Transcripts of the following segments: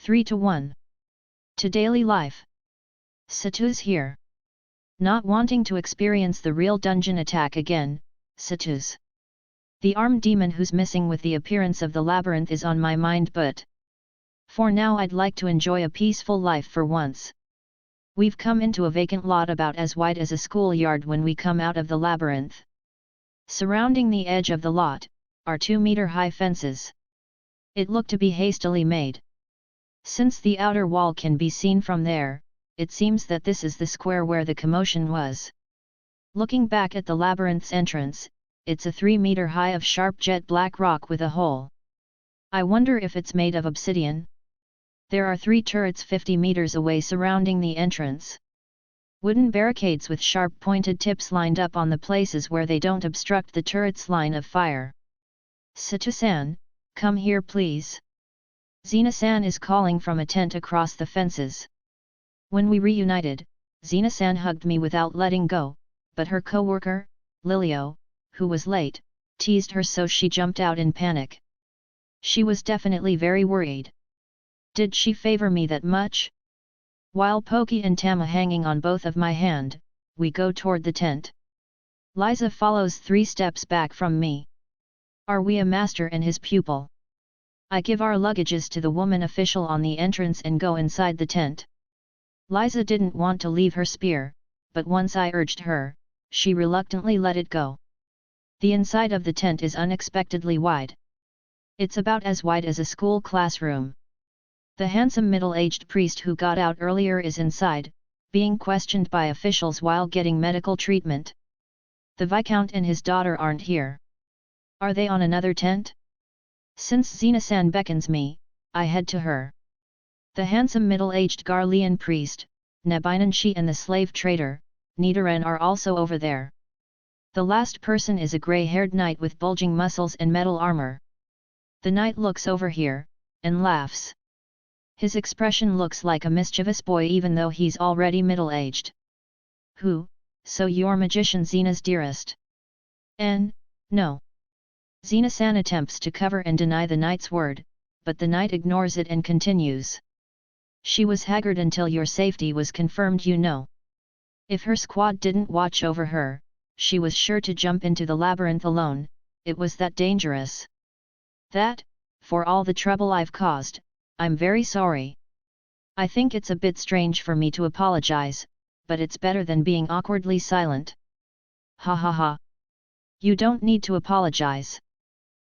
3 to 1. To daily life. Satu's here. Not wanting to experience the real dungeon attack again, Satu's. The armed demon who's missing with the appearance of the labyrinth is on my mind, but for now I'd like to enjoy a peaceful life for once. We've come into a vacant lot about as wide as a schoolyard when we come out of the labyrinth. Surrounding the edge of the lot are 2-meter-high fences. It looked to be hastily made. Since the outer wall can be seen from there, it seems that this is the square where the commotion was. Looking back at the labyrinth's entrance, it's a 3-meter high of sharp jet black rock with a hole. I wonder if it's made of obsidian? There are 3 turrets 50 meters away surrounding the entrance. Wooden barricades with sharp pointed tips lined up on the places where they don't obstruct the turret's line of fire. Satu-san, come here please. Xena-san is calling from a tent across the fences. When we reunited, Xena-san hugged me without letting go, but her co-worker, Lilio, who was late, teased her so she jumped out in panic. She was definitely very worried. Did she favor me that much? While Pokey and Tama hanging on both of my hand, we go toward the tent. Liza follows 3 steps back from me. Are we a master and his pupil? I give our luggages to the woman official on the entrance and go inside the tent. Liza didn't want to leave her spear, but once I urged her, she reluctantly let it go. The inside of the tent is unexpectedly wide. It's about as wide as a school classroom. The handsome middle-aged priest who got out earlier is inside, being questioned by officials while getting medical treatment. The Viscount and his daughter aren't here. Are they on another tent? Since Xena-san beckons me, I head to her. The handsome middle-aged Garlean priest, Nabinanshi and the slave trader, Nidoran are also over there. The last person is a grey-haired knight with bulging muscles and metal armor. The knight looks over here, and laughs. His expression looks like a mischievous boy even though he's already middle-aged. Who, so you're magician Xena's dearest? No. Xena-san attempts to cover and deny the knight's word, but the knight ignores it and continues. She was haggard until your safety was confirmed, you know. If her squad didn't watch over her, she was sure to jump into the labyrinth alone, it was that dangerous. That, for all the trouble I've caused, I'm very sorry. I think it's a bit strange for me to apologize, but it's better than being awkwardly silent. Ha ha ha. You don't need to apologize.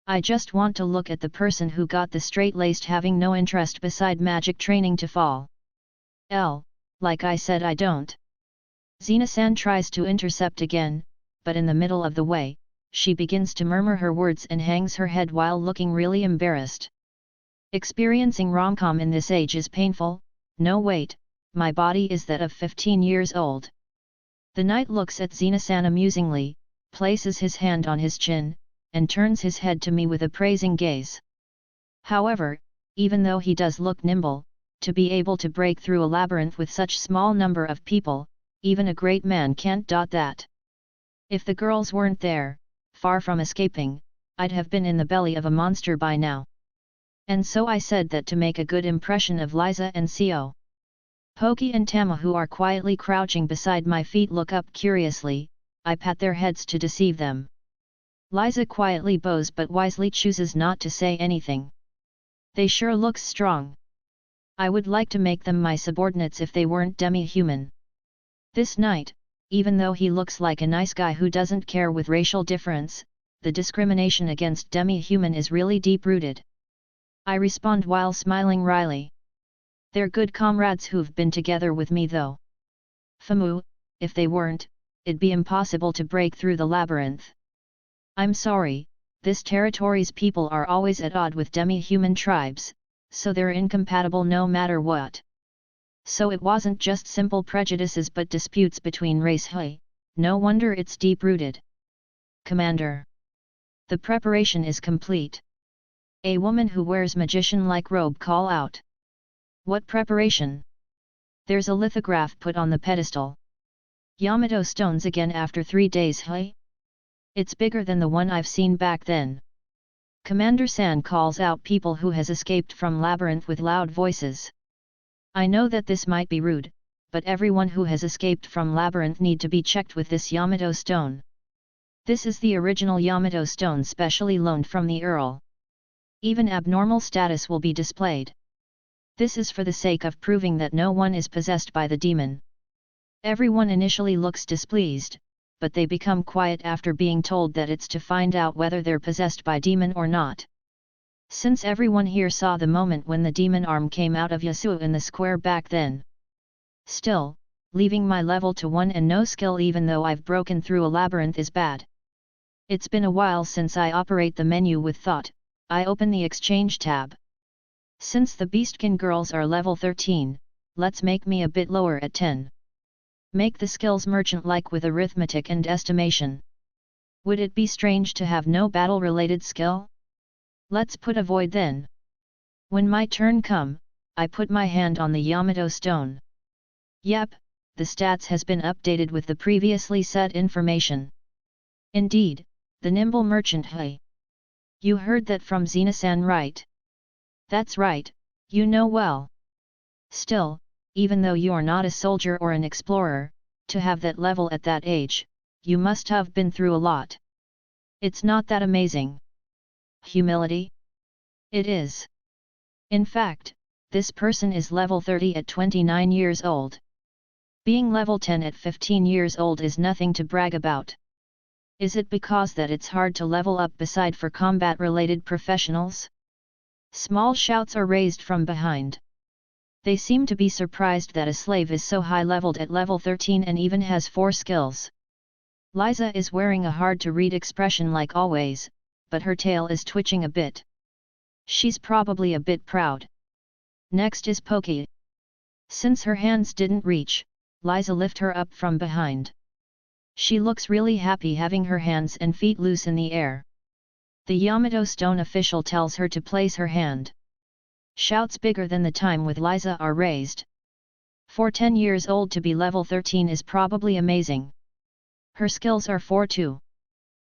I just want to look at the person who got the straight-laced having no interest beside magic training to fall. Like I said I don't. Xena-san tries to intercept again, but in the middle of the way, she begins to murmur her words and hangs her head while looking really embarrassed. Experiencing rom-com in this age is painful. No wait, my body is that of 15 years old. The knight looks at Xena-san amusingly, places his hand on his chin, and turns his head to me with a praising gaze. However, even though he does look nimble, to be able to break through a labyrinth with such small number of people, even a great man can't do that. If the girls weren't there, far from escaping, I'd have been in the belly of a monster by now. And so I said that to make a good impression of Liza and Seo. Pokey and Tama, who are quietly crouching beside my feet, look up curiously. I pat their heads to deceive them. Liza quietly bows but wisely chooses not to say anything. They sure looks strong. I would like to make them my subordinates if they weren't demi-human. This knight, even though he looks like a nice guy who doesn't care with racial difference, the discrimination against demi-human is really deep-rooted. I respond while smiling wryly. They're good comrades who've been together with me though. Famu, if they weren't, it'd be impossible to break through the labyrinth. I'm sorry, this territory's people are always at odds with demi-human tribes, so they're incompatible no matter what. So it wasn't just simple prejudices but disputes between race. Hey, no wonder it's deep-rooted. Commander. The preparation is complete. A woman who wears magician-like robe call out. What preparation? There's a lithograph put on the pedestal. Yamato stones again after 3 days. Hey? It's bigger than the one I've seen back then. Commander-san calls out people who has escaped from labyrinth with loud voices. I know that this might be rude, but everyone who has escaped from labyrinth need to be checked with this Yamato stone. This is the original Yamato stone specially loaned from the Earl. Even abnormal status will be displayed. This is for the sake of proving that no one is possessed by the demon. Everyone initially looks displeased, but they become quiet after being told that it's to find out whether they're possessed by demon or not. Since everyone here saw the moment when the demon arm came out of Yasuo in the square back then. Still, leaving my level to 1 and no skill even though I've broken through a labyrinth is bad. It's been a while since I operate the menu with thought. I open the exchange tab. Since the Beastkin girls are level 13, let's make me a bit lower at 10. Make the skills merchant-like with arithmetic and estimation. Would it be strange to have no battle-related skill? Let's put avoid then. When my turn come, I put my hand on the Yamato stone. Yep, the stats has been updated with the previously set information. Indeed, the nimble merchant. Hey! You heard that from Xena-san, right? That's right, you know well. Still, even though you're not a soldier or an explorer, to have that level at that age, you must have been through a lot. It's not that amazing. Humility? It is. In fact, this person is level 30 at 29 years old. Being level 10 at 15 years old is nothing to brag about. Is it because that it's hard to level up beside for combat-related professionals? Small shouts are raised from behind. They seem to be surprised that a slave is so high-leveled at level 13 and even has 4 skills. Liza is wearing a hard-to-read expression like always, but her tail is twitching a bit. She's probably a bit proud. Next is Pokey. Since her hands didn't reach, Liza lift her up from behind. She looks really happy having her hands and feet loose in the air. The Yamato stone official tells her to place her hand. Shouts bigger than the time with Liza are raised. For 10 years old to be level 13 is probably amazing. Her skills are 4 too.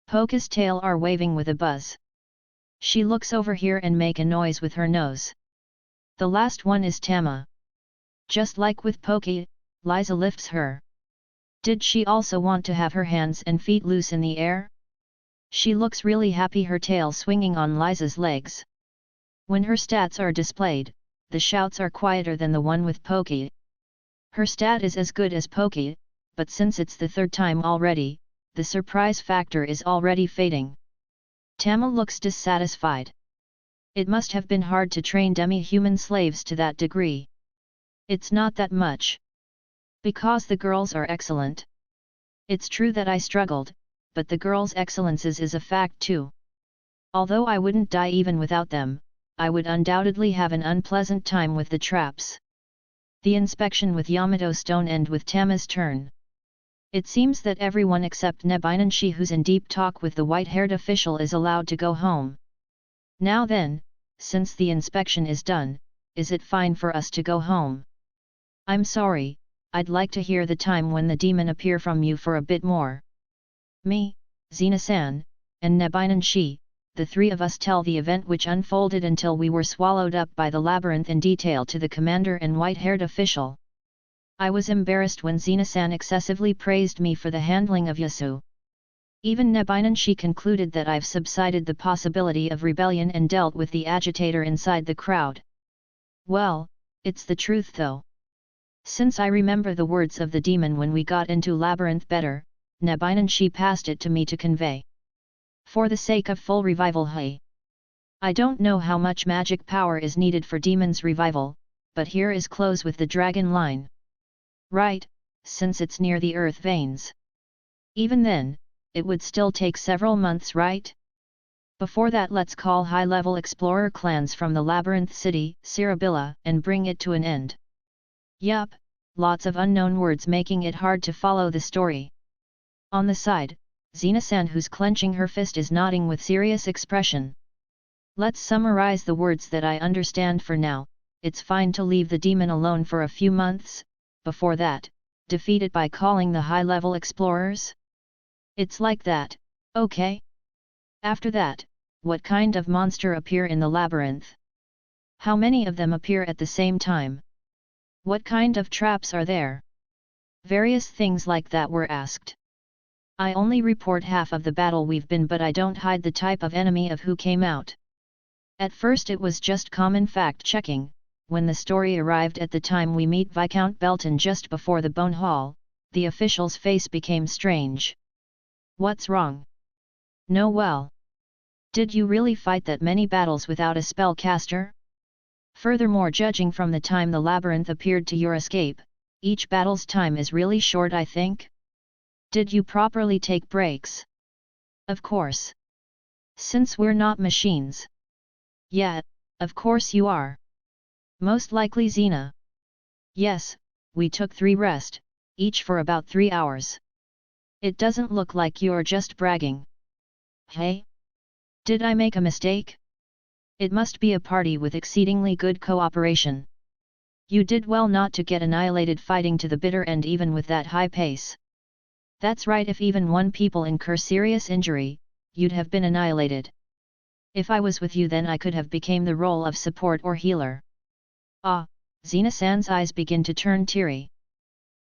Poke's tail are waving with a buzz. She looks over here and make a noise with her nose. The last one is Tama. Just like with Poke, Liza lifts her. Did she also want to have her hands and feet loose in the air? She looks really happy, her tail swinging on Liza's legs. When her stats are displayed, the shouts are quieter than the one with Poke. Her stat is as good as Poke, but since it's the 3rd time already, the surprise factor is already fading. Tama looks dissatisfied. It must have been hard to train demi-human slaves to that degree. It's not that much. Because the girls are excellent. It's true that I struggled, but the girls' excellences is a fact too. Although I wouldn't die even without them, I would undoubtedly have an unpleasant time with the traps. The inspection with Yamato stone end with Tama's turn. It seems that everyone except Nebinanshi, who's in deep talk with the white-haired official, is allowed to go home. Now then, since the inspection is done, is it fine for us to go home? I'm sorry, I'd like to hear the time when the demon appear from you for a bit more. Me, Xena-san, and Nebinanshi, the 3 of us tell the event which unfolded until we were swallowed up by the labyrinth in detail to the commander and white-haired official. I was embarrassed when Xena-san excessively praised me for the handling of Yasuo. Even Nebinanshi concluded that I've subsided the possibility of rebellion and dealt with the agitator inside the crowd. Well, it's the truth though. Since I remember the words of the demon when we got into labyrinth better, Nebinanshi passed it to me to convey. For the sake of full revival. Hey! I don't know how much magic power is needed for demon's revival, but here is close with the dragon line. Right, since it's near the earth veins. Even then, it would still take several months, right? Before that, let's call high-level explorer clans from the labyrinth city, Cerebilla, and bring it to an end. Yup, lots of unknown words making it hard to follow the story. On the side, Xena-san, who's clenching her fist, is nodding with serious expression. Let's summarize the words that I understand for now. It's fine to leave the demon alone for a few months. Before that, defeat it by calling the high-level explorers? It's like that, okay? After that, what kind of monster appear in the labyrinth? How many of them appear at the same time? What kind of traps are there? Various things like that were asked. I only report half of the battle we've been, but I don't hide the type of enemy of who came out. At first it was just common fact-checking. When the story arrived at the time we meet Viscount Belton just before the Bone Hall, the official's face became strange. What's wrong? No, well. Did you really fight that many battles without a spellcaster? Furthermore, judging from the time the labyrinth appeared to your escape, each battle's time is really short, I think? Did you properly take breaks? Of course. Since we're not machines. Yeah, of course you are. Most likely Xena. Yes, we took 3 rest, each for about 3 hours. It doesn't look like you're just bragging. Hey? Did I make a mistake? It must be a party with exceedingly good cooperation. You did well not to get annihilated fighting to the bitter end even with that high pace. That's right, if even one people incur serious injury, you'd have been annihilated. If I was with you then I could have became the role of support or healer. Ah, Xena-san's eyes begin to turn teary.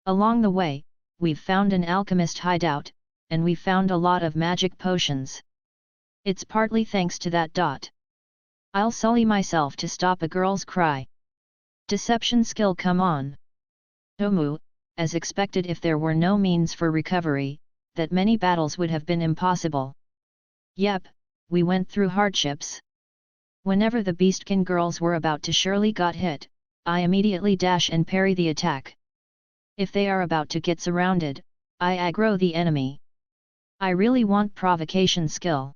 Along the way, we've found an alchemist hideout, and we found a lot of magic potions. It's partly thanks to that. I'll sully myself to stop a girl's cry. Deception skill, come on. Omu, as expected, if there were no means for recovery, that many battles would have been impossible. Yep, we went through hardships. Whenever the Beastkin girls were about to surely got hit, I immediately dash and parry the attack. If they are about to get surrounded, I aggro the enemy. I really want provocation skill.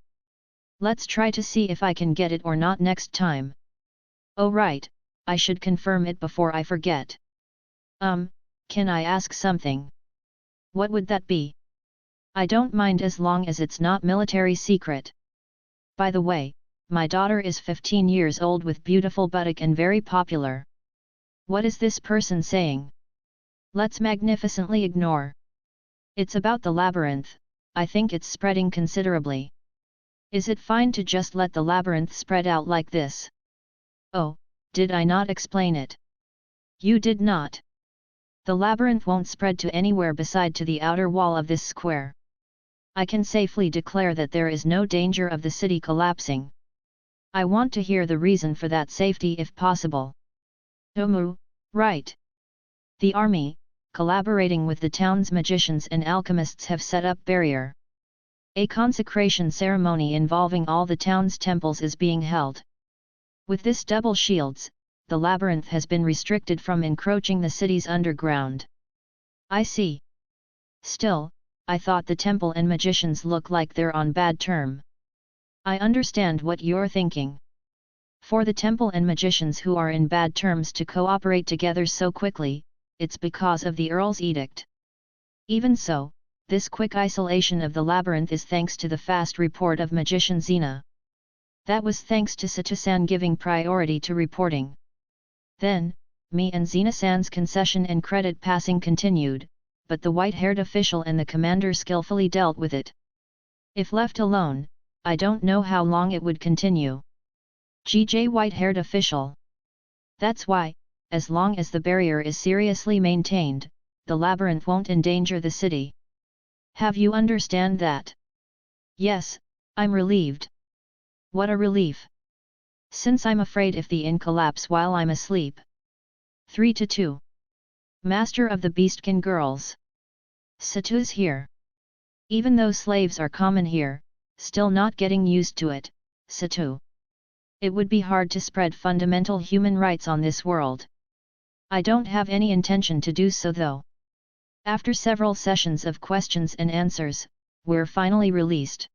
Let's try to see if I can get it or not next time. Oh right, I should confirm it before I forget. Can I ask something? What would that be? I don't mind as long as it's not military secret. By the way, my daughter is 15 years old with beautiful buttock and very popular. What is this person saying? Let's magnificently ignore. It's about the labyrinth, I think it's spreading considerably. Is it fine to just let the labyrinth spread out like this? Oh, did I not explain it? You did not. The labyrinth won't spread to anywhere beside to the outer wall of this square. I can safely declare that there is no danger of the city collapsing. I want to hear the reason for that safety if possible. Omu, right. The army, collaborating with the town's magicians and alchemists, have set up barrier. A consecration ceremony involving all the town's temples is being held. With this double shields, the labyrinth has been restricted from encroaching the city's underground. I see. Still, I thought the temple and magicians look like they're on bad term. I understand what you're thinking. For the temple and magicians who are in bad terms to cooperate together so quickly, it's because of the Earl's edict. Even so, this quick isolation of the labyrinth is thanks to the fast report of magician Xena. That was thanks to Sato-san giving priority to reporting. Then, me and Xena-san's concession and credit passing continued, but the white-haired official and the commander skillfully dealt with it. If left alone, I don't know how long it would continue. GJ white-haired official. That's why, as long as the barrier is seriously maintained, the labyrinth won't endanger the city. Have you understand that? Yes, I'm relieved. What a relief. Since I'm afraid if the inn collapse while I'm asleep. 3-2. Master of the Beastkin girls. Satu's here. Even though slaves are common here, still not getting used to it, Satu. It would be hard to spread fundamental human rights on this world. I don't have any intention to do so though. After several sessions of questions and answers, we're finally released.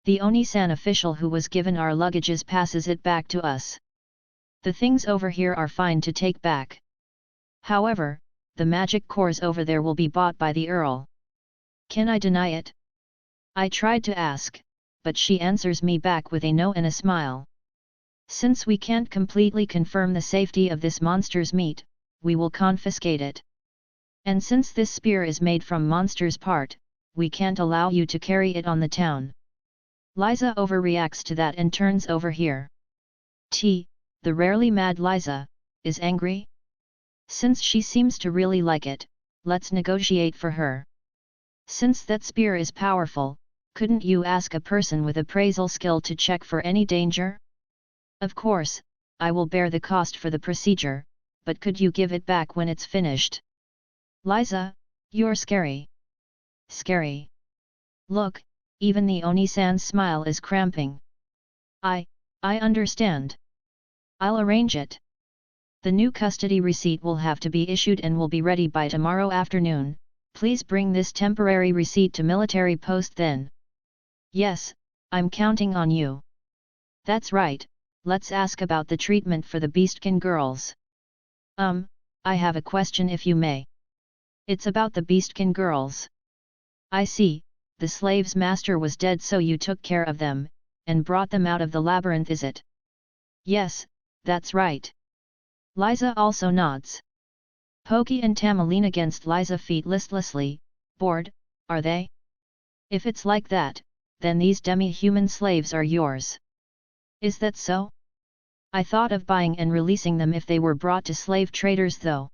The Oni-san official who was given our luggages passes it back to us. The things over here are fine to take back. However, the magic cores over there will be bought by the Earl. Can I deny it? I tried to ask, but she answers me back with a no and a smile. Since we can't completely confirm the safety of this monster's meat, we will confiscate it. And since this spear is made from monster's part, we can't allow you to carry it on the town. Liza overreacts to that and turns over here. The rarely mad Liza, is angry? Since she seems to really like it, let's negotiate for her. Since that spear is powerful, couldn't you ask a person with appraisal skill to check for any danger? Of course, I will bear the cost for the procedure, but could you give it back when it's finished? Liza, you're scary. Scary. Look, even the Oni-san's smile is cramping. I understand. I'll arrange it. The new custody receipt will have to be issued and will be ready by tomorrow afternoon. Please bring this temporary receipt to military post then. Yes, I'm counting on you. That's right, let's ask about the treatment for the Beastkin girls. I have a question if you may. It's about the Beastkin girls. I see, the slave's master was dead so you took care of them, and brought them out of the labyrinth is it? Yes, that's right. Liza also nods. Pokey and Tam lean against Liza's feet listlessly, bored, are they? If it's like that, then these demi-human slaves are yours. Is that so? I thought of buying and releasing them if they were brought to slave traders though.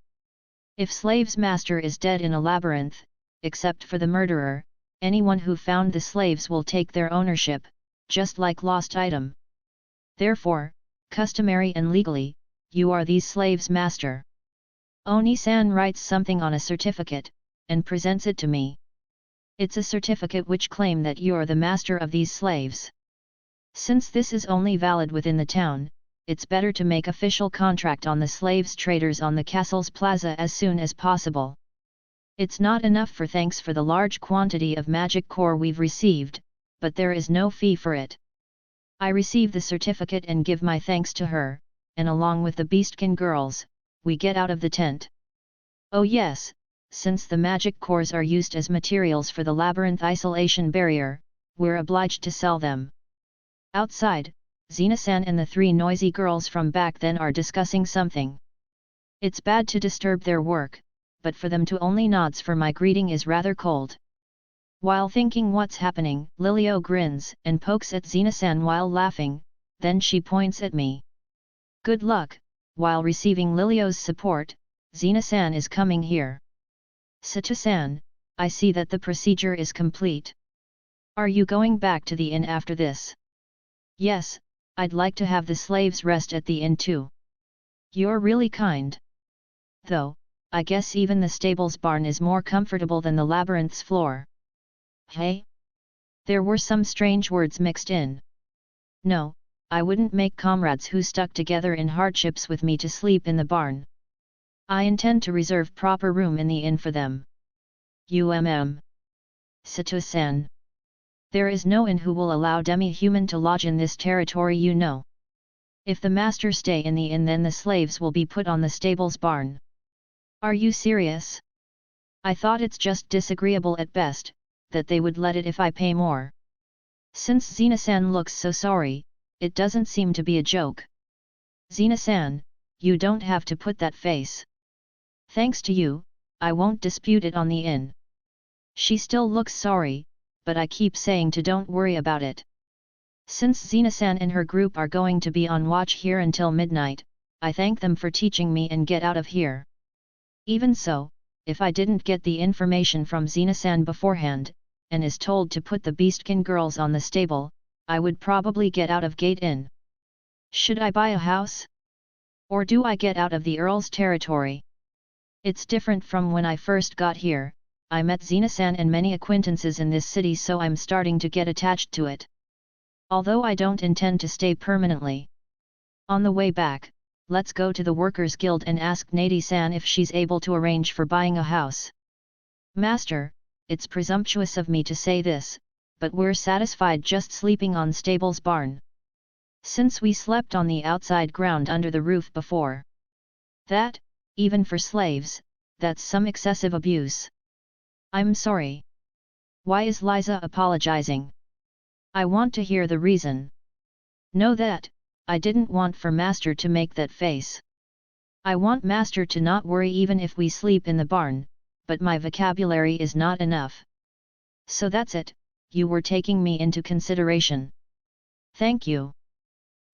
If slave's master is dead in a labyrinth, except for the murderer, anyone who found the slaves will take their ownership, just like lost item. Therefore, customary and legally, you are these slaves' master. Oni-san writes something on a certificate, and presents it to me. It's a certificate which claim that you're the master of these slaves. Since this is only valid within the town, it's better to make official contract on the slaves traders on the castle's plaza as soon as possible. It's not enough for thanks for the large quantity of magic core we've received, but there is no fee for it. I receive the certificate and give my thanks to her, and along with the Beastkin girls, we get out of the tent. Oh yes, since the magic cores are used as materials for the labyrinth isolation barrier, we're obliged to sell them. Outside, Xena-san and the three noisy girls from back then are discussing something. It's bad to disturb their work, but for them to only nods for my greeting is rather cold. While thinking what's happening, Lilio grins and pokes at Xena-san while laughing, then she points at me. Good luck. While receiving Lilio's support, Xena-san is coming here. Sato-san, I see that the procedure is complete. Are you going back to the inn after this? Yes, I'd like to have the slaves rest at the inn too. You're really kind. Though, I guess even the stable's barn is more comfortable than the labyrinth's floor. Hey? There were some strange words mixed in. No, I wouldn't make comrades who stuck together in hardships with me to sleep in the barn. I intend to reserve proper room in the inn for them. Sato-san. There is no inn who will allow demi-human to lodge in this territory you know. If the master stay in the inn then the slaves will be put on the stable's barn. Are you serious? I thought it's just disagreeable at best, that they would let it if I pay more. Since Xena-san looks so sorry, it doesn't seem to be a joke. Xena-san, you don't have to put that face. Thanks to you, I won't dispute it on the inn. She still looks sorry, but I keep saying to don't worry about it. Since Xena-san and her group are going to be on watch here until midnight, I thank them for teaching me and get out of here. Even so, if I didn't get the information from Xena-san beforehand, and is told to put the Beastkin girls on the stable, I would probably get out of Gate Inn. Should I buy a house? Or do I get out of the Earl's territory? It's different from when I first got here. I met Xena-san and many acquaintances in this city so I'm starting to get attached to it. Although I don't intend to stay permanently. On the way back, let's go to the Workers' Guild and ask Nadi-san if she's able to arrange for buying a house. Master, it's presumptuous of me to say this, but we're satisfied just sleeping on stable's barn. Since we slept on the outside ground under the roof before. That, even for slaves, that's some excessive abuse. I'm sorry. Why is Liza apologizing? I want to hear the reason. Know that, I didn't want for Master to make that face. I want Master to not worry even if we sleep in the barn, but my vocabulary is not enough. So that's it, you were taking me into consideration. Thank you.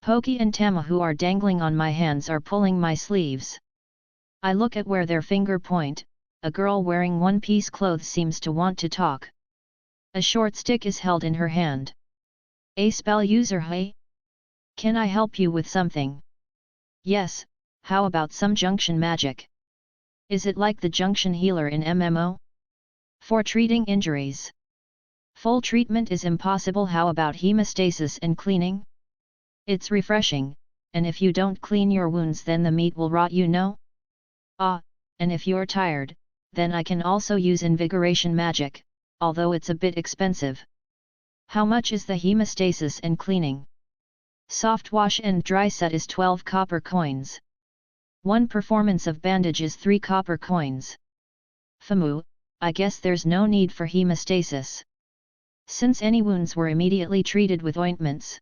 Poki and Tama, who are dangling on my hands, are pulling my sleeves. I look at where their finger point. A girl wearing one-piece clothes seems to want to talk. A short stick is held in her hand. A spell user, hey? Can I help you with something? Yes, how about some junction magic? Is it like the junction healer in MMO? For treating injuries. Full treatment is impossible. How about hemostasis and cleaning? It's refreshing, and if you don't clean your wounds then the meat will rot, you know? Ah, and if you're tired, then I can also use invigoration magic, although it's a bit expensive. How much is the hemostasis and cleaning? Soft wash and dry set is 12 copper coins. One performance of bandage is 3 copper coins. Famu, I guess there's no need for hemostasis, since any wounds were immediately treated with ointments.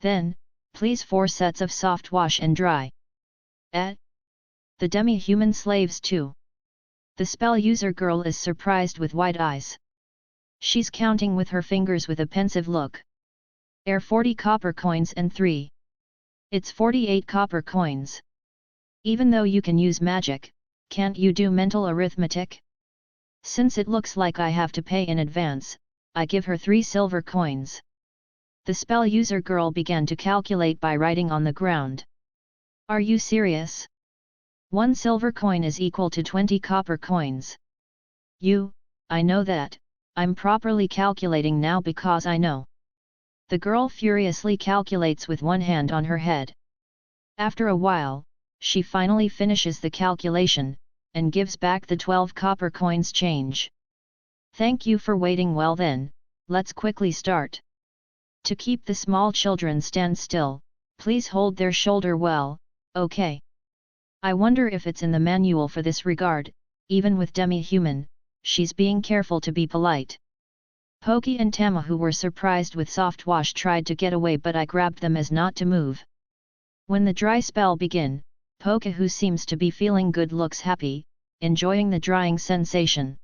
Then, please 4 sets of soft wash and dry. The demi-human slaves too. The spell user girl is surprised with wide eyes. She's counting with her fingers with a pensive look. 40 copper coins and 3. It's 48 copper coins. Even though you can use magic, can't you do mental arithmetic? Since it looks like I have to pay in advance, I give her 3 silver coins. The spell user girl began to calculate by writing on the ground. Are you serious? 1 silver coin is equal to 20 copper coins. I know that, I'm properly calculating now because I know. The girl furiously calculates with one hand on her head. After a while, she finally finishes the calculation, and gives back the 12 copper coins change. Thank you for waiting. Well then, let's quickly start. To keep the small children stand still, please hold their shoulder well, okay? I wonder if it's in the manual for this regard. Even with demi-human, she's being careful to be polite. Poki and Tama, who were surprised with soft wash, tried to get away, but I grabbed them as not to move. When the dry spell began, Poki, who seems to be feeling good, looks happy, enjoying the drying sensation.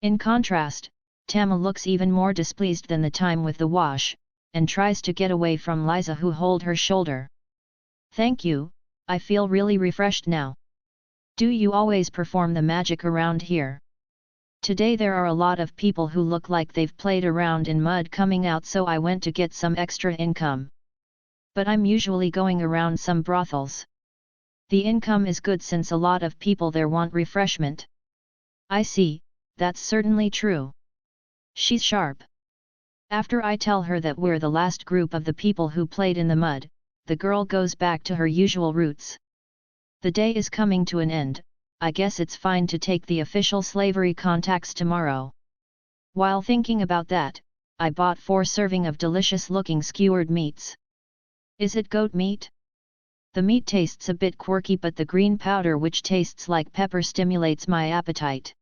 In contrast, Tama looks even more displeased than the time with the wash, and tries to get away from Liza, who hold her shoulder. Thank you, I feel really refreshed now. Do you always perform the magic around here? Today there are a lot of people who look like they've played around in mud coming out, so I went to get some extra income. But I'm usually going around some brothels. The income is good since a lot of people there want refreshment. I see, that's certainly true. She's sharp. After I tell her that we're the last group of the people who played in the mud, the girl goes back to her usual roots. The day is coming to an end. I guess it's fine to take the official slavery contacts tomorrow. While thinking about that, I bought 4 serving of delicious-looking skewered meats. Is it goat meat? The meat tastes a bit quirky, but the green powder, which tastes like pepper, stimulates my appetite.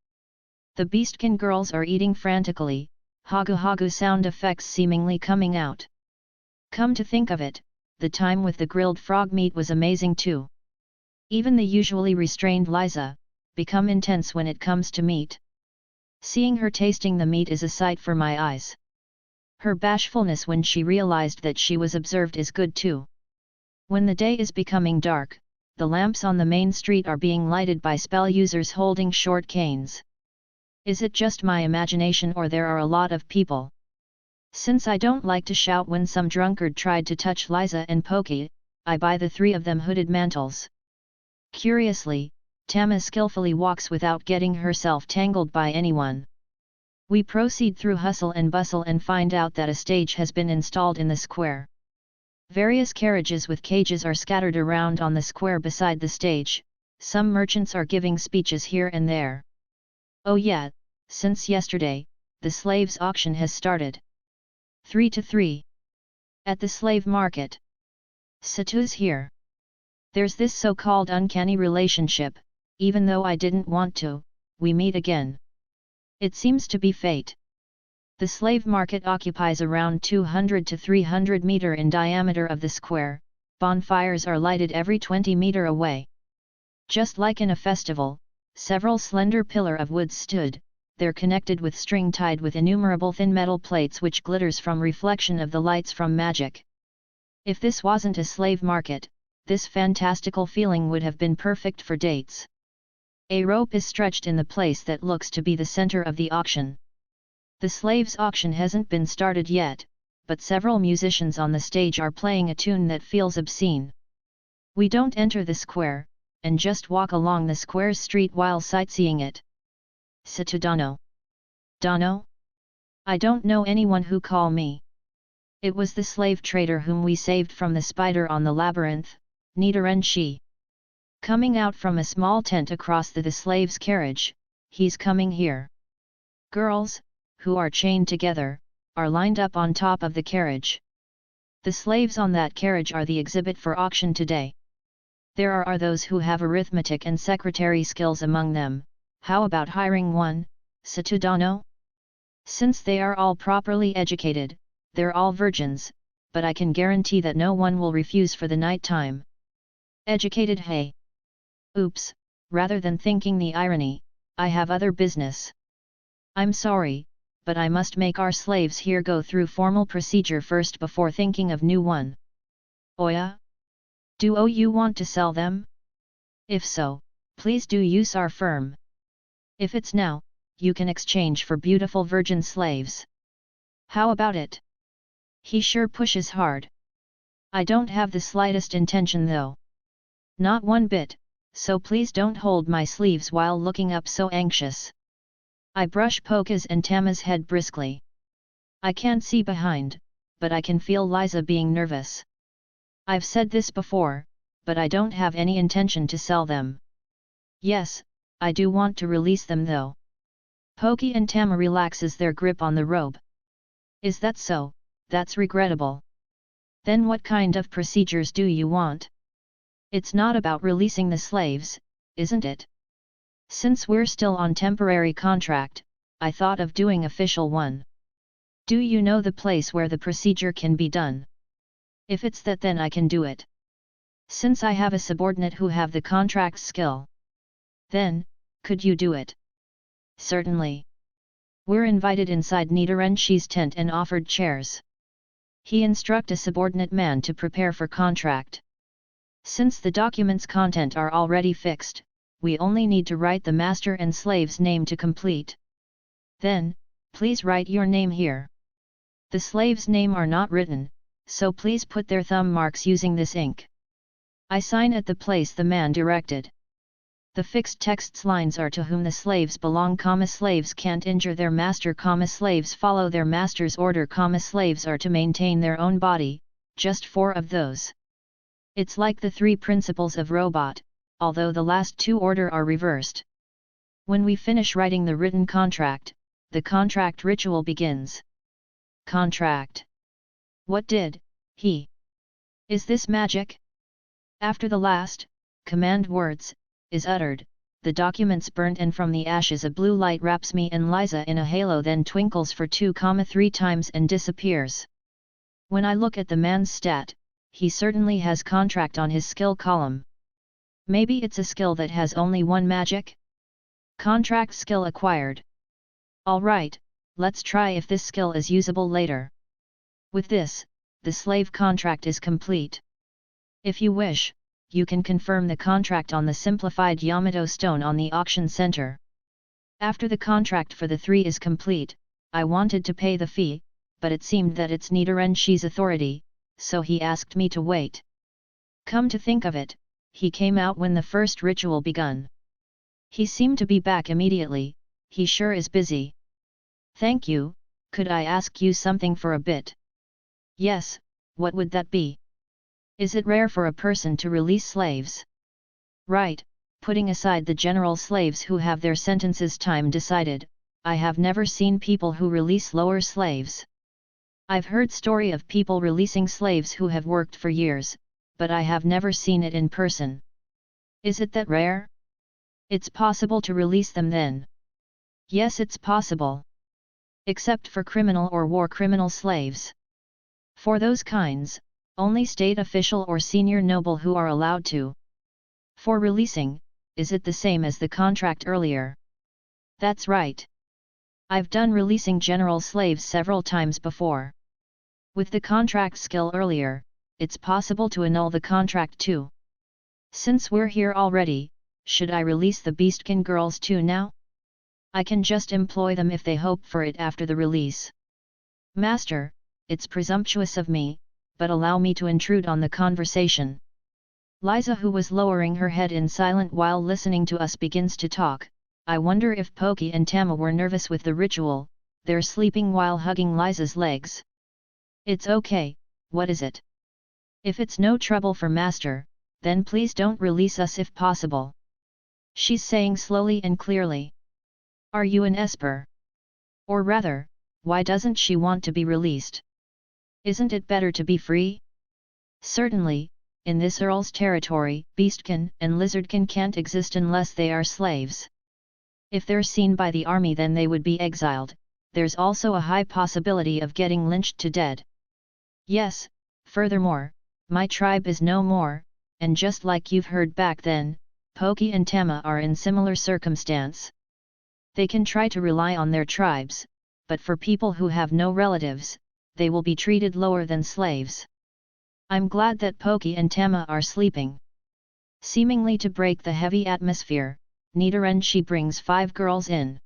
The beastkin girls are eating frantically, hagu hagu sound effects seemingly coming out. Come to think of it, the time with the grilled frog meat was amazing too. Even the usually restrained Liza, become intense when it comes to meat. Seeing her tasting the meat is a sight for my eyes. Her bashfulness when she realized that she was observed is good too. When the day is becoming dark, the lamps on the main street are being lighted by spell users holding short canes. Is it just my imagination, or there are a lot of people? Since I don't like to shout when some drunkard tried to touch Liza and Poki, I buy the 3 of them hooded mantles. Curiously, Tama skillfully walks without getting herself tangled by anyone. We proceed through hustle and bustle and find out that a stage has been installed in the square. Various carriages with cages are scattered around on the square beside the stage. Some merchants are giving speeches here and there. Oh yeah, since yesterday, the slaves' auction has started. 3 to 3. At the slave market. Satu's here. There's this so-called uncanny relationship. Even though I didn't want to, we meet again. It seems to be fate. The slave market occupies around 200 to 300 meter in diameter of the square. Bonfires are lighted every 20 meter away. Just like in a festival, several slender pillars of wood stood they're connected with string tied with innumerable thin metal plates which glitters from reflection of the lights from magic. If this wasn't a slave market, this fantastical feeling would have been perfect for dates. A rope is stretched in the place that looks to be the center of the auction. The slaves' auction hasn't been started yet, but several musicians on the stage are playing a tune that feels obscene. We don't enter the square, and just walk along the square's street while sightseeing it. Situ Dano. Dano? I don't know anyone who call me. It was the slave trader whom we saved from the spider on the labyrinth, Nidorenshi. Coming out from a small tent across the slave's carriage, he's coming here. Girls, who are chained together, are lined up on top of the carriage. The slaves on that carriage are the exhibit for auction today. There are those who have arithmetic and secretary skills among them. How about hiring one, Satudano? Since they are all properly educated, they're all virgins, but I can guarantee that no one will refuse for the night time. Educated, hey. Oops, rather than thinking the irony, I have other business. I'm sorry, but I must make our slaves here go through formal procedure first before thinking of new one. Oya? Do you want to sell them? If so, please do use our firm. If it's now, you can exchange for beautiful virgin slaves. How about it? He sure pushes hard. I don't have the slightest intention though. Not one bit, so please don't hold my sleeves while looking up so anxious. I brush Polka's and Tama's head briskly. I can't see behind, but I can feel Liza being nervous. I've said this before, but I don't have any intention to sell them. Yes, I do want to release them though. Poki and Tama relaxes their grip on the robe. Is that so? That's regrettable. Then what kind of procedures do you want? It's not about releasing the slaves, isn't it? Since we're still on temporary contract, I thought of doing official one. Do you know the place where the procedure can be done? If it's that, then I can do it. Since I have a subordinate who have the contract skill. Then, could you do it? Certainly. We're invited inside Nidarenshi's tent and offered chairs. He instruct a subordinate man to prepare for contract. Since the document's content are already fixed, we only need to write the master and slave's name to complete. Then, please write your name here. The slave's name are not written, so please put their thumb marks using this ink. I sign at the place the man directed. The fixed text's lines are to whom the slaves belong, slaves can't injure their master, slaves follow their master's order, slaves are to maintain their own body, just 4 of those. It's like the 3 principles of robot, although the last 2 order are reversed. When we finish writing the written contract, the contract ritual begins. Contract. What did he? Is this magic? After the last command words is uttered, the document's burnt and from the ashes a blue light wraps me and Liza in a halo, then twinkles for 2,3 times and disappears. When I look at the man's stat, he certainly has contract on his skill column. Maybe it's a skill that has only 1 magic? Contract skill acquired. Alright, let's try if this skill is usable later. With this, the slave contract is complete. If you wish, you can confirm the contract on the simplified Yamato stone on the auction center. After the contract for the 3 is complete, I wanted to pay the fee, but it seemed that it's Nidarenshi's authority, so he asked me to wait. Come to think of it, he came out when the first ritual begun. He seemed to be back immediately. He sure is busy. Thank you, could I ask you something for a bit? Yes, what would that be? Is it rare for a person to release slaves? Right, putting aside the general slaves who have their sentences time decided, I have never seen people who release lower slaves. I've heard story of people releasing slaves who have worked for years, but I have never seen it in person. Is it that rare? It's possible to release them then. Yes, it's possible. Except for criminal or war criminal slaves. For those kinds, only state official or senior noble who are allowed to. For releasing, is it the same as the contract earlier? That's right. I've done releasing general slaves several times before. With the contract skill earlier, it's possible to annul the contract too. Since we're here already, should I release the beastkin girls too now? I can just employ them if they hope for it after the release. Master, it's presumptuous of me, but allow me to intrude on the conversation. Liza, who was lowering her head in silence while listening to us, begins to talk. I wonder if Poki and Tama were nervous with the ritual. They're sleeping while hugging Liza's legs. It's okay, what is it? If it's no trouble for Master, then please don't release us if possible. She's saying slowly and clearly. Are you an Esper? Or rather, why doesn't she want to be released? Isn't it better to be free? Certainly, in this Earl's territory, beastkin and lizardkin can't exist unless they are slaves. If they're seen by the army, then they would be exiled. There's also a high possibility of getting lynched to death. Yes, furthermore, my tribe is no more, and just like you've heard back then, Poki and Tama are in similar circumstance. They can try to rely on their tribes, but for people who have no relatives, they will be treated lower than slaves. I'm glad that Poki and Tama are sleeping. Seemingly to break the heavy atmosphere, Nidorenshi brings 5 girls in.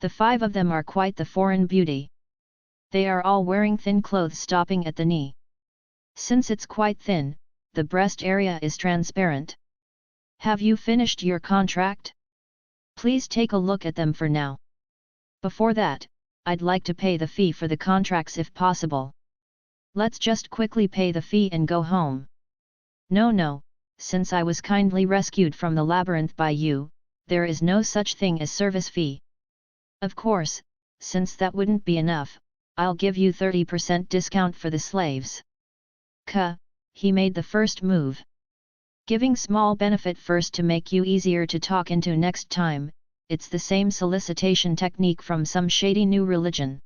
The 5 of them are quite the foreign beauty. They are all wearing thin clothes stopping at the knee. Since it's quite thin, the breast area is transparent. Have you finished your contract? Please take a look at them for now. Before that, I'd like to pay the fee for the contracts if possible. Let's just quickly pay the fee and go home. No, since I was kindly rescued from the labyrinth by you, there is no such thing as service fee. Of course, since that wouldn't be enough, I'll give you 30% discount for the slaves. He made the first move. Giving small benefit first to make you easier to talk into next time, it's the same solicitation technique from some shady new religion.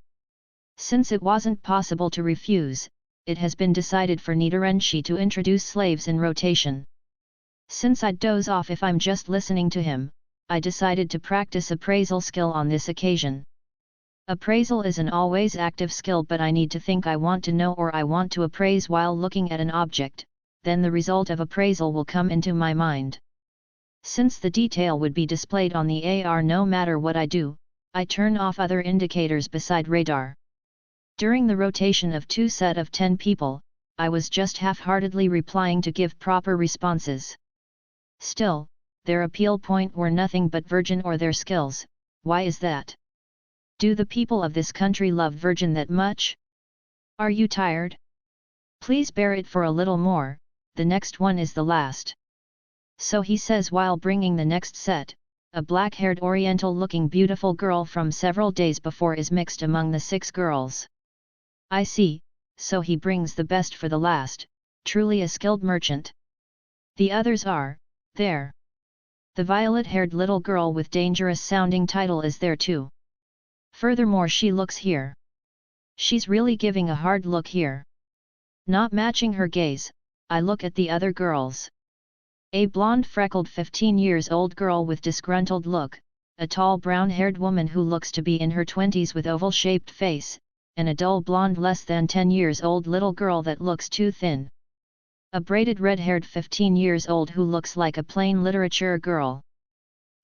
Since it wasn't possible to refuse, it has been decided for Nidorenshi to introduce slaves in rotation. Since I'd doze off if I'm just listening to him, I decided to practice appraisal skill on this occasion. Appraisal is an always active skill, but I need to think I want to know or I want to appraise while looking at an object, then the result of appraisal will come into my mind. Since the detail would be displayed on the AR no matter what I do, I turn off other indicators beside radar. During the rotation of 2 set of 10 people, I was just half-heartedly replying to give proper responses. Still, their appeal point were nothing but virgin or their skills. Why is that? Do the people of this country love virgin that much? Are you tired? Please bear it for a little more, the next one is the last. So he says while bringing the next set, a black-haired oriental-looking beautiful girl from several days before is mixed among the 6 girls. I see, so he brings the best for the last, truly a skilled merchant. The others are, there. The violet-haired little girl with dangerous-sounding title is there too. Furthermore, she looks here. She's really giving a hard look here. Not matching her gaze, I look at the other girls. A blonde freckled 15-years-old girl with disgruntled look, a tall brown-haired woman who looks to be in her 20s with oval-shaped face, and a dull blonde less than 10 years old little girl that looks too thin. A braided red-haired 15-years-old who looks like a plain literature girl.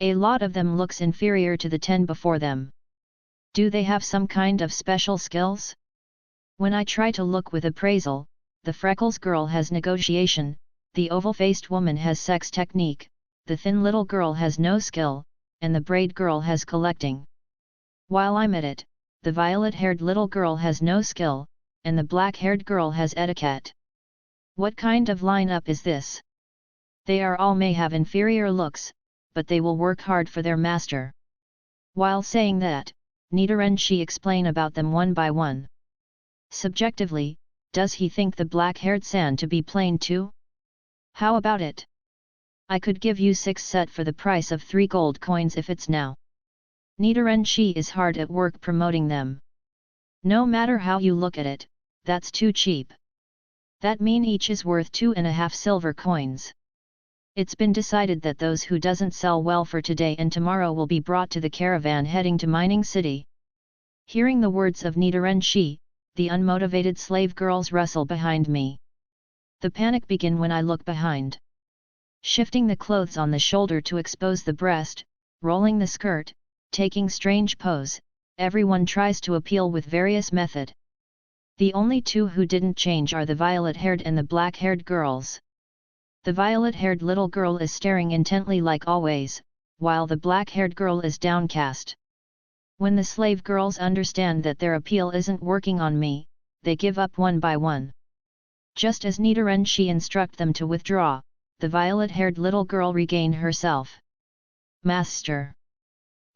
A lot of them looks inferior to the 10 before them. Do they have some kind of special skills? When I try to look with appraisal, the freckles girl has negotiation, the oval-faced woman has sex technique, the thin little girl has no skill, and the braid girl has collecting. While I'm at it, the violet-haired little girl has no skill, and the black-haired girl has etiquette. What kind of lineup is this? They are all may have inferior looks, but they will work hard for their master. While saying that, Nidorenshi explain about them one by one. Subjectively, does he think the black-haired san to be plain too? How about it? I could give you 6 set for the price of 3 gold coins if it's now. Nidorenshi is hard at work promoting them. No matter how you look at it, that's too cheap. That mean each is worth 2.5 silver coins. It's been decided that those who doesn't sell well for today and tomorrow will be brought to the caravan heading to Mining City, Hearing the words of Nidorenshi, the unmotivated slave girls rustle behind me. The panic begin when I look behind. Shifting the clothes on the shoulder to expose the breast, rolling the skirt, taking strange pose, everyone tries to appeal with various method. The only two who didn't change are the violet-haired and the black-haired girls. The violet-haired little girl is staring intently like always, while the black-haired girl is downcast. When the slave girls understand that their appeal isn't working on me, they give up one by one. Just as Nidorenshi instruct them to withdraw, the violet-haired little girl regain herself. Master.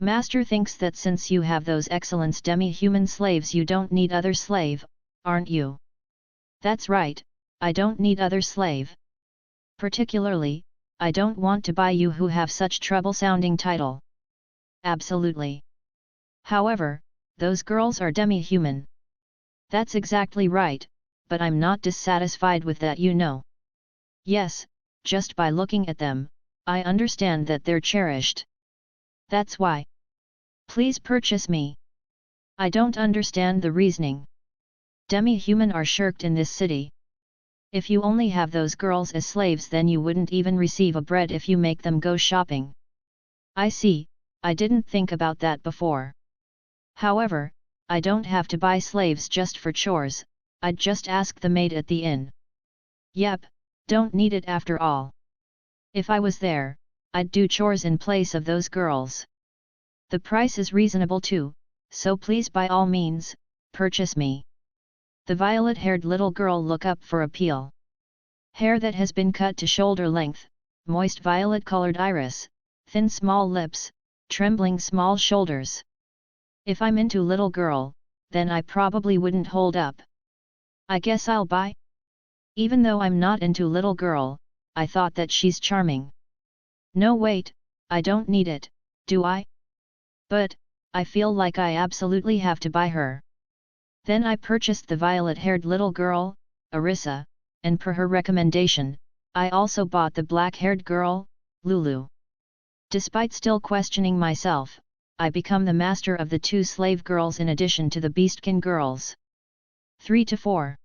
Master thinks that since you have those excellent demi-human slaves you don't need other slave, aren't you? That's right, I don't need other slave. Particularly, I don't want to buy you who have such trouble-sounding title. Absolutely. However, those girls are demi-human. That's exactly right, but I'm not dissatisfied with that, you know. Yes, just by looking at them, I understand that they're cherished. That's why. Please purchase me. I don't understand the reasoning. Demi-human are shirked in this city. If you only have those girls as slaves then you wouldn't even receive a bread if you make them go shopping. I see, I didn't think about that before. However, I don't have to buy slaves just for chores, I'd just ask the maid at the inn. Yep, don't need it after all. If I was there, I'd do chores in place of those girls. The price is reasonable too, so please by all means, purchase me. The violet-haired little girl look up for appeal. Hair that has been cut to shoulder length, moist violet-colored iris, thin small lips, trembling small shoulders. If I'm into little girl, then I probably wouldn't hold up. I guess I'll buy? Even though I'm not into little girl, I thought that she's charming. No wait, I don't need it, do I? But, I feel like I absolutely have to buy her. Then I purchased the violet-haired little girl, Arisa, and per her recommendation, I also bought the black-haired girl, Lulu. Despite still questioning myself, I become the master of the two slave girls in addition to the beastkin girls. 3 to 4.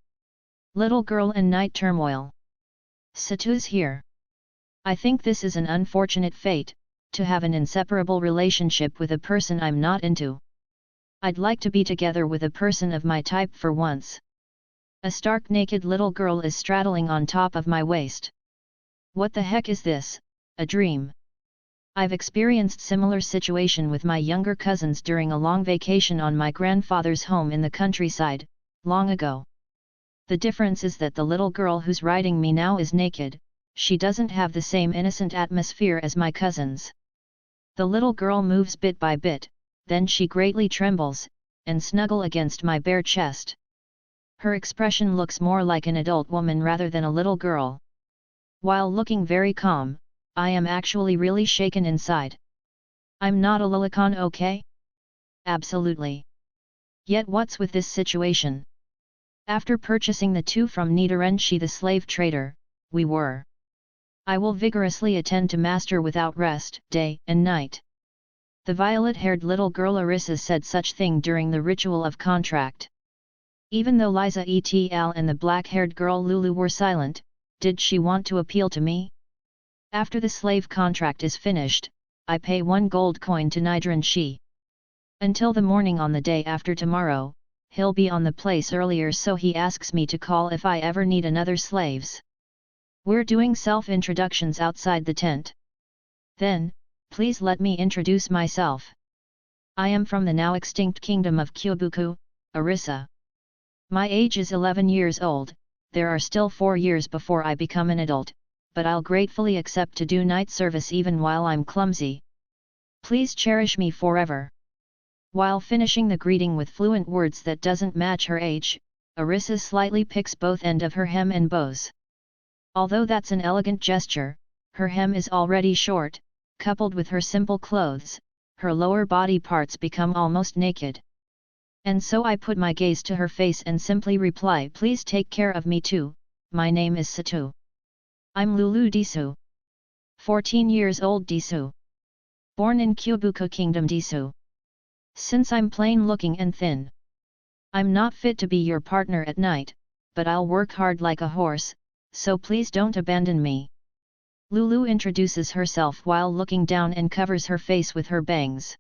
Little girl and night turmoil. Satu's here. I think this is an unfortunate fate, to have an inseparable relationship with a person I'm not into. I'd like to be together with a person of my type for once. A stark naked little girl is straddling on top of my waist. What the heck is this, a dream? I've experienced similar situation with my younger cousins during a long vacation on my grandfather's home in the countryside, long ago. The difference is that the little girl who's riding me now is naked, she doesn't have the same innocent atmosphere as my cousins. The little girl moves bit by bit, then she greatly trembles, and snuggle against my bare chest. Her expression looks more like an adult woman rather than a little girl. While looking very calm, I am actually really shaken inside. I'm not a lolicon, okay? Absolutely. Yet what's with this situation? After purchasing the two from Nidorenshi the slave trader, we were. I will vigorously attend to master without rest, day and night. The violet-haired little girl Arisa said such thing during the ritual of contract. Even though Liza et.al. And the black-haired girl Lulu were silent, did she want to appeal to me? After the slave contract is finished, I pay 1 gold coin to Nidorenshi. Until the morning on the day after tomorrow, he'll be on the place earlier so he asks me to call if I ever need another slaves. We're doing self-introductions outside the tent. Then, please let me introduce myself. I am from the now extinct kingdom of Kyousoukyoku, Arisa. My age is 11 years old, there are still 4 years before I become an adult, but I'll gratefully accept to do night service even while I'm clumsy. Please cherish me forever. While finishing the greeting with fluent words that doesn't match her age, Arisa slightly picks both end of her hem and bows. Although that's an elegant gesture, her hem is already short, coupled with her simple clothes, her lower body parts become almost naked. And so I put my gaze to her face and simply reply, please take care of me too, my name is Satu. I'm Lulu Disu. 14 years old Disu. Born in Kyobuku Kingdom Disu. Since I'm plain looking and thin, I'm not fit to be your partner at night, but I'll work hard like a horse, so please don't abandon me. Lulu introduces herself while looking down and covers her face with her bangs.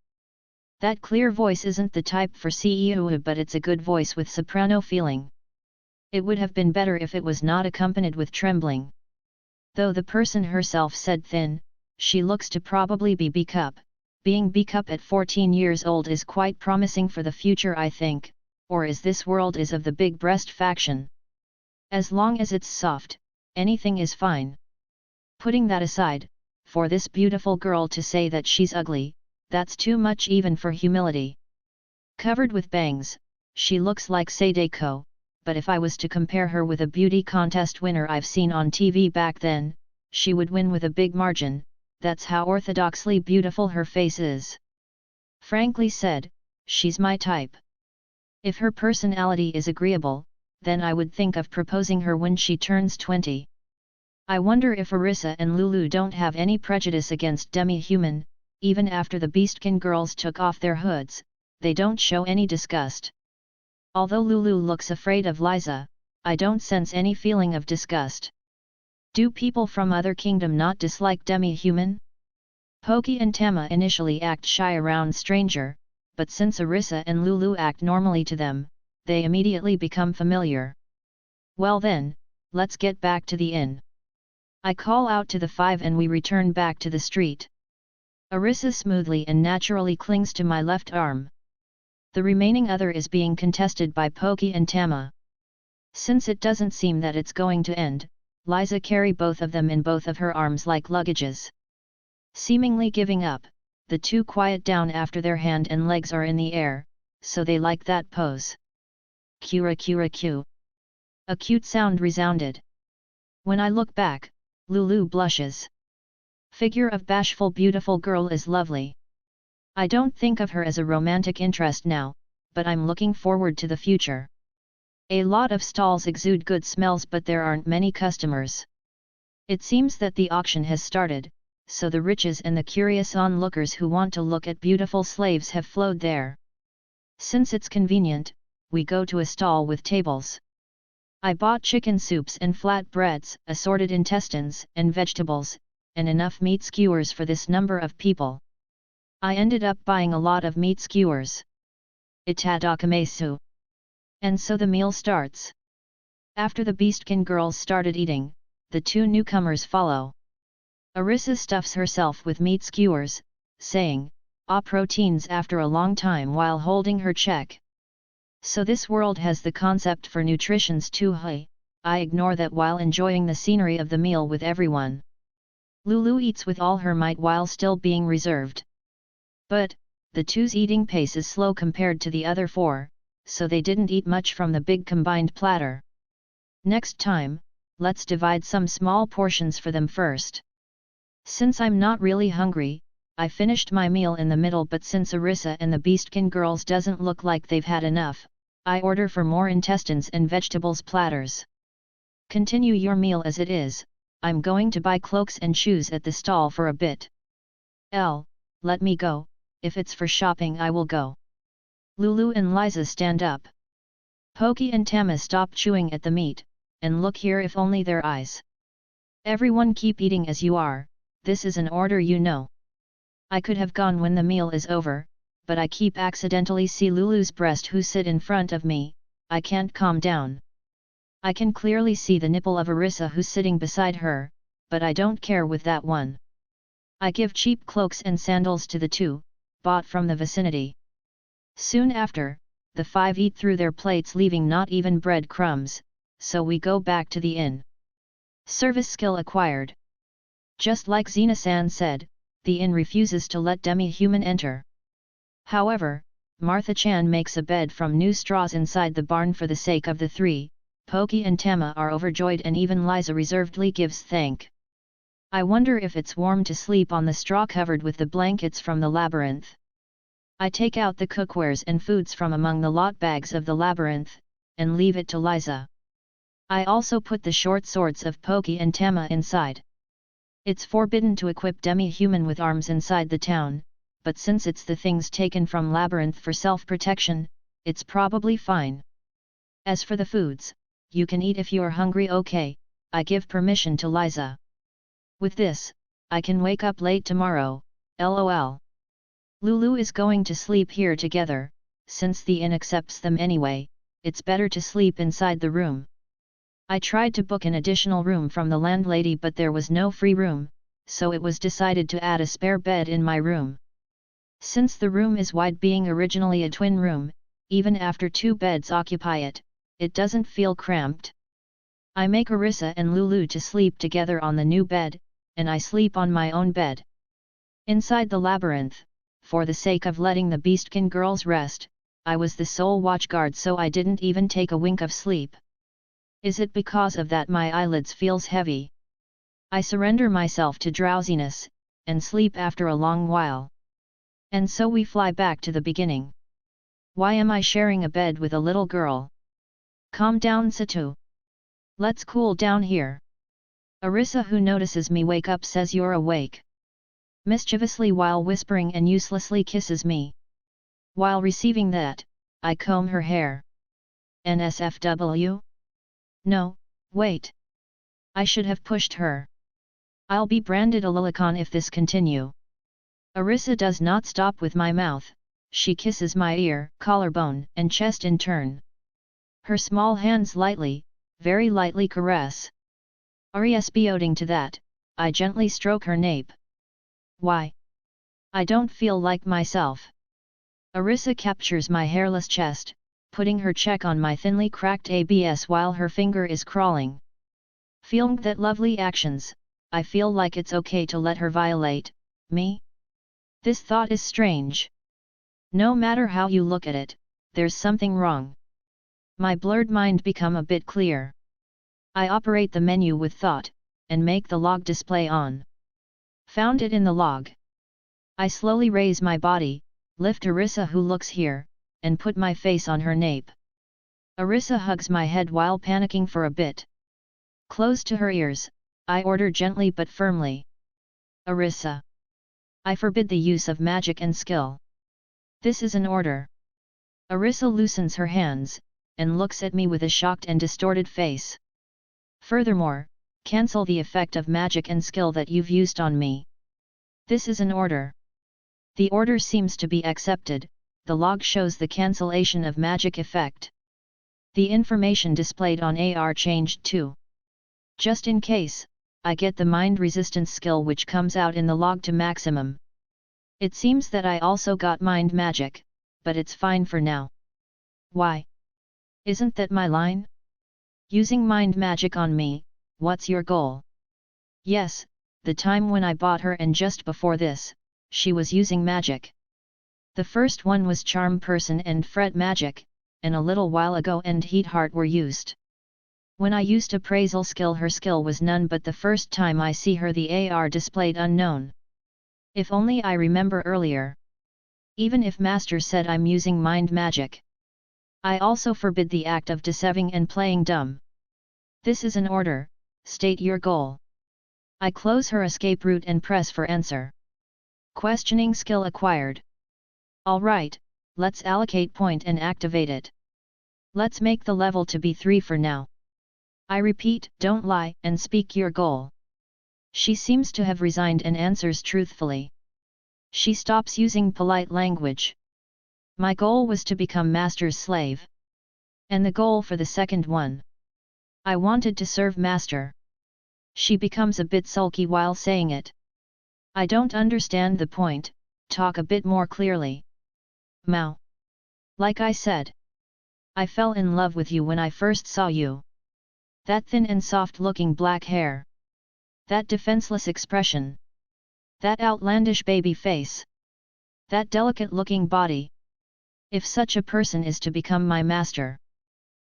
That clear voice isn't the type for Kyousoukyoku, but it's a good voice with soprano feeling. It would have been better if it was not accompanied with trembling. Though the person herself said thin, she looks to probably be B-cup. Being B-cup at 14 years old is quite promising for the future, I think, or as this world is of the big breast faction. As long as it's soft, anything is fine. Putting that aside, for this beautiful girl to say that she's ugly, that's too much even for humility. Covered with bangs, she looks like Sadeko, but if I was to compare her with a beauty contest winner I've seen on TV back then, she would win with a big margin. That's how orthodoxly beautiful her face is. Frankly said, she's my type. If her personality is agreeable, then I would think of proposing her when she turns 20. I wonder if Arisa and Lulu don't have any prejudice against demi-human. Even after the Beastkin girls took off their hoods, they don't show any disgust. Although Lulu looks afraid of Liza, I don't sense any feeling of disgust. Do people from other kingdom not dislike demi-human? Poki and Tama initially act shy around stranger, but since Arisa and Lulu act normally to them, they immediately become familiar. Well then, let's get back to the inn. I call out to the 5 and we return back to the street. Arisa smoothly and naturally clings to my left arm. The remaining other is being contested by Poki and Tama. Since it doesn't seem that it's going to end, Liza carry both of them in both of her arms like luggages. Seemingly giving up, the two quiet down after their hand and legs are in the air, so they like that pose. Kyousoukyoku. A cute sound resounded. When I look back, Lulu blushes. Figure of bashful beautiful girl is lovely. I don't think of her as a romantic interest now, but I'm looking forward to the future. A lot of stalls exude good smells, but there aren't many customers. It seems that the auction has started, so the riches and the curious onlookers who want to look at beautiful slaves have flowed there. Since it's convenient, we go to a stall with tables. I bought chicken soups and flat breads, assorted intestines and vegetables, and enough meat skewers for this number of people. I ended up buying a lot of meat skewers. Itadakimasu. And so the meal starts. After the Beastkin girls started eating, the two newcomers follow. Arisa stuffs herself with meat skewers, saying, "Ah, proteins," after a long time while holding her check. So this world has the concept for nutritions too. I ignore that while enjoying the scenery of the meal with everyone. Lulu eats with all her might while still being reserved. But, the two's eating pace is slow compared to the other four, so they didn't eat much from the big combined platter. Next time, let's divide some small portions for them first. Since I'm not really hungry, I finished my meal in the middle, but since Arisa and the Beastkin girls doesn't look like they've had enough, I order for more intestines and vegetables platters. Continue your meal as it is, I'm going to buy cloaks and shoes at the stall for a bit. Let me go, if it's for shopping I will go. Lulu and Liza stand up. Poki and Tama stop chewing at the meat, and look here, if only their eyes. Everyone keep eating as you are, this is an order, you know. I could have gone when the meal is over, but I keep accidentally see Lulu's breast who sit in front of me, I can't calm down. I can clearly see the nipple of Arisa who's sitting beside her, but I don't care with that one. I give cheap cloaks and sandals to the two, bought from the vicinity. Soon after, the 5 eat through their plates leaving not even bread crumbs, so we go back to the inn. Service skill acquired. Just like Xena-san said, the inn refuses to let demi-human enter. However, Martha-chan makes a bed from new straws inside the barn for the sake of the 3, Poki and Tama are overjoyed and even Liza reservedly gives thank. I wonder if it's warm to sleep on the straw covered with the blankets from the labyrinth. I take out the cookwares and foods from among the lot bags of the labyrinth, and leave it to Liza. I also put the short swords of Poki and Tama inside. It's forbidden to equip demi-human with arms inside the town, but since it's the things taken from labyrinth for self-protection, it's probably fine. As for the foods, you can eat if you're hungry. Okay, I give permission to Liza. With this, I can wake up late tomorrow, lol. Lulu is going to sleep here together, since the inn accepts them anyway, it's better to sleep inside the room. I tried to book an additional room from the landlady but there was no free room, so it was decided to add a spare bed in my room. Since the room is wide, being originally a twin room, even after 2 beds occupy it, it doesn't feel cramped. I make Arisa and Lulu to sleep together on the new bed, and I sleep on my own bed. Inside the labyrinth, for the sake of letting the Beastkin girls rest, I was the sole watchguard, so I didn't even take a wink of sleep. Is it because of that my eyelids feels heavy? I surrender myself to drowsiness, and sleep after a long while. And so we fly back to the beginning. Why am I sharing a bed with a little girl? Calm down, Satu. Let's cool down here. Arisa, who notices me wake up, says you're awake. Mischievously while whispering, and uselessly kisses me. While receiving that, I comb her hair. NSFW? No, wait. I should have pushed her. I'll be branded a lolicon if this continue. Arisa does not stop with my mouth, she kisses my ear, collarbone, and chest in turn. Her small hands lightly, very lightly caress. Responding to that, I gently stroke her nape. Why? I don't feel like myself. Arisa captures my hairless chest, putting her cheek on my thinly cracked abs while her finger is crawling. Feeling that lovely actions, I feel like it's okay to let her violate me. This thought is strange. No matter how you look at it, there's something wrong. My blurred mind become a bit clear. I operate the menu with thought, and make the log display on. Found it in the log. I slowly raise my body, lift Arisa, who looks here, and put my face on her nape. Arisa hugs my head while panicking for a bit. Close to her ears, I order gently but firmly. Arisa. I forbid the use of magic and skill. This is an order. Arisa loosens her hands, and looks at me with a shocked and distorted face. Furthermore, cancel the effect of magic and skill that you've used on me. This is an order. The order seems to be accepted, the log shows the cancellation of magic effect. The information displayed on AR changed too. Just in case, I get the mind resistance skill which comes out in the log to maximum. It seems that I also got mind magic, but it's fine for now. Why? Isn't that my line? Using mind magic on me, what's your goal? Yes, the time when I bought her and just before this, she was using magic. The first one was Charm Person and Fret Magic, and a little while ago and Heat Heart were used. When I used appraisal skill, her skill was none, but the first time I see her the AR displayed unknown. If only I remember earlier. Even if Master said I'm using mind magic. I also forbid the act of deceiving and playing dumb. This is an order, state your goal. I close her escape route and press for answer. Questioning skill acquired. Alright, let's allocate point and activate it. Let's make the level to be 3 for now. I repeat, don't lie, and speak your goal. She seems to have resigned and answers truthfully. She stops using polite language. My goal was to become Master's slave. And the goal for the second one. I wanted to serve Master. She becomes a bit sulky while saying it. I don't understand the point, talk a bit more clearly. Mao. Like I said. I fell in love with you when I first saw you. That thin and soft-looking black hair. That defenseless expression. That outlandish baby face. That delicate-looking body. If such a person is to become my master.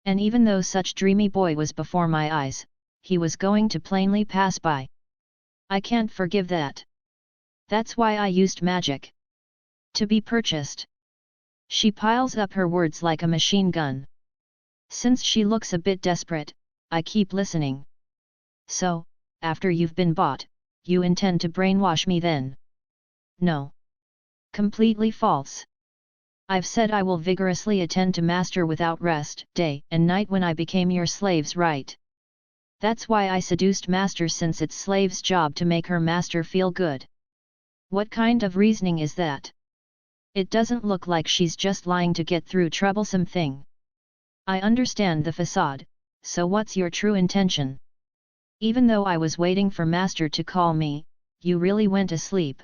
And even though such dreamy boy was before my eyes, he was going to plainly pass by. I can't forgive that. That's why I used magic. To be purchased. She piles up her words like a machine gun. Since she looks a bit desperate, I keep listening. So, after you've been bought, you intend to brainwash me then? No. Completely false. I've said I will vigorously attend to master without rest, day and night when I became your slaves, right? That's why I seduced master, since it's slave's job to make her master feel good. What kind of reasoning is that? It doesn't look like she's just lying to get through troublesome thing. I understand the facade, so what's your true intention? Even though I was waiting for master to call me, you really went asleep.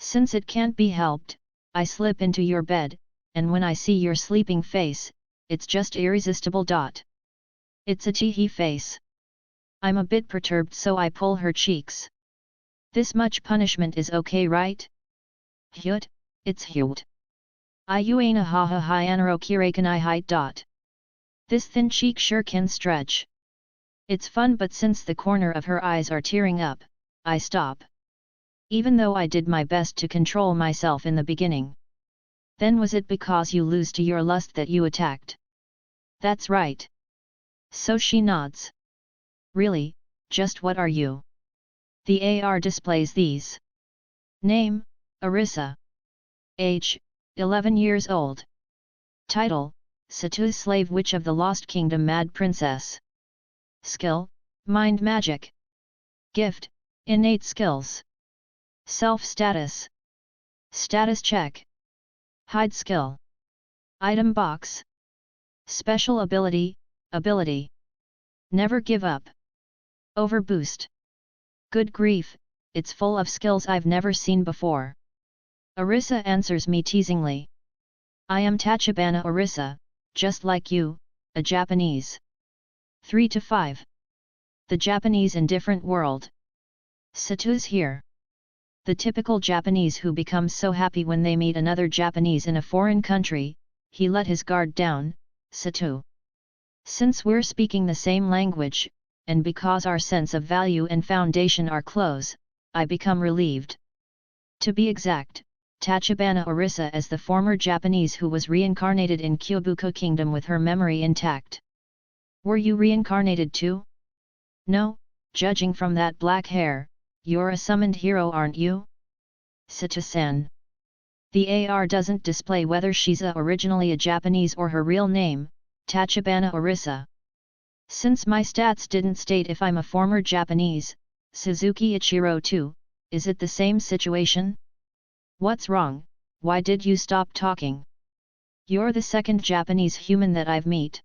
Since it can't be helped, I slip into your bed, and when I see your sleeping face, it's just irresistible. It's a teehee face. I'm a bit perturbed, so I pull her cheeks. This much punishment is okay, right? Hyut, it's hyut. Iuana haha hyanaro kirakanai height. This thin cheek sure can stretch. It's fun, but since the corner of her eyes are tearing up, I stop. Even though I did my best to control myself in the beginning. Then was it because you lose to your lust that you attacked? That's right. So she nods. Really, just what are you? The AR displays these. Name, Arisa. Age, 11 years old. Title, Satu's Slave Witch of the Lost Kingdom Mad Princess. Skill, Mind Magic. Gift, Innate Skills. Self-status. Status check. Hide skill. Item box. Special ability, ability. Never give up. Overboost. Good grief, it's full of skills I've never seen before. Arisa answers me teasingly. I am Tachibana Arisa, just like you, a Japanese. 3 to 5. The Japanese in different world. Satu's here. The typical Japanese who becomes so happy when they meet another Japanese in a foreign country, he let his guard down, Satu. Since we're speaking the same language, and because our sense of value and foundation are close, I become relieved. To be exact, Tachibana Arisa as the former Japanese who was reincarnated in Kyobuku Kingdom with her memory intact. Were you reincarnated too? No, judging from that black hair, you're a summoned hero, aren't you? Satu-san. The AR doesn't display whether she's originally a Japanese or her real name, Tachibana Arisa. Since my stats didn't state if I'm a former Japanese, Suzuki Ichiro too, is it the same situation? What's wrong, why did you stop talking? You're the second Japanese human that I've met.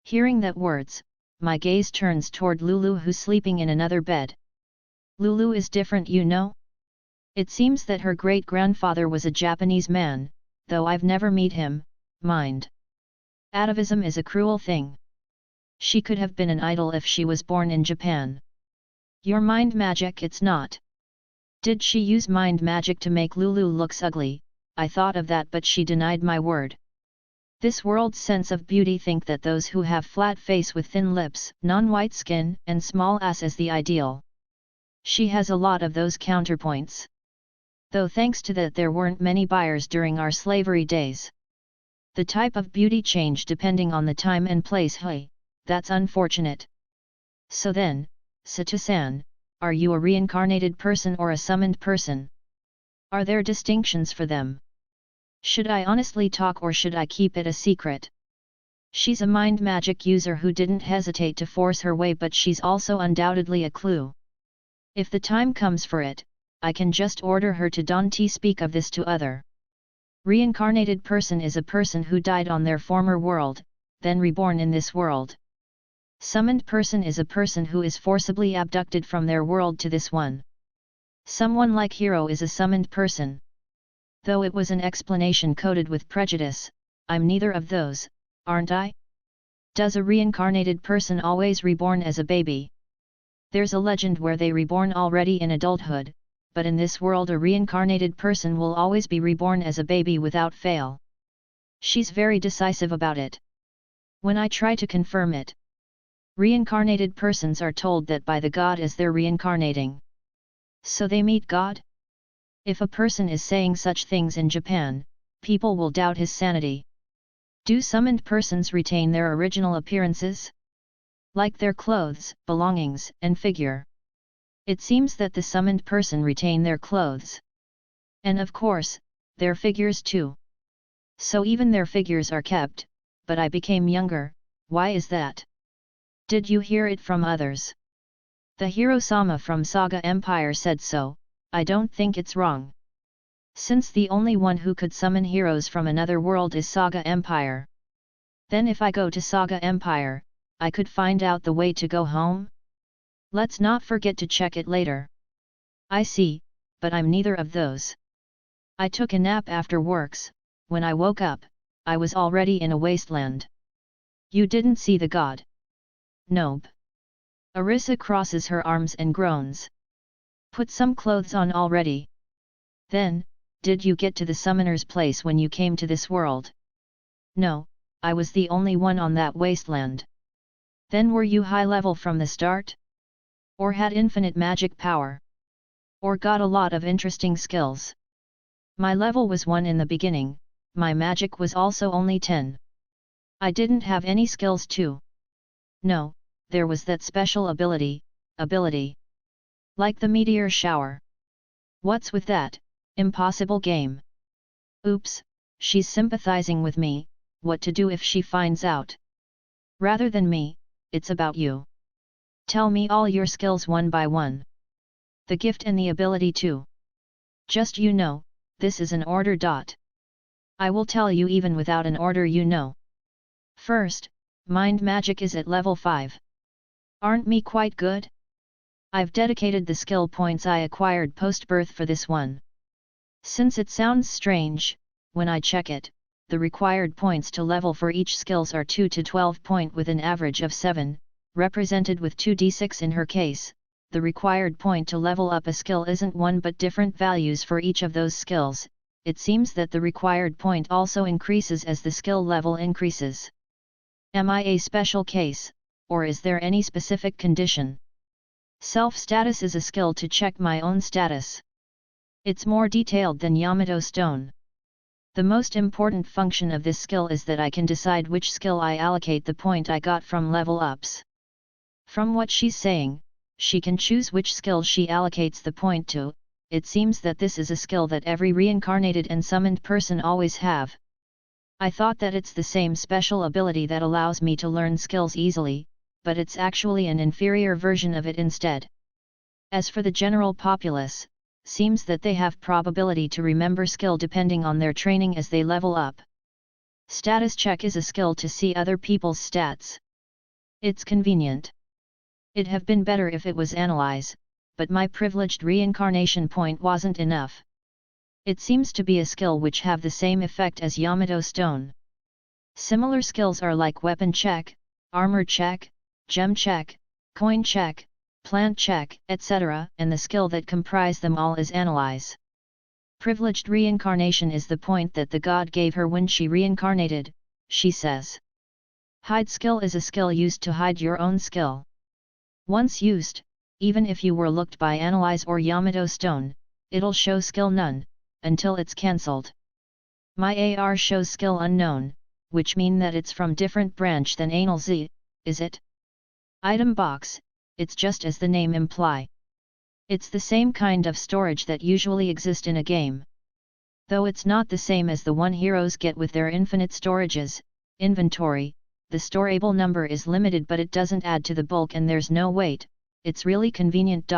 Hearing that words, my gaze turns toward Lulu, who's sleeping in another bed. Lulu is different, you know? It seems that her great-grandfather was a Japanese man, though I've never met him. Mind. Atavism is a cruel thing. She could have been an idol if she was born in Japan. Your mind magic, it's not. Did she use mind magic to make Lulu looks ugly? I thought of that, but she denied my word. This world's sense of beauty think that those who have flat face with thin lips, non-white skin, and small ass is the ideal. She has a lot of those counterpoints. Though thanks to that there weren't many buyers during our slavery days. The type of beauty changed depending on the time and place. Hey, that's unfortunate. So then, Satu-san, are you a reincarnated person or a summoned person? Are there distinctions for them? Should I honestly talk or should I keep it a secret? She's a mind magic user who didn't hesitate to force her way, but she's also undoubtedly a clue. If the time comes for it, I can just order her to don't speak of this to other. Reincarnated person is a person who died on their former world, then reborn in this world. Summoned person is a person who is forcibly abducted from their world to this one. Someone like Hiro is a summoned person. Though it was an explanation coated with prejudice, I'm neither of those, aren't I? Does a reincarnated person always reborn as a baby? There's a legend where they reborn already in adulthood, but in this world a reincarnated person will always be reborn as a baby without fail. She's very decisive about it. When I try to confirm it, reincarnated persons are told that by the god as they're reincarnating. So they meet God? If a person is saying such things in Japan, people will doubt his sanity. Do summoned persons retain their original appearances? Like their clothes, belongings, and figure. It seems that the summoned person retain their clothes. And of course, their figures too. So even their figures are kept, but I became younger. Why is that? Did you hear it from others? The Hiro-sama from Saga Empire said so. I don't think it's wrong. Since the only one who could summon heroes from another world is Saga Empire. Then if I go to Saga Empire, I could find out the way to go home? Let's not forget to check it later. I see, but I'm neither of those. I took a nap after works. When I woke up, I was already in a wasteland. You didn't see the god? Nope. Arisa crosses her arms and groans. Put some clothes on already. Then, did you get to the summoner's place when you came to this world? No, I was the only one on that wasteland. Then were you high level from the start? Or had infinite magic power? Or got a lot of interesting skills? My level was 1 in the beginning, my magic was also only 10. I didn't have any skills too. No, there was that special ability. Like the Meteor Shower. What's with that? Impossible game. Oops, she's sympathizing with me. What to do if she finds out? Rather than me, it's about you. Tell me all your skills one by one. The gift and the ability too. Just this is an order. I will tell you even without an order. First, mind magic is at level 5. Aren't me quite good? I've dedicated the skill points I acquired post-birth for this one. Since it sounds strange, when I check it, the required points to level for each skills are 2 to 12 point with an average of 7, represented with 2d6 in her case. The required point to level up a skill isn't one but different values for each of those skills. It seems that the required point also increases as the skill level increases. Am I a special case, or is there any specific condition? Self-status is a skill to check my own status. It's more detailed than Yamato Stone. The most important function of this skill is that I can decide which skill I allocate the point I got from level ups. From what she's saying, she can choose which skill she allocates the point to. It seems that this is a skill that every reincarnated and summoned person always have. I thought that it's the same special ability that allows me to learn skills easily, but it's actually an inferior version of it instead. As for the general populace, seems that they have probability to remember skill depending on their training as they level up. Status check is a skill to see other people's stats. It's convenient. It'd have been better if it was analyze, but my privileged reincarnation point wasn't enough. It seems to be a skill which have the same effect as Yamato Stone. Similar skills are like weapon check, armor check, gem check, coin check, plant check, etc., and the skill that comprise them all is analyze. Privileged reincarnation is the point that the god gave her when she reincarnated, she says. Hide skill is a skill used to hide your own skill. Once used, even if you were looked by analyze or Yamato Stone, it'll show skill none, until it's cancelled. My AR shows skill unknown, which mean that it's from different branch than anal Z, is it? Item box, it's just as the name imply. It's the same kind of storage that usually exist in a game. Though it's not the same as the one heroes get with their infinite storages, inventory, the storable number is limited but it doesn't add to the bulk and there's no weight, it's really convenient.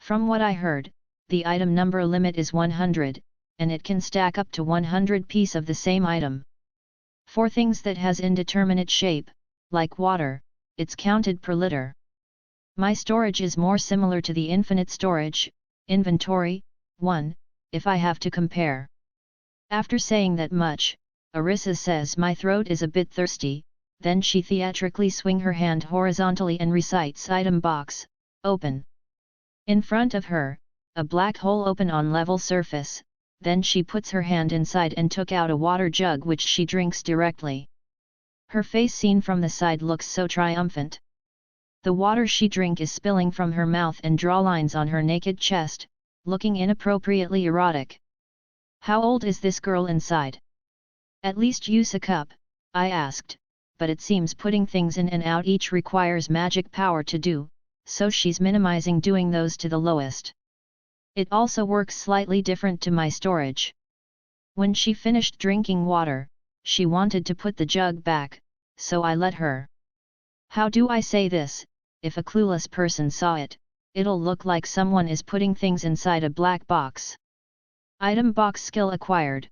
From what I heard, the item number limit is 100, and it can stack up to 100 piece of the same item. For things that has indeterminate shape, like water, it's counted per liter. My storage is more similar to the infinite storage, inventory, 1, if I have to compare. After saying that much, Arisa says my throat is a bit thirsty, then she theatrically swing her hand horizontally and recites item box, open. In front of her, a black hole open on level surface, then she puts her hand inside and took out a water jug which she drinks directly. Her face seen from the side looks so triumphant. The water she drink is spilling from her mouth and draw lines on her naked chest, looking inappropriately erotic. How old is this girl inside? At least use a cup, I asked, but it seems putting things in and out each requires magic power to do, so she's minimizing doing those to the lowest. It also works slightly different to my storage. When she finished drinking water, she wanted to put the jug back, so I let her. How do I say this? If a clueless person saw it, it'll look like someone is putting things inside a black box. Item box skill acquired.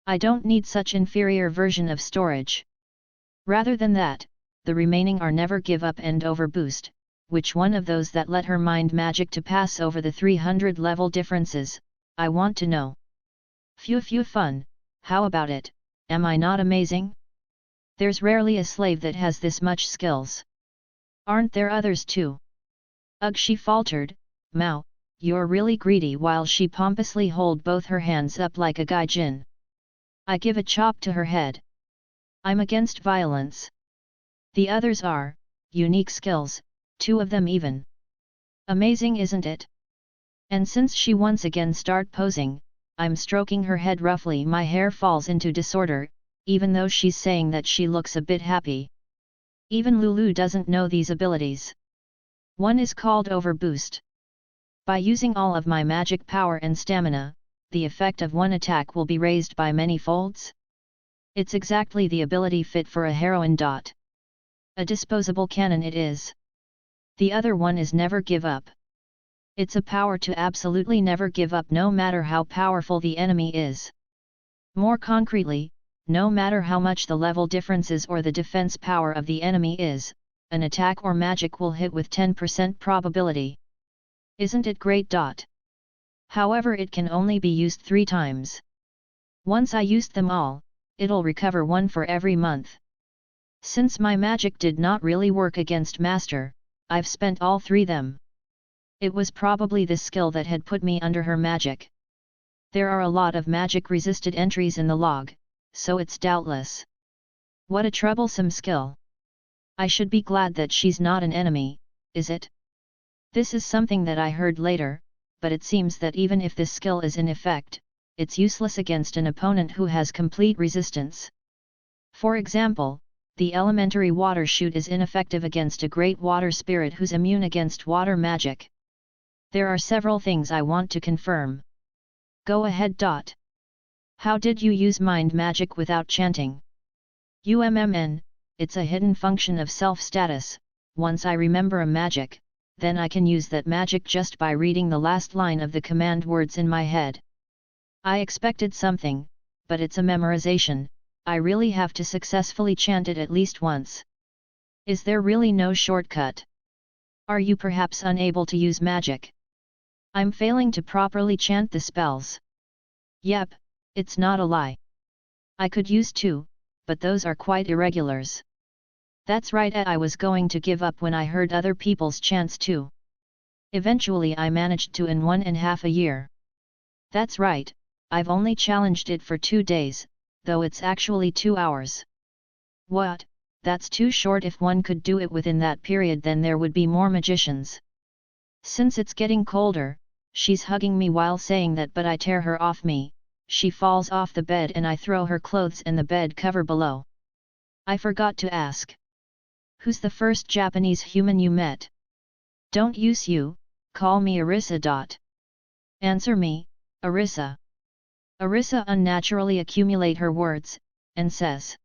I don't need such inferior version of storage. Rather than that, the remaining are never give up and overboost, which one of those that let her mind magic to pass over the 300 level differences, I want to know. Phew fun, how about it, am I not amazing? There's rarely a slave that has this much skills. Aren't there others too? Ugh, she faltered, Mao, you're really greedy, while she pompously hold both her hands up like a gaijin. I give a chop to her head. I'm against violence. The others are, unique skills, 2 of them even. Amazing, isn't it? And since she once again start posing, I'm stroking her head roughly. My hair falls into disorder, even though she's saying that she looks a bit happy. Even Lulu doesn't know these abilities. One is called Overboost. By using all of my magic power and stamina, the effect of one attack will be raised by many folds. It's exactly the ability fit for a heroine. A disposable cannon it is. The other one is Never Give Up. It's a power to absolutely never give up, no matter how powerful the enemy is. More concretely, no matter how much the level differences or the defense power of the enemy is, an attack or magic will hit with 10% probability. Isn't it great? However, it can only be used 3 times. Once I used them all, it'll recover 1 for every month. Since my magic did not really work against Master, I've spent all 3 them. It was probably this skill that had put me under her magic. There are a lot of magic-resisted entries in the log, so it's doubtless. What a troublesome skill. I should be glad that she's not an enemy, is it? This is something that I heard later, but it seems that even if this skill is in effect, it's useless against an opponent who has complete resistance. For example, the elementary water shoot is ineffective against a great water spirit who's immune against water magic. There are several things I want to confirm. Go ahead. How did you use mind magic without chanting? It's a hidden function of self-status. Once I remember a magic, then I can use that magic just by reading the last line of the command words in my head. I expected something, but it's a memorization. I really have to successfully chant it at least once. Is there really no shortcut? Are you perhaps unable to use magic? I'm failing to properly chant the spells. Yep, it's not a lie. I could use 2, but those are quite irregulars. That's right, I was going to give up when I heard other people's chants too. Eventually I managed to in 1.5 years. That's right, I've only challenged it for 2 days, though it's actually 2 hours. What? That's too short. If one could do it within that period, then there would be more magicians. Since it's getting colder, she's hugging me while saying that, but I tear her off me. She falls off the bed and I throw her clothes and the bed cover below. I forgot to ask. Who's the first Japanese human you met? Don't use you, call me Arisa. Answer me, Arisa. Arisa unnaturally accumulate her words, and says.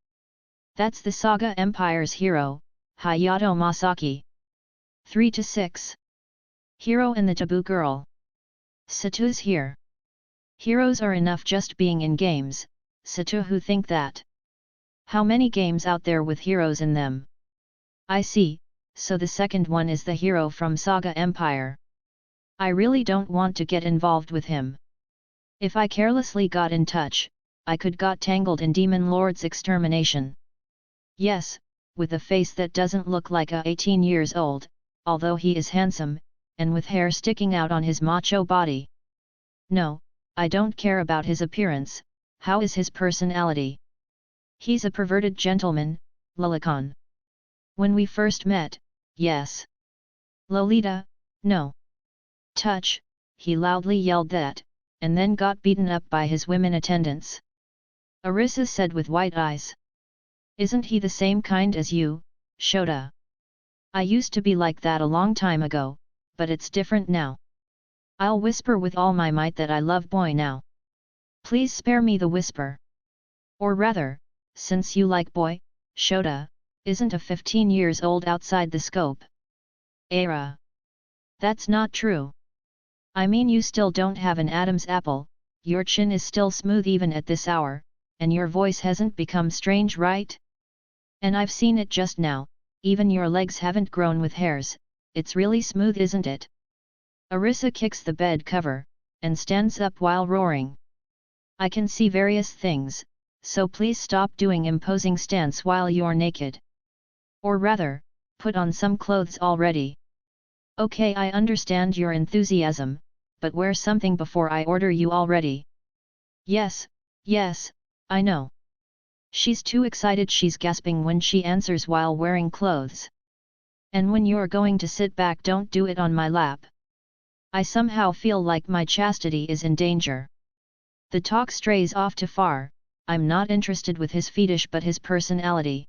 That's the Saga Empire's hero, Hayato Masaki. 3-6. Hiro and the Taboo Girl. Satu's here. Heroes are enough just being in games, Satu who think that. How many games out there with heroes in them? I see, so the second one is the hero from Saga Empire. I really don't want to get involved with him. If I carelessly got in touch, I could got tangled in Demon Lord's extermination. Yes, with a face that doesn't look like a 18 years old, although he is handsome, and with hair sticking out on his macho body. No, I don't care about his appearance. How is his personality? He's a perverted gentleman, Lolicon. When we first met, yes. Lolita, no. Touch, he loudly yelled that, and then got beaten up by his women attendants. Arisa said with white eyes. Isn't he the same kind as you, Shota? I used to be like that a long time ago, but it's different now. I'll whisper with all my might that I love boy now. Please spare me the whisper. Or rather, since you like boy, Shota, isn't a 15 years old outside the scope. Era. That's not true. I mean you still don't have an Adam's apple, your chin is still smooth even at this hour, and your voice hasn't become strange, right? And I've seen it just now, even your legs haven't grown with hairs, it's really smooth, isn't it? Arisa kicks the bed cover, and stands up while roaring. I can see various things, so please stop doing imposing stance while you're naked. Or rather, put on some clothes already. Okay, I understand your enthusiasm, but wear something before I order you already. Yes, yes, I know. She's too excited, she's gasping when she answers while wearing clothes. And when you're going to sit back, don't do it on my lap. I somehow feel like my chastity is in danger. The talk strays off too far, I'm not interested with his fetish but his personality.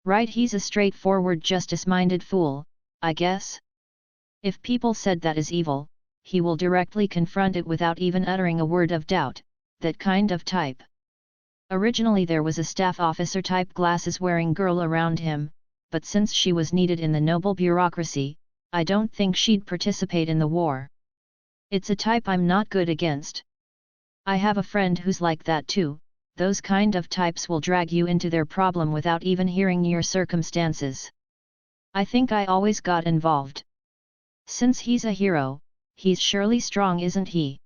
Right, he's a straightforward justice-minded fool, I guess. If people said that is evil, he will directly confront it without even uttering a word of doubt, that kind of type. Originally there was a staff officer type glasses wearing girl around him, but since she was needed in the noble bureaucracy, I don't think she'd participate in the war. It's a type I'm not good against. I have a friend who's like that too, those kind of types will drag you into their problem without even hearing your circumstances. I think I always got involved. Since he's a hero, he's surely strong, isn't he?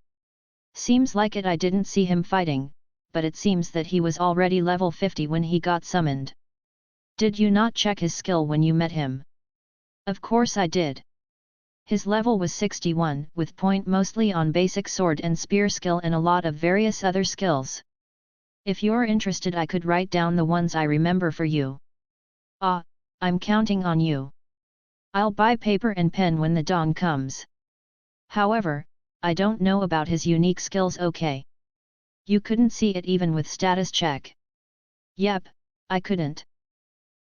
Seems like it. I didn't see him fighting, but it seems that he was already level 50 when he got summoned. Did you not check his skill when you met him? Of course I did. His level was 61, with point mostly on basic sword and spear skill and a lot of various other skills. If you're interested, I could write down the ones I remember for you. Ah, I'm counting on you. I'll buy paper and pen when the dawn comes. However, I don't know about his unique skills, okay? You couldn't see it even with status check. Yep, I couldn't.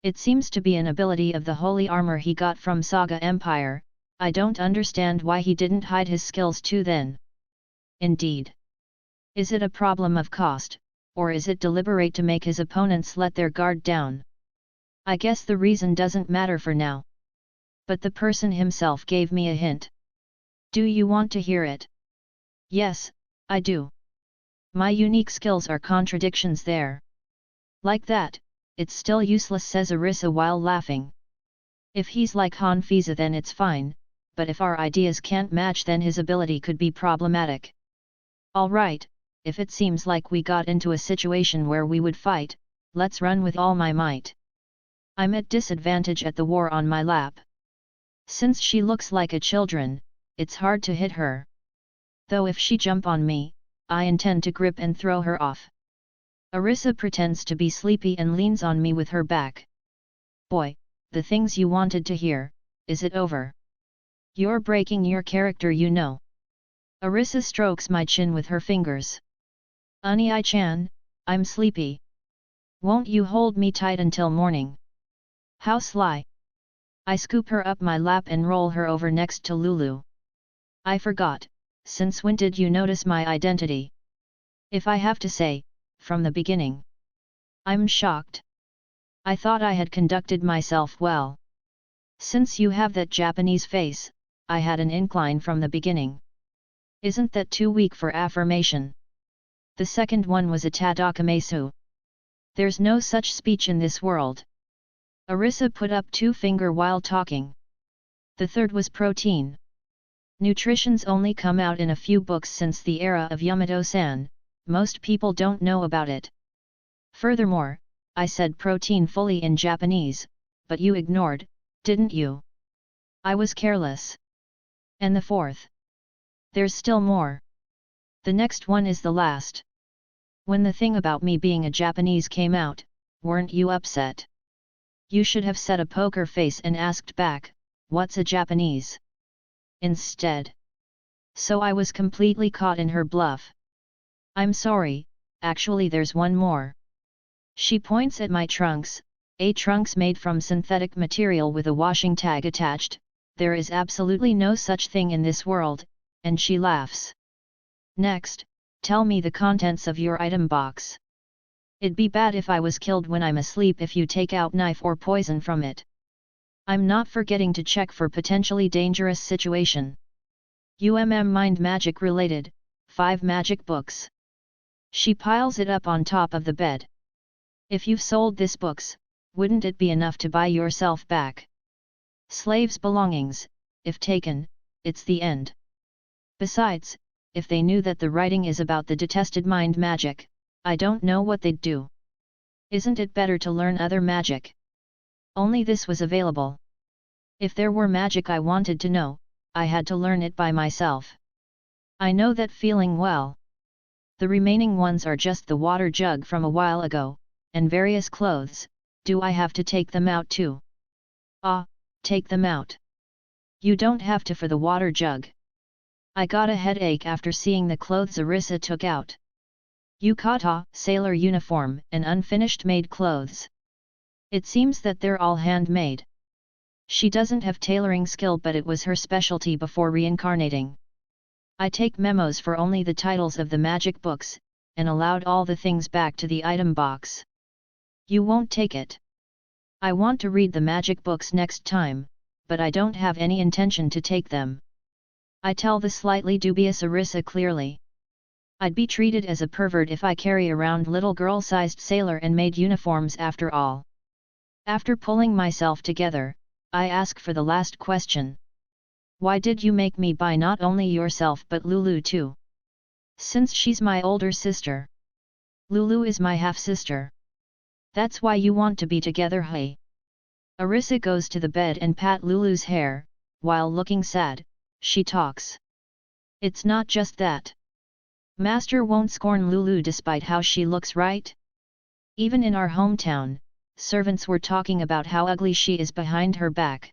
It seems to be an ability of the holy armor he got from Saga Empire. I don't understand why he didn't hide his skills too then. Indeed. Is it a problem of cost, or is it deliberate to make his opponents let their guard down? I guess the reason doesn't matter for now. But the person himself gave me a hint. Do you want to hear it? Yes, I do. My unique skills are contradictions there. Like that, it's still useless, says Arisa while laughing. If he's like Hanfiza then it's fine, but if our ideas can't match then his ability could be problematic. Alright, if it seems like we got into a situation where we would fight, let's run with all my might. I'm at disadvantage at the war on my lap. Since she looks like a children, it's hard to hit her. Though if she jump on me, I intend to grip and throw her off. Arisa pretends to be sleepy and leans on me with her back. Boy, the things you wanted to hear, is it over? You're breaking your character, you know. Arisa strokes my chin with her fingers. Unai-chan, I'm sleepy. Won't you hold me tight until morning? How sly. I scoop her up my lap and roll her over next to Lulu. I forgot, since when did you notice my identity? If I have to say, from the beginning. I'm shocked. I thought I had conducted myself well. Since you have that Japanese face, I had an incline from the beginning. Isn't that too weak for affirmation? The second one was a tadakamesu. There's no such speech in this world. Arisa put up 2 fingers while talking. The third was protein. Nutrition's only come out in a few books since the era of Yamato-san, most people don't know about it. Furthermore, I said protein fully in Japanese, but you ignored, didn't you? I was careless. And the fourth? There's still more. The next one is the last. When the thing about me being a Japanese came out, weren't you upset? You should have set a poker face and asked back, what's a Japanese? Instead. So I was completely caught in her bluff. I'm sorry, actually there's one more. She points at my trunks, trunks made from synthetic material with a washing tag attached. There is absolutely no such thing in this world, and she laughs. Next, Tell me the contents of your item box. It'd be bad if I was killed when I'm asleep if you take out knife or poison from it. I'm not forgetting to check for potentially dangerous situation. Mind magic related, 5 magic books. She piles it up on top of the bed. If you've sold this books, wouldn't it be enough to buy yourself back? Slaves' belongings, if taken, it's the end. Besides, if they knew that the writing is about the detested mind magic, I don't know what they'd do. Isn't it better to learn other magic? Only this was available. If there were magic I wanted to know, I had to learn it by myself. I know that feeling well. The remaining ones are just the water jug from a while ago, and various clothes. Do I have to take them out too? Ah, take them out. You don't have to for the water jug. I got a headache after seeing the clothes Arisa took out. Yukata, sailor uniform, and unfinished maid clothes. It seems that they're all handmade. She doesn't have tailoring skill, but it was her specialty before reincarnating. I take memos for only the titles of the magic books, and allowed all the things back to the item box. You won't take it. I want to read the magic books next time, but I don't have any intention to take them. I tell the slightly dubious Arisa clearly. I'd be treated as a pervert if I carry around little girl-sized sailor and maid uniforms after all. After pulling myself together, I ask for the last question. Why did you make me buy not only yourself but Lulu too? Since she's my older sister. Lulu is my half-sister. That's why you want to be together, hey? Arisa goes to the bed and pat Lulu's hair, while looking sad, she talks. It's not just that. Master won't scorn Lulu despite how she looks, right? Even in our hometown, servants were talking about how ugly she is behind her back.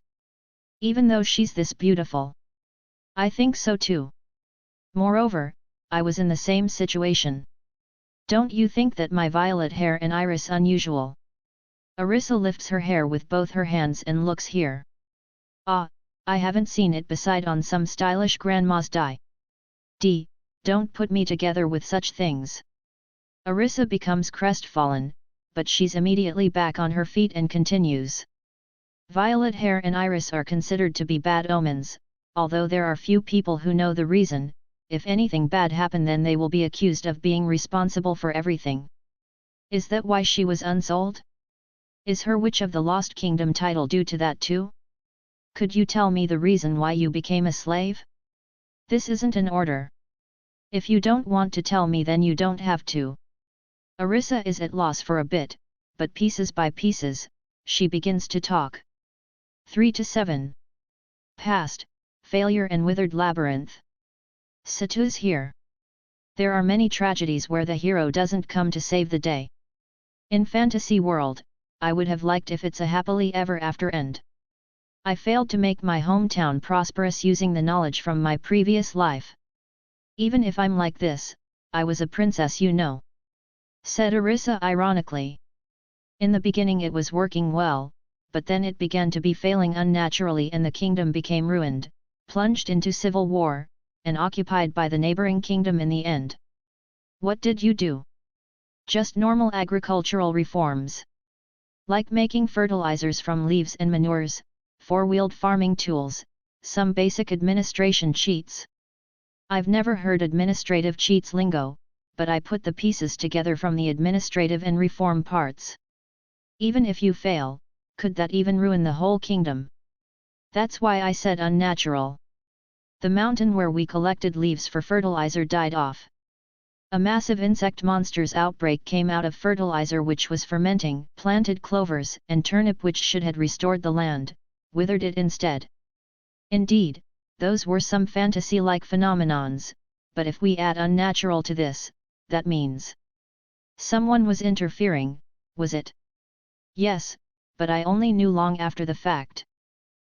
Even though she's this beautiful. I think so too. Moreover, I was in the same situation. Don't you think that my violet hair and iris unusual? Arisa lifts her hair with both her hands and looks here. Ah, I haven't seen it beside on some stylish grandma's dye. Don't put me together with such things. Arisa becomes crestfallen, but she's immediately back on her feet and continues. Violet hair and iris are considered to be bad omens, although there are few people who know the reason. If anything bad happened, then they will be accused of being responsible for everything. Is that why she was unsold? Is her Witch of the Lost Kingdom title due to that too? Could you tell me the reason why you became a slave? This isn't an order. If you don't want to tell me, then you don't have to. Arisa is at loss for a bit, but pieces by pieces, she begins to talk. 3 to 7. Past, failure and withered labyrinth. Satu's here. There are many tragedies where the hero doesn't come to save the day. In fantasy world, I would have liked if it's a happily ever after end. I failed to make my hometown prosperous using the knowledge from my previous life. Even if I'm like this, I was a princess, you know. Said Arisa ironically. In the beginning it was working well, but then it began to be failing unnaturally and the kingdom became ruined, plunged into civil war, and occupied by the neighboring kingdom in the end. What did you do? Just normal agricultural reforms. Like making fertilizers from leaves and manures, four-wheeled farming tools, some basic administration cheats. I've never heard administrative cheats lingo, but I put the pieces together from the administrative and reform parts. Even if you fail, could that even ruin the whole kingdom? That's why I said unnatural. The mountain where we collected leaves for fertilizer died off. A massive insect monster's outbreak came out of fertilizer which was fermenting. Planted clovers and turnip which should have restored the land, withered it instead. Indeed, those were some fantasy-like phenomenons, but if we add unnatural to this, that means someone was interfering, was it? Yes, but I only knew long after the fact.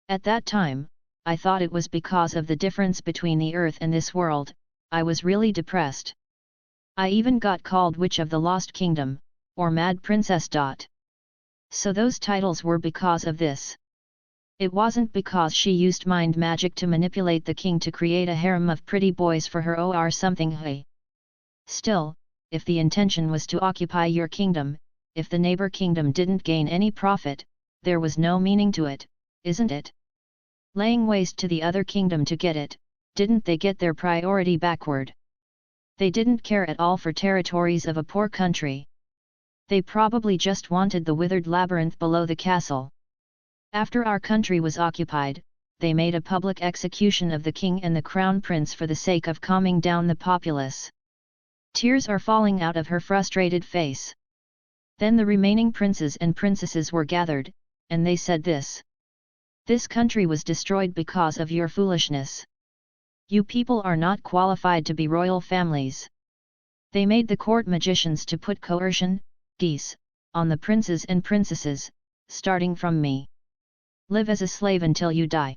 At that time, I thought it was because of the difference between the earth and this world. I was really depressed. I even got called Witch of the Lost Kingdom, or Mad Princess. So those titles were because of this. It wasn't because she used mind magic to manipulate the king to create a harem of pretty boys for her or something. Hey. Still, if the intention was to occupy your kingdom, if the neighbor kingdom didn't gain any profit, there was no meaning to it, isn't it? Laying waste to the other kingdom to get it, didn't they get their priority backward? They didn't care at all for territories of a poor country. They probably just wanted the withered labyrinth below the castle. After our country was occupied, they made a public execution of the king and the crown prince for the sake of calming down the populace. Tears are falling out of her frustrated face. Then the remaining princes and princesses were gathered, and they said this. This country was destroyed because of your foolishness. You people are not qualified to be royal families. They made the court magicians to put coercion, geese, on the princes and princesses, starting from me. Live as a slave until you die.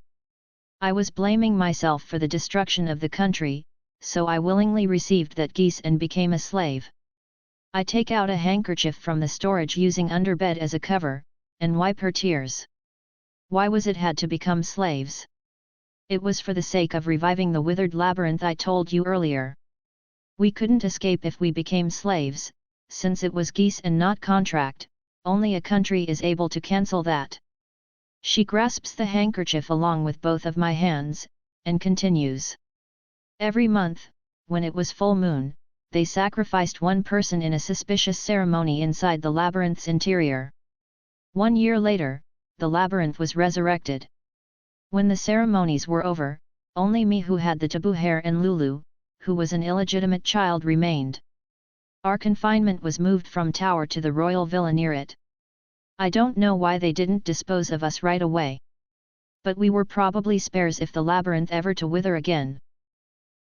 I was blaming myself for the destruction of the country, so I willingly received that geese and became a slave. I take out a handkerchief from the storage using underbed as a cover, and wipe her tears. Why was it had to become slaves? It was for the sake of reviving the withered labyrinth I told you earlier. We couldn't escape if we became slaves, since it was geese and not contract, only a country is able to cancel that. She grasps the handkerchief along with both of my hands, and continues. Every month, when it was full moon, they sacrificed one person in a suspicious ceremony inside the labyrinth's interior. 1 year later, the labyrinth was resurrected. When the ceremonies were over, only me who had the taboo hair and Lulu, who was an illegitimate child, remained. Our confinement was moved from tower to the royal villa near it. I don't know why they didn't dispose of us right away. But we were probably spares if the labyrinth ever to wither again.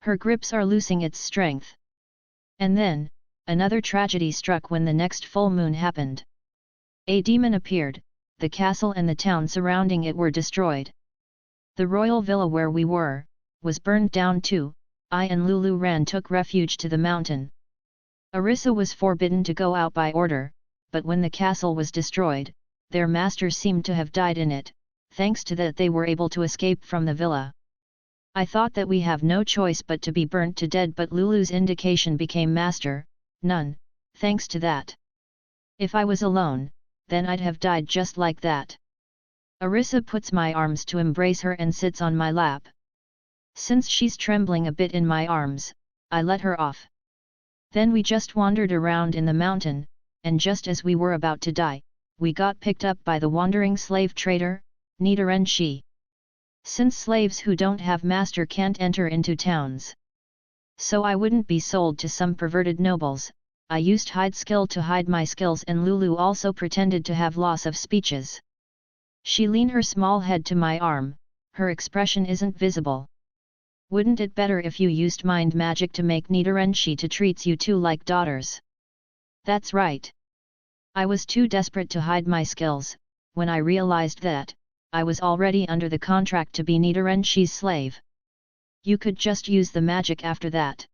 Her grips are losing its strength. And then, another tragedy struck when the next full moon happened. A demon appeared, the castle and the town surrounding it were destroyed. The royal villa where we were, was burned down too. I and Lulu took refuge to the mountain. Arisa was forbidden to go out by order, but when the castle was destroyed, their masters seemed to have died in it, thanks to that they were able to escape from the villa. I thought that we have no choice but to be burnt to death, but Lulu's indication became master, none, thanks to that. If I was alone, then I'd have died just like that. Arisa puts my arms to embrace her and sits on my lap. Since she's trembling a bit in my arms, I let her off. Then we just wandered around in the mountain, and just as we were about to die, we got picked up by the wandering slave trader, Nidorenshi. Since slaves who don't have master can't enter into towns, so I wouldn't be sold to some perverted nobles, I used hide skill to hide my skills, and Lulu also pretended to have loss of speeches. She leaned her small head to my arm, her expression isn't visible. Wouldn't it better if you used mind magic to make Nidorenshi to treat you two like daughters? That's right. I was too desperate to hide my skills, when I realized that, I was already under the contract to be Nidorenshi's slave. You could just use the magic after that.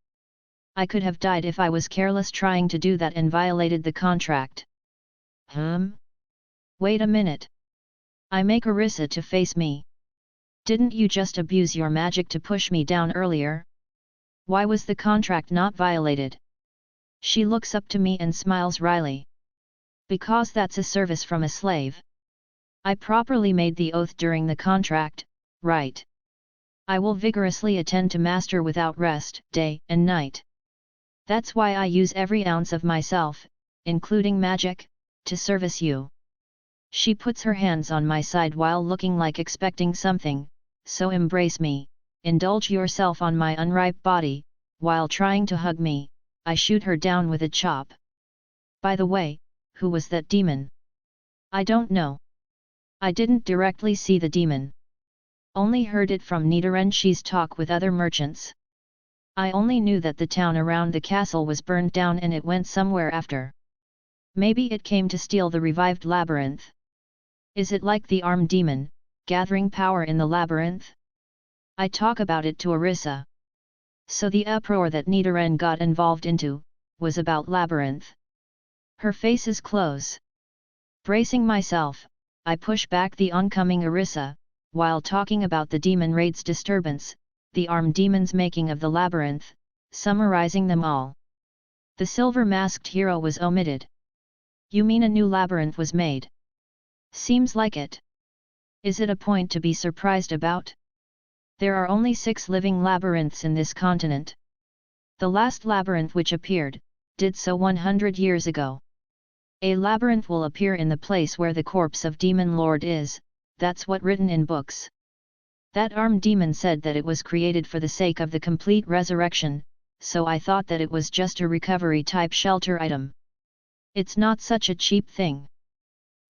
I could have died if I was careless trying to do that and violated the contract. Wait a minute. I make Arisa to face me. Didn't you just abuse your magic to push me down earlier? Why was the contract not violated? She looks up to me and smiles wryly. Because that's a service from a slave. I properly made the oath during the contract, right? I will vigorously attend to master without rest, day and night. That's why I use every ounce of myself, including magic, to service you. She puts her hands on my side while looking like expecting something, so embrace me, indulge yourself on my unripe body. While trying to hug me, I shoot her down with a chop. By the way, who was that demon? I don't know. I didn't directly see the demon. Only heard it from Nidorenshi's talk with other merchants. I only knew that the town around the castle was burned down and it went somewhere after. Maybe it came to steal the revived labyrinth. Is it like the armed demon, gathering power in the labyrinth? I talk about it to Arisa. So the uproar that Nidoren got involved into, was about labyrinth. Her face is close. Bracing myself, I push back the oncoming Arisa, while talking about the demon raid's disturbance, the armed demon's making of the labyrinth, summarizing them all. The silver-masked hero was omitted. You mean a new labyrinth was made? Seems like it. Is it a point to be surprised about? There are only 6 living labyrinths in this continent. The last labyrinth which appeared, did so 100 years ago. A labyrinth will appear in the place where the corpse of Demon Lord is, that's what written in books. That armed demon said that it was created for the sake of the complete resurrection, so I thought that it was just a recovery type shelter item. It's not such a cheap thing.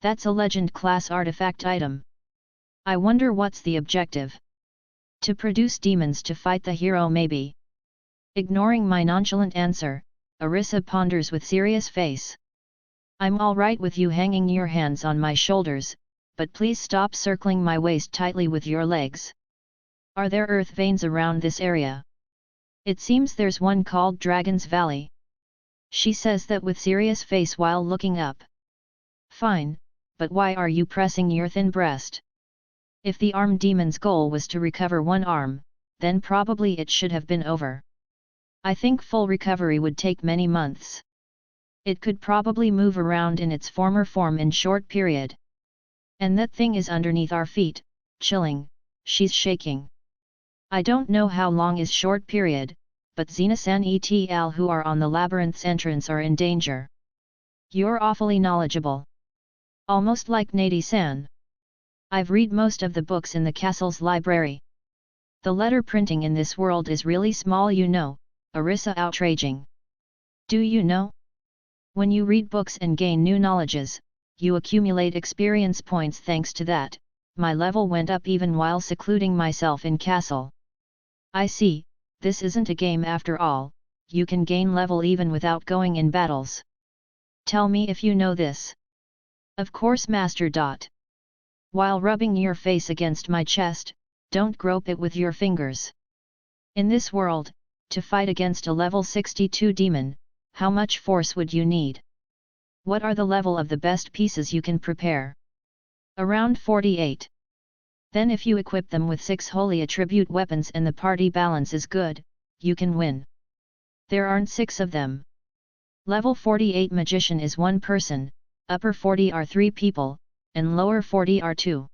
That's a legend class artifact item. I wonder what's the objective? To produce demons to fight the hero maybe. Ignoring my nonchalant answer, Arisa ponders with serious face. I'm alright with you hanging your hands on my shoulders, but please stop circling my waist tightly with your legs. Are there earth veins around this area? It seems there's one called Dragon's Valley. She says that with serious face while looking up. Fine, but why are you pressing your thin breast? If the armed demon's goal was to recover one arm, then probably it should have been over. I think full recovery would take many months. It could probably move around in its former form in short period. And that thing is underneath our feet, chilling, she's shaking. I don't know how long is short period, but Xena-san et.al. Who are on the labyrinth's entrance are in danger. You're awfully knowledgeable. Almost like Nadi-san. I've read most of the books in the castle's library. The letter printing in this world is really small, you know, Arisa outraging. Do you know? When you read books and gain new knowledges, you accumulate experience points. Thanks to that, my level went up even while secluding myself in castle. I see, this isn't a game after all, you can gain level even without going in battles. Tell me if you know this. Of course, Master. While rubbing your face against my chest, don't grope it with your fingers. In this world, to fight against a level 62 demon, how much force would you need? What are the level of the best pieces you can prepare? Around 48. Then if you equip them with 6 holy attribute weapons and the party balance is good, you can win. There aren't 6 of them. Level 48 magician is 1 person, upper 40 are 3 people, and lower 40 are 2.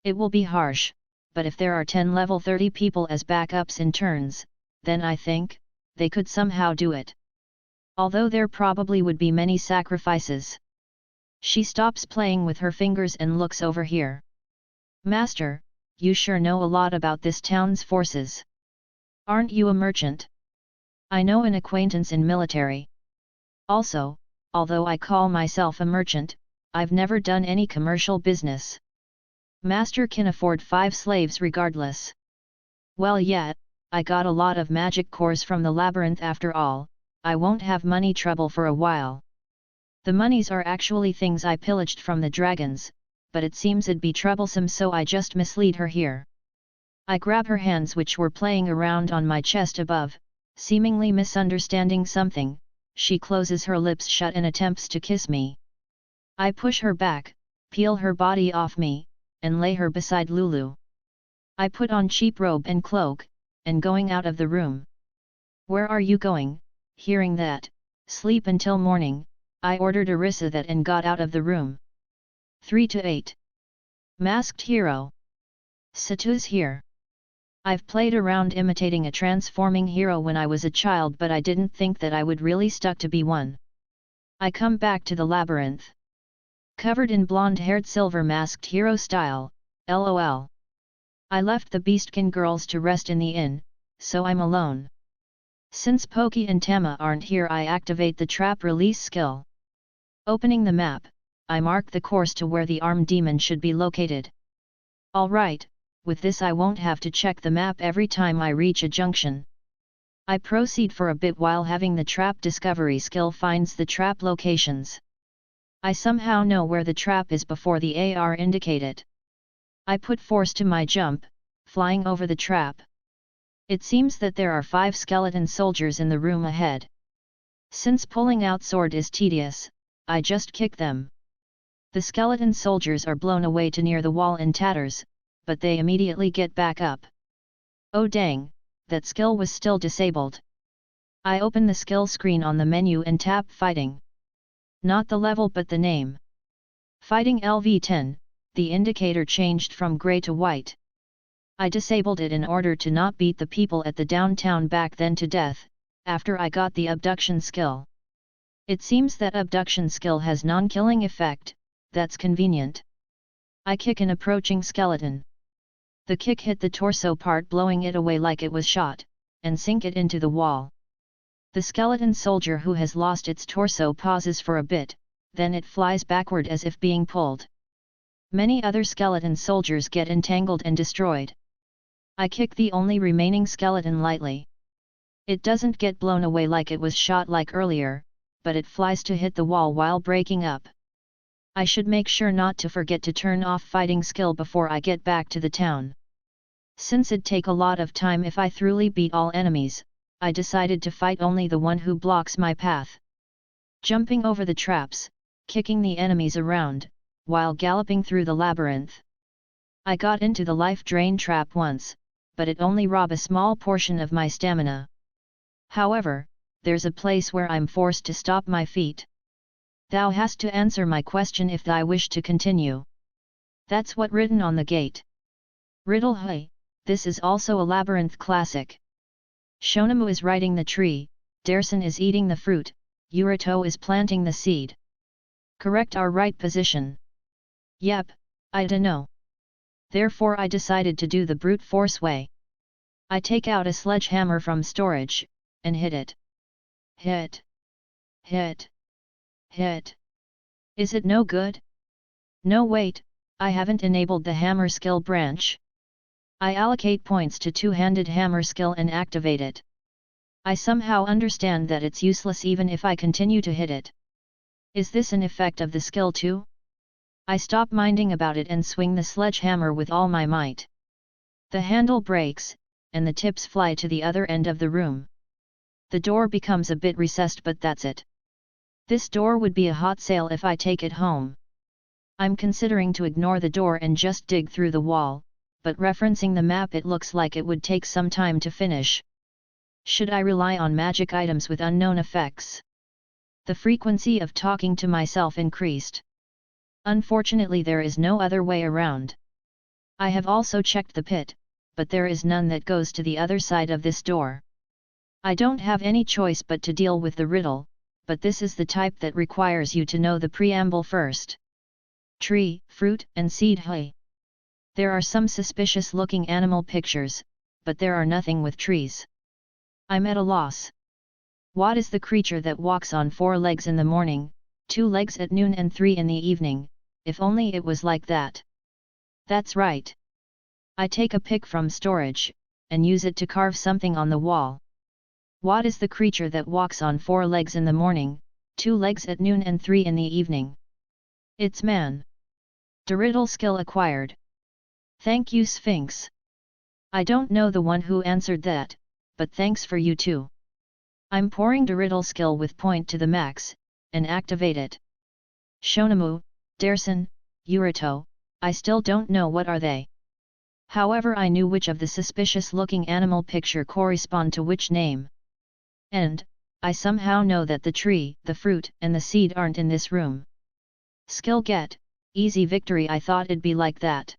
It will be harsh, but if there are 10 level 30 people as backups in turns, then I think, they could somehow do it. Although there probably would be many sacrifices. She stops playing with her fingers and looks over here. Master, you sure know a lot about this town's forces. Aren't you a merchant? I know an acquaintance in military. Also, although I call myself a merchant, I've never done any commercial business. Master can afford 5 slaves regardless. Well, yeah, I got a lot of magic cores from the labyrinth after all, I won't have money trouble for a while. The monies are actually things I pillaged from the dragons, but it seems it'd be troublesome, so I just mislead her here. I grab her hands which were playing around on my chest above, seemingly misunderstanding something. She closes her lips shut and attempts to kiss me. I push her back, peel her body off me, and lay her beside Lulu. I put on cheap robe and cloak, and going out of the room. Where are you going? Hearing that, sleep until morning, I ordered Arisa that and got out of the room. 3 to 8. Masked Hero. Satu's here. I've played around imitating a transforming hero when I was a child, but I didn't think that I would really stuck to be one. I come back to the labyrinth. Covered in blonde-haired silver-masked hero style, lol. I left the Beastkin girls to rest in the inn, so I'm alone. Since Poki and Tama aren't here, I activate the trap release skill. Opening the map, I mark the course to where the armed demon should be located. Alright, with this I won't have to check the map every time I reach a junction. I proceed for a bit while having the trap discovery skill finds the trap locations. I somehow know where the trap is before the AR indicate it. I put force to my jump, flying over the trap. It seems that there are 5 skeleton soldiers in the room ahead. Since pulling out sword is tedious, I just kick them. The skeleton soldiers are blown away to near the wall in tatters, but they immediately get back up. Oh dang, that skill was still disabled. I open the skill screen on the menu and tap Fighting. Not the level but the name. Fighting LV10, the indicator changed from grey to white. I disabled it in order to not beat the people at the downtown back then to death, after I got the abduction skill. It seems that abduction skill has non-killing effect, that's convenient. I kick an approaching skeleton. The kick hit the torso part, blowing it away like it was shot, and sink it into the wall. The skeleton soldier who has lost its torso pauses for a bit, then it flies backward as if being pulled. Many other skeleton soldiers get entangled and destroyed. I kick the only remaining skeleton lightly. It doesn't get blown away like it was shot like earlier, but it flies to hit the wall while breaking up. I should make sure not to forget to turn off fighting skill before I get back to the town. Since it'd take a lot of time if I thoroughly beat all enemies, I decided to fight only the one who blocks my path. Jumping over the traps, kicking the enemies around, while galloping through the labyrinth. I got into the life drain trap once, but it only robbed a small portion of my stamina. However, there's a place where I'm forced to stop my feet. Thou hast to answer my question if thou wish to continue. That's what written on the gate. Riddle hey, this is also a labyrinth classic. Shonamu is riding the tree, Darson is eating the fruit, Yurito is planting the seed. Correct our right position. Yep, I dunno. Therefore I decided to do the brute force way. I take out a sledgehammer from storage, and hit it. Hit. Hit. Hit. Is it no good? No wait, I haven't enabled the hammer skill branch. I allocate points to two-handed hammer skill and activate it. I somehow understand that it's useless even if I continue to hit it. Is this an effect of the skill too? I stop minding about it and swing the sledgehammer with all my might. The handle breaks, and the tips fly to the other end of the room. The door becomes a bit recessed, but that's it. This door would be a hot sale if I take it home. I'm considering to ignore the door and just dig through the wall, but referencing the map it looks like it would take some time to finish. Should I rely on magic items with unknown effects? The frequency of talking to myself increased. Unfortunately there is no other way around. I have also checked the pit, but there is none that goes to the other side of this door. I don't have any choice but to deal with the riddle, but this is the type that requires you to know the preamble first. Tree, fruit, and seed hay. There are some suspicious looking animal pictures, but there are nothing with trees. I'm at a loss. What is the creature that walks on 4 legs in the morning, 2 legs at noon and 3 in the evening? If only it was like that. That's right. I take a pick from storage, and use it to carve something on the wall. What is the creature that walks on 4 legs in the morning, 2 legs at noon and 3 in the evening? It's man. Riddle skill acquired. Thank you, Sphinx. I don't know the one who answered that, but thanks for you too. I'm pouring riddle skill with point to the max, and activate it. Shonamu, Darson, Yurito, I still don't know what are they. However, I knew which of the suspicious looking animal picture correspond to which name. And, I somehow know that the tree, the fruit, and the seed aren't in this room. Skill get, easy victory. I thought it'd be like that.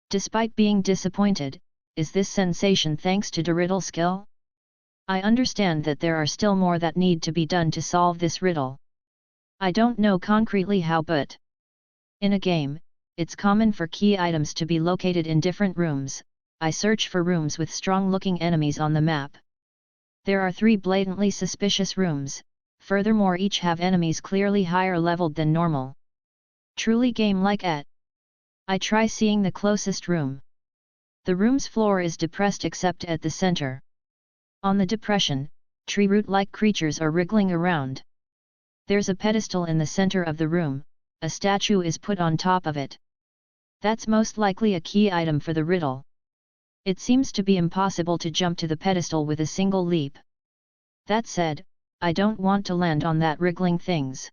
Despite being disappointed, is this sensation thanks to riddle skill? I understand that there are still more that need to be done to solve this riddle. I don't know concretely how, but in a game, it's common for key items to be located in different rooms. I search for rooms with strong-looking enemies on the map. There are 3 blatantly suspicious rooms, furthermore each have enemies clearly higher leveled than normal. Truly game-like at. I try seeing the closest room. The room's floor is depressed except at the center. On the depression, tree root-like creatures are wriggling around. There's a pedestal in the center of the room, a statue is put on top of it. That's most likely a key item for the riddle. It seems to be impossible to jump to the pedestal with a single leap. That said, I don't want to land on that wriggling things.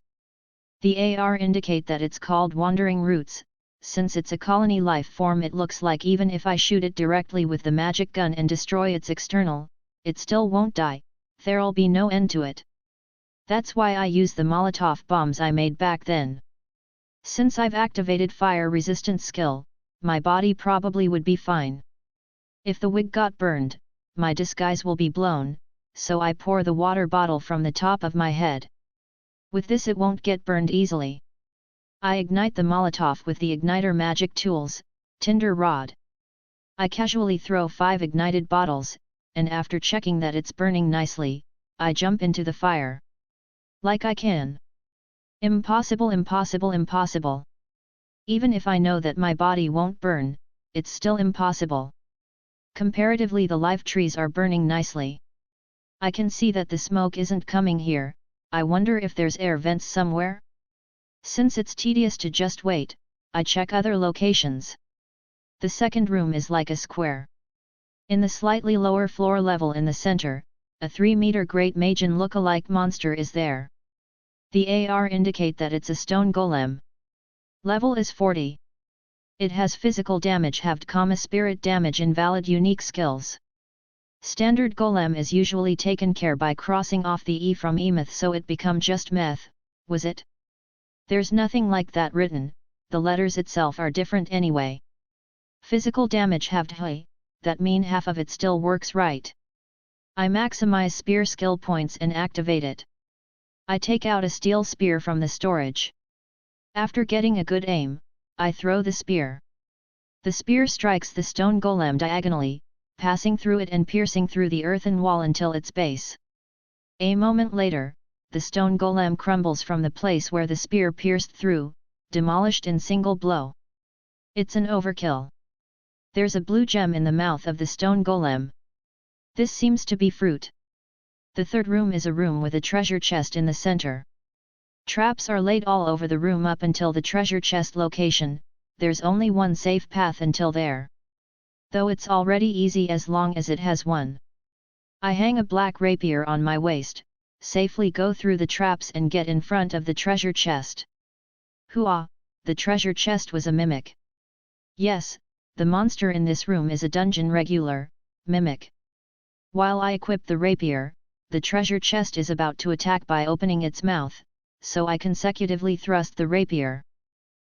The AR indicate that it's called wandering roots. Since it's a colony life form, it looks like even if I shoot it directly with the magic gun and destroy its external, it still won't die. there'll be no end to it. That's why I use the Molotov bombs I made back then. Since I've activated fire resistance skill, my body probably would be fine. If the wig got burned, my disguise will be blown, so I pour the water bottle from the top of my head. With this it won't get burned easily. I ignite the Molotov with the igniter magic tools, tinder rod. I casually throw 5 ignited bottles, and after checking that it's burning nicely, I jump into the fire. Like I can. Impossible, impossible, impossible. Even if I know that my body won't burn, it's still impossible. Comparatively, the live trees are burning nicely. I can see that the smoke isn't coming here. I wonder if there's air vents somewhere? Since it's tedious to just wait, I check other locations. The second room is like a square. In the slightly lower floor level in the center, a 3-meter Great Magen look-alike monster is there. The AR indicate that it's a stone golem. Level is 40. It has physical damage halved, spirit damage, invalid unique skills. Standard golem is usually taken care by crossing off the E from emeth, so it become just meth, was it? There's nothing like that written, the letters itself are different anyway. Physical damage halved high, that mean half of it still works right. I maximize spear skill points and activate it. I take out a steel spear from the storage. After getting a good aim, I throw the spear. The spear strikes the stone golem diagonally, passing through it and piercing through the earthen wall until its base. A moment later, the stone golem crumbles from the place where the spear pierced through, demolished in single blow. It's an overkill. There's a blue gem in the mouth of the stone golem. This seems to be fruit. The third room is a room with a treasure chest in the center. Traps are laid all over the room up until the treasure chest location. There's only one safe path until there. Though it's already easy as long as it has one. I hang a black rapier on my waist, safely go through the traps and get in front of the treasure chest. Hooah! The treasure chest was a mimic. Yes, the monster in this room is a dungeon regular, mimic. While I equip the rapier, the treasure chest is about to attack by opening its mouth, so I consecutively thrust the rapier.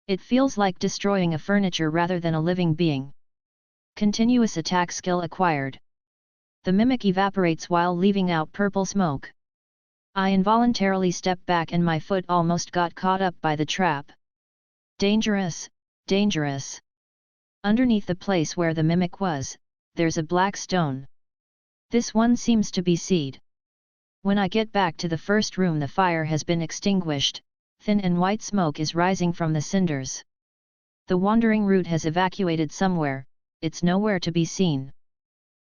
It feels like destroying a furniture rather than a living being. Continuous attack skill acquired. The mimic evaporates while leaving out purple smoke. I involuntarily step back and my foot almost got caught up by the trap. Dangerous, dangerous. Underneath the place where the mimic was, there's a black stone. This one seems to be seed. When I get back to the first room, the fire has been extinguished, thin and white smoke is rising from the cinders. The wandering root has evacuated somewhere, it's nowhere to be seen.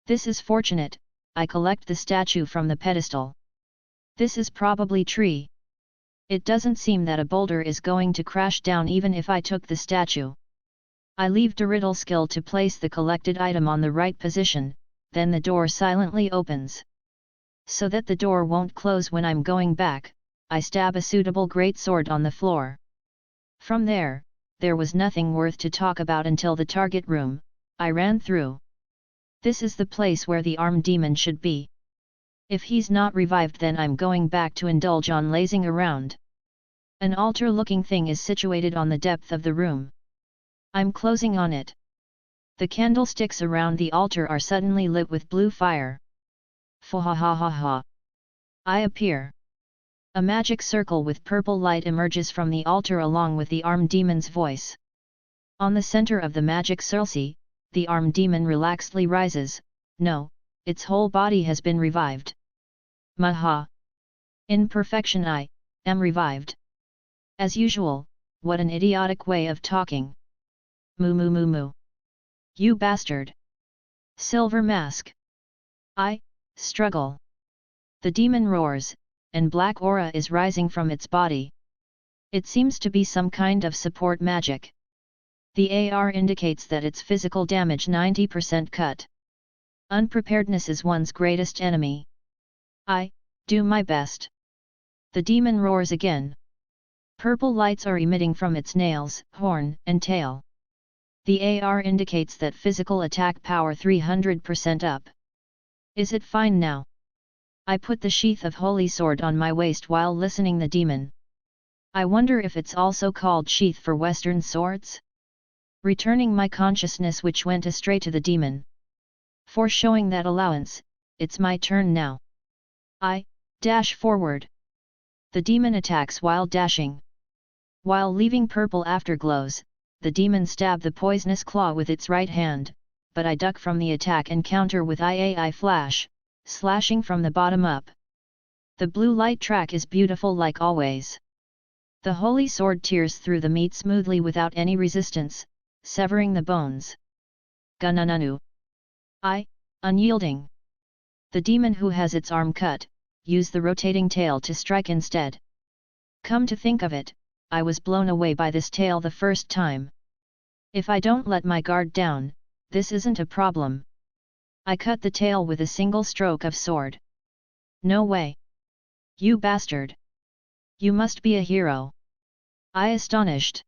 This is fortunate. I collect the statue from the pedestal. This is probably tree. It doesn't seem that a boulder is going to crash down even if I took the statue. I leave Digital skill to place the collected item on the right position, then the door silently opens. So that the door won't close when I'm going back, I stab a suitable greatsword on the floor. From there was nothing worth to talk about until the target room. I ran through. This is the place where the armed demon should be. If he's not revived, then I'm going back to indulge on lazing around. An altar-looking thing is situated on the depth of the room. I'm closing on it. The candlesticks around the altar are suddenly lit with blue fire. Fa-ha-ha-ha-ha. I appear. A magic circle with purple light emerges from the altar along with the armed demon's voice. On the center of the magic circle, the armed demon relaxedly rises. No, its whole body has been revived. Maha! In perfection, I am revived. As usual, what an idiotic way of talking. Moo moo moo moo. You bastard! Silver mask! I struggle. The demon roars, and black aura is rising from its body. It seems to be some kind of support magic. The AR indicates that its physical damage 90% cut. Unpreparedness is one's greatest enemy. I do my best. The demon roars again. Purple lights are emitting from its nails, horn, and tail. The AR indicates that physical attack power 300% up. Is it fine now? I put the sheath of holy sword on my waist while listening the demon. I wonder if it's also called sheath for Western swords? Returning my consciousness which went astray to the demon. For showing that allowance, it's my turn now. I dash forward. The demon attacks while dashing. While leaving purple afterglows, the demon stabbed the poisonous claw with its right hand, but I duck from the attack and counter with IAI flash, slashing from the bottom up. The blue light track is beautiful like always. The holy sword tears through the meat smoothly without any resistance, severing the bones. Gunananu. I, unyielding. The demon who has its arm cut, used the rotating tail to strike instead. Come to think of it, I was blown away by this tail the first time. If I don't let my guard down, this isn't a problem. I cut the tail with a single stroke of sword. No way. You bastard. You must be a hero. I astonished.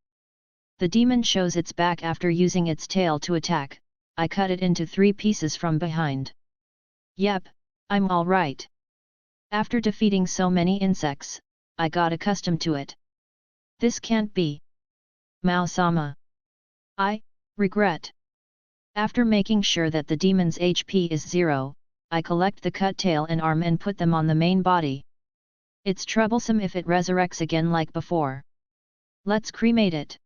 The demon shows its back after using its tail to attack. I cut it into 3 pieces from behind. Yep, I'm all right. After defeating so many insects, I got accustomed to it. This can't be. Mao-sama. I regret. After making sure that the demon's HP is 0, I collect the cut tail and arm and put them on the main body. It's troublesome if it resurrects again like before. Let's cremate it.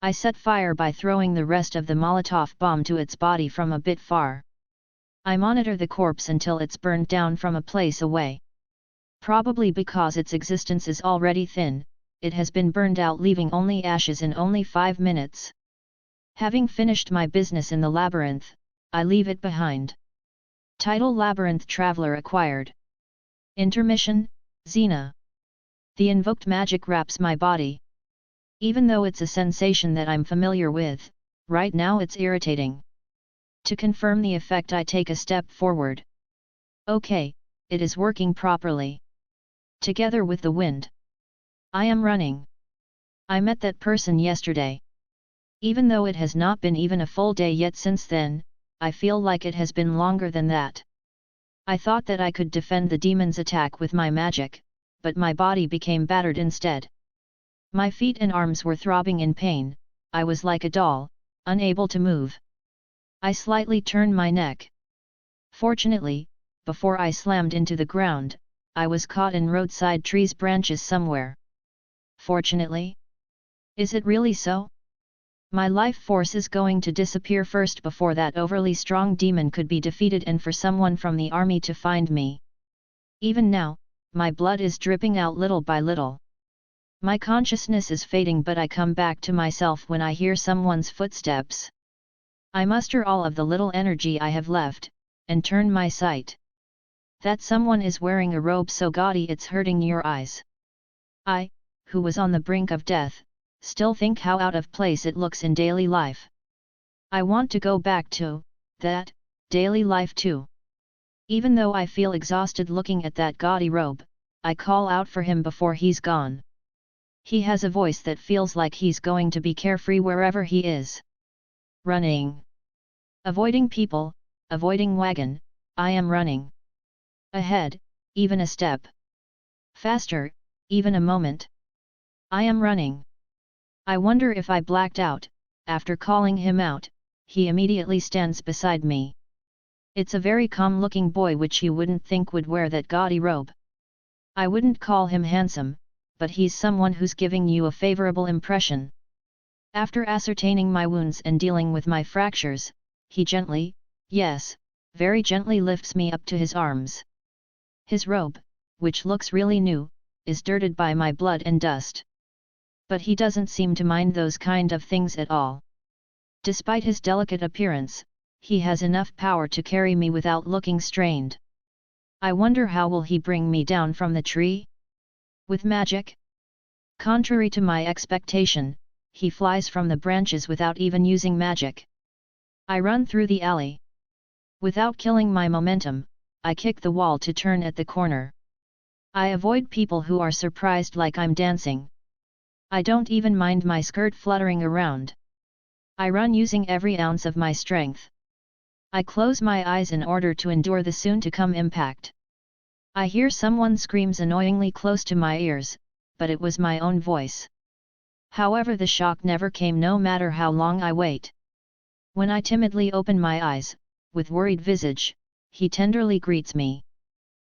I set fire by throwing the rest of the Molotov bomb to its body from a bit far. I monitor the corpse until it's burned down from a place away. Probably because its existence is already thin, it has been burned out leaving only ashes in only 5 minutes. Having finished my business in the labyrinth, I leave it behind. Title: Labyrinth Traveler acquired. Intermission: Xena. The invoked magic wraps my body. Even though it's a sensation that I'm familiar with, right now it's irritating. To confirm the effect, I take a step forward. Okay, it is working properly. Together with the wind. I am running. I met that person yesterday. Even though it has not been even a full day yet since then, I feel like it has been longer than that. I thought that I could defend the demon's attack with my magic, but my body became battered instead. My feet and arms were throbbing in pain, I was like a doll, unable to move. I slightly turned my neck. Fortunately, before I slammed into the ground, I was caught in roadside trees' branches somewhere. Fortunately? Is it really so? My life force is going to disappear first before that overly strong demon could be defeated and for someone from the army to find me. Even now, my blood is dripping out little by little. My consciousness is fading, but I come back to myself when I hear someone's footsteps. I muster all of the little energy I have left, and turn my sight. That someone is wearing a robe so gaudy it's hurting your eyes. I, who was on the brink of death, still think how out of place it looks in daily life. I want to go back to that daily life too. Even though I feel exhausted looking at that gaudy robe, I call out for him before he's gone. He has a voice that feels like he's going to be carefree wherever he is. Running. Avoiding people, avoiding wagon, I am running. Ahead, even a step. Faster, even a moment. I am running. I wonder if I blacked out. After calling him out, he immediately stands beside me. It's a very calm-looking boy which you wouldn't think would wear that gaudy robe. I wouldn't call him handsome, but he's someone who's giving you a favorable impression. After ascertaining my wounds and dealing with my fractures, he gently, yes, very gently lifts me up to his arms. His robe, which looks really new, is dirted by my blood and dust. But he doesn't seem to mind those kind of things at all. Despite his delicate appearance, he has enough power to carry me without looking strained. I wonder how will he bring me down from the tree? With magic? Contrary to my expectation, he flies from the branches without even using magic. I run through the alley. Without killing my momentum, I kick the wall to turn at the corner. I avoid people who are surprised like I'm dancing. I don't even mind my skirt fluttering around. I run using every ounce of my strength. I close my eyes in order to endure the soon-to-come impact. I hear someone screams annoyingly close to my ears, but it was my own voice. However, the shock never came no matter how long I wait. When I timidly open my eyes, with worried visage, he tenderly greets me.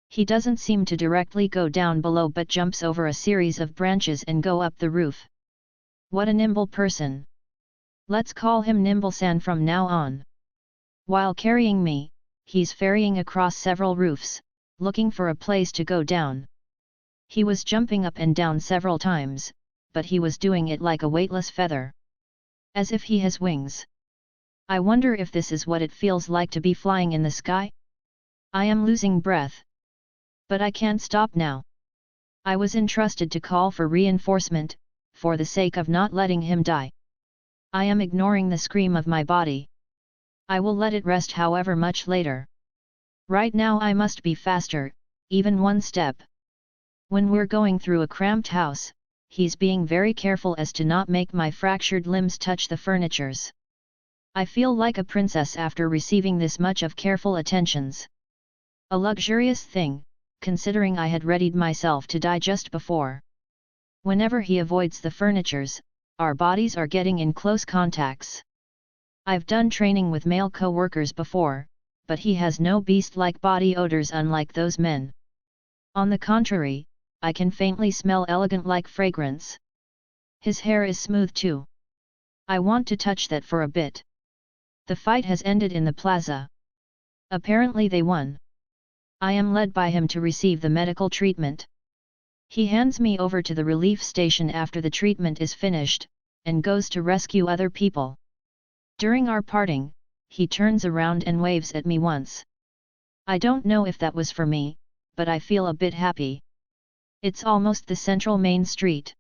He doesn't seem to directly go down below but jumps over a series of branches and go up the roof. What a nimble person! Let's call him Nimble-san from now on. While carrying me, he's ferrying across several roofs, looking for a place to go down. He was jumping up and down several times, but he was doing it like a weightless feather. As if he has wings. I wonder if this is what it feels like to be flying in the sky? I am losing breath. But I can't stop now. I was entrusted to call for reinforcement, for the sake of not letting him die. I am ignoring the scream of my body. I will let it rest however much later. Right now I must be faster, even one step. When we're going through a cramped house, he's being very careful as to not make my fractured limbs touch the furnitures. I feel like a princess after receiving this much of careful attentions. A luxurious thing, considering I had readied myself to die just before. Whenever he avoids the furnitures, our bodies are getting in close contacts. I've done training with male co-workers before, but he has no beast-like body odors unlike those men. On the contrary, I can faintly smell elegant-like fragrance. His hair is smooth too. I want to touch that for a bit. The fight has ended in the plaza. Apparently they won. I am led by him to receive the medical treatment. He hands me over to the relief station after the treatment is finished, and goes to rescue other people. During our parting, he turns around and waves at me once. I don't know if that was for me, but I feel a bit happy. It's almost the central main street.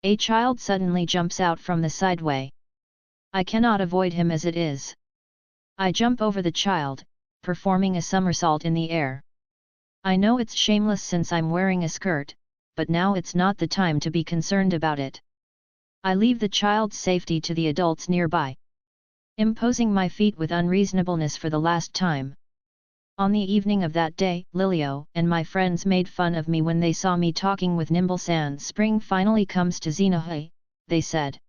A child suddenly jumps out from the sideway. I cannot avoid him as it is. I jump over the child, performing a somersault in the air. I know it's shameless since I'm wearing a skirt, but now it's not the time to be concerned about it. I leave the child's safety to the adults nearby. Imposing my feet with unreasonableness for the last time. On the evening of that day, Lilio and my friends made fun of me when they saw me talking with Nimble-san. Spring finally comes to Xenohei, they said.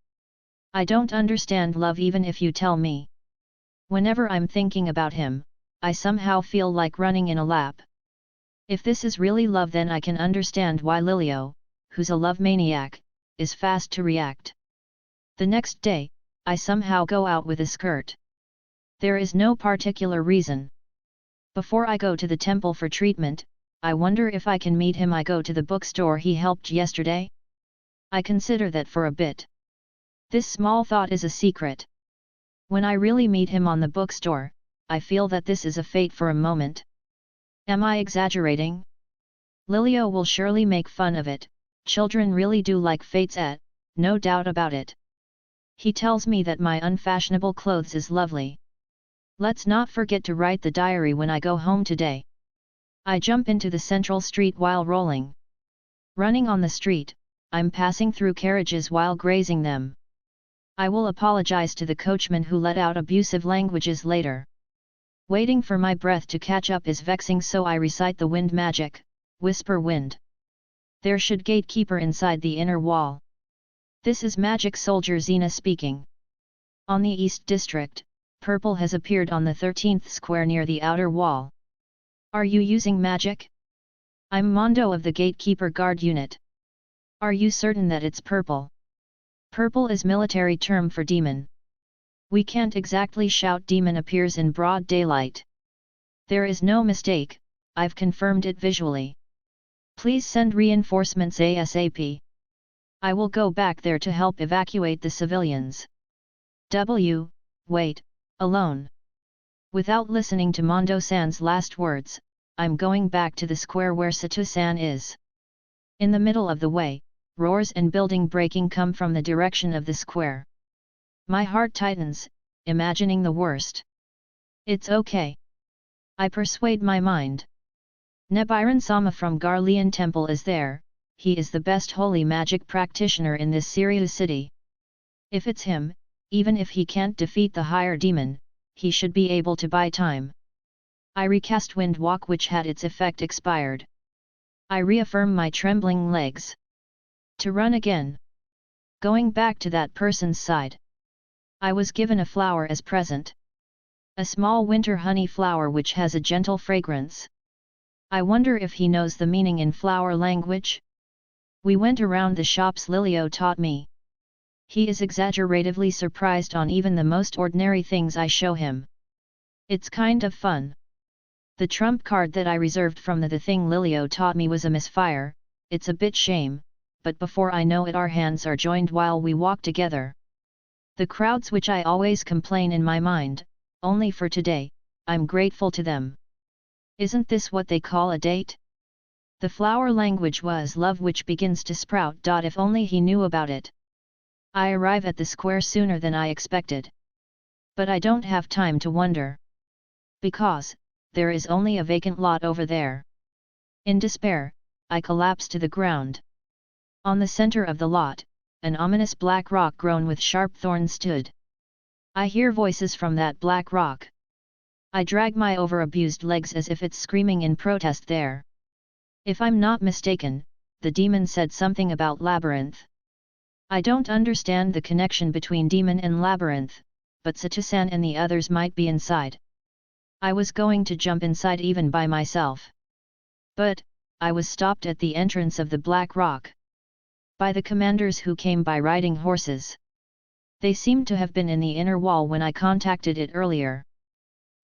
I don't understand love even if you tell me. Whenever I'm thinking about him, I somehow feel like running in a lap. If this is really love, then I can understand why Lilio, who's a love maniac, is fast to react. The next day, I somehow go out with a skirt. There is no particular reason. Before I go to the temple for treatment, I wonder if I can meet him. I go to the bookstore he helped yesterday. I consider that for a bit. This small thought is a secret. When I really meet him on the bookstore, I feel that this is a fate for a moment. Am I exaggerating? Lilio will surely make fun of it. Children really do like fates, no doubt about it. He tells me that my unfashionable clothes is lovely. Let's not forget to write the diary when I go home today. I jump into the central street while rolling. Running on the street, I'm passing through carriages while grazing them. I will apologize to the coachman who let out abusive languages later. Waiting for my breath to catch up is vexing, so I recite the wind magic, whisper wind. There should gatekeeper inside the inner wall. This is Magic Soldier Xena speaking. On the East District, purple has appeared on the 13th square near the outer wall. Are you using magic? I'm Mondo of the Gatekeeper Guard Unit. Are you certain that it's purple? Purple is military term for demon. We can't exactly shout demon appears in broad daylight. There is no mistake, I've confirmed it visually. Please send reinforcements ASAP. I will go back there to help evacuate the civilians. Wait, alone. Without listening to Mondo-san's last words, I'm going back to the square where Sato-san is. In the middle of the way, roars and building breaking come from the direction of the square. My heart tightens, imagining the worst. It's okay. I persuade my mind. Nebiran-sama from Garlean Temple is there. He is the best holy magic practitioner in this Sirius city. If it's him, even if he can't defeat the higher demon, he should be able to buy time. I recast Wind Walk, which had its effect expired. I reaffirm my trembling legs. To run again. Going back to that person's side. I was given a flower as present. A small winter honey flower which has a gentle fragrance. I wonder if he knows the meaning in flower language? We went around the shops Lilio taught me. He is exaggeratively surprised on even the most ordinary things I show him. It's kind of fun. The trump card that I reserved from the thing Lilio taught me was a misfire. It's a bit shame, but before I know it our hands are joined while we walk together. The crowds which I always complain in my mind, only for today, I'm grateful to them. Isn't this what they call a date? The flower language was love which begins to sprout. If only he knew about it. I arrive at the square sooner than I expected. But I don't have time to wonder. Because, there is only a vacant lot over there. In despair, I collapse to the ground. On the center of the lot, an ominous black rock grown with sharp thorns stood. I hear voices from that black rock. I drag my over-abused legs as if it's screaming in protest there. If I'm not mistaken, the demon said something about labyrinth. I don't understand the connection between demon and labyrinth, but Sato-san and the others might be inside. I was going to jump inside even by myself. But, I was stopped at the entrance of the black rock. By the commanders who came by riding horses. They seemed to have been in the inner wall when I contacted it earlier.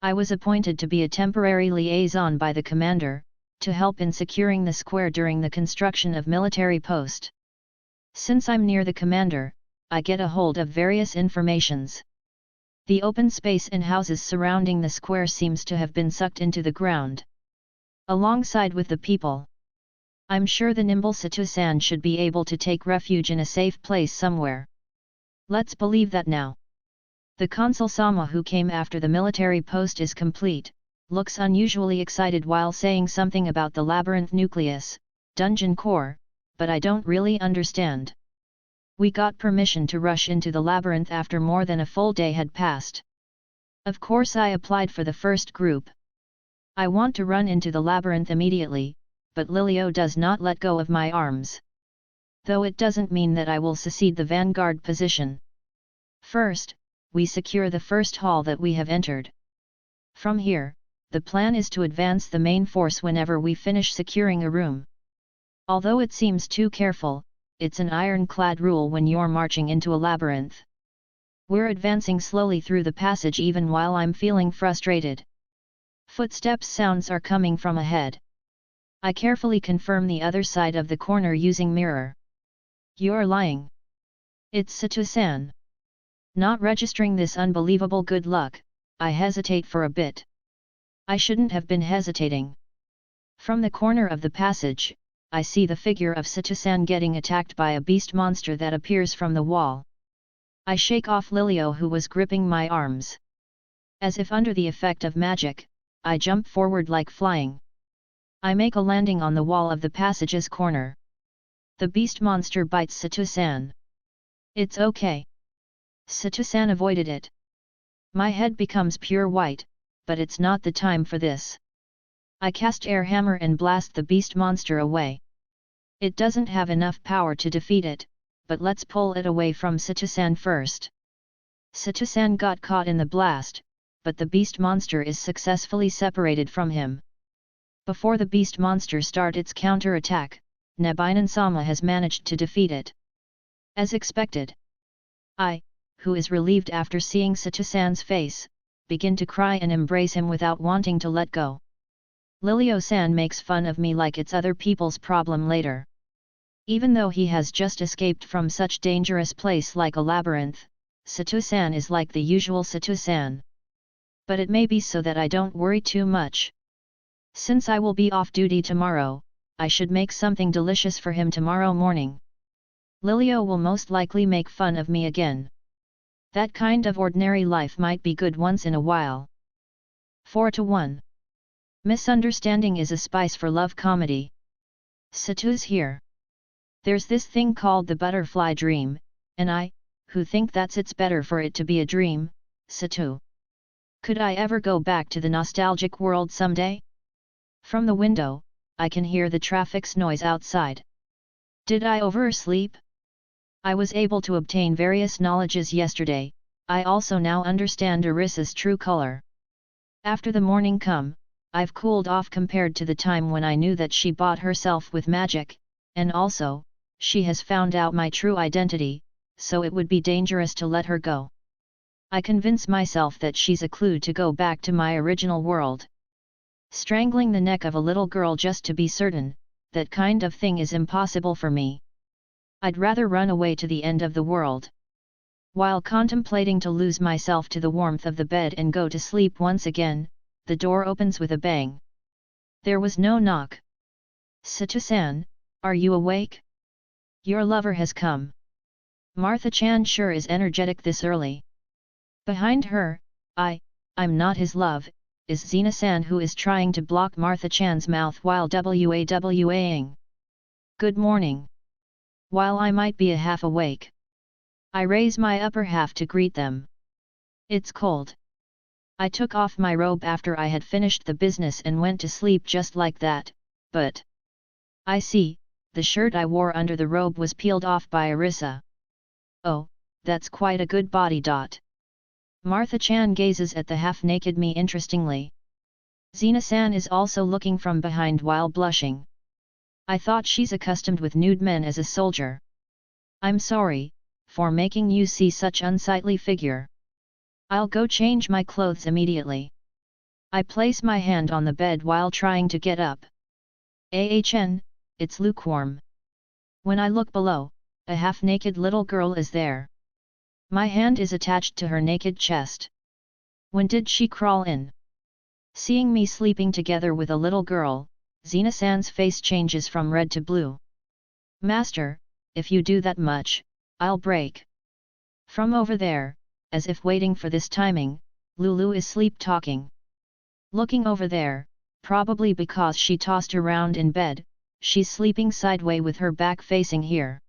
I was appointed to be a temporary liaison by the commander, to help in securing the square during the construction of military post. Since I'm near the commander, I get a hold of various informations. The open space and houses surrounding the square seems to have been sucked into the ground. Alongside with the people. I'm sure the nimble Sato-san should be able to take refuge in a safe place somewhere. Let's believe that now. The consul-sama who came after the military post is complete, looks unusually excited while saying something about the labyrinth nucleus, dungeon core, but I don't really understand. We got permission to rush into the labyrinth after more than a full day had passed. Of course I applied for the first group. I want to run into the labyrinth immediately, but Lilio does not let go of my arms. Though it doesn't mean that I will secede the vanguard position. First, we secure the first hall that we have entered. From here, the plan is to advance the main force whenever we finish securing a room. Although it seems too careful, it's an ironclad rule when you're marching into a labyrinth. We're advancing slowly through the passage even while I'm feeling frustrated. Footsteps sounds are coming from ahead. I carefully confirm the other side of the corner using mirror. You're lying. It's Sato-san. Not registering this unbelievable good luck, I hesitate for a bit. I shouldn't have been hesitating. From the corner of the passage, I see the figure of Sato-san getting attacked by a beast monster that appears from the wall. I shake off Lilio who was gripping my arms. As if under the effect of magic, I jump forward like flying. I make a landing on the wall of the passage's corner. The beast monster bites Sato-san. It's okay. Sato-san avoided it. My head becomes pure white, but it's not the time for this. I cast air hammer and blast the beast monster away. It doesn't have enough power to defeat it, but let's pull it away from Sato-san first. Sato-san got caught in the blast, but the beast monster is successfully separated from him. Before the beast monster starts its counter-attack, Nobinen-sama has managed to defeat it. As expected. I, who is relieved after seeing Sato-san's face, begin to cry and embrace him without wanting to let go. Lilio-san makes fun of me like it's other people's problem later. Even though he has just escaped from such dangerous place like a labyrinth, Sato-san is like the usual Sato-san. But it may be so that I don't worry too much. Since I will be off duty tomorrow, I should make something delicious for him tomorrow morning. Lilio will most likely make fun of me again. That kind of ordinary life might be good once in a while. 4-1. Misunderstanding is a spice for love comedy. Sato's here. There's this thing called the butterfly dream, and I, who think it's better for it to be a dream, Sato. Could I ever go back to the nostalgic world someday? From the window, I can hear the traffic's noise outside. Did I oversleep? I was able to obtain various knowledges yesterday, I also now understand Arisa's true color. After the morning come, I've cooled off compared to the time when I knew that she bought herself with magic, and also, she has found out my true identity, so it would be dangerous to let her go. I convince myself that she's a clue to go back to my original world. Strangling the neck of a little girl just to be certain, that kind of thing is impossible for me. I'd rather run away to the end of the world. While contemplating to lose myself to the warmth of the bed and go to sleep once again, the door opens with a bang. There was no knock. Sato-san, are you awake? Your lover has come. Martha-chan sure is energetic this early. Behind her, I'm not his love, is Zina-san, who is trying to block Martha-chan's mouth while wawaing. Good morning. While I might be a half awake, I raise my upper half to greet them. It's cold. I took off my robe after I had finished the business and went to sleep just like that, but I see, the shirt I wore under the robe was peeled off by Arisa. Oh, that's quite a good body. Martha-chan gazes at the half-naked me interestingly. Zina-san is also looking from behind while blushing. I thought she's accustomed with nude men as a soldier. I'm sorry, for making you see such unsightly figure. I'll go change my clothes immediately. I place my hand on the bed while trying to get up. Ahn, it's lukewarm. When I look below, a half-naked little girl is there. My hand is attached to her naked chest. When did she crawl in? Seeing me sleeping together with a little girl, Zina-san's face changes from red to blue. Master, if you do that much, I'll break. From over there, as if waiting for this timing, Lulu is sleep-talking. Looking over there, probably because she tossed around in bed, she's sleeping sideways with her back facing here.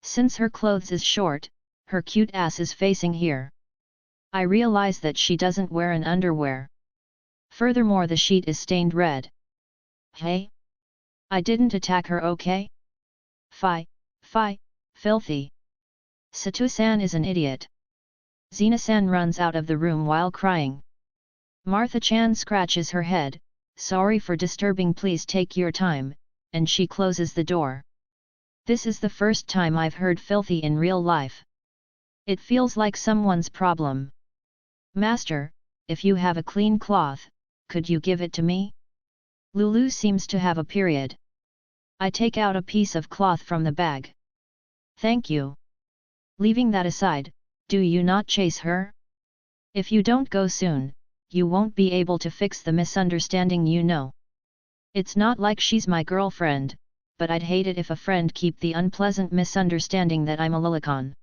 Since her clothes is short, her cute ass is facing here. I realize that she doesn't wear an underwear. Furthermore, the sheet is stained red. Hey? I didn't attack her, okay? Fie, filthy. Sato-san is an idiot. Zina-san runs out of the room while crying. Martha-chan scratches her head, sorry for disturbing, please take your time, and she closes the door. This is the first time I've heard filthy in real life. It feels like someone's problem. Master, if you have a clean cloth, could you give it to me? Lulu seems to have a period. I take out a piece of cloth from the bag. Thank you. Leaving that aside, do you not chase her? If you don't go soon, you won't be able to fix the misunderstanding, you know. It's not like she's my girlfriend, but I'd hate it if a friend keep the unpleasant misunderstanding that I'm a lolicon.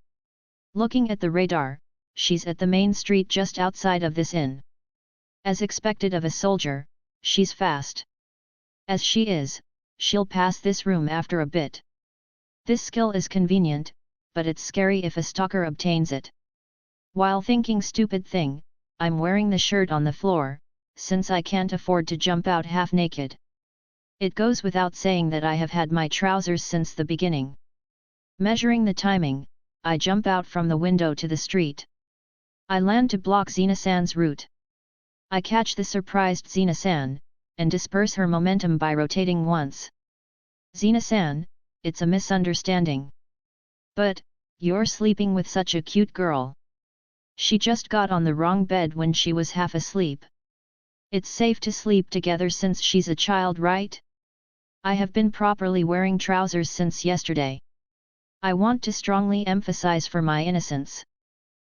Looking at the radar, she's at the main street just outside of this inn. As expected of a soldier, she's fast. As she is, she'll pass this room after a bit. This skill is convenient, but it's scary if a stalker obtains it. While thinking stupid thing, I'm wearing the shirt on the floor, since I can't afford to jump out half naked. It goes without saying that I have had my trousers since the beginning. Measuring the timing, I jump out from the window to the street. I land to block Zina-san's route. I catch the surprised Zina-san, and disperse her momentum by rotating once. Zina-san, it's a misunderstanding. But, you're sleeping with such a cute girl. She just got on the wrong bed when she was half asleep. It's safe to sleep together since she's a child, right? I have been properly wearing trousers since yesterday. I want to strongly emphasize for my innocence.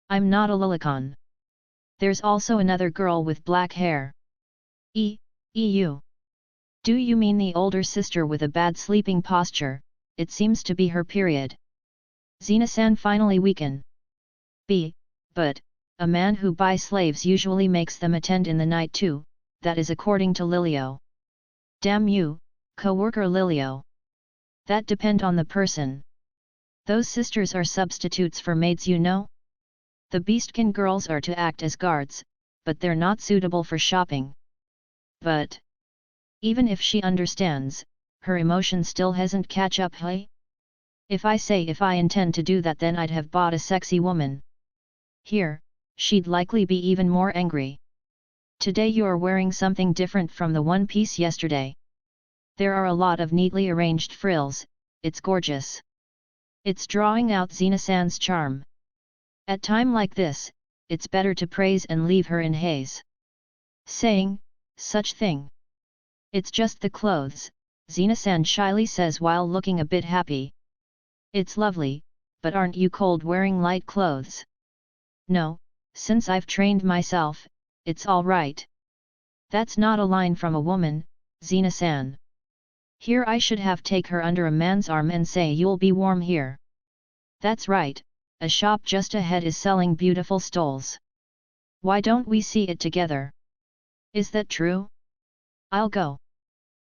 I'm not a lolicon. There's also another girl with black hair. EU. Do you mean the older sister with a bad sleeping posture? It seems to be her period. Zina-san finally weaken. But, a man who buys slaves usually makes them attend in the night too, that is according to Lilio. Damn you, co-worker Lilio. That depend on the person. Those sisters are substitutes for maids, you know? The beastkin girls are to act as guards, but they're not suitable for shopping. But Even if she understands, her emotion still hasn't catch up. Hey? If I say if I intend to do that, then I'd have bought a sexy woman. Here, she'd likely be even more angry. Today you're wearing something different from the one piece yesterday. There are a lot of neatly arranged frills, it's gorgeous. It's drawing out Xena-san's charm. At time like this, it's better to praise and leave her in haze. Saying such thing. It's just the clothes, Xena-san shyly says while looking a bit happy. It's lovely, but aren't you cold wearing light clothes? No, since I've trained myself, it's all right. That's not a line from a woman, Xena-san. Here I should have take her under a man's arm and say you'll be warm here. That's right, a shop just ahead is selling beautiful stoles. Why don't we see it together? Is that true? I'll go.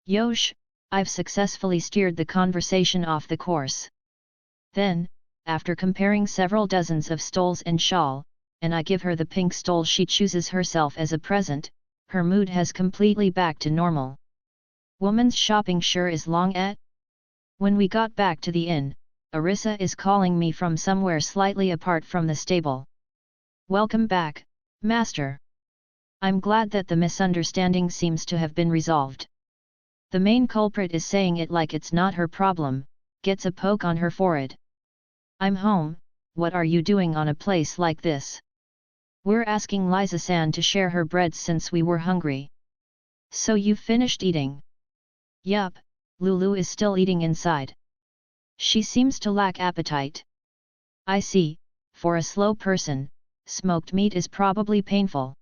Yosh, I've successfully steered the conversation off the course. Then, after comparing several dozens of stoles and shawl, and I give her the pink stole she chooses herself as a present, her mood has completely back to normal. Woman's shopping sure is long at? When we got back to the inn, Arisa is calling me from somewhere slightly apart from the stable. Welcome back, master. I'm glad that the misunderstanding seems to have been resolved. The main culprit is saying it like it's not her problem, gets a poke on her forehead. I'm home, what are you doing on a place like this? We're asking Liza-san to share her bread since we were hungry. So you've finished eating? Yup, Lulu is still eating inside. She seems to lack appetite. I see, for a slow person, smoked meat is probably painful.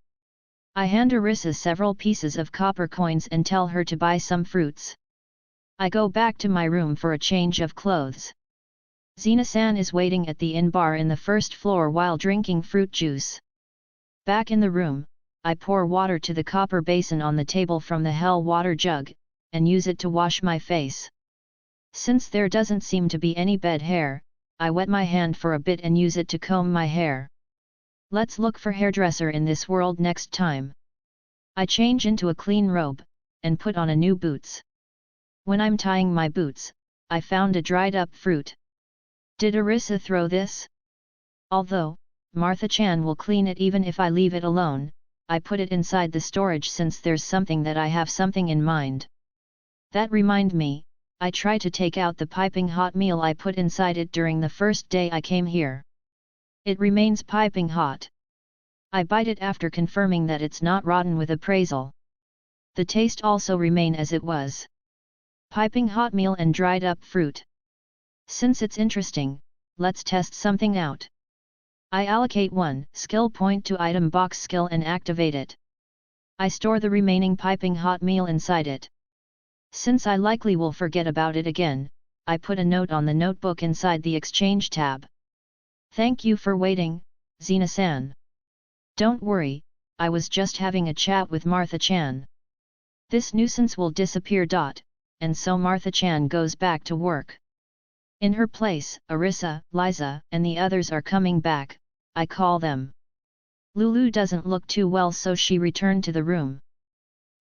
I hand Arisa several pieces of copper coins and tell her to buy some fruits. I go back to my room for a change of clothes. Xena-san is waiting at the inn bar in the first floor while drinking fruit juice. Back in the room, I pour water to the copper basin on the table from the hell water jug, and use it to wash my face. Since there doesn't seem to be any bed hair, I wet my hand for a bit and use it to comb my hair. Let's look for hairdresser in this world next time. I change into a clean robe, and put on a new boots. When I'm tying my boots, I found a dried up fruit. Did Arisa throw this? Although, Martha-chan will clean it even if I leave it alone, I put it inside the storage since there's something that I have something in mind. That remind me, I try to take out the piping hot meal I put inside it during the first day I came here. It remains piping hot. I bite it after confirming that it's not rotten with appraisal. The taste also remain as it was. Piping hot meal and dried up fruit. Since it's interesting, let's test something out. I allocate one skill point to item box skill and activate it. I store the remaining piping hot meal inside it. Since I likely will forget about it again, I put a note on the notebook inside the exchange tab. Thank you for waiting, Xena-san. Don't worry, I was just having a chat with Martha-chan. This nuisance will disappear. And so Martha-chan goes back to work. In her place, Arisa, Liza, and the others are coming back. I call them. Lulu doesn't look too well, so she returned to the room.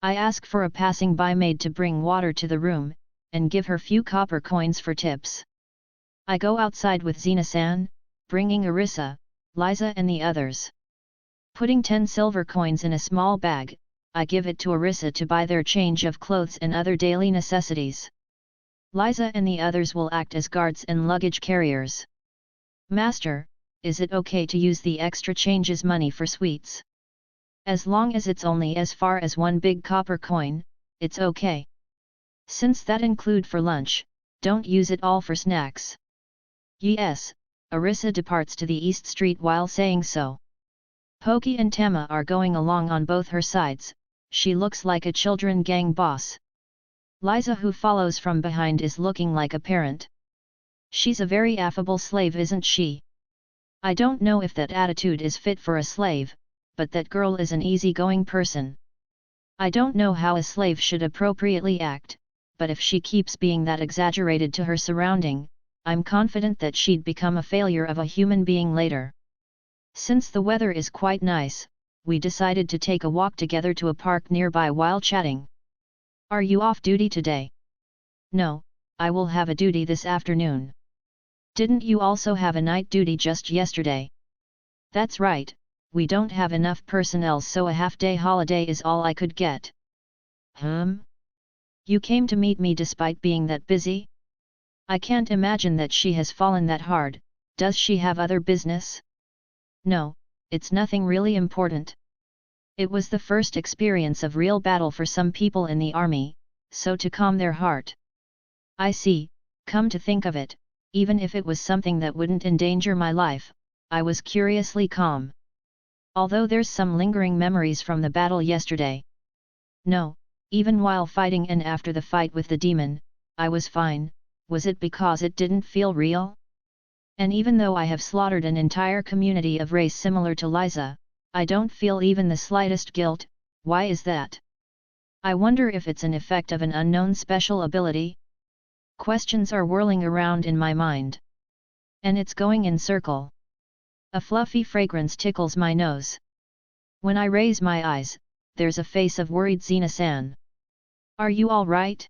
I ask for a passing by maid to bring water to the room, and give her few copper coins for tips. I go outside with Xena-san, bringing Arisa, Liza and the others. Putting 10 silver coins in a small bag, I give it to Arisa to buy their change of clothes and other daily necessities. Liza and the others will act as guards and luggage carriers. Master, is it okay to use the extra changes money for sweets? As long as it's only as far as one big copper coin, it's okay. Since that include for lunch, don't use it all for snacks. Yes, Arisa departs to the east street while saying so. Poki and Tama are going along on both her sides, she looks like a children gang boss. Liza, who follows from behind, is looking like a parent. She's a very affable slave, isn't she? I don't know if that attitude is fit for a slave, but that girl is an easygoing person. I don't know how a slave should appropriately act, but if she keeps being that exaggerated to her surrounding, I'm confident that she'd become a failure of a human being later. Since the weather is quite nice, we decided to take a walk together to a park nearby while chatting. Are you off duty today? No, I will have a duty this afternoon. Didn't you also have a night duty just yesterday? That's right, we don't have enough personnel, so a half-day holiday is all I could get. You came to meet me despite being that busy? I can't imagine that she has fallen that hard. Does she have other business? No, it's nothing really important. It was the first experience of real battle for some people in the army, so to calm their heart. I see, come to think of it, even if it was something that wouldn't endanger my life, I was curiously calm. Although there's some lingering memories from the battle yesterday. No, even while fighting and after the fight with the demon, I was fine. Was it because it didn't feel real? And even though I have slaughtered an entire community of race similar to Liza, I don't feel even the slightest guilt. Why is that? I wonder if it's an effect of an unknown special ability? Questions are whirling around in my mind. And it's going in circle. A fluffy fragrance tickles my nose. When I raise my eyes, there's a face of worried Xena-san. Are you all right?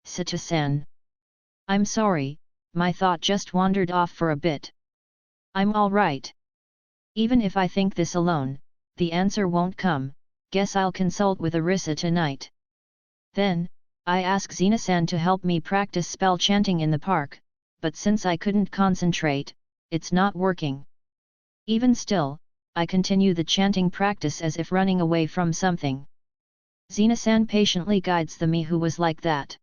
Sato-san. I'm sorry, my thought just wandered off for a bit. I'm all right. Even if I think this alone, the answer won't come. Guess I'll consult with Arisa tonight. Then, I ask Xena-san to help me practice spell chanting in the park, but since I couldn't concentrate, it's not working. Even still, I continue the chanting practice as if running away from something. Xena-san patiently guides the me who was like that.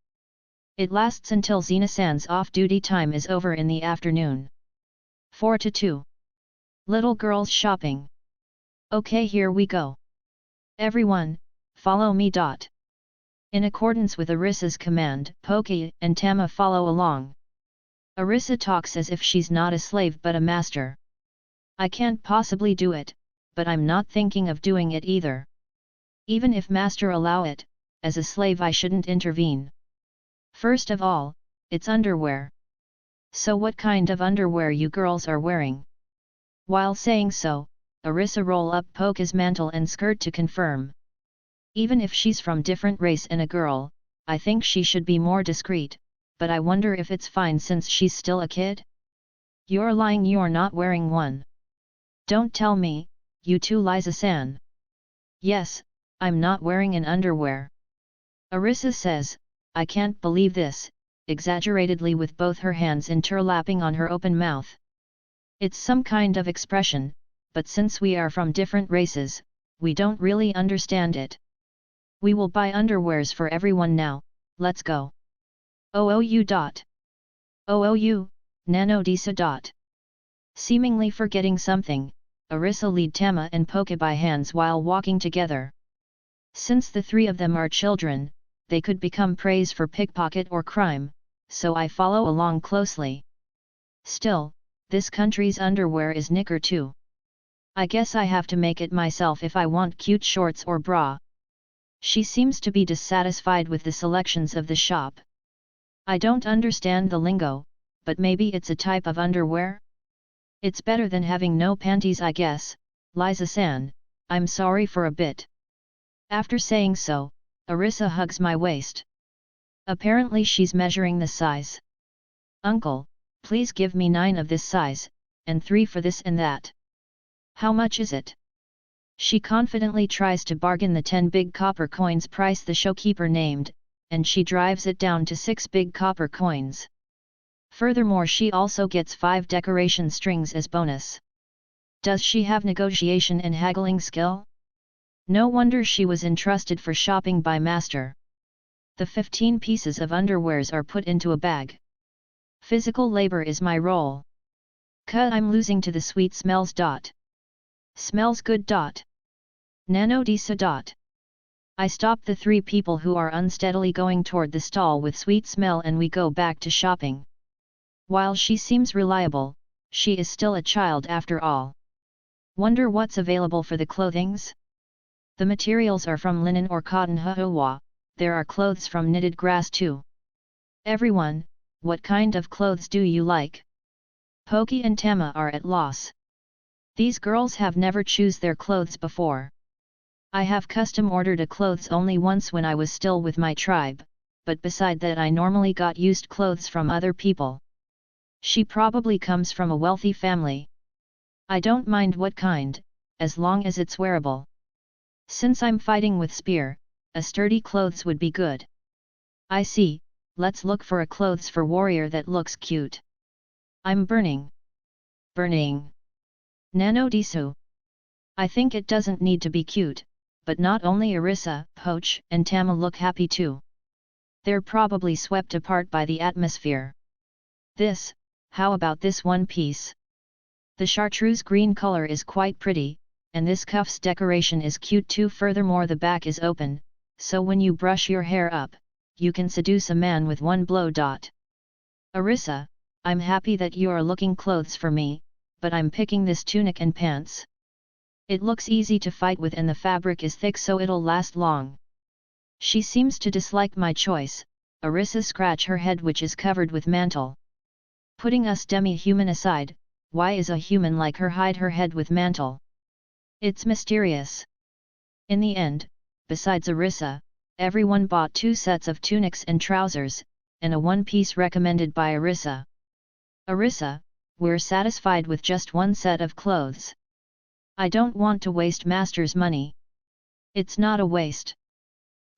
It lasts until Xena-san's off-duty time is over in the afternoon. 4 to 2. Little girls shopping. Okay, here we go. Everyone, follow me. In accordance with Arisa's command, Poki and Tama follow along. Arisa talks as if she's not a slave but a master. I can't possibly do it, but I'm not thinking of doing it either. Even if master allow it, as a slave I shouldn't intervene. First of all, it's underwear. So what kind of underwear you girls are wearing? While saying so, Arisa roll up Poka's mantle and skirt to confirm. Even if she's from different race and a girl, I think she should be more discreet, but I wonder if it's fine since she's still a kid? You're lying, you're not wearing one. Don't tell me, you too, Liza-san. Yes, I'm not wearing an underwear. Arisa says, I can't believe this, exaggeratedly with both her hands interlapping on her open mouth. It's some kind of expression, but since we are from different races, we don't really understand it. We will buy underwears for everyone now, let's go. OOU. OOU, Nano Disa. Seemingly forgetting something, Arisa lead Tama and Poka by hands while walking together. Since the three of them are children, they could become praise for pickpocket or crime, so I follow along closely. Still, this country's underwear is knicker too. I guess I have to make it myself if I want cute shorts or bra. She seems to be dissatisfied with the selections of the shop. I don't understand the lingo, but maybe it's a type of underwear? It's better than having no panties, I guess. Liza-san, I'm sorry for a bit. After saying so, Arisa hugs my waist. Apparently she's measuring the size. Uncle, please give me 9 of this size, and 3 for this and that. How much is it? She confidently tries to bargain the 10 big copper coins price the shopkeeper named, and she drives it down to 6 big copper coins. Furthermore, she also gets 5 decoration strings as bonus. Does she have negotiation and haggling skill? No wonder she was entrusted for shopping by master. The 15 pieces of underwears are put into a bag. Physical labor is my role. I'm losing to the sweet smells. Smells good. Nano Disa. I stop the 3 people who are unsteadily going toward the stall with sweet smell and we go back to shopping. While she seems reliable, she is still a child after all. Wonder what's available for the clothings? The materials are from linen or cotton. There are clothes from knitted grass too. Everyone, what kind of clothes do you like? Poki and Tama are at loss. These girls have never choose their clothes before. I have custom ordered a clothes only once when I was still with my tribe, but beside that I normally got used clothes from other people. She probably comes from a wealthy family. I don't mind what kind, as long as it's wearable. Since I'm fighting with spear, a sturdy clothes would be good. I see, let's look for a clothes for warrior that looks cute. I'm burning. Burning. Nano Disu. I think it doesn't need to be cute, but not only Arisa, Poch, and Tama look happy too. They're probably swept apart by the atmosphere. How about this one piece? The chartreuse green color is quite pretty, and this cuff's decoration is cute too. Furthermore, the back is open, so when you brush your hair up, you can seduce a man with one blow. Arisa, I'm happy that you are looking clothes for me, but I'm picking this tunic and pants. It looks easy to fight with and the fabric is thick so it'll last long. She seems to dislike my choice. Arisa scratch her head which is covered with mantle. Putting us demi-human aside, why is a human like her hide her head with mantle? It's mysterious. In the end, besides Arisa, everyone bought 2 sets of tunics and trousers, and a one-piece recommended by Arisa. Arisa, we're satisfied with just 1 set of clothes. I don't want to waste master's money. It's not a waste.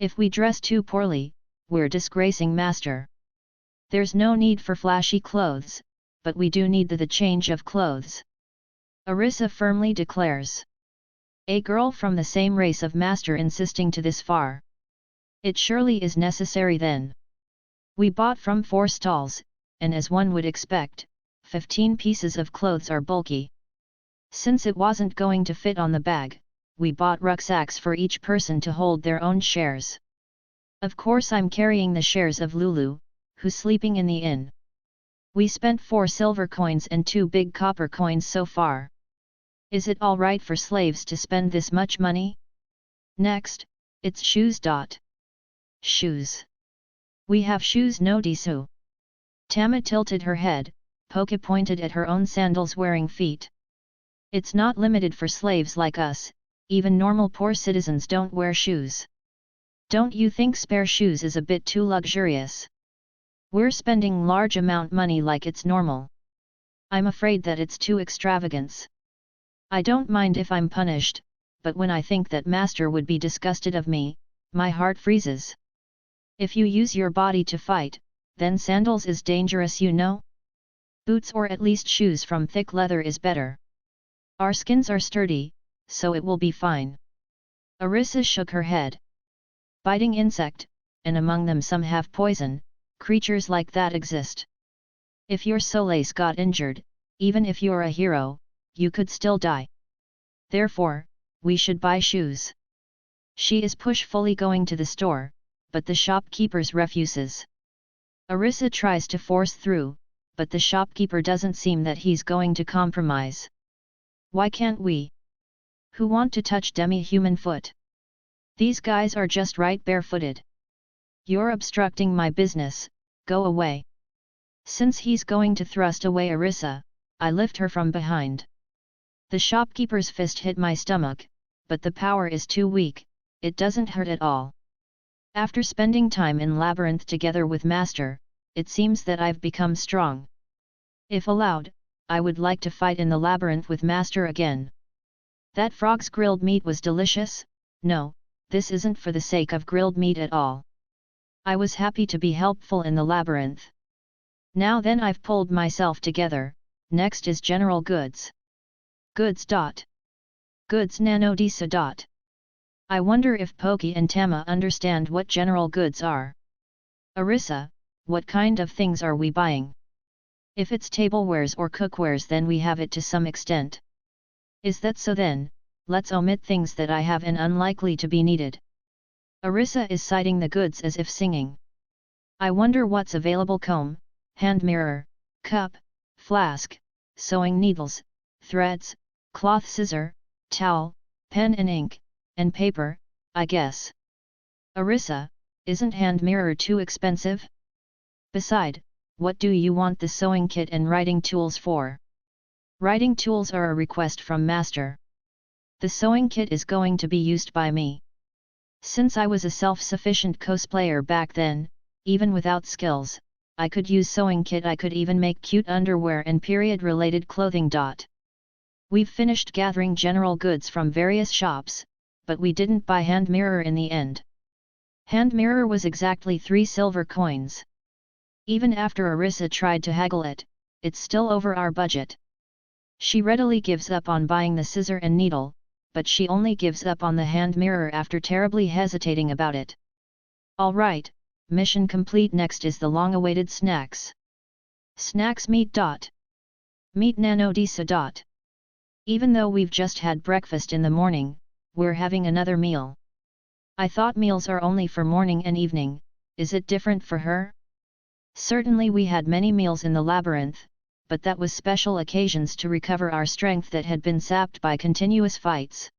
If we dress too poorly, we're disgracing master. There's no need for flashy clothes, but we do need the change of clothes. Arisa firmly declares. A girl from the same race of master insisting to this far. It surely is necessary then. We bought from 4 stalls, and as one would expect, 15 pieces of clothes are bulky. Since it wasn't going to fit on the bag, we bought rucksacks for each person to hold their own shares. Of course I'm carrying the shares of Lulu, who's sleeping in the inn. We spent 4 silver coins and 2 big copper coins so far. Is it alright for slaves to spend this much money? Next, it's shoes. Shoes. We have shoes no Disu. Tama tilted her head, Poke pointed at her own sandals wearing feet. It's not limited for slaves like us, even normal poor citizens don't wear shoes. Don't you think spare shoes is a bit too luxurious? We're spending large amount money like it's normal. I'm afraid that it's too extravagance. I don't mind if I'm punished, but when I think that master would be disgusted of me, my heart freezes. If you use your body to fight, then sandals is dangerous you know? Boots or at least shoes from thick leather is better. Our skins are sturdy, so it will be fine. Arisa shook her head. Biting insect, and among them some have poison, creatures like that exist. If your Soleils got injured, even if you're a hero, you could still die. Therefore, we should buy shoes. She is pushfully going to the store, but the shopkeepers refuses. Arisa tries to force through, but the shopkeeper doesn't seem that he's going to compromise. Why can't we? Who want to touch demi-human foot? These guys are just right barefooted. You're obstructing my business, go away. Since he's going to thrust away Arisa, I lift her from behind. The shopkeeper's fist hit my stomach, but the power is too weak, it doesn't hurt at all. After spending time in labyrinth together with master, it seems that I've become strong. If allowed, I would like to fight in the labyrinth with master again. That frog's grilled meat was delicious. No, this isn't for the sake of grilled meat at all. I was happy to be helpful in the labyrinth. Now then I've pulled myself together, next is general goods. Goods. Goods nano disa. I wonder if Poki and Tama understand what general goods are. Arisa, what kind of things are we buying? If it's tablewares or cookwares then we have it to some extent. Is that so then, let's omit things that I have and unlikely to be needed. Arisa is citing the goods as if singing. I wonder what's available: comb, hand mirror, cup, flask, sewing needles, threads, cloth scissor, towel, pen and ink, and paper, I guess. Arisa, isn't hand mirror too expensive? Beside, what do you want the sewing kit and writing tools for? Writing tools are a request from master. The sewing kit is going to be used by me. Since I was a self-sufficient cosplayer back then, even without skills, I could use sewing kit. I could even make cute underwear and period-related clothing. We've finished gathering general goods from various shops, but we didn't buy hand mirror in the end. Hand mirror was exactly 3 silver coins. Even after Arisa tried to haggle it, it's still over our budget. She readily gives up on buying the scissor and needle, but she only gives up on the hand mirror after terribly hesitating about it. Alright, mission complete. Next is the long-awaited snacks. Snacks meat. Meat nano disa. Even though we've just had breakfast in the morning, we're having another meal. I thought meals are only for morning and evening. Is it different for her? Certainly we had many meals in the labyrinth, but that was special occasions to recover our strength that had been sapped by continuous fights.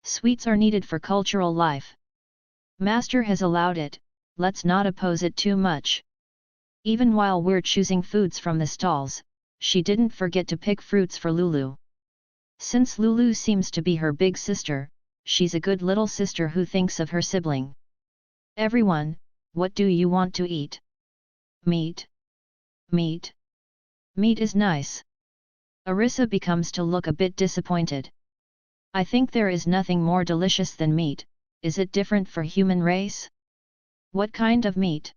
Sweets are needed for cultural life. Master has allowed it, let's not oppose it too much. Even while we're choosing foods from the stalls, she didn't forget to pick fruits for Lulu. Since Lulu seems to be her big sister, she's a good little sister who thinks of her sibling. Everyone, what do you want to eat? Meat. Meat. Meat is nice. Arisa becomes to look a bit disappointed. I think there is nothing more delicious than meat. Is it different for human race? What kind of meat?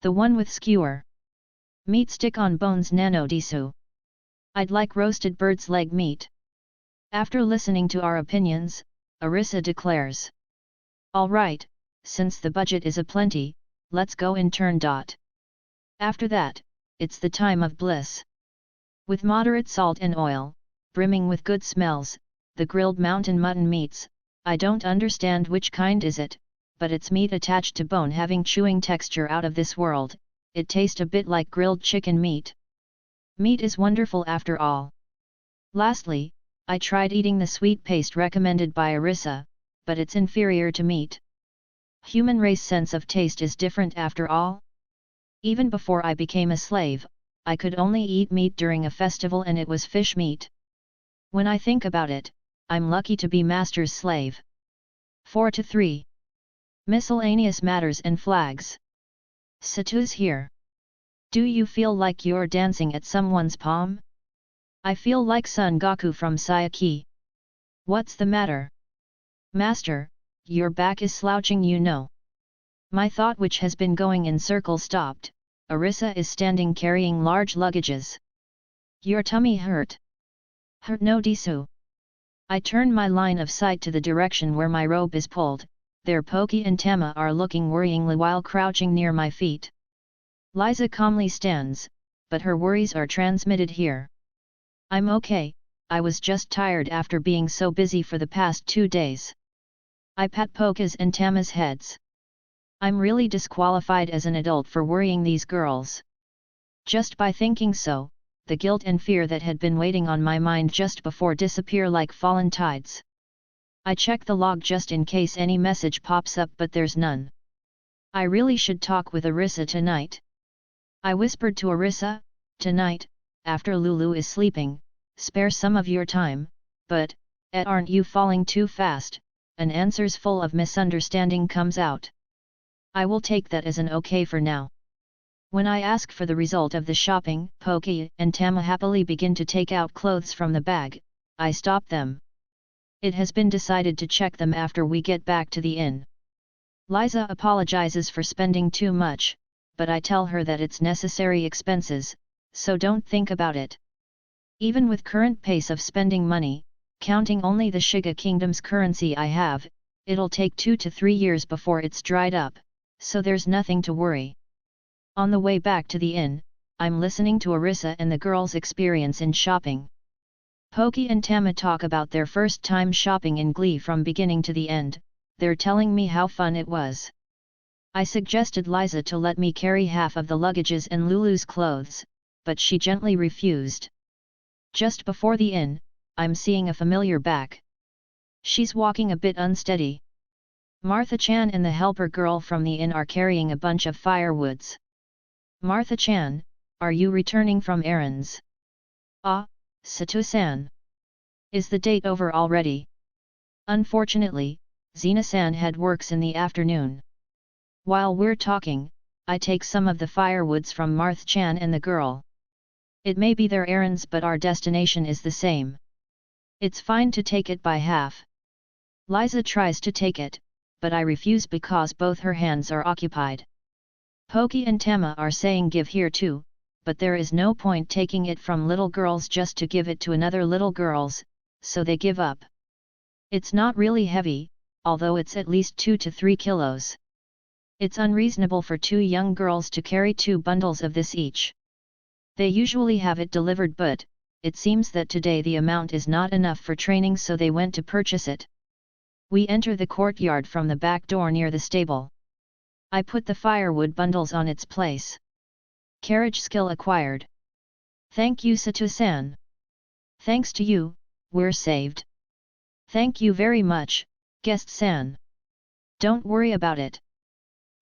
The one with skewer. Meat stick on bones nano disu. I'd like roasted bird's leg meat. After listening to our opinions, Arisa declares. Alright, since the budget is aplenty, let's go in turn. After that, it's the time of bliss. With moderate salt and oil, brimming with good smells, the grilled mountain mutton meats, I don't understand which kind is it, but it's meat attached to bone having chewing texture out of this world. It tastes a bit like grilled chicken meat. Meat is wonderful after all. Lastly, I tried eating the sweet paste recommended by Arisa, but it's inferior to meat. Human race sense of taste is different after all. Even before I became a slave, I could only eat meat during a festival and it was fish meat. When I think about it, I'm lucky to be master's slave. 4-3. Miscellaneous matters and flags. Satu's here. Do you feel like you're dancing at someone's palm? I feel like Son Goku from Saiyaki. What's the matter? Master, your back is slouching, you know. My thought, which has been going in circles, stopped. Arisa is standing carrying large luggages. Your tummy hurt? Hurt no disu. I turn my line of sight to the direction where my robe is pulled. There Poki and Tama are looking worryingly while crouching near my feet. Liza calmly stands, but her worries are transmitted here. I'm okay, I was just tired after being so busy for the past 2 days. I pat Poka's and Tama's heads. I'm really disqualified as an adult for worrying these girls. Just by thinking so, the guilt and fear that had been waiting on my mind just before disappear like fallen tides. I check the log just in case any message pops up, but there's none. I really should talk with Arisa tonight. I whispered to Arisa, tonight, after Lulu is sleeping, spare some of your time, but, aren't you falling too fast? An answer's full of misunderstanding comes out. I will take that as an okay for now. When I ask for the result of the shopping, Poki and Tama happily begin to take out clothes from the bag. I stop them. It has been decided to check them after we get back to the inn. Liza apologizes for spending too much, but I tell her that it's necessary expenses, so don't think about it. Even with current pace of spending money, counting only the Shiga Kingdom's currency I have, it'll take 2 to 3 years before it's dried up, so there's nothing to worry. On the way back to the inn, I'm listening to Arisa and the girls' experience in shopping. Poki and Tama talk about their first time shopping in Glee from beginning to the end. They're telling me how fun it was. I suggested Liza to let me carry half of the luggages and Lulu's clothes, but she gently refused. Just before the inn, I'm seeing a familiar back. She's walking a bit unsteady. Martha-chan and the helper girl from the inn are carrying a bunch of firewoods. Martha-chan, are you returning from errands? Ah, Satu-san. Is the date over already? Unfortunately, Zina-san had works in the afternoon. While we're talking, I take some of the firewoods from Marth-chan and the girl. It may be their errands but our destination is the same. It's fine to take it by half. Liza tries to take it, but I refuse because both her hands are occupied. Poki and Tama are saying give here too, but there is no point taking it from little girls just to give it to another little girls, so they give up. It's not really heavy, although it's at least 2 to 3 kilos. It's unreasonable for 2 young girls to carry 2 bundles of this each. They usually have it delivered but, it seems that today the amount is not enough for training so they went to purchase it. We enter the courtyard from the back door near the stable. I put the firewood bundles on its place. Carriage skill acquired. Thank you Sato-san. Thanks to you, we're saved. Thank you very much, guest-san. Don't worry about it.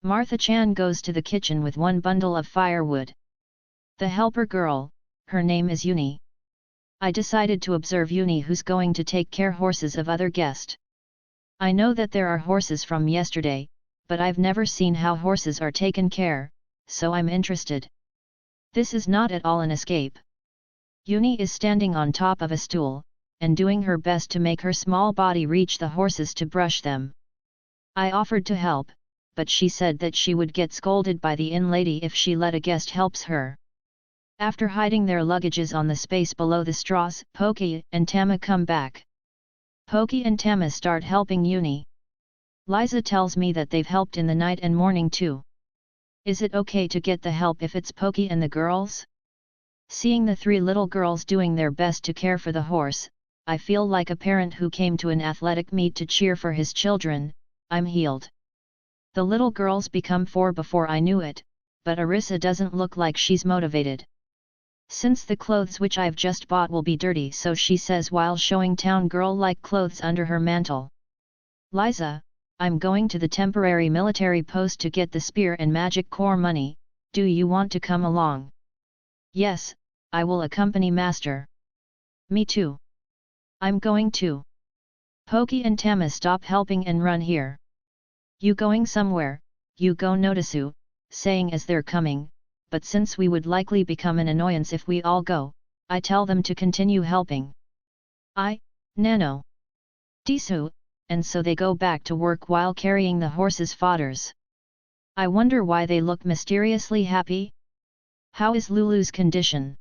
Martha-chan goes to the kitchen with 1 bundle of firewood. The helper girl, her name is Uni. I decided to observe Uni who's going to take care horses of other guest. I know that there are horses from yesterday, but I've never seen how horses are taken care, so I'm interested. This is not at all an escape. Uni is standing on top of a stool, and doing her best to make her small body reach the horses to brush them. I offered to help, but she said that she would get scolded by the inn lady if she let a guest helps her. After hiding their luggages on the space below the straws, Poki and Tama come back. Poki and Tama start helping Uni. Liza tells me that they've helped in the night and morning too. Is it okay to get the help if it's Poki and the girls? Seeing the 3 little girls doing their best to care for the horse, I feel like a parent who came to an athletic meet to cheer for his children. I'm healed. The little girls become 4 before I knew it, but Arisa doesn't look like she's motivated. Since the clothes which I've just bought will be dirty, so she says while showing town girl-like clothes under her mantle. Liza, I'm going to the temporary military post to get the spear and magic core money, do you want to come along? Yes, I will accompany master. Me too. I'm going too. Poki and Tama stop helping and run here. You going somewhere? You go Notisu, saying as they're coming, but since we would likely become an annoyance if we all go, I tell them to continue helping. Nano. Disu, and so they go back to work while carrying the horses' fodders. I wonder why they look mysteriously happy? How is Lulu's condition?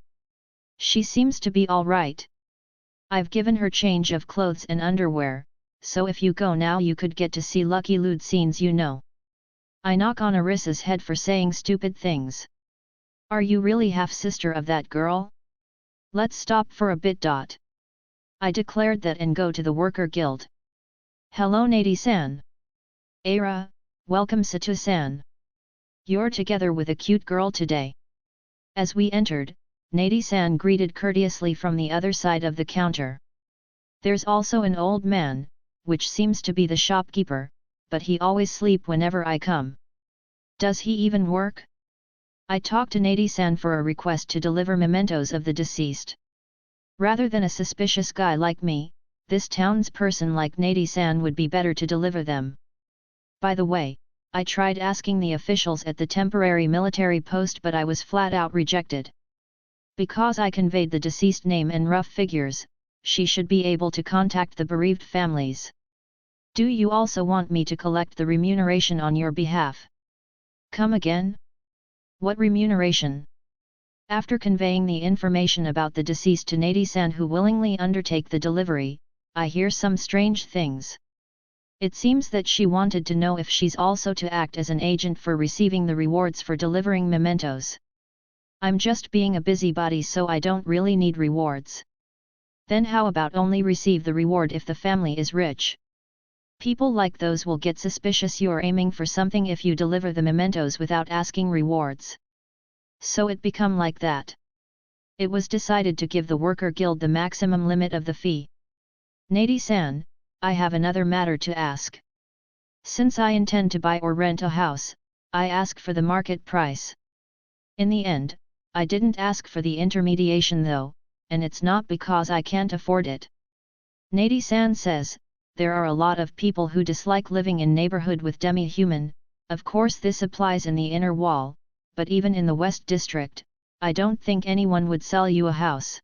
She seems to be all right. I've given her change of clothes and underwear, so if you go now you could get to see Lucky Lude scenes you know. I knock on Arisa's head for saying stupid things. Are you really half-sister of that girl? Let's stop for a bit. I declared that and go to the worker guild. Hello Nadi-san. Aira, welcome Sato-san. You're together with a cute girl today. As we entered, Nadi-san greeted courteously from the other side of the counter. There's also an old man, which seems to be the shopkeeper, but he always sleep whenever I come. Does he even work? I talked to Nadi-san for a request to deliver mementos of the deceased. Rather than a suspicious guy like me, this townsperson like Nadi-san would be better to deliver them. By the way, I tried asking the officials at the temporary military post but I was flat out rejected. Because I conveyed the deceased name and rough figures, she should be able to contact the bereaved families. Do you also want me to collect the remuneration on your behalf? Come again? What remuneration? After conveying the information about the deceased to Nadi-san who willingly undertake the delivery, I hear some strange things. It seems that she wanted to know if she's also to act as an agent for receiving the rewards for delivering mementos. I'm just being a busybody so I don't really need rewards. Then how about only receive the reward if the family is rich? People like those will get suspicious you're aiming for something if you deliver the mementos without asking rewards. So it become like that. It was decided to give the worker guild the maximum limit of the fee. Nadi-san, I have another matter to ask. Since I intend to buy or rent a house, I ask for the market price. In the end, I didn't ask for the intermediation though, and it's not because I can't afford it. Nadi-san says, there are a lot of people who dislike living in neighborhood with demi-human. Of course this applies in the inner wall, but even in the West District, I don't think anyone would sell you a house.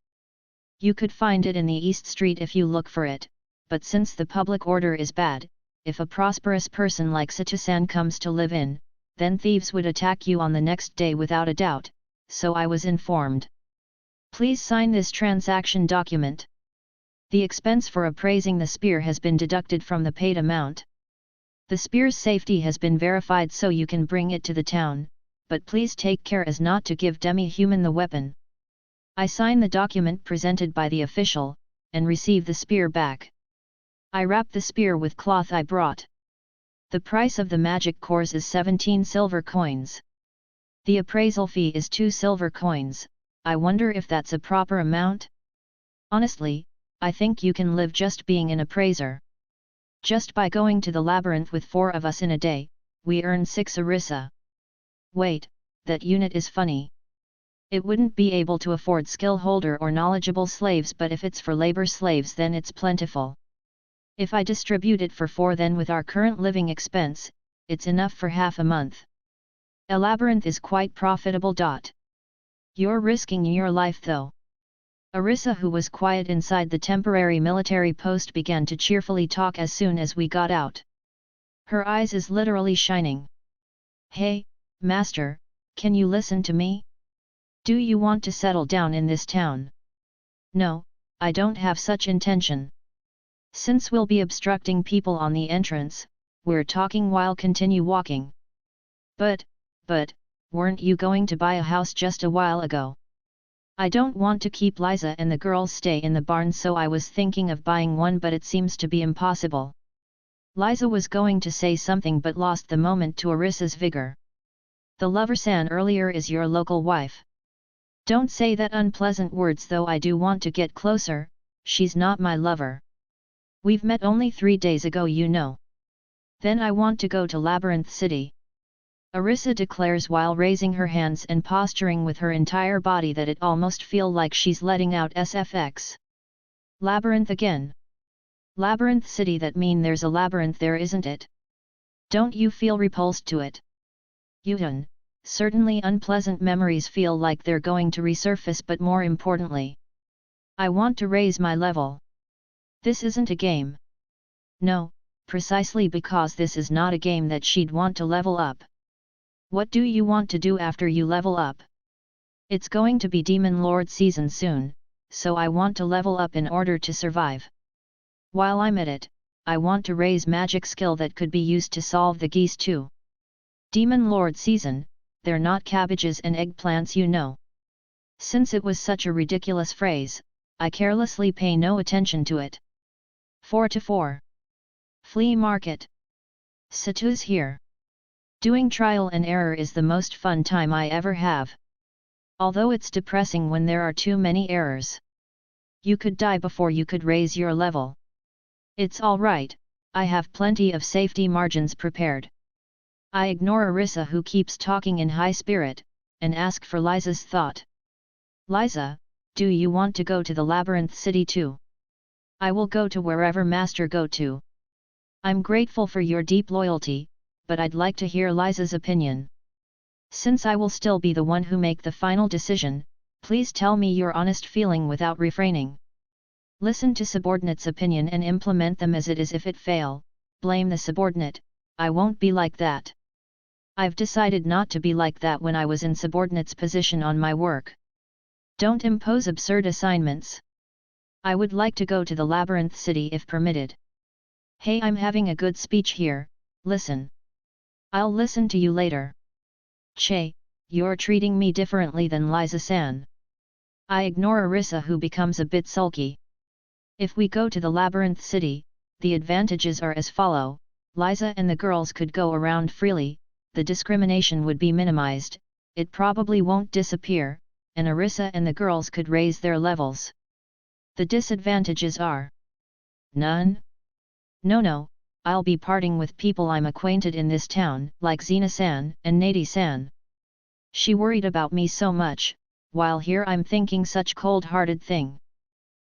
You could find it in the East Street if you look for it, but since the public order is bad, if a prosperous person like Sato-san comes to live in, then thieves would attack you on the next day without a doubt, so I was informed. Please sign this transaction document. The expense for appraising the spear has been deducted from the paid amount. The spear's safety has been verified so you can bring it to the town, but please take care as not to give demi-human the weapon. I sign the document presented by the official, and receive the spear back. I wrap the spear with cloth I brought. The price of the magic cores is 17 silver coins. The appraisal fee is 2 silver coins. I wonder if that's a proper amount? Honestly, I think you can live just being an appraiser. Just by going to the labyrinth with 4 of us in a day, we earn 6 arissa. Wait, that unit is funny. It wouldn't be able to afford skill holder or knowledgeable slaves, but if it's for labor slaves then it's plentiful. If I distribute it for 4 then with our current living expense, it's enough for half a month. A labyrinth is quite profitable. You're risking your life though. Arissa, who was quiet inside the temporary military post, began to cheerfully talk as soon as we got out. Her eyes is literally shining. Hey, master, can you listen to me? Do you want to settle down in this town? No, I don't have such intention. Since we'll be obstructing people on the entrance, we're talking while continue walking. But, weren't you going to buy a house just a while ago? I don't want to keep Liza and the girls stay in the barn, so I was thinking of buying one, but it seems to be impossible. Liza was going to say something but lost the moment to Arissa's vigor. The lover-san earlier is your local wife. Don't say that unpleasant words, though I do want to get closer. She's not my lover. We've met only 3 days ago, you know. Then I want to go to Labyrinth City. Arissa declares while raising her hands and posturing with her entire body that it almost feel like she's letting out SFX. Labyrinth again. Labyrinth City, that mean there's a labyrinth there, isn't it? Don't you feel repulsed to it? Yun, certainly unpleasant memories feel like they're going to resurface, but more importantly, I want to raise my level. This isn't a game. No, precisely because this is not a game that she'd want to level up. What do you want to do after you level up? It's going to be Demon Lord season soon, so I want to level up in order to survive. While I'm at it, I want to raise magic skill that could be used to solve the geese too. Demon Lord season, they're not cabbages and eggplants, you know. Since it was such a ridiculous phrase, I carelessly pay no attention to it. 4-4. Flea market. Satu's here. Doing trial and error is the most fun time I ever have. Although it's depressing when there are too many errors. You could die before you could raise your level. It's alright, I have plenty of safety margins prepared. I ignore Arissa, who keeps talking in high spirit, and ask for Liza's thought. Liza, do you want to go to the Labyrinth City too? I will go to wherever Master go to. I'm grateful for your deep loyalty, but I'd like to hear Liza's opinion. Since I will still be the one who make the final decision, please tell me your honest feeling without refraining. Listen to subordinate's opinion and implement them as it is. If it fail, blame the subordinate. I won't be like that. I've decided not to be like that when I was in subordinate's position on my work. Don't impose absurd assignments. I would like to go to the Labyrinth City if permitted. Hey, I'm having a good speech here, listen. I'll listen to you later. Che, you're treating me differently than Liza-san. I ignore Arissa, who becomes a bit sulky. If we go to the Labyrinth City, the advantages are as follow. Liza and the girls could go around freely, the discrimination would be minimized, it probably won't disappear, and Arissa and the girls could raise their levels. The disadvantages are none? No, I'll be parting with people I'm acquainted in this town, like Xena-san and Nady-san. She worried about me so much, while here I'm thinking such cold-hearted thing.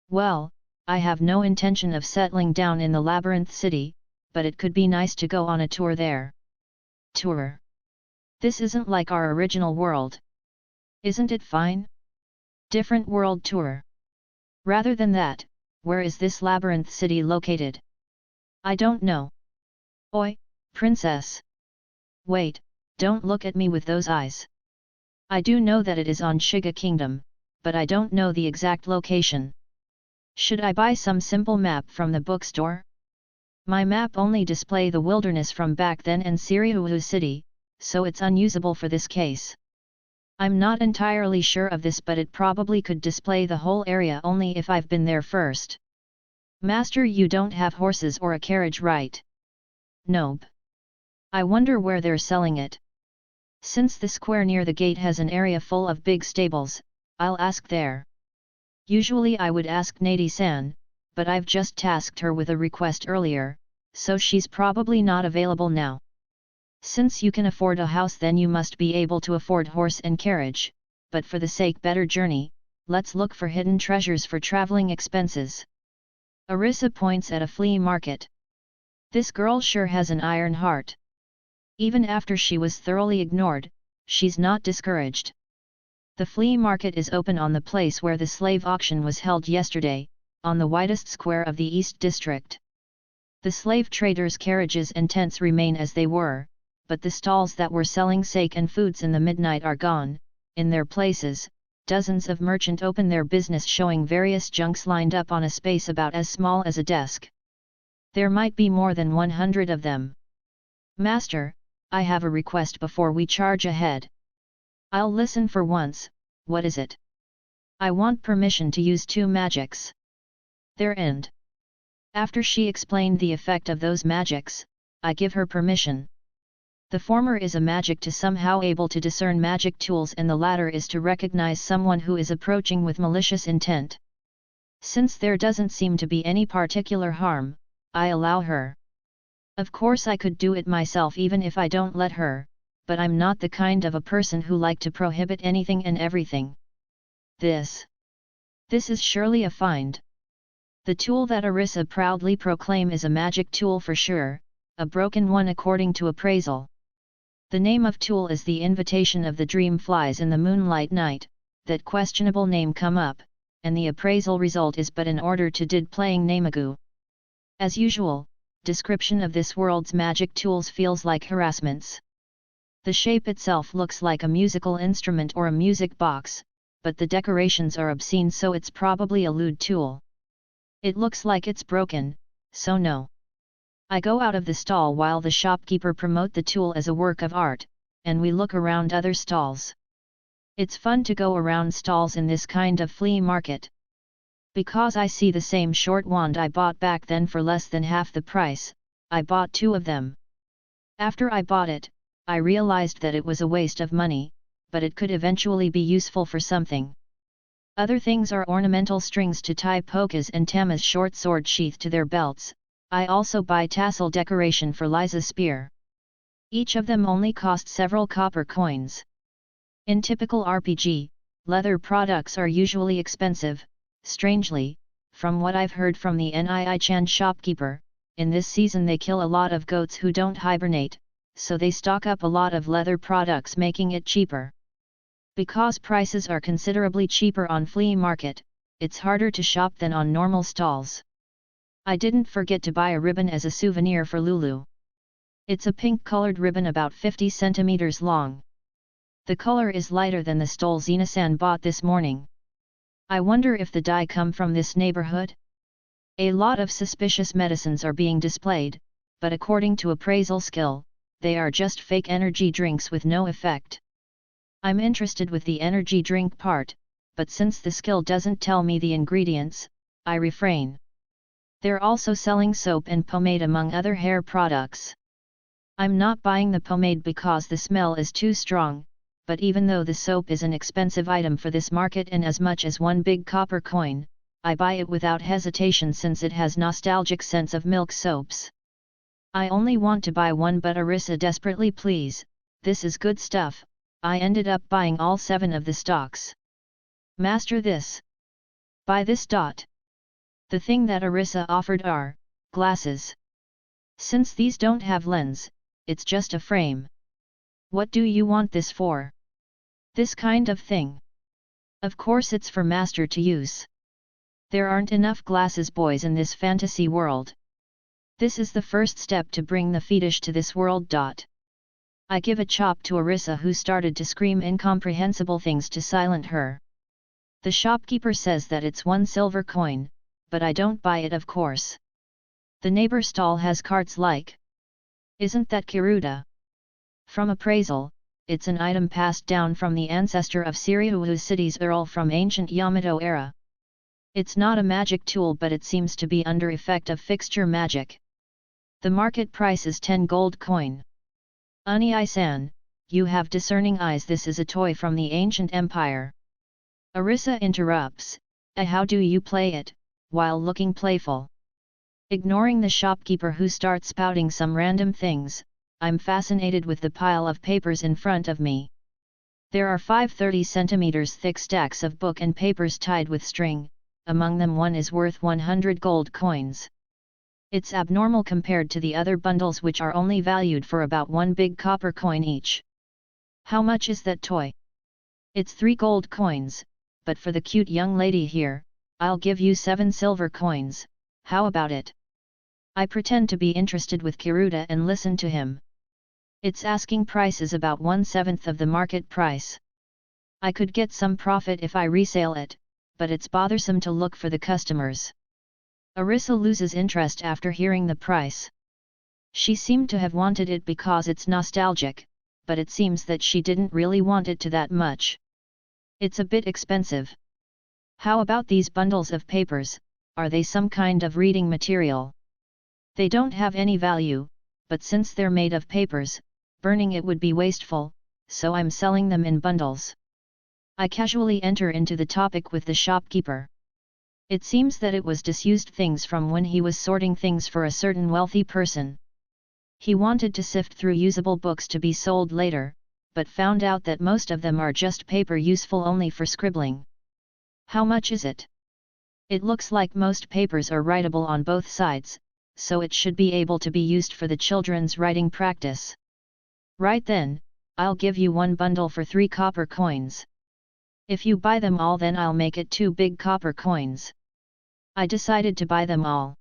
Well, I have no intention of settling down in the labyrinth city, but it could be nice to go on a tour there. Tour. This isn't like our original world. Isn't it fine? Different world tour. Rather than that, where is this labyrinth city located? I don't know. Oi, princess. Wait, don't look at me with those eyes. I do know that it is on Shiga Kingdom, but I don't know the exact location. Should I buy some simple map from the bookstore? My map only display the wilderness from back then and Siriuhu city, so it's unusable for this case. I'm not entirely sure of this, but it probably could display the whole area only if I've been there first. Master, you don't have horses or a carriage, right? Nope. I wonder where they're selling it. Since the square near the gate has an area full of big stables, I'll ask there. Usually I would ask Nadi-san, but I've just tasked her with a request earlier, so she's probably not available now. Since you can afford a house, then you must be able to afford horse and carriage, but for the sake better journey, let's look for hidden treasures for traveling expenses. Arisa points at a flea market. This girl sure has an iron heart. Even after she was thoroughly ignored, she's not discouraged. The flea market is open on the place where the slave auction was held yesterday, on the widest square of the East District. The slave traders' carriages and tents remain as they were, but the stalls that were selling sake and foods in the midnight are gone. In their places, dozens of merchants open their business, showing various junks lined up on a space about as small as a desk. There might be more than 100 of them. Master, I have a request before we charge ahead. I'll listen for once. What is it? I want permission to use 2 magics. Their end. After she explained the effect of those magics, I give her permission. The former is a magic to somehow able to discern magic tools, and the latter is to recognize someone who is approaching with malicious intent. Since there doesn't seem to be any particular harm, I allow her. Of course I could do it myself even if I don't let her, but I'm not the kind of a person who like to prohibit anything and everything. This is surely a find. The tool that Arisa proudly proclaim is a magic tool for sure, a broken one according to appraisal. The name of tool is the invitation of the dream flies in the moonlight night, that questionable name come up, and the appraisal result is but an order to did playing namagu. As usual, description of this world's magic tools feels like harassments. The shape itself looks like a musical instrument or a music box, but the decorations are obscene, so it's probably a lewd tool. It looks like it's broken, so no. I go out of the stall while the shopkeeper promote the tool as a work of art, and we look around other stalls. It's fun to go around stalls in this kind of flea market. Because I see the same short wand I bought back then for less than half the price, I bought 2 of them. After I bought it, I realized that it was a waste of money, but it could eventually be useful for something. Other things are ornamental strings to tie Pokas and Tama's short sword sheath to their belts. I also buy tassel decoration for Liza's spear. Each of them only cost several copper coins. In typical RPG, leather products are usually expensive. Strangely, from what I've heard from the Nii-chan shopkeeper, in this season they kill a lot of goats who don't hibernate, so they stock up a lot of leather products, making it cheaper. Because prices are considerably cheaper on flea market, it's harder to shop than on normal stalls. I didn't forget to buy a ribbon as a souvenir for Lulu. It's a pink-colored ribbon about 50 centimeters long. The color is lighter than the stole Zina-san bought this morning. I wonder if the dye come from this neighborhood? A lot of suspicious medicines are being displayed, but according to appraisal skill, they are just fake energy drinks with no effect. I'm interested with the energy drink part, but since the skill doesn't tell me the ingredients, I refrain. They're also selling soap and pomade among other hair products. I'm not buying the pomade because the smell is too strong, but even though the soap is an expensive item for this market and as much as 1 big copper coin, I buy it without hesitation since it has nostalgic sense of milk soaps. I only want to buy 1, but Arisa desperately please, this is good stuff. I ended up buying all 7 of the stocks. Master, this. Buy this. The The thing that Arisa offered are glasses. Since these don't have lens, it's just a frame. What do you want this for? This kind of thing. Of course it's for master to use. There aren't enough glasses boys in this fantasy world. This is the first step to bring the fetish to this world. I give a chop to Arisa, who started to scream incomprehensible things to silence her. The shopkeeper says that it's 1 silver coin, but I don't buy it, of course. The neighbor stall has cards like. Isn't that Kiruda? From appraisal, it's an item passed down from the ancestor of Suryuhu city's Earl from ancient Yamato era. It's not a magic tool, but it seems to be under effect of fixture magic. The market price is 10 gold coin. Unii-san, you have discerning eyes, this is a toy from the ancient empire. Arisa interrupts, how do you play it, while looking playful? Ignoring the shopkeeper, who starts spouting some random things, I'm fascinated with the pile of papers in front of me. There are 5 30 centimeters thick stacks of book and papers tied with string, among them one is worth 100 gold coins. It's abnormal compared to the other bundles, which are only valued for about 1 big copper coin each. How much is that toy? It's 3 gold coins, but for the cute young lady here, I'll give you 7 silver coins, how about it? I pretend to be interested with Kiruda and listen to him. Its asking price is about 1/7 of the market price. I could get some profit if I resale it, but it's bothersome to look for the customers. Arisa loses interest after hearing the price. She seemed to have wanted it because it's nostalgic, but it seems that she didn't really want it to that much. It's a bit expensive. How about these bundles of papers, are they some kind of reading material? They don't have any value, but since they're made of papers, burning it would be wasteful, so I'm selling them in bundles. I casually enter into the topic with the shopkeeper. It seems that it was disused things from when he was sorting things for a certain wealthy person. He wanted to sift through usable books to be sold later, but found out that most of them are just paper, useful only for scribbling. How much is it? It looks like most papers are writable on both sides, so it should be able to be used for the children's writing practice. Right then, I'll give you 1 bundle for 3 copper coins. If you buy them all, then I'll make it 2 big copper coins. I decided to buy them all.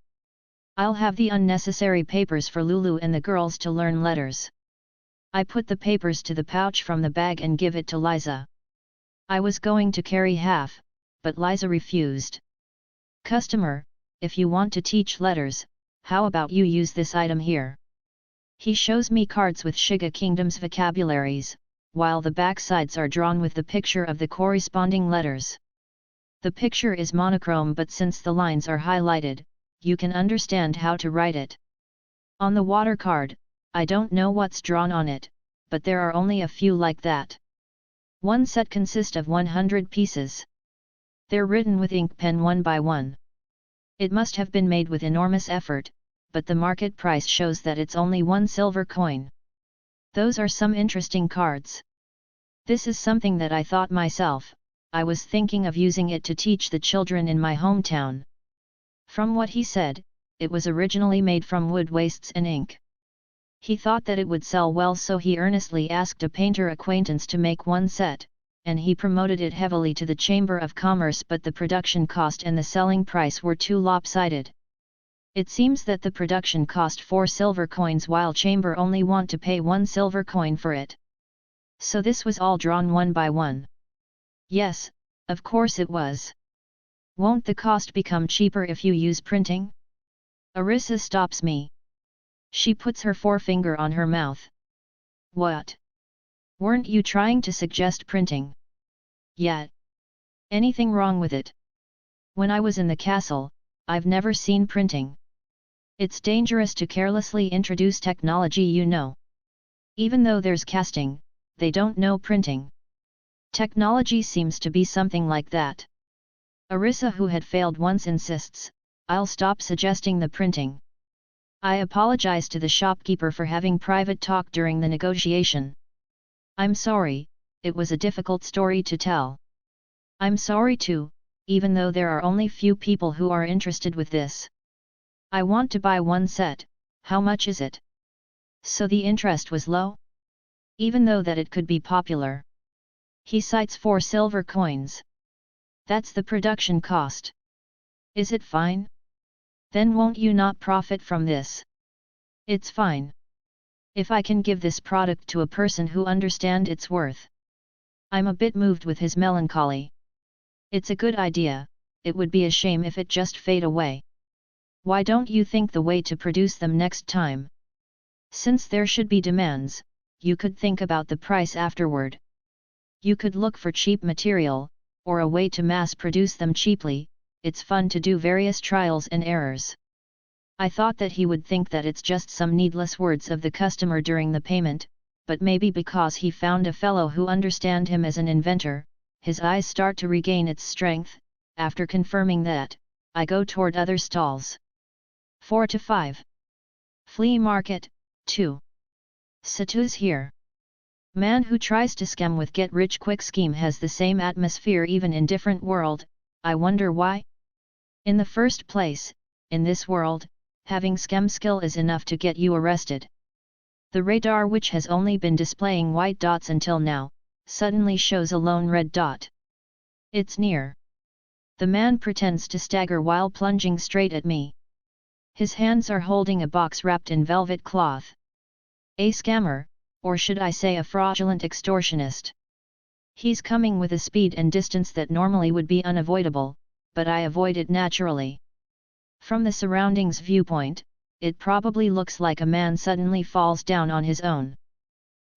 I'll have the unnecessary papers for Lulu and the girls to learn letters. I put the papers to the pouch from the bag and give it to Liza. I was going to carry half, but Liza refused. Customer, if you want to teach letters, how about you use this item here? He shows me cards with Shiga Kingdom's vocabularies, while the backsides are drawn with the picture of the corresponding letters. The picture is monochrome, but since the lines are highlighted, you can understand how to write it. On the water card, I don't know what's drawn on it, but there are only a few like that. One set consists of 100 pieces. They're written with ink pen one by one. It must have been made with enormous effort, but the market price shows that it's only 1 silver coin. Those are some interesting cards. This is something that I thought myself, I was thinking of using it to teach the children in my hometown. From what he said, it was originally made from wood wastes and ink. He thought that it would sell well, so he earnestly asked a painter acquaintance to make 1 set, and he promoted it heavily to the Chamber of Commerce, but the production cost and the selling price were too lopsided. It seems that the production cost 4 silver coins while Chamber only want to pay 1 silver coin for it. So this was all drawn one by one. Yes, of course it was. Won't the cost become cheaper if you use printing? Arisa stops me. She puts her forefinger on her mouth. What? Weren't you trying to suggest printing? Yet. Anything wrong with it? When I was in the castle, I've never seen printing. It's dangerous to carelessly introduce technology, you know. Even though there's casting, they don't know printing. Technology seems to be something like that. Arisa, who had failed once, insists, I'll stop suggesting the printing. I apologize to the shopkeeper for having private talk during the negotiation. I'm sorry, it was a difficult story to tell. I'm sorry too, even though there are only few people who are interested with this. I want to buy one set, how much is it? So the interest was low? Even though that it could be popular. He cites 4 silver coins. That's the production cost. Is it fine? Then won't you not profit from this? It's fine. If I can give this product to a person who understands its worth. I'm a bit moved with his melancholy. It's a good idea, it would be a shame if it just fade away. Why don't you think the way to produce them next time? Since there should be demands, you could think about the price afterward. You could look for cheap material, or a way to mass produce them cheaply. It's fun to do various trials and errors. I thought that he would think that it's just some needless words of the customer during the payment, but maybe because he found a fellow who understand him as an inventor, his eyes start to regain its strength. After confirming that, I go toward other stalls. 4 to 5. Flea Market, 2. Satu's here. Man who tries to scam with get-rich-quick scheme has the same atmosphere even in different world. I wonder why? In the first place, in this world, having scam skill is enough to get you arrested. The radar, which has only been displaying white dots until now, suddenly shows a lone red dot. It's near. The man pretends to stagger while plunging straight at me. His hands are holding a box wrapped in velvet cloth. A scammer, or should I say a fraudulent extortionist. He's coming with a speed and distance that normally would be unavoidable, but I avoid it naturally. From the surroundings viewpoint, it probably looks like a man suddenly falls down on his own.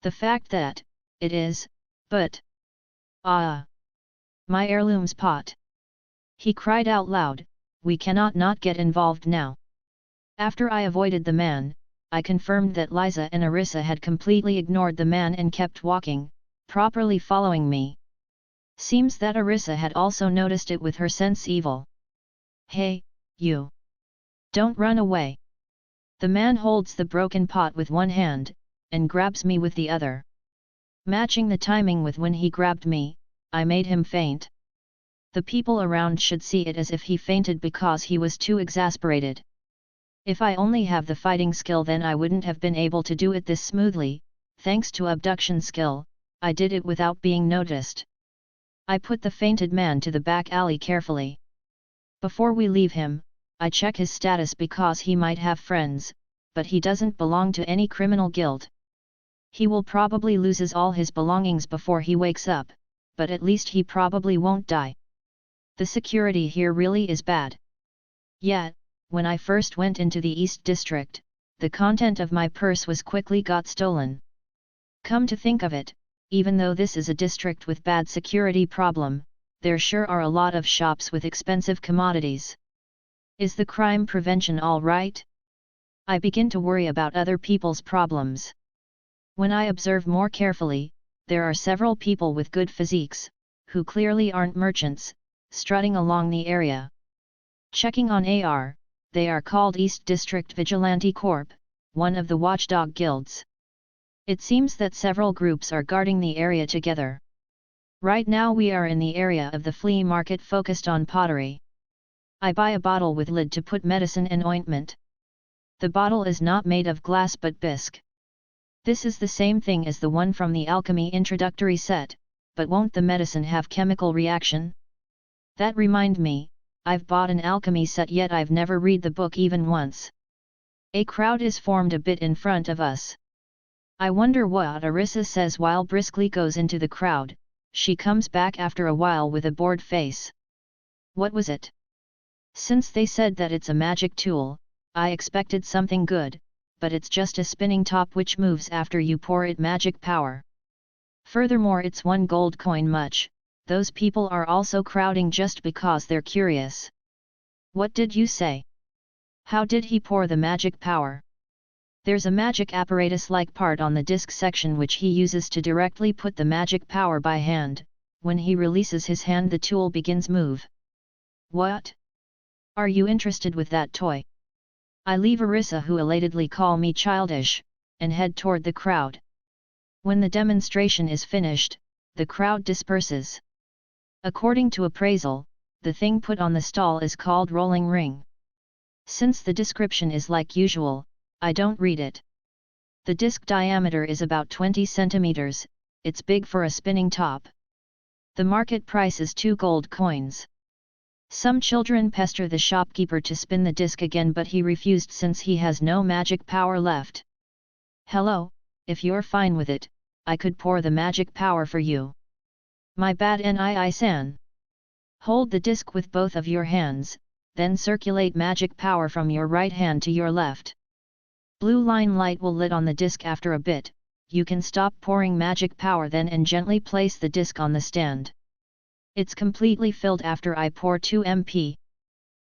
The fact that it is, but... Ah! My heirloom's pot! He cried out loud, we cannot not get involved now. After I avoided the man, I confirmed that Liza and Arissa had completely ignored the man and kept walking, properly following me. Seems that Arissa had also noticed it with her sense evil. Hey, you! Don't run away! The man holds the broken pot with one hand, and grabs me with the other. Matching the timing with when he grabbed me, I made him faint. The people around should see it as if he fainted because he was too exasperated. If I only have the fighting skill, then I wouldn't have been able to do it this smoothly. Thanks to abduction skill, I did it without being noticed. I put the fainted man to the back alley carefully. Before we leave him, I check his status because he might have friends, but he doesn't belong to any criminal guild. He will probably loses all his belongings before he wakes up, but at least he probably won't die. The security here really is bad. Yet, when I first went into the East District, the content of my purse was quickly got stolen. Come to think of it, even though this is a district with bad security problem, there sure are a lot of shops with expensive commodities. Is the crime prevention all right? I begin to worry about other people's problems. When I observe more carefully, there are several people with good physiques, who clearly aren't merchants, strutting along the area. Checking on AR, they are called East District Vigilante Corp, one of the watchdog guilds. It seems that several groups are guarding the area together. Right now we are in the area of the flea market focused on pottery. I buy a bottle with lid to put medicine and ointment. The bottle is not made of glass but bisque. This is the same thing as the one from the alchemy introductory set, but won't the medicine have chemical reaction? That remind me, I've bought an alchemy set yet I've never read the book even once. A crowd is formed a bit in front of us. I wonder what Arissa says while briskly goes into the crowd. She comes back after a while with a bored face. What was it? Since they said that it's a magic tool, I expected something good, but it's just a spinning top which moves after you pour it magic power. Furthermore, it's 1 gold coin much. Those people are also crowding just because they're curious. What did you say? How did he pour the magic power? There's a magic apparatus-like part on the disc section which he uses to directly put the magic power by hand. When he releases his hand, the tool begins move. What? Are you interested with that toy? I leave Arissa, who elatedly call me childish, and head toward the crowd. When the demonstration is finished, the crowd disperses. According to appraisal, the thing put on the stall is called rolling ring. Since the description is like usual, I don't read it. The disc diameter is about 20 centimeters, it's big for a spinning top. The market price is 2 gold coins. Some children pester the shopkeeper to spin the disc again, but he refused since he has no magic power left. Hello, if you're fine with it, I could pour the magic power for you. My bad nii-san. Hold the disc with both of your hands, then circulate magic power from your right hand to your left. Blue line light will lit on the disc after a bit. You can stop pouring magic power then and gently place the disc on the stand. It's completely filled after I pour 2 MP.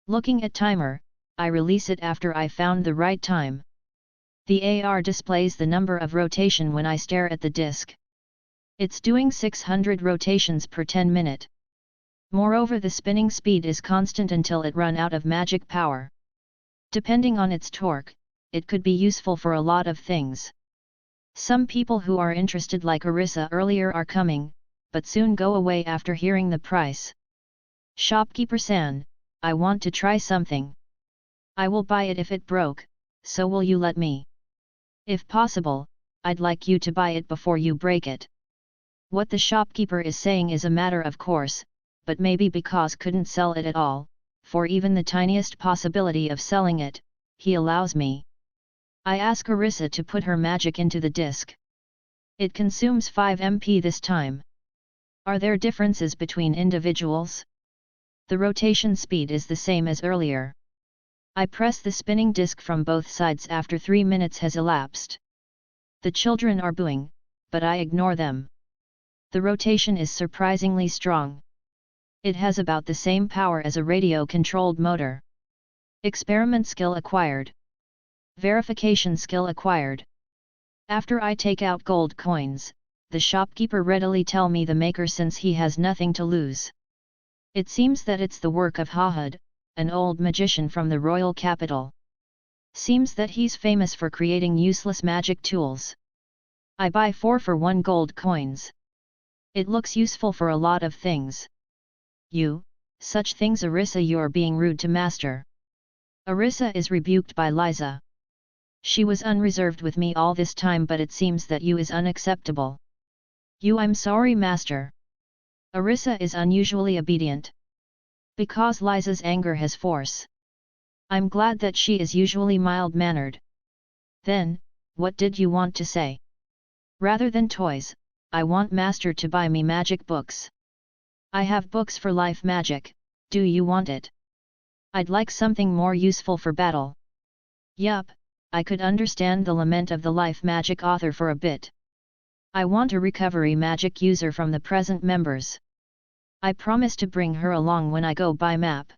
Looking at timer, I release it after I found the right time. The AR displays the number of rotation when I stare at the disc. It's doing 600 rotations per 10 minute. Moreover, the spinning speed is constant until it run out of magic power. Depending on its torque, it could be useful for a lot of things. Some people who are interested like Arisa earlier are coming, but soon go away after hearing the price. Shopkeeper-san, I want to try something. I will buy it if it broke, so will you let me? If possible, I'd like you to buy it before you break it. What the shopkeeper is saying is a matter of course, but maybe because couldn't sell it at all, for even the tiniest possibility of selling it, he allows me. I ask Arisa to put her magic into the disc. It consumes 5 MP this time. Are there differences between individuals? The rotation speed is the same as earlier. I press the spinning disc from both sides after 3 minutes has elapsed. The children are booing, but I ignore them. The rotation is surprisingly strong. It has about the same power as a radio-controlled motor. Experiment skill acquired. Verification skill acquired. After I take out gold coins, the shopkeeper readily tell me the maker since he has nothing to lose. It seems that it's the work of Hahud, an old magician from the royal capital. Seems that he's famous for creating useless magic tools. I buy 4 for 1 gold coins. It looks useful for a lot of things. Such things Arisa, you're being rude to master. Arisa is rebuked by Liza. She was unreserved with me all this time, but it seems that you is unacceptable. I'm sorry master. Arisa is unusually obedient. Because Liza's anger has force. I'm glad that she is usually mild-mannered. Then, what did you want to say? Rather than toys, I want master to buy me magic books. I have books for life magic, do you want it? I'd like something more useful for battle. Yup, I could understand the lament of the life magic author for a bit. I want a recovery magic user from the present members. I promise to bring her along when I go by map.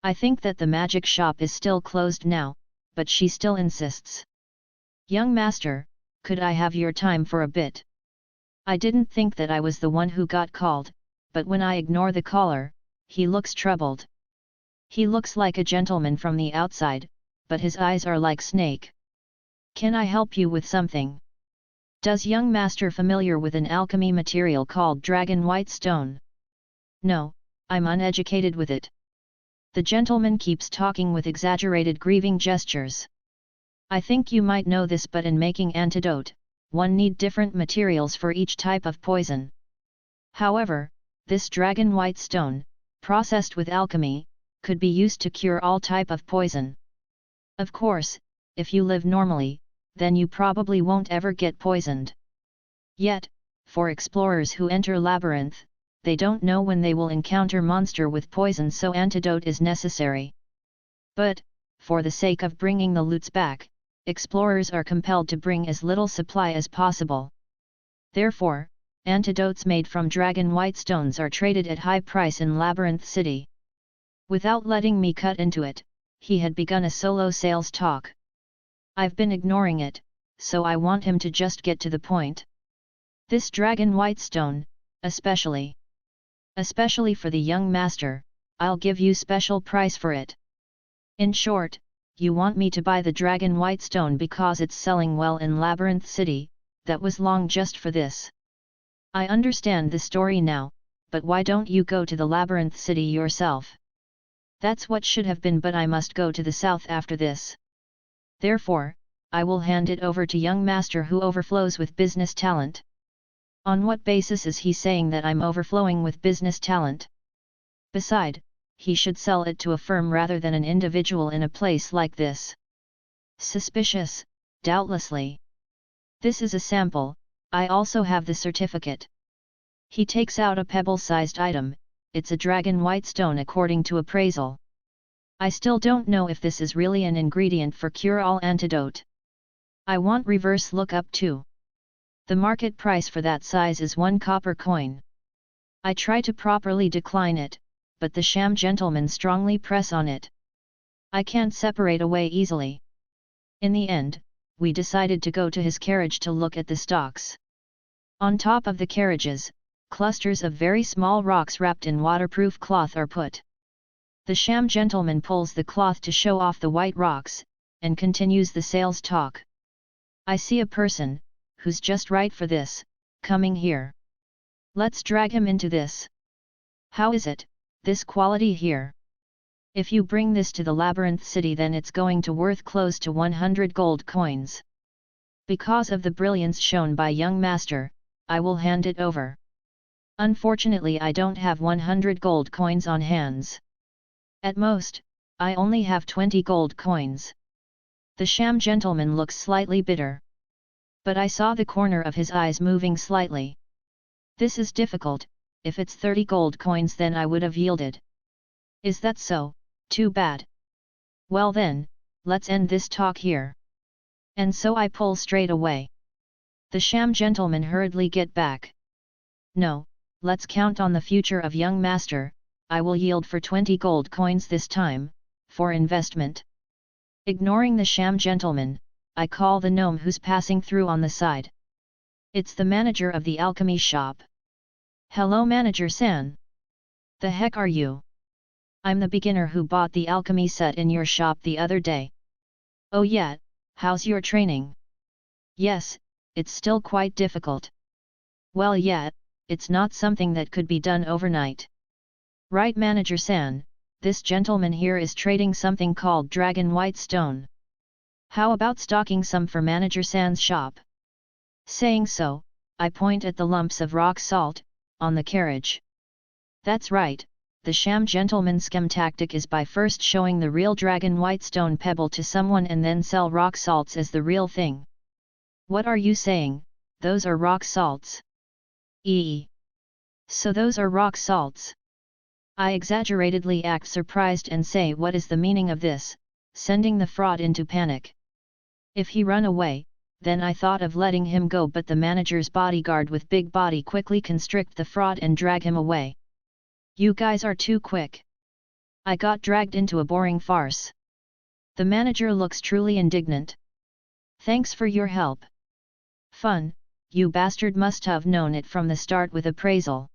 I think that the magic shop is still closed now, but she still insists. Young master, could I have your time for a bit? I didn't think that I was the one who got called, but when I ignore the caller, he looks troubled. He looks like a gentleman from the outside, but his eyes are like snake. Can I help you with something? Does young master familiar with an alchemy material called dragon white stone? No, I'm uneducated with it. The gentleman keeps talking with exaggerated grieving gestures. I think you might know this, but in making antidote, one need different materials for each type of poison. However, this dragon white stone, processed with alchemy, could be used to cure all type of poison. Of course, if you live normally, then you probably won't ever get poisoned. Yet, for explorers who enter labyrinth, they don't know when they will encounter monster with poison, so antidote is necessary. But, for the sake of bringing the loots back, explorers are compelled to bring as little supply as possible. Therefore, antidotes made from dragon white stones are traded at high price in Labyrinth City. Without letting me cut into it, he had begun a solo sales talk. I've been ignoring it, so I want him to just get to the point. This dragon white stone, especially for the young master, I'll give you special price for it. In short, you want me to buy the dragon white stone because it's selling well in Labyrinth City. That was long just for this. I understand the story now, but why don't you go to the labyrinth city yourself? That's what should have been, but I must go to the south after this. Therefore, I will hand it over to young master who overflows with business talent. On what basis is he saying that I'm overflowing with business talent? Beside, he should sell it to a firm rather than an individual in a place like this. Suspicious, doubtlessly. This is a sample, I also have the certificate. He takes out a pebble-sized item, it's a dragon white stone according to appraisal. I still don't know if this is really an ingredient for cure-all antidote. I want reverse lookup too. The market price for that size is 1 copper coin. I try to properly decline it, but the sham gentlemen strongly press on it. I can't separate away easily. In the end, we decided to go to his carriage to look at the stocks. On top of the carriages, clusters of very small rocks wrapped in waterproof cloth are put. The sham gentleman pulls the cloth to show off the white rocks, and continues the sales talk. I see a person, who's just right for this, coming here. Let's drag him into this. How is it, this quality here? If you bring this to the labyrinth city, then it's going to worth close to 100 gold coins. Because of the brilliance shown by young master, I will hand it over. Unfortunately, I don't have 100 gold coins on hands. At most, I only have 20 gold coins. The sham gentleman looks slightly bitter. But I saw the corner of his eyes moving slightly. This is difficult. If it's 30 gold coins, then I would have yielded. Is that so? Too bad. Well then, let's end this talk here. And so I pull straight away. The sham gentleman hurriedly get back. No, let's count on the future of young master. I will yield for 20 gold coins this time, for investment. Ignoring the sham gentleman, I call the gnome who's passing through on the side. It's the manager of the alchemy shop. Hello manager-san. The heck are you? I'm the beginner who bought the alchemy set in your shop the other day. Oh yeah, how's your training? Yes, it's still quite difficult. Well yeah, it's not something that could be done overnight. Right manager-san, this gentleman here is trading something called Dragon White Stone. How about stocking some for manager-san's shop? Saying so, I point at the lumps of rock salt, on the carriage. That's right, the sham gentleman's scam tactic is by first showing the real Dragon White Stone pebble to someone and then sell rock salts as the real thing. What are you saying, those are rock salts? So those are rock salts? I exaggeratedly act surprised and say, what is the meaning of this, sending the fraud into panic. If he run away, then I thought of letting him go, but the manager's bodyguard with big body quickly constrict the fraud and drag him away. You guys are too quick. I got dragged into a boring farce. The manager looks truly indignant. Thanks for your help. Fun, you bastard must have known it from the start with appraisal.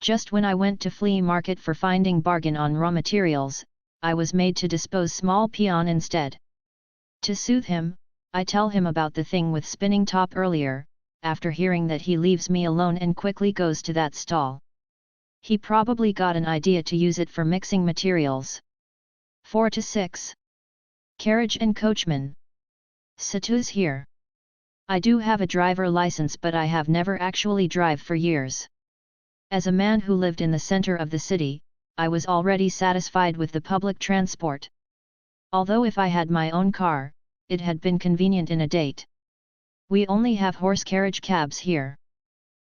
Just when I went to flea market for finding bargain on raw materials, I was made to dispose small peon instead. To soothe him, I tell him about the thing with spinning top earlier, after hearing that he leaves me alone and quickly goes to that stall. He probably got an idea to use it for mixing materials. 4 to 6. Carriage and coachman. Satu's here. I do have a driver license, but I have never actually drive for years. As a man who lived in the center of the city, I was already satisfied with the public transport. Although if I had my own car, it had been convenient in a date. We only have horse carriage cabs here.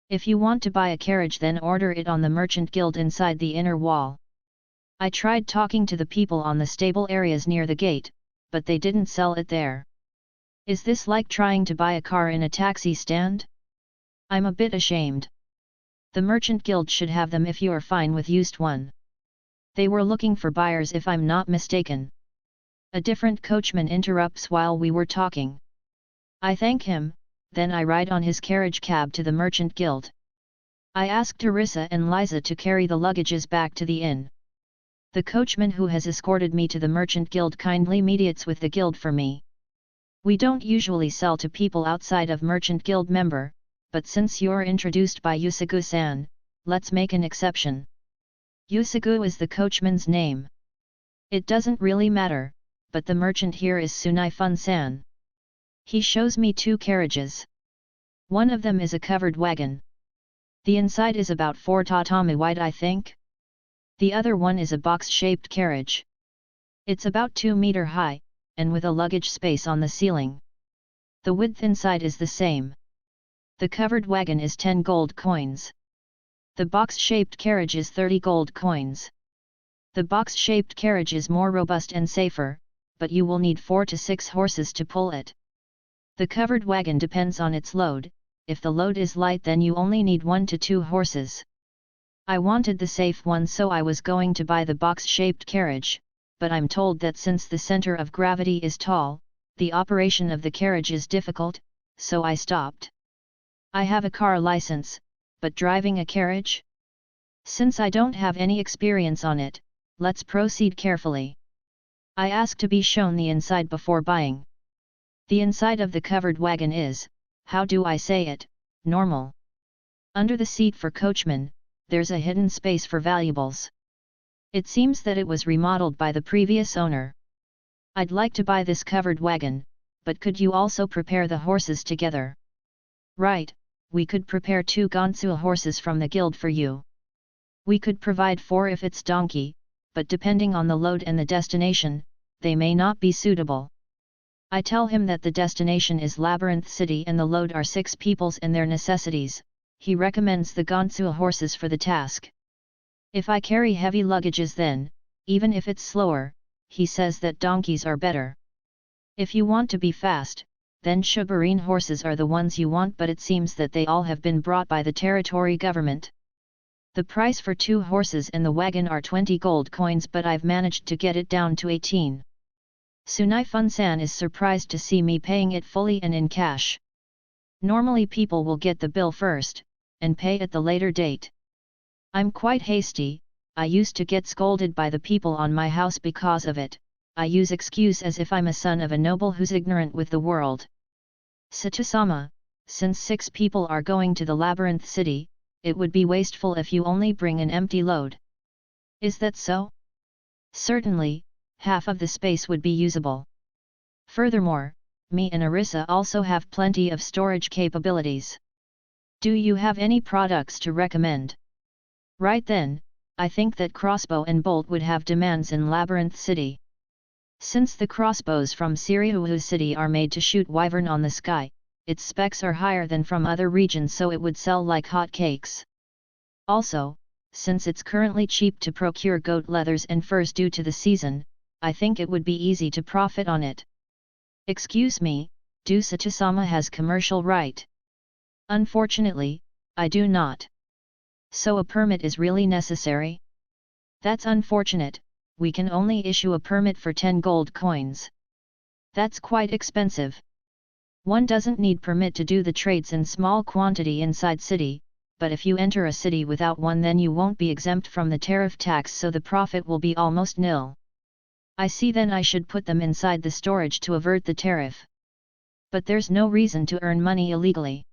If you want to buy a carriage, then order it on the merchant guild inside the inner wall. I tried talking to the people on the stable areas near the gate, but they didn't sell it there. Is this like trying to buy a car in a taxi stand? I'm a bit ashamed. The merchant guild should have them if you are fine with used one. They were looking for buyers if I'm not mistaken. A different coachman interrupts while we were talking. I thank him, then I ride on his carriage cab to the merchant guild. I ask Teresa and Liza to carry the luggages back to the inn. The coachman who has escorted me to the merchant guild kindly mediates with the guild for me. We don't usually sell to people outside of merchant guild member, but since you're introduced by Yusuke-san, let's make an exception. Yusugu is the coachman's name. It doesn't really matter, but the merchant here is Sunai-fun-san. He shows me 2 carriages. One of them is a covered wagon. The inside is about 4 tatami wide, I think. The other one is a box-shaped carriage. It's about 2 meter high, and with a luggage space on the ceiling. The width inside is the same. The covered wagon is 10 gold coins. The box-shaped carriage is 30 gold coins. The box-shaped carriage is more robust and safer, but you will need 4 to 6 horses to pull it. The covered wagon depends on its load. If the load is light, then you only need 1 to 2 horses. I wanted the safe one, so I was going to buy the box-shaped carriage, but I'm told that since the center of gravity is tall, the operation of the carriage is difficult, so I stopped. I have a car license, but driving a carriage? Since I don't have any experience on it, let's proceed carefully. I ask to be shown the inside before buying. The inside of the covered wagon is, how do I say it, normal. Under the seat for coachman, there's a hidden space for valuables. It seems that it was remodeled by the previous owner. I'd like to buy this covered wagon, but could you also prepare the horses together? Right, we could prepare 2 Gansu horses from the guild for you. We could provide 4 if it's donkey, but depending on the load and the destination, they may not be suitable. I tell him that the destination is Labyrinth City and the load are 6 peoples and their necessities. He recommends the Gansu horses for the task. If I carry heavy luggages, then, even if it's slower, he says that donkeys are better. If you want to be fast, then Shibarine horses are the ones you want, but it seems that they all have been brought by the territory government. The price for 2 horses and the wagon are 20 gold coins, but I've managed to get it down to 18. Sunai-fun-san is surprised to see me paying it fully and in cash. Normally people will get the bill first, and pay at the later date. I'm quite hasty. I used to get scolded by the people on my house because of it. I use excuse as if I'm a son of a noble who's ignorant with the world. Sato-sama, since 6 people are going to the Labyrinth City, it would be wasteful if you only bring an empty load. Is that so? Certainly, half of the space would be usable. Furthermore, me and Arisa also have plenty of storage capabilities. Do you have any products to recommend? Right then, I think that crossbow and bolt would have demands in Labyrinth City. Since the crossbows from Siriuhu City are made to shoot wyvern on the sky, its specs are higher than from other regions, so it would sell like hotcakes. Also, since it's currently cheap to procure goat leathers and furs due to the season, I think it would be easy to profit on it. Excuse me, do Sato-sama has commercial right? Unfortunately, I do not. So a permit is really necessary? That's unfortunate. We can only issue a permit for 10 gold coins. That's quite expensive. One doesn't need permit to do the trades in small quantity inside city, but if you enter a city without one, then you won't be exempt from the tariff tax, so the profit will be almost nil. I see, then I should put them inside the storage to avert the tariff. But there's no reason to earn money illegally.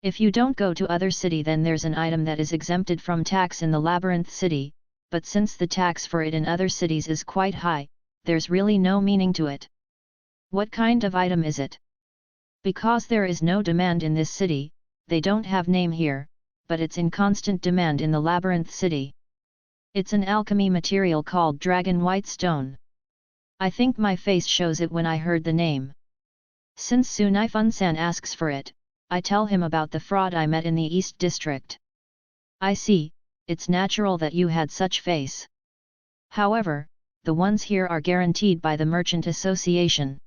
If you don't go to other city, then there's an item that is exempted from tax in the Labyrinth City, but since the tax for it in other cities is quite high, there's really no meaning to it. What kind of item is it? Because there is no demand in this city, they don't have name here, but it's in constant demand in the Labyrinth City. It's an alchemy material called Dragon White Stone. I think my face shows it when I heard the name. Since Sunai-fun-san asks for it, I tell him about the fraud I met in the East District. I see, it's natural that you had such face. However, the ones here are guaranteed by the Merchant Association.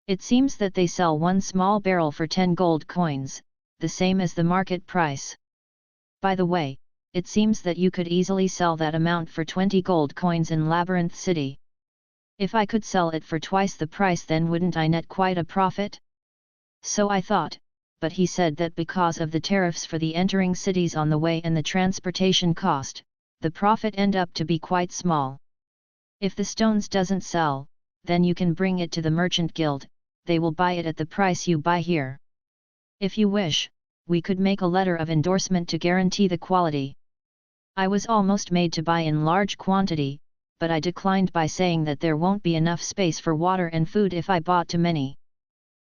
It seems that they sell one small barrel for 10 gold coins, the same as the market price. By the way, it seems that you could easily sell that amount for 20 gold coins in Labyrinth City. If I could sell it for twice the price, then wouldn't I net quite a profit? So I thought, but he said that because of the tariffs for the entering cities on the way and the transportation cost, the profit end up to be quite small. If the stones doesn't sell, then you can bring it to the merchant guild, they will buy it at the price you buy here. If you wish, we could make a letter of endorsement to guarantee the quality. I was almost made to buy in large quantity, but I declined by saying that there won't be enough space for water and food if I bought too many.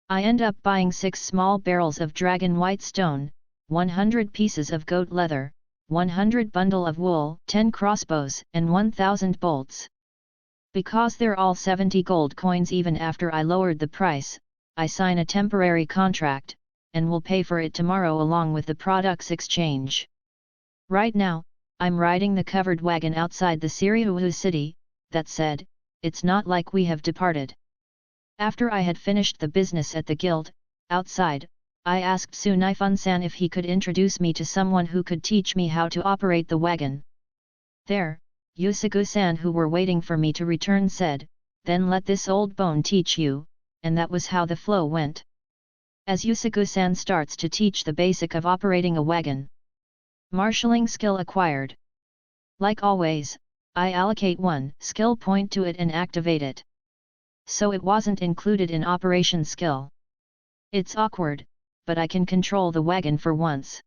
I end up buying 6 small barrels of dragon white stone, 100 pieces of goat leather, 100 bundle of wool, 10 crossbows, and 1,000 bolts. Because they're all 70 gold coins even after I lowered the price, I sign a temporary contract, and will pay for it tomorrow along with the product's exchange. Right now, I'm riding the covered wagon outside the Suzuki city. That said, it's not like we have departed. After I had finished the business at the guild, outside, I asked Sunaifun-san if he could introduce me to someone who could teach me how to operate the wagon. There, Yusuke-san, who were waiting for me to return, said, "Then let this old bone teach you," and that was how the flow went. As Yusuke-san starts to teach the basic of operating a wagon. Marshalling skill acquired. Like always, I allocate 1 skill point to it and activate it. So it wasn't included in operation skill. It's awkward, but I can control the wagon for once.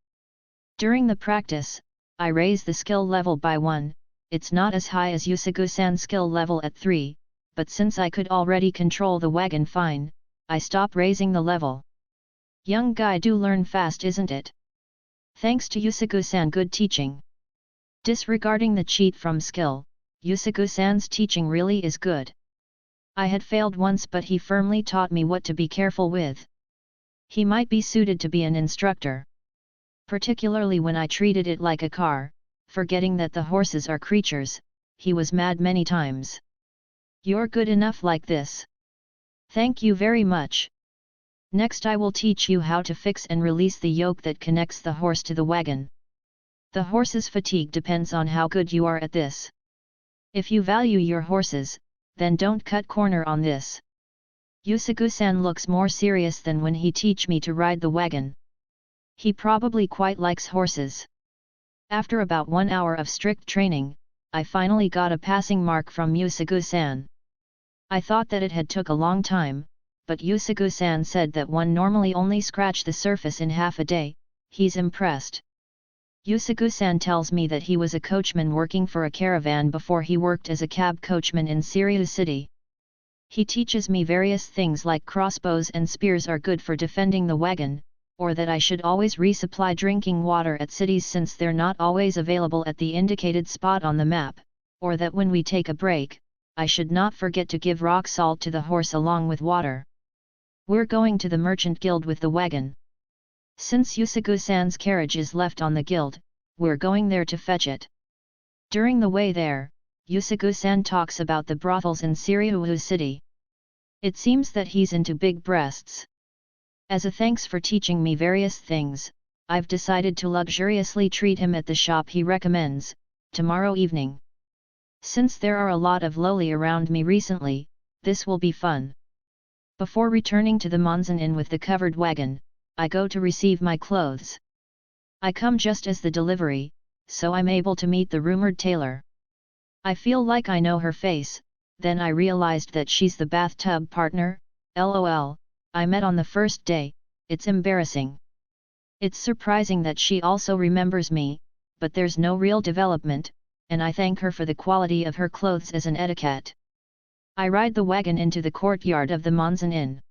During the practice, I raise the skill level by 1, it's not as high as Yusuke-san's skill level at 3, but since I could already control the wagon fine, I stop raising the level. Young guy do learn fast, isn't it? Thanks to Yusuke-san good teaching. Disregarding the cheat from skill, Yusuke-san's teaching really is good. I had failed once, but he firmly taught me what to be careful with. He might be suited to be an instructor. Particularly when I treated it like a car, forgetting that the horses are creatures, he was mad many times. "You're good enough like this. Thank you very much. Next I will teach you how to fix and release the yoke that connects the horse to the wagon. The horse's fatigue depends on how good you are at this. If you value your horses, then don't cut corner on this." Yusuke-san looks more serious than when he teach me to ride the wagon. He probably quite likes horses. After about 1 hour of strict training, I finally got a passing mark from Yusuke-san. I thought that it had took a long time, but Yusuke-san said that one normally only scratch the surface in half a day. He's impressed. Yusuke-san tells me that he was a coachman working for a caravan before he worked as a cab coachman in Suzuki City. He teaches me various things like crossbows and spears are good for defending the wagon, or that I should always resupply drinking water at cities since they're not always available at the indicated spot on the map, or that when we take a break, I should not forget to give rock salt to the horse along with water. We're going to the merchant guild with the wagon. Since Yusuke-san's carriage is left on the guild, we're going there to fetch it. During the way there, Yusuke-san talks about the brothels in Suzuki City. It seems that he's into big breasts. As a thanks for teaching me various things, I've decided to luxuriously treat him at the shop he recommends, tomorrow evening. Since there are a lot of loli around me recently, this will be fun. Before returning to the Monzen Inn with the covered wagon, I go to receive my clothes. I come just as the delivery, so I'm able to meet the rumored tailor. I feel like I know her face, then I realized that she's the bathtub partner, lol, I met on the first day. It's embarrassing. It's surprising that she also remembers me, but there's no real development, and I thank her for the quality of her clothes as an etiquette. I ride the wagon into the courtyard of the Monzen Inn.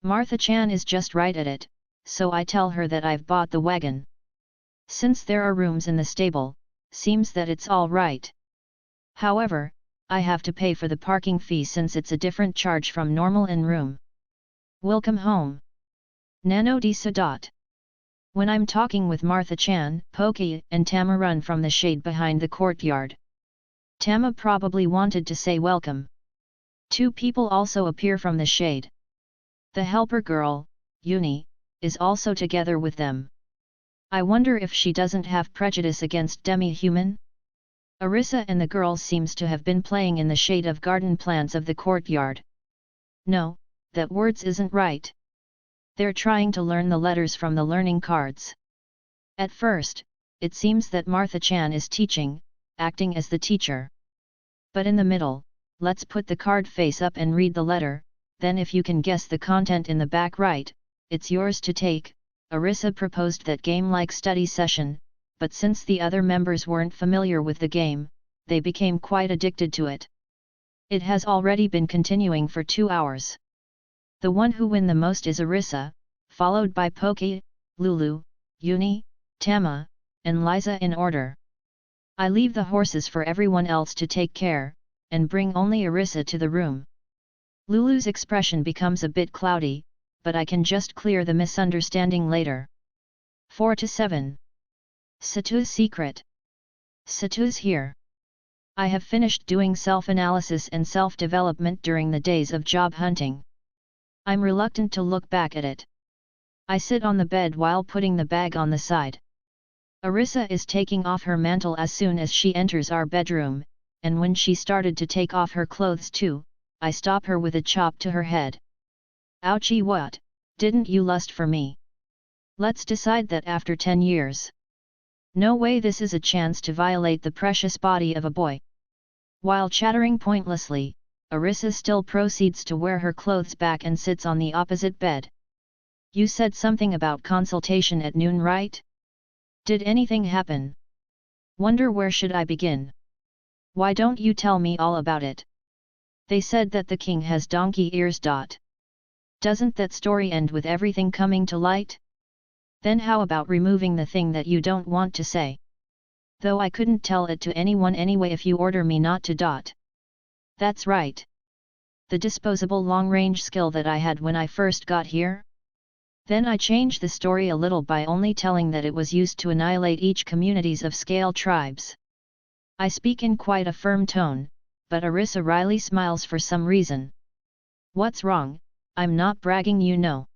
Martha-chan is just right at it, so I tell her that I've bought the wagon. Since there are rooms in the stable, seems that it's all right. However, I have to pay for the parking fee since it's a different charge from normal inn room. Welcome home. Nano di Sadat. When I'm talking with Martha-chan, Poki and Tama run from the shade behind the courtyard. Tama probably wanted to say welcome. 2 people also appear from the shade. The helper girl, Yuni, is also together with them. I wonder if she doesn't have prejudice against demi-human? Arisa and the girls seems to have been playing in the shade of garden plants of the courtyard. No, that words isn't right. They're trying to learn the letters from the learning cards. At first, it seems that Martha-chan is teaching, acting as the teacher. But in the middle, let's put the card face up and read the letter, then if you can guess the content in the back right, it's yours to take, Arisa proposed that game-like study session, but since the other members weren't familiar with the game, they became quite addicted to it. It has already been continuing for 2 hours. The one who win the most is Arisa, followed by Poki, Lulu, Uni, Tama, and Liza in order. I leave the horses for everyone else to take care, and bring only Arisa to the room. Lulu's expression becomes a bit cloudy, but I can just clear the misunderstanding later. 4 to 7. Satu's secret. Satu's here. I have finished doing self-analysis and self-development during the days of job hunting. I'm reluctant to look back at it. I sit on the bed while putting the bag on the side. Arisa is taking off her mantle as soon as she enters our bedroom, and when she started to take off her clothes too, I stop her with a chop to her head. Ouchie, what, didn't you lust for me? Let's decide that after 10 years. No way, this is a chance to violate the precious body of a boy. While chattering pointlessly, Arisa still proceeds to wear her clothes back and sits on the opposite bed. You said something about consultation at noon, right? Did anything happen? Wonder where should I begin? Why don't you tell me all about it? They said that the king has donkey ears. Doesn't that story end with everything coming to light? Then how about removing the thing that you don't want to say? Though I couldn't tell it to anyone anyway if you order me not to. That's right. The disposable long-range skill that I had when I first got here? Then I changed the story a little by only telling that it was used to annihilate each communities of scale tribes. I speak in quite a firm tone, but Arisa wryly smiles for some reason. What's wrong? I'm not bragging, you know.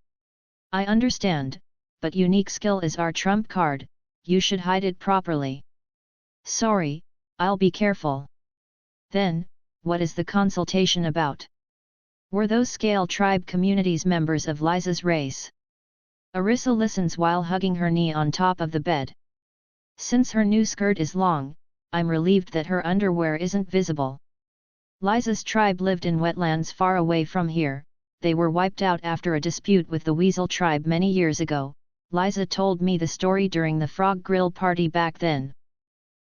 I understand, but unique skill is our trump card, you should hide it properly. Sorry, I'll be careful. Then, what is the consultation about? Were those scale tribe communities members of Liza's race? Arisa listens while hugging her knee on top of the bed. Since her new skirt is long, I'm relieved that her underwear isn't visible. Liza's tribe lived in wetlands far away from here. They were wiped out after a dispute with the Weasel tribe many years ago. Liza told me the story during the Frog Grill party back then.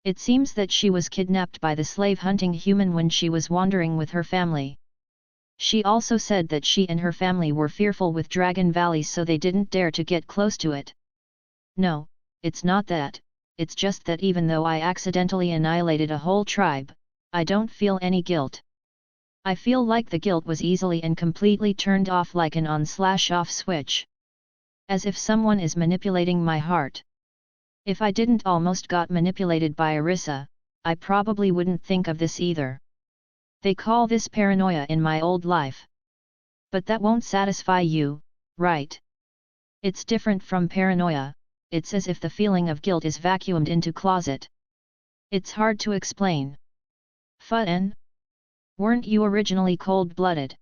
It seems that she was kidnapped by the slave-hunting human when she was wandering with her family. She also said that she and her family were fearful with Dragon Valley, so they didn't dare to get close to it. No, it's not that, it's just that even though I accidentally annihilated a whole tribe, I don't feel any guilt. I feel like the guilt was easily and completely turned off like an on/off switch. As if someone is manipulating my heart. If I didn't almost got manipulated by Arisa, I probably wouldn't think of this either. They call this paranoia in my old life. But that won't satisfy you, right? It's different from paranoia, it's as if the feeling of guilt is vacuumed into closet. It's hard to explain. Fun? Weren't you originally cold-blooded?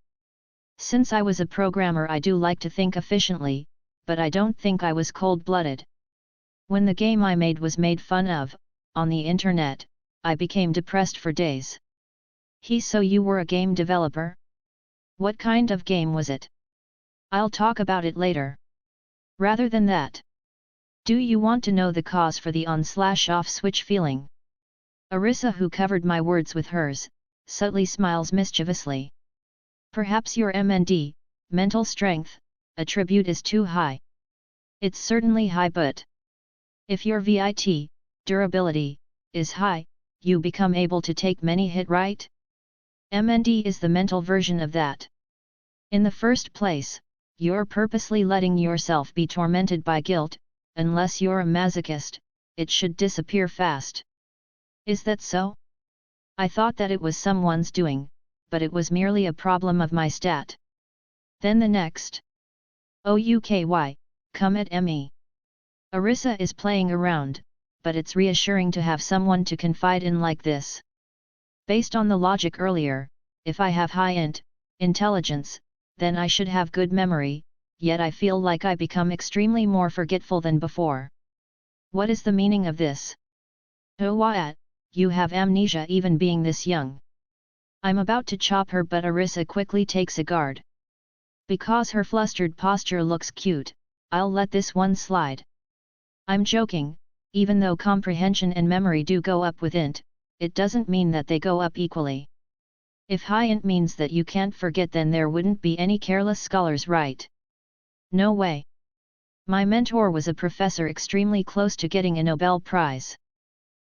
Since I was a programmer, I do like to think efficiently, but I don't think I was cold-blooded. When the game I made was made fun of, on the internet, I became depressed for days. So you were a game developer? What kind of game was it? I'll talk about it later. Rather than that, do you want to know the cause for the on/off switch feeling? Arisa, who covered my words with hers, subtly smiles mischievously. Perhaps your MND, mental strength, attribute is too high. It's certainly high, but if your VIT, durability, is high, you become able to take many hit, right? MND is the mental version of that. In the first place, you're purposely letting yourself be tormented by guilt. Unless you're a masochist, it should disappear fast. Is that so? I thought that it was someone's doing, but it was merely a problem of my stat. Then the next. OUKY, come at me. Arisa is playing around, but it's reassuring to have someone to confide in like this. Based on the logic earlier, if I have high intelligence, then I should have good memory, yet I feel like I become extremely more forgetful than before. What is the meaning of this? Oh what? You have amnesia even being this young. I'm about to chop her, but Arisa quickly takes a guard. Because her flustered posture looks cute, I'll let this one slide. I'm joking, even though comprehension and memory do go up with int, it doesn't mean that they go up equally. If high int means that you can't forget, then there wouldn't be any careless scholars, right? No way. My mentor was a professor extremely close to getting a Nobel Prize.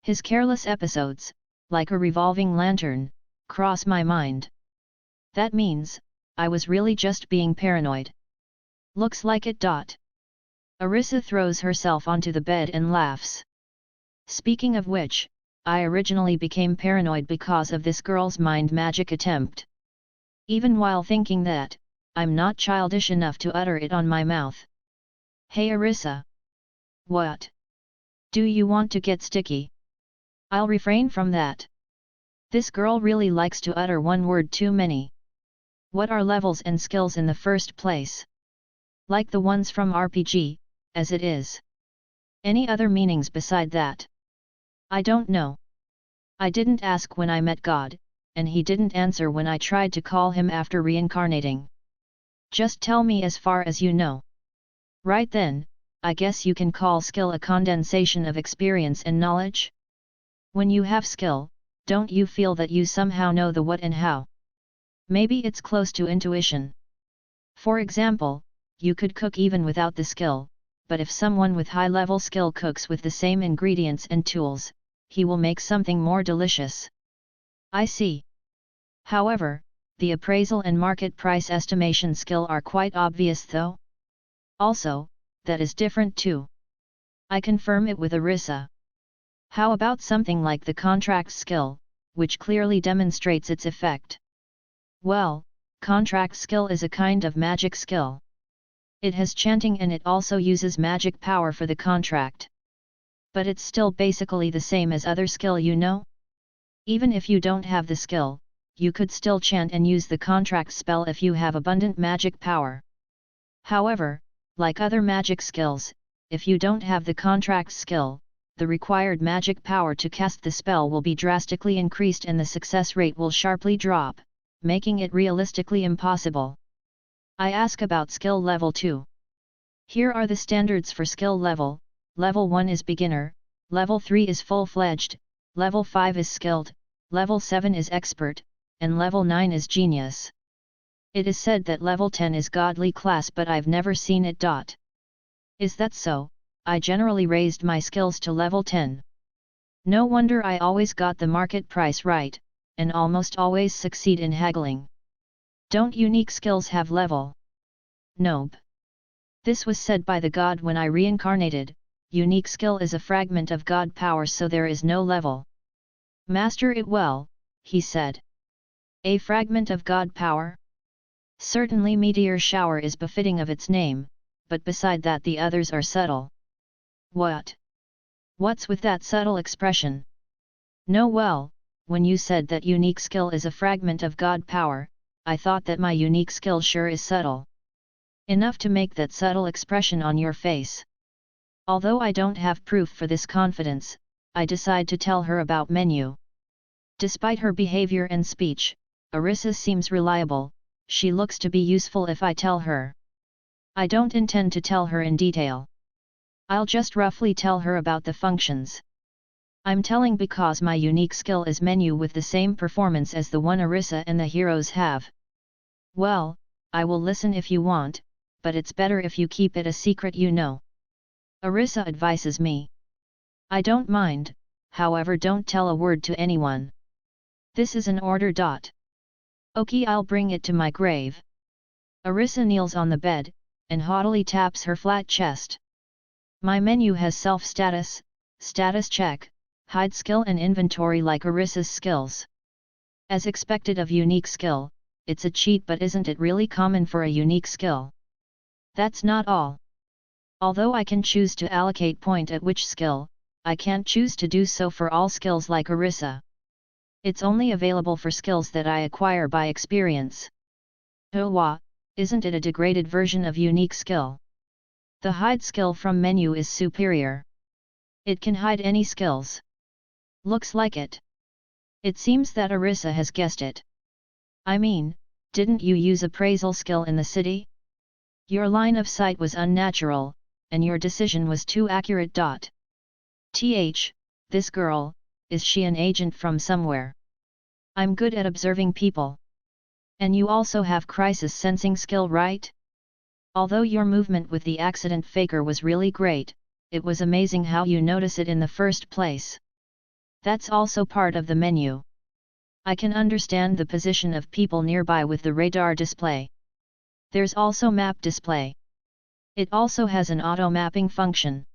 His careless episodes, like a revolving lantern, cross my mind. That means, I was really just being paranoid. Looks like it. Arisa throws herself onto the bed and laughs. Speaking of which, I originally became paranoid because of this girl's mind magic attempt. Even while thinking that, I'm not childish enough to utter it on my mouth. Hey Arisa! What? Do you want to get sticky? I'll refrain from that. This girl really likes to utter one word too many. What are levels and skills in the first place? Like the ones from RPG, as it is. Any other meanings beside that? I don't know. I didn't ask when I met God, and he didn't answer when I tried to call him after reincarnating. Just tell me as far as you know. Right then, I guess you can call skill a condensation of experience and knowledge? When you have skill, don't you feel that you somehow know the what and how? Maybe it's close to intuition. For example, you could cook even without the skill, but if someone with high-level skill cooks with the same ingredients and tools, he will make something more delicious. I see. However, the appraisal and market price estimation skill are quite obvious though. Also, that is different too. I confirm it with Arisa. How about something like the contract skill, which clearly demonstrates its effect? Well, contract skill is a kind of magic skill. It has chanting and it also uses magic power for the contract. But it's still basically the same as other skill, you know? Even if you don't have the skill, you could still chant and use the contract spell if you have abundant magic power. However, like other magic skills, if you don't have the contract skill, the required magic power to cast the spell will be drastically increased and the success rate will sharply drop, making it realistically impossible. I ask about skill level 2. Here are the standards for skill level. Level 1 is beginner, level 3 is full-fledged, level 5 is skilled, level 7 is expert, and level 9 is genius. It is said that level 10 is godly class, but I've never seen it. Is that so? I generally raised my skills to level 10. No wonder I always got the market price right, and almost always succeed in haggling. Don't unique skills have level? Nope. This was said by the god when I reincarnated. Unique skill is a fragment of god power, so there is no level. Master it well, he said. A fragment of god power? Certainly Meteor Shower is befitting of its name, but beside that the others are subtle. What? What's with that subtle expression? No, well, when you said that unique skill is a fragment of god power, I thought that my unique skill sure is subtle. Enough to make that subtle expression on your face. Although I don't have proof for this confidence, I decide to tell her about menu. Despite her behavior and speech, Arisa seems reliable. She looks to be useful if I tell her. I don't intend to tell her in detail. I'll just roughly tell her about the functions. I'm telling because my unique skill is menu with the same performance as the one Arisa and the heroes have. Well, I will listen if you want, but it's better if you keep it a secret, you know. Arisa advises me. I don't mind, however don't tell a word to anyone. This is an order. Okay, I'll bring it to my grave. Arisa kneels on the bed, and haughtily taps her flat chest. My menu has self-status, status check, hide skill and inventory like Arisa's skills. As expected of unique skill, it's a cheat, but isn't it really common for a unique skill? That's not all. Although I can choose to allocate point at which skill, I can't choose to do so for all skills like Arisa. It's only available for skills that I acquire by experience. Oh wah, isn't it a degraded version of unique skill? The hide skill from menu is superior. It can hide any skills. Looks like it. It seems that Arisa has guessed it. I mean, didn't you use appraisal skill in the city? Your line of sight was unnatural, and your decision was too accurate. This girl, is she an agent from somewhere? I'm good at observing people. And you also have crisis sensing skill, right? Although your movement with the accident faker was really great, it was amazing how you notice it in the first place. That's also part of the menu. I can understand the position of people nearby with the radar display. There's also map display. It also has an auto mapping function.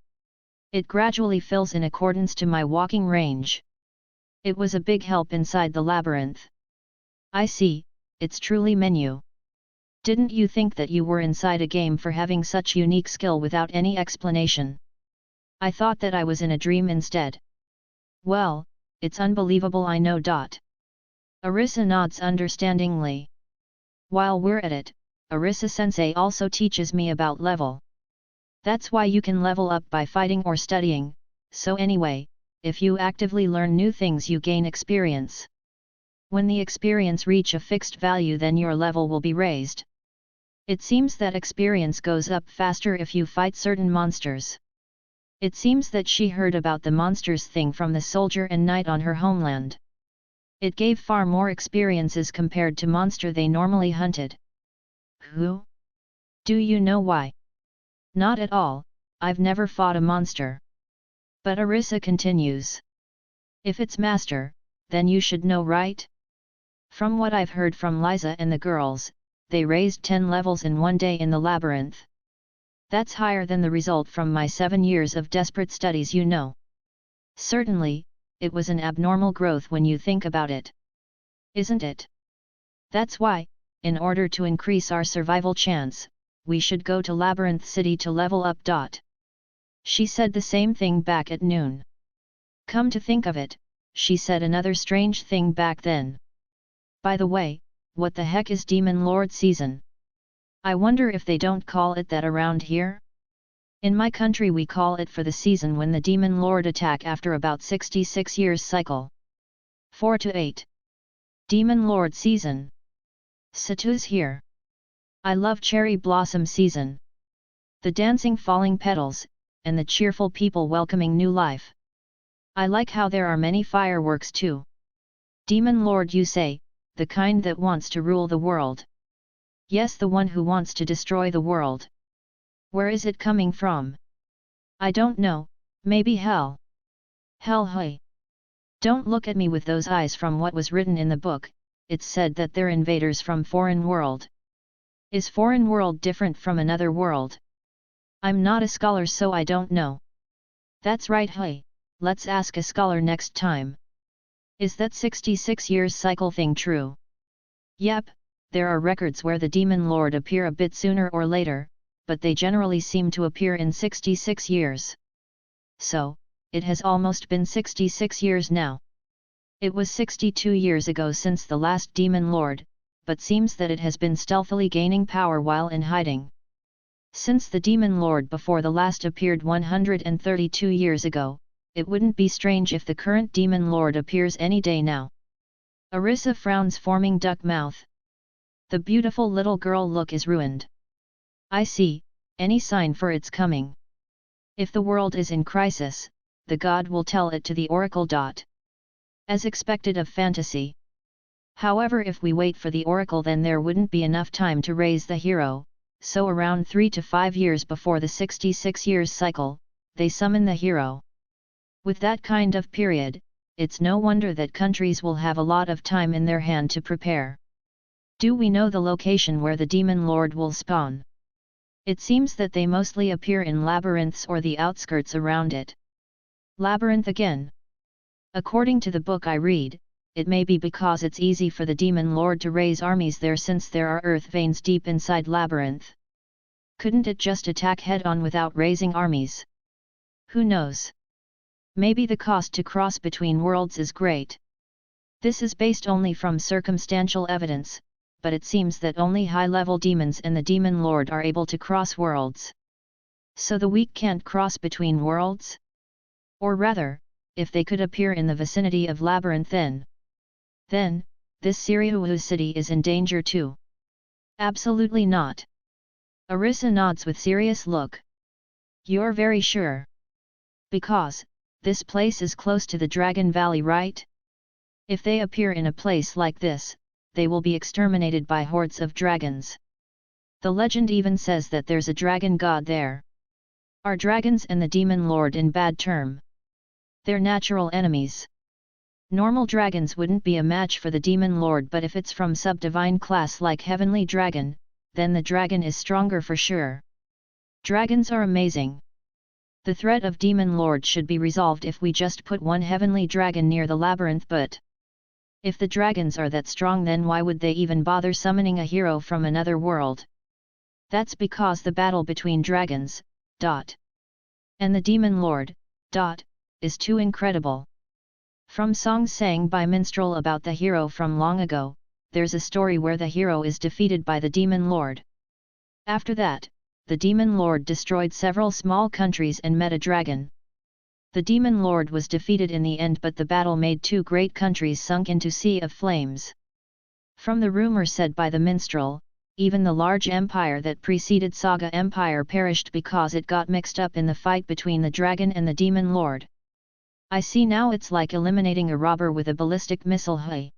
It gradually fills in accordance to my walking range. It was a big help inside the labyrinth. I see, it's truly menu. Didn't you think that you were inside a game for having such unique skill without any explanation? I thought that I was in a dream instead. Well, it's unbelievable, I know. Arisa nods understandingly. While we're at it, Arisa-sensei also teaches me about level. That's why you can level up by fighting or studying, so anyway, if you actively learn new things you gain experience. When the experience reach a fixed value, then your level will be raised. It seems that experience goes up faster if you fight certain monsters. It seems that she heard about the monsters thing from the soldier and knight on her homeland. It gave far more experiences compared to monster they normally hunted. Who? Do you know why? Not at all, I've never fought a monster. But Arisa continues. If it's master, then you should know, right? From what I've heard from Liza and the girls, they raised 10 levels in one day in the labyrinth. That's higher than the result from my 7 years of desperate studies, you know. Certainly, it was an abnormal growth when you think about it. Isn't it? That's why, in order to increase our survival chance, we should go to Labyrinth City to level up. She said the same thing back at noon. Come to think of it, she said another strange thing back then. By the way, what the heck is Demon Lord season? I wonder if they don't call it that around here? In my country we call it for the season when the Demon Lord attack after about 66 years cycle. 4 to 8. Demon Lord season. Satu's here. I love cherry blossom season. The dancing falling petals, and the cheerful people welcoming new life. I like how there are many fireworks too. Demon Lord, you say? The kind that wants to rule the world. Yes, the one who wants to destroy the world. Where is it coming from? I don't know, maybe hell. Hell, hey. Don't look at me with those eyes. From what was written in the book, it's said that they're invaders from foreign world. Is foreign world different from another world? I'm not a scholar, so I don't know. That's right, hey, let's ask a scholar next time. Is that 66 years cycle thing true? Yep, there are records where the Demon Lord appear a bit sooner or later, but they generally seem to appear in 66 years. So, it has almost been 66 years now. It was 62 years ago since the last Demon Lord, but seems that it has been stealthily gaining power while in hiding. Since the Demon Lord before the last appeared 132 years ago, it wouldn't be strange if the current Demon Lord appears any day now. Arisa frowns, forming duck mouth. The beautiful little girl look is ruined. I see, any sign for its coming. If the world is in crisis, the god will tell it to the oracle. As expected of fantasy. However, if we wait for the oracle, then there wouldn't be enough time to raise the hero, so around 3 to 5 years before the 66 years cycle, they summon the hero. With that kind of period, it's no wonder that countries will have a lot of time in their hand to prepare. Do we know the location where the Demon Lord will spawn? It seems that they mostly appear in labyrinths or the outskirts around it. Labyrinth again. According to the book I read, it may be because it's easy for the Demon Lord to raise armies there since there are earth veins deep inside labyrinth. Couldn't it just attack head-on without raising armies? Who knows? Maybe the cost to cross between worlds is great. This is based only from circumstantial evidence, but it seems that only high-level demons and the Demon Lord are able to cross worlds. So the weak can't cross between worlds? Or rather, if they could appear in the vicinity of Labyrinth, then, this Suryuwu city is in danger too. Absolutely not. Arisa nods with serious look. You're very sure? Because, this place is close to the Dragon Valley, right? If they appear in a place like this, they will be exterminated by hordes of dragons. The legend even says that there's a dragon god there. Are dragons and the demon lord in bad term? They're natural enemies. Normal dragons wouldn't be a match for the demon lord, but if it's from sub-divine class like heavenly dragon, then the dragon is stronger for sure. Dragons are amazing. The threat of demon lord should be resolved if we just put one heavenly dragon near the labyrinth, but if the dragons are that strong, then why would they even bother summoning a hero from another world? That's because the battle between dragons, and the demon lord, is too incredible. From songs sang by minstrel about the hero from long ago, there's a story where the hero is defeated by the demon lord. After that, the demon lord destroyed several small countries and met a dragon. The demon lord was defeated in the end, but the battle made two great countries sunk into sea of flames. From the rumor said by the minstrel, even the large empire that preceded Saga Empire perished because it got mixed up in the fight between the dragon and the demon lord. I see now, it's like eliminating a robber with a ballistic missile. Hey.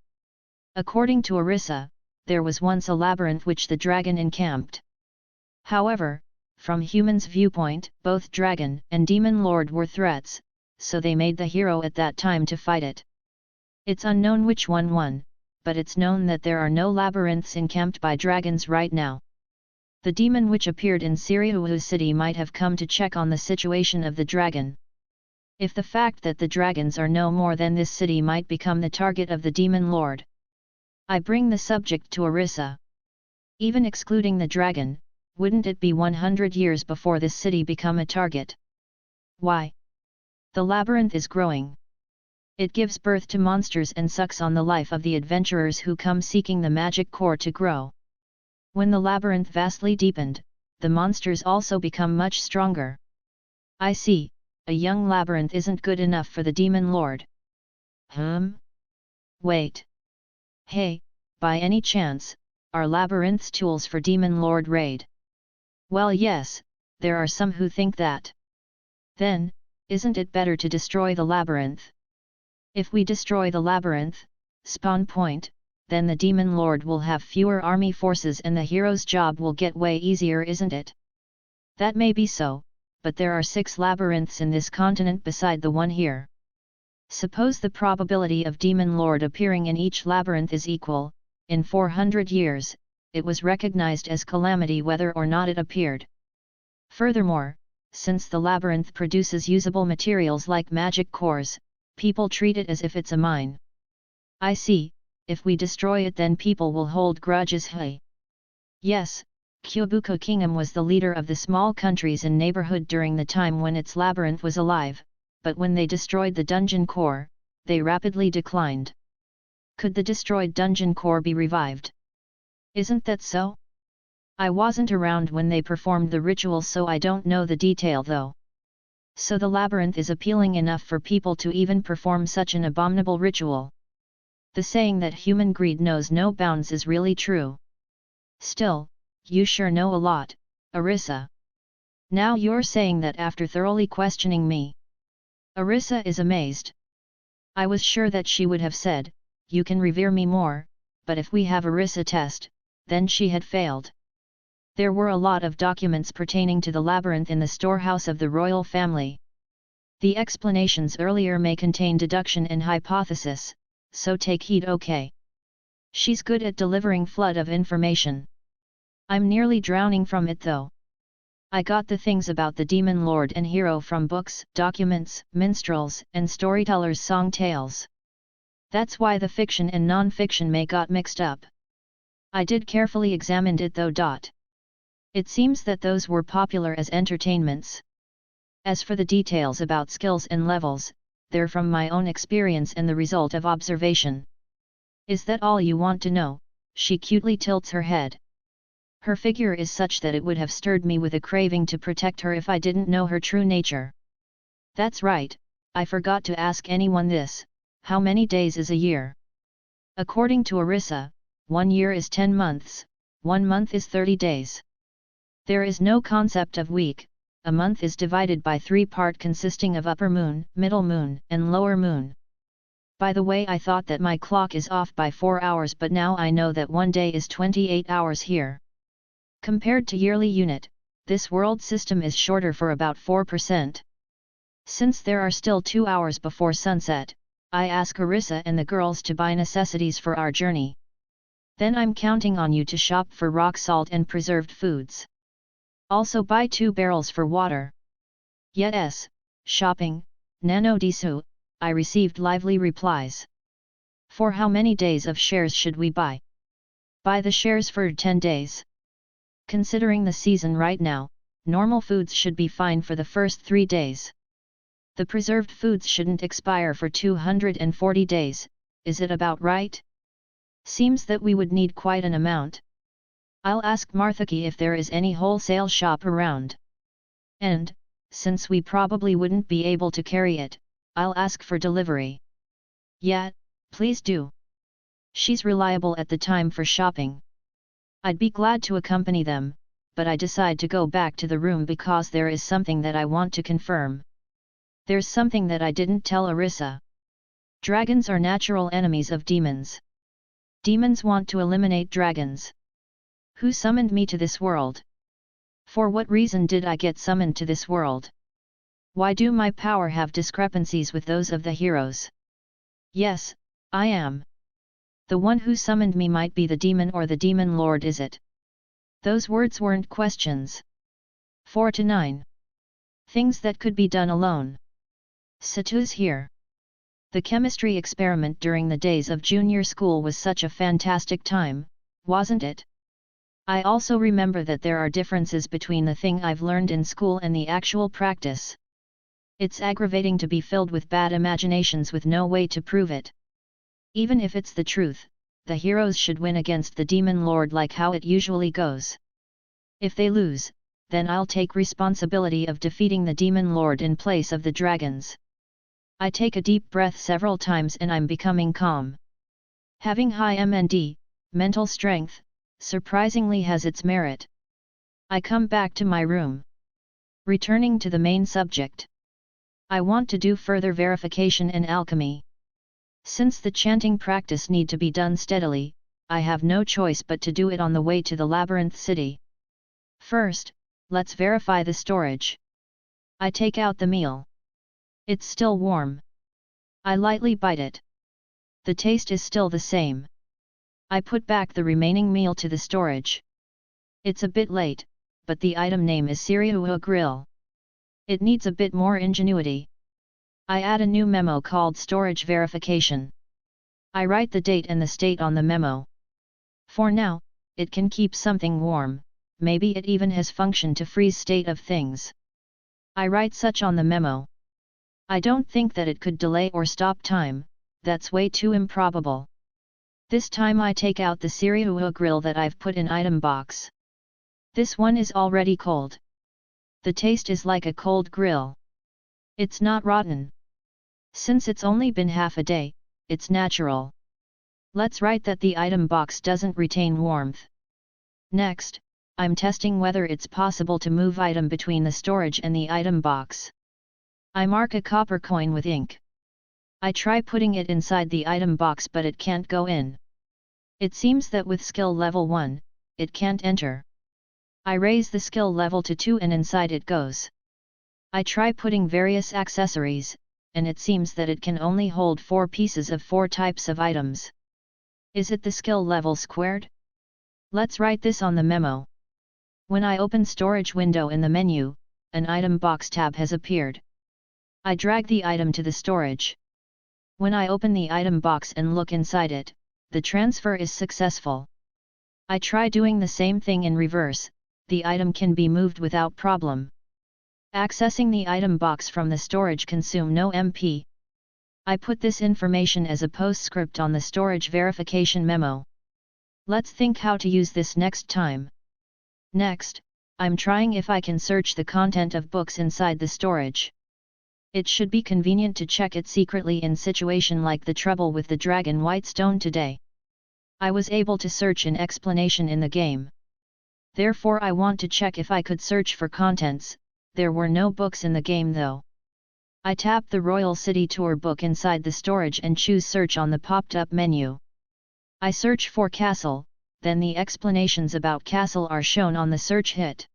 According to Arisa, there was once a labyrinth which the dragon encamped. However, from humans' viewpoint, both dragon and demon lord were threats, so they made the hero at that time to fight it. It's unknown which one won, but it's known that there are no labyrinths encamped by dragons right now. The demon which appeared in Siriuhu city might have come to check on the situation of the dragon. If the fact that the dragons are no more, then this city might become the target of the demon lord. I bring the subject to Arisa. Even excluding the dragon, wouldn't it be 100 years before this city become a target? Why? The labyrinth is growing. It gives birth to monsters and sucks on the life of the adventurers who come seeking the magic core to grow. When the labyrinth vastly deepened, the monsters also become much stronger. I see, a young labyrinth isn't good enough for the demon lord. Wait. Hey, by any chance, are labyrinths tools for demon lord raid? Well, yes, there are some who think that. Then, isn't it better to destroy the labyrinth? If we destroy the labyrinth, spawn point, then the demon lord will have fewer army forces and the hero's job will get way easier, isn't it? That may be so, but there are 6 labyrinths in this continent beside the one here. Suppose the probability of demon lord appearing in each labyrinth is equal, in 400 years, it was recognized as calamity whether or not it appeared. Furthermore, since the labyrinth produces usable materials like magic cores, people treat it as if it's a mine. I see, if we destroy it then people will hold grudges. Hey. Yes, Kyobuku Kingdom was the leader of the small countries in neighborhood during the time when its labyrinth was alive, but when they destroyed the dungeon core, they rapidly declined. Could the destroyed dungeon core be revived? Isn't that so? I wasn't around when they performed the ritual, so I don't know the detail though. So the labyrinth is appealing enough for people to even perform such an abominable ritual. The saying that human greed knows no bounds is really true. Still, you sure know a lot, Arisa. Now you're saying that after thoroughly questioning me. Arisa is amazed. I was sure that she would have said, you can revere me more, but if we have Arisa test, then she had failed. There were a lot of documents pertaining to the labyrinth in the storehouse of the royal family. The explanations earlier may contain deduction and hypothesis, so take heed, okay? She's good at delivering flood of information. I'm nearly drowning from it though. I got the things about the demon lord and hero from books, documents, minstrels, and storytellers' song tales. That's why the fiction and non-fiction may got mixed up. I did carefully examine it though. It seems that those were popular as entertainments. As for the details about skills and levels, they're from my own experience and the result of observation. Is that all you want to know? She cutely tilts her head. Her figure is such that it would have stirred me with a craving to protect her if I didn't know her true nature. That's right, I forgot to ask anyone this, how many days is a year? According to Arisa, 1 year is 10 months, 1 month is 30 days. There is no concept of week. A month is divided by 3 parts consisting of upper moon, middle moon, and lower moon. By the way, I thought that my clock is off by 4 hours, but now I know that one day is 28 hours here. Compared to yearly unit, this world system is shorter for about 4%. Since there are still 2 hours before sunset, I ask Arisa and the girls to buy necessities for our journey. Then I'm counting on you to shop for rock salt and preserved foods. Also buy 2 barrels for water. Yes, shopping, Nano Disu, I received lively replies. For how many days of shares should we buy? Buy the shares for 10 days. Considering the season right now, normal foods should be fine for the first 3 days. The preserved foods shouldn't expire for 240 days, is it about right? Seems that we would need quite an amount. I'll ask Marthaki if there is any wholesale shop around. And, since we probably wouldn't be able to carry it, I'll ask for delivery. Yeah, please do. She's reliable at the time for shopping. I'd be glad to accompany them, but I decide to go back to the room because there is something that I want to confirm. There's something that I didn't tell Arisa. Dragons are natural enemies of demons. Demons want to eliminate dragons. Who summoned me to this world? For what reason did I get summoned to this world? Why do my power have discrepancies with those of the heroes? Yes, I am. The one who summoned me might be the demon or the demon lord, is it? Those words weren't questions. 4 to 9. Things that could be done alone. Satu's here. The chemistry experiment during the days of junior school was such a fantastic time, wasn't it? I also remember that there are differences between the thing I've learned in school and the actual practice. It's aggravating to be filled with bad imaginations with no way to prove it. Even if it's the truth, the heroes should win against the demon lord like how it usually goes. If they lose, then I'll take responsibility of defeating the demon lord in place of the dragons. I take a deep breath several times and I'm becoming calm. Having high MND, mental strength, surprisingly has its merit. I come back to my room. Returning to the main subject. I want to do further verification in alchemy. Since the chanting practice need to be done steadily, I have no choice but to do it on the way to the labyrinth city. First, let's verify the storage. I take out the meal. It's still warm. I lightly bite it. The taste is still the same. I put back the remaining meal to the storage. It's a bit late, but the item name is Suzuki Grill. It needs a bit more ingenuity. I add a new memo called Storage Verification. I write the date and the state on the memo. For now, it can keep something warm, maybe it even has function to freeze state of things. I write such on the memo. I don't think that it could delay or stop time, that's way too improbable. This time I take out the Suzuki grill that I've put in item box. This one is already cold. The taste is like a cold grill. It's not rotten. Since it's only been half a day, it's natural. Let's write that the item box doesn't retain warmth. Next, I'm testing whether it's possible to move item between the storage and the item box. I mark a copper coin with ink. I try putting it inside the item box but it can't go in. It seems that with skill level 1, it can't enter. I raise the skill level to 2 and inside it goes. I try putting various accessories, and it seems that it can only hold 4 pieces of 4 types of items. Is it the skill level squared? Let's write this on the memo. When I open storage window in the menu, an item box tab has appeared. I drag the item to the storage. When I open the item box and look inside it, the transfer is successful. I try doing the same thing in reverse, the item can be moved without problem. Accessing the item box from the storage consume no MP. I put this information as a postscript on the storage verification memo. Let's think how to use this next time. Next, I'm trying if I can search the content of books inside the storage. It should be convenient to check it secretly in situation like the trouble with the dragon white stone today. I was able to search an explanation in the game. Therefore I want to check if I could search for contents. There were no books in the game though. I tap the Royal City Tour book inside the storage and choose search on the popped-up menu. I search for castle, then the explanations about castle are shown on the search hit.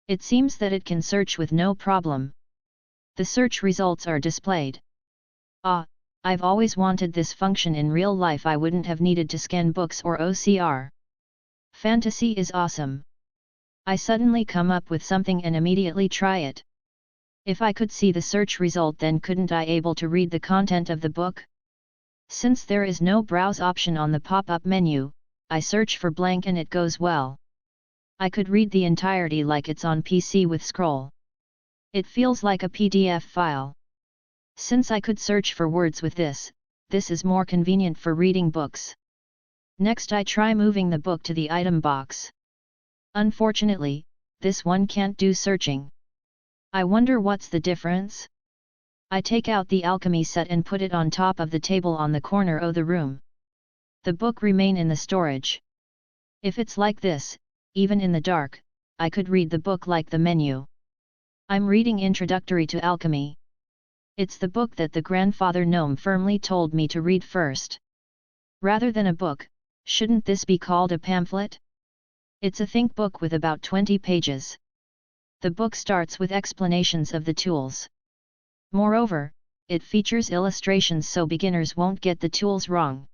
It seems that it can search with no problem. The search results are displayed. Ah, I've always wanted this function in real life. I wouldn't have needed to scan books or OCR. Fantasy is awesome. I suddenly come up with something and immediately try it. If I could see the search result, then couldn't I able to read the content of the book? Since there is no browse option on the pop-up menu, I search for blank and it goes well. I could read the entirety like it's on PC with scroll. It feels like a PDF file. Since I could search for words with this is more convenient for reading books. Next I try moving the book to the item box. Unfortunately, this one can't do searching. I wonder what's the difference? I take out the alchemy set and put it on top of the table on the corner of the room. The book remain in the storage. If it's like this, even in the dark, I could read the book like the menu. I'm reading Introductory to Alchemy. It's the book that the grandfather gnome firmly told me to read first. Rather than a book, shouldn't this be called a pamphlet? It's a think book with about 20 pages. The book starts with explanations of the tools. Moreover, it features illustrations so beginners won't get the tools wrong.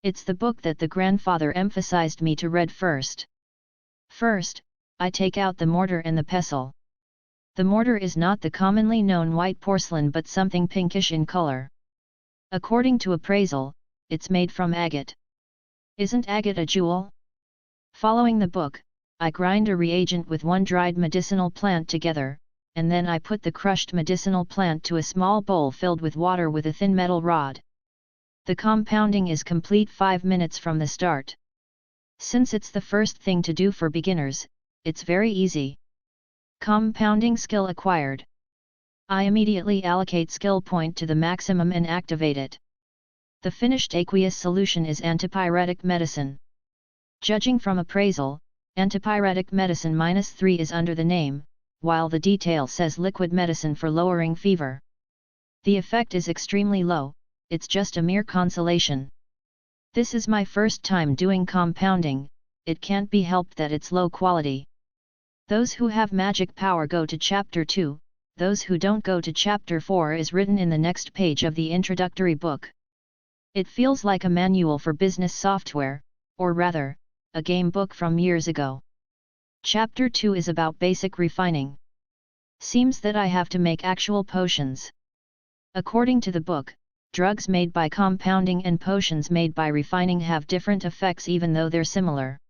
It's the book that the grandfather emphasized me to read first. First, I take out the mortar and the pestle. The mortar is not the commonly known white porcelain but something pinkish in color. According to appraisal, it's made from agate. Isn't agate a jewel? Following the book, I grind a reagent with one dried medicinal plant together, and then I put the crushed medicinal plant to a small bowl filled with water with a thin metal rod. The compounding is complete 5 minutes from the start. Since it's the first thing to do for beginners, it's very easy. Compounding skill acquired. I immediately allocate skill point to the maximum and activate it. The finished aqueous solution is antipyretic medicine. Judging from appraisal, antipyretic medicine -3 is under the name, while the detail says liquid medicine for lowering fever. The effect is extremely low, it's just a mere consolation. This is my first time doing compounding, it can't be helped that it's low quality. Those who have magic power go to chapter 2, those who don't go to chapter 4 is written in the next page of the introductory book. It feels like a manual for business software, or rather, a game book from years ago. Chapter 2 is about basic refining. Seems that I have to make actual potions. According to the book, drugs made by compounding and potions made by refining have different effects even though they're similar.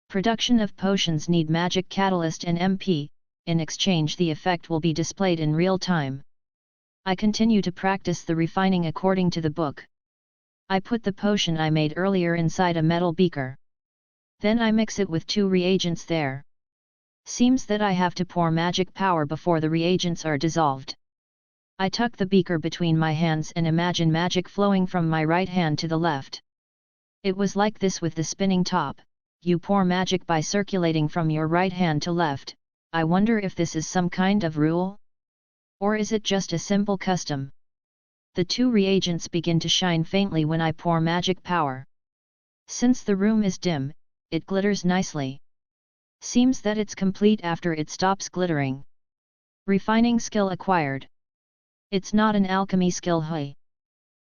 Production of potions need magic catalyst and MP, in exchange the effect will be displayed in real time. I continue to practice the refining according to the book. I put the potion I made earlier inside a metal beaker. Then I mix it with 2 reagents there. Seems that I have to pour magic power before the reagents are dissolved. I tuck the beaker between my hands and imagine magic flowing from my right hand to the left. It was like this with the spinning top. You pour magic by circulating from your right hand to left. I wonder if this is some kind of rule? Or is it just a simple custom? The 2 reagents begin to shine faintly when I pour magic power. Since the room is dim, it glitters nicely. Seems that it's complete after it stops glittering. Refining skill acquired. It's not an alchemy skill.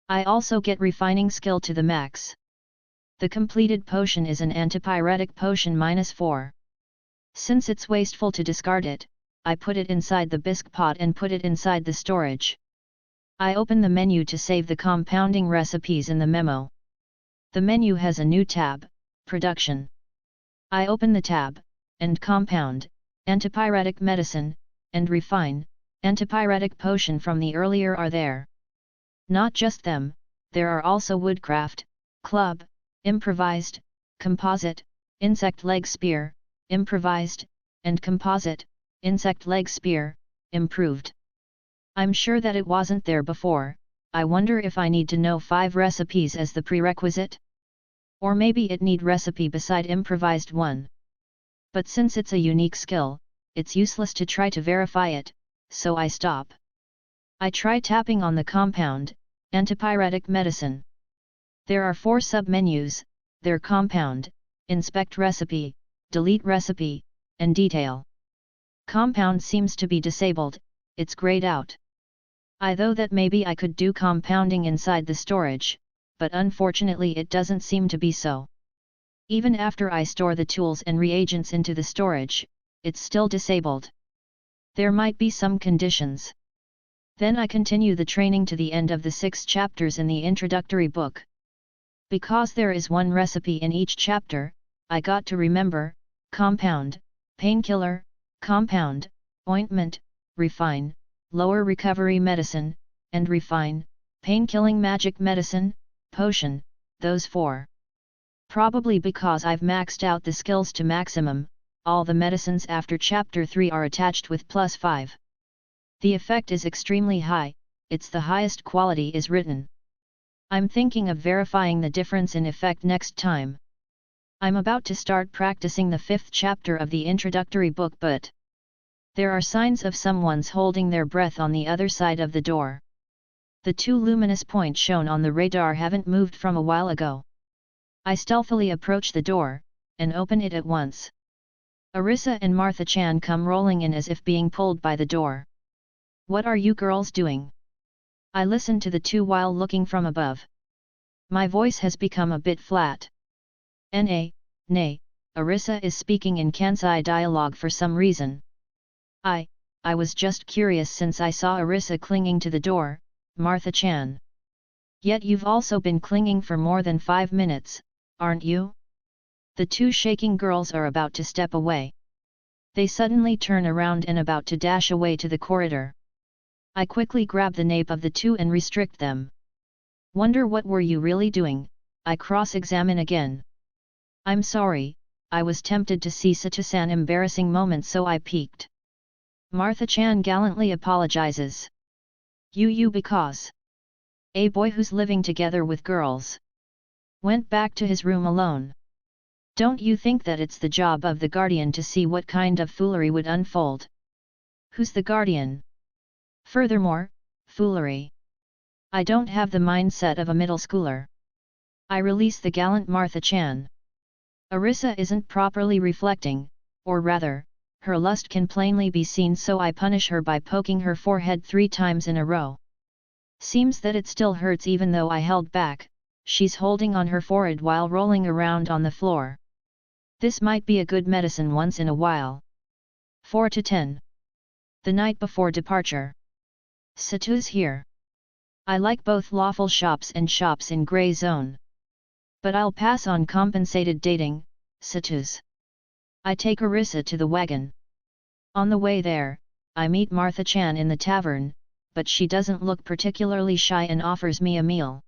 I also get refining skill to the max. The completed potion is an antipyretic potion -4. Since it's wasteful to discard it, I put it inside the bisque pot and put it inside the storage. I open the menu to save the compounding recipes in the memo. The menu has a new tab, Production. I open the tab, and compound, antipyretic medicine, and refine, antipyretic potion from the earlier are there. Not just them, there are also woodcraft, club, improvised, composite, insect leg spear, improvised, and composite, insect leg spear, improved. I'm sure that it wasn't there before. I wonder if I need to know 5 recipes as the prerequisite? Or maybe it need recipe beside improvised one. But since it's a unique skill, it's useless to try to verify it, so I stop. I try tapping on the compound, antipyretic medicine. There are 4 sub-menus, their compound, inspect recipe, delete recipe, and detail. Compound seems to be disabled, it's grayed out. I thought that maybe I could do compounding inside the storage, but unfortunately it doesn't seem to be so. Even after I store the tools and reagents into the storage, it's still disabled. There might be some conditions. Then I continue the training to the end of the 6 chapters in the introductory book. Because there is 1 recipe in each chapter, I got to remember: compound, painkiller, compound, ointment, refine, lower recovery medicine, and refine, pain-killing magic medicine, potion, those 4. Probably because I've maxed out the skills to maximum, all the medicines after chapter 3 are attached with +5. The effect is extremely high, it's the highest quality is written. I'm thinking of verifying the difference in effect next time. I'm about to start practicing the 5th chapter of the introductory book, but there are signs of someone's holding their breath on the other side of the door. The 2 luminous points shown on the radar haven't moved from a while ago. I stealthily approach the door, and open it at once. Arisa and Martha-chan come rolling in as if being pulled by the door. "What are you girls doing?" I listen to the 2 while looking from above. My voice has become a bit flat. Nay, Arisa is speaking in Kansai dialogue for some reason. I was just curious since I saw Arisa clinging to the door, Martha-chan. Yet you've also been clinging for more than 5 minutes, aren't you? The 2 shaking girls are about to step away. They suddenly turn around and about to dash away to the corridor. I quickly grab the nape of the 2 and restrict them. "Wonder what were you really doing?" I cross-examine again. "I'm sorry, I was tempted to see Sato-san embarrassing moment, so I peeked." Martha-chan gallantly apologizes. You because a boy who's living together with girls went back to his room alone. Don't you think that it's the job of the guardian to see what kind of foolery would unfold? Who's the guardian? Furthermore, foolery. I don't have the mindset of a middle schooler. I release the gallant Martha-chan. Arisa isn't properly reflecting, or rather, her lust can plainly be seen, so I punish her by poking her forehead 3 times in a row. Seems that it still hurts even though I held back. She's holding on her forehead while rolling around on the floor. This might be a good medicine once in a while. 4-10. The night before departure. Satu's here. I like both lawful shops and shops in grey zone. But I'll pass on compensated dating, Satu's. I take Arisa to the wagon. On the way there, I meet Martha-chan in the tavern, but she doesn't look particularly shy and offers me a meal.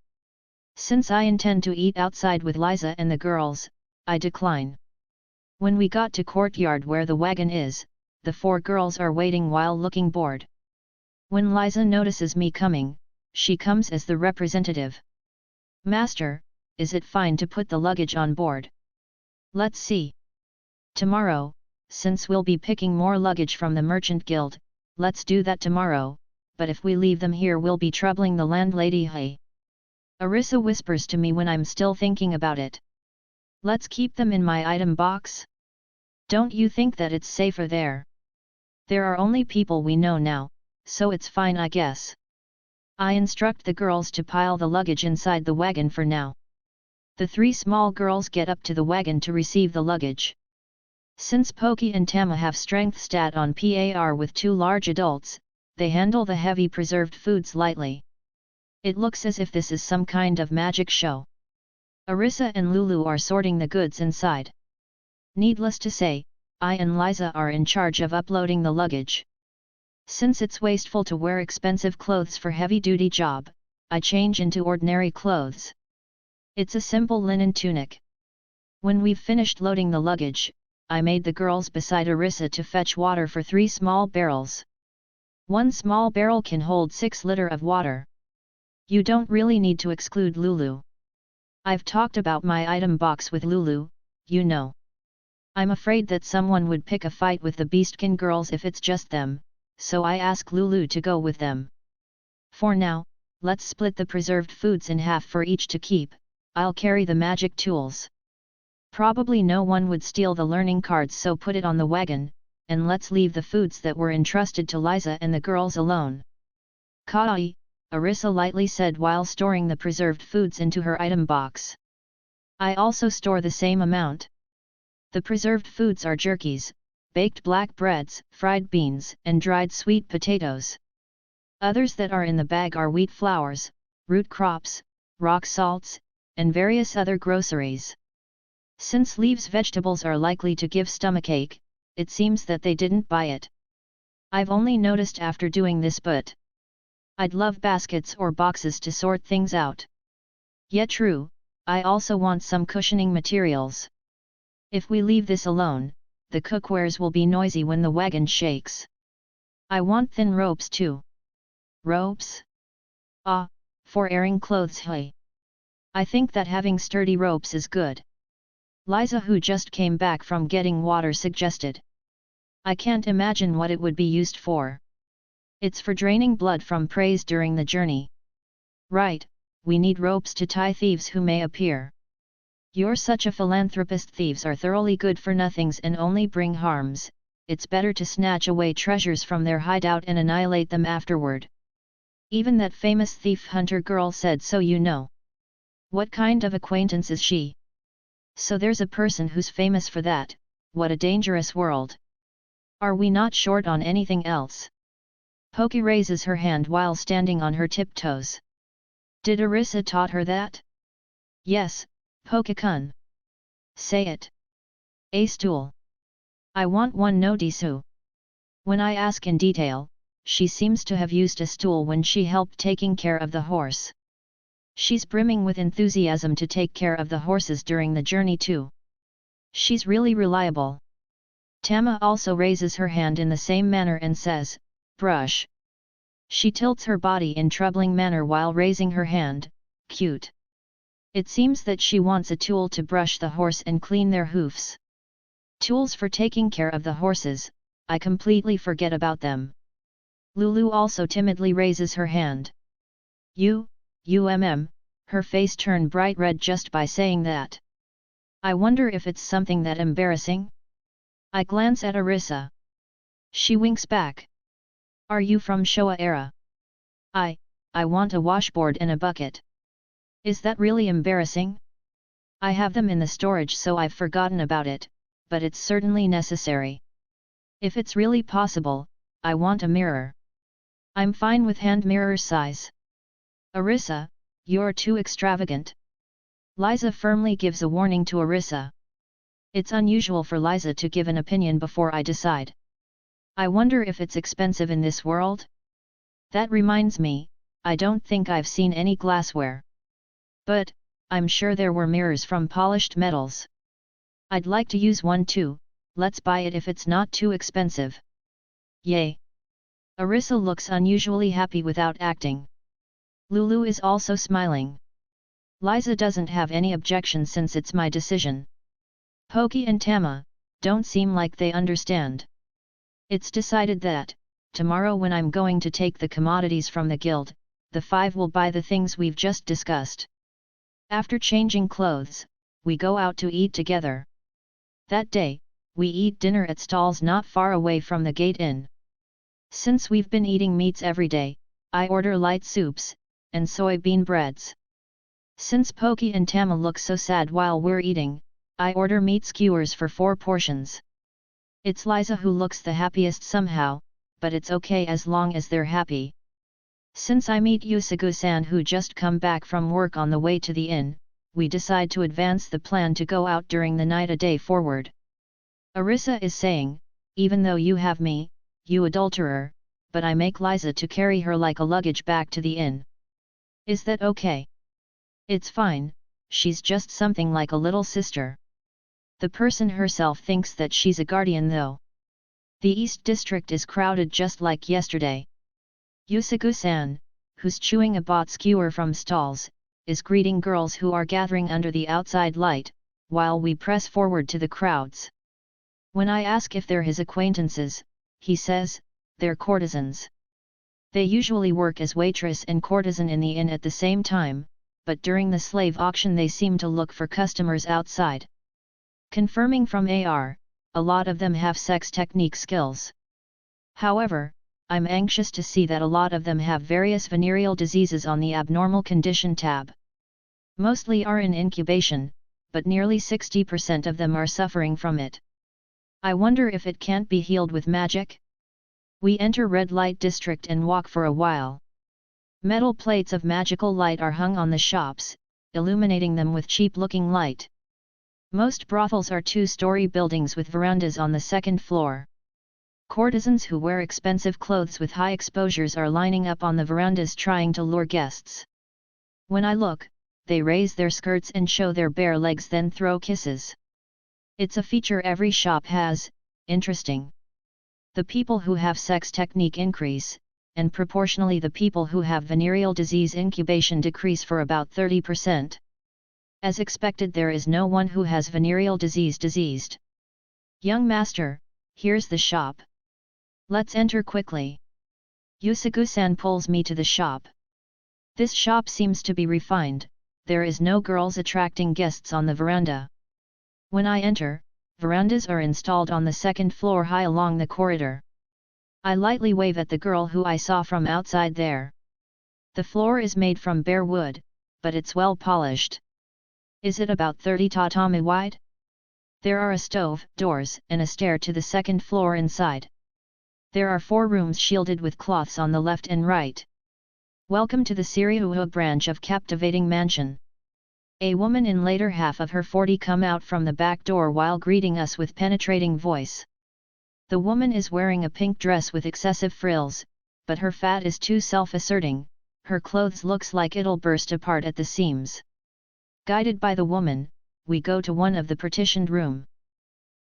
Since I intend to eat outside with Liza and the girls, I decline. When we got to courtyard where the wagon is, the 4 girls are waiting while looking bored. When Liza notices me coming, she comes as the representative. "Master, is it fine to put the luggage on board?" "Let's see. Tomorrow, since we'll be picking more luggage from the merchant guild, let's do that tomorrow, but if we leave them here we'll be troubling the landlady." "Hey!" Arisa whispers to me when I'm still thinking about it. "Let's keep them in my item box? Don't you think that it's safer there? There are only people we know now, so it's fine, I guess." I instruct the girls to pile the luggage inside the wagon for now. The 3 small girls get up to the wagon to receive the luggage. Since Poki and Tama have strength stat on par with 2 large adults, they handle the heavy preserved foods lightly. It looks as if this is some kind of magic show. Arisa and Lulu are sorting the goods inside. Needless to say, I and Liza are in charge of uploading the luggage. Since it's wasteful to wear expensive clothes for heavy-duty job, I change into ordinary clothes. It's a simple linen tunic. When we've finished loading the luggage, I made the girls beside Arisa to fetch water for 3 small barrels. 1 small barrel can hold 6 liters of water. You don't really need to exclude Lulu. I've talked about my item box with Lulu, you know. I'm afraid that someone would pick a fight with the Beastkin girls if it's just them, so I ask Lulu to go with them. For now, let's split the preserved foods in half for each to keep, I'll carry the magic tools. Probably no one would steal the learning cards, so put it on the wagon, and let's leave the foods that were entrusted to Liza and the girls alone. Kawaii, Arisa lightly said while storing the preserved foods into her item box. I also store the same amount. The preserved foods are jerkies, baked black breads, fried beans, and dried sweet potatoes. Others that are in the bag are wheat flours, root crops, rock salts, and various other groceries. Since leaves vegetables are likely to give stomachache, it seems that they didn't buy it. I've only noticed after doing this, but I'd love baskets or boxes to sort things out. Yet true, I also want some cushioning materials. If we leave this alone, the cookwares will be noisy when the wagon shakes. I want thin ropes too. Ropes? Ah, for airing clothes. Hey. I think that having sturdy ropes is good. Liza, who just came back from getting water, suggested. I can't imagine what it would be used for. It's for draining blood from prey during the journey. Right, we need ropes to tie thieves who may appear. You're such a philanthropist. Thieves are thoroughly good for nothings and only bring harms. It's better to snatch away treasures from their hideout and annihilate them afterward. Even that famous thief hunter girl said so, you know. What kind of acquaintance is she? So there's a person who's famous for that. What a dangerous world. Are we not short on anything else? Poki raises her hand while standing on her tiptoes. Did Arisa taught her that? Yes, Poki-kun. Say it. A stool. I want one, no Disu. When I ask in detail, she seems to have used a stool when she helped taking care of the horse. She's brimming with enthusiasm to take care of the horses during the journey too. She's really reliable. Tama also raises her hand in the same manner and says, brush. She tilts her body in troubling manner while raising her hand, cute. It seems that she wants a tool to brush the horse and clean their hoofs. Tools for taking care of the horses, I completely forget about them. Lulu also timidly raises her hand. Her face turned bright red just by saying that. I wonder if it's something that embarrassing? I glance at Arisa. She winks back. Are you from Showa era? I want a washboard and a bucket. Is that really embarrassing? I have them in the storage, so I've forgotten about it, but it's certainly necessary. If it's really possible, I want a mirror. I'm fine with hand mirror size. Arisa, you're too extravagant. Liza firmly gives a warning to Arisa. It's unusual for Liza to give an opinion before I decide. I wonder if it's expensive in this world? That reminds me, I don't think I've seen any glassware. But, I'm sure there were mirrors from polished metals. I'd like to use one too, let's buy it if it's not too expensive. Yay! Arisa looks unusually happy without acting. Lulu is also smiling. Liza doesn't have any objection since it's my decision. Poki and Tama don't seem like they understand. It's decided that, tomorrow when I'm going to take the commodities from the guild, the five will buy the things we've just discussed. After changing clothes, we go out to eat together. That day, we eat dinner at stalls not far away from the gate inn. Since we've been eating meats every day, I order light soups, and soybean breads. Since Poki and Tama look so sad while we're eating, I order meat skewers for 4 portions. It's Liza who looks the happiest somehow, but it's okay as long as they're happy. Since I meet Yusugu-san who just come back from work on the way to the inn, we decide to advance the plan to go out during the night a day forward. Arisa is saying, even though you have me, you adulterer, but I make Liza to carry her like a luggage back to the inn. Is that okay? It's fine, she's just something like a little sister. The person herself thinks that she's a guardian though. The East District is crowded just like yesterday. Yusugu-san, who's chewing a bought skewer from stalls, is greeting girls who are gathering under the outside light, while we press forward to the crowds. When I ask if they're his acquaintances, he says, they're courtesans. They usually work as waitress and courtesan in the inn at the same time, but during the slave auction they seem to look for customers outside. Confirming from AR, a lot of them have sex technique skills. However, I'm anxious to see that a lot of them have various venereal diseases on the abnormal condition tab. Mostly are in incubation, but nearly 60% of them are suffering from it. I wonder if it can't be healed with magic? We enter red light district and walk for a while. Metal plates of magical light are hung on the shops, illuminating them with cheap-looking light. Most brothels are two-story buildings with verandas on the second floor. Courtesans who wear expensive clothes with high exposures are lining up on the verandas trying to lure guests. When I look, they raise their skirts and show their bare legs, then throw kisses. It's a feature every shop has. Interesting. The people who have sex technique increase, and proportionally the people who have venereal disease incubation decrease for about 30%. As expected, there is no one who has venereal disease diseased. Young master, here's the shop. Let's enter quickly. Yusugu-san pulls me to the shop. This shop seems to be refined, there is no girls attracting guests on the veranda. When I enter, verandas are installed on the second floor high along the corridor. I lightly wave at the girl who I saw from outside there. The floor is made from bare wood, but it's well polished. Is it about 30 tatami wide? There are a stove, doors, and a stair to the second floor inside. There are 4 rooms shielded with cloths on the left and right. Welcome to the Siriuha branch of Captivating Mansion. A woman in later half of her 40 come out from the back door while greeting us with penetrating voice. The woman is wearing a pink dress with excessive frills, but her fat is too self-asserting, her clothes looks like it'll burst apart at the seams. Guided by the woman, we go to one of the partitioned room.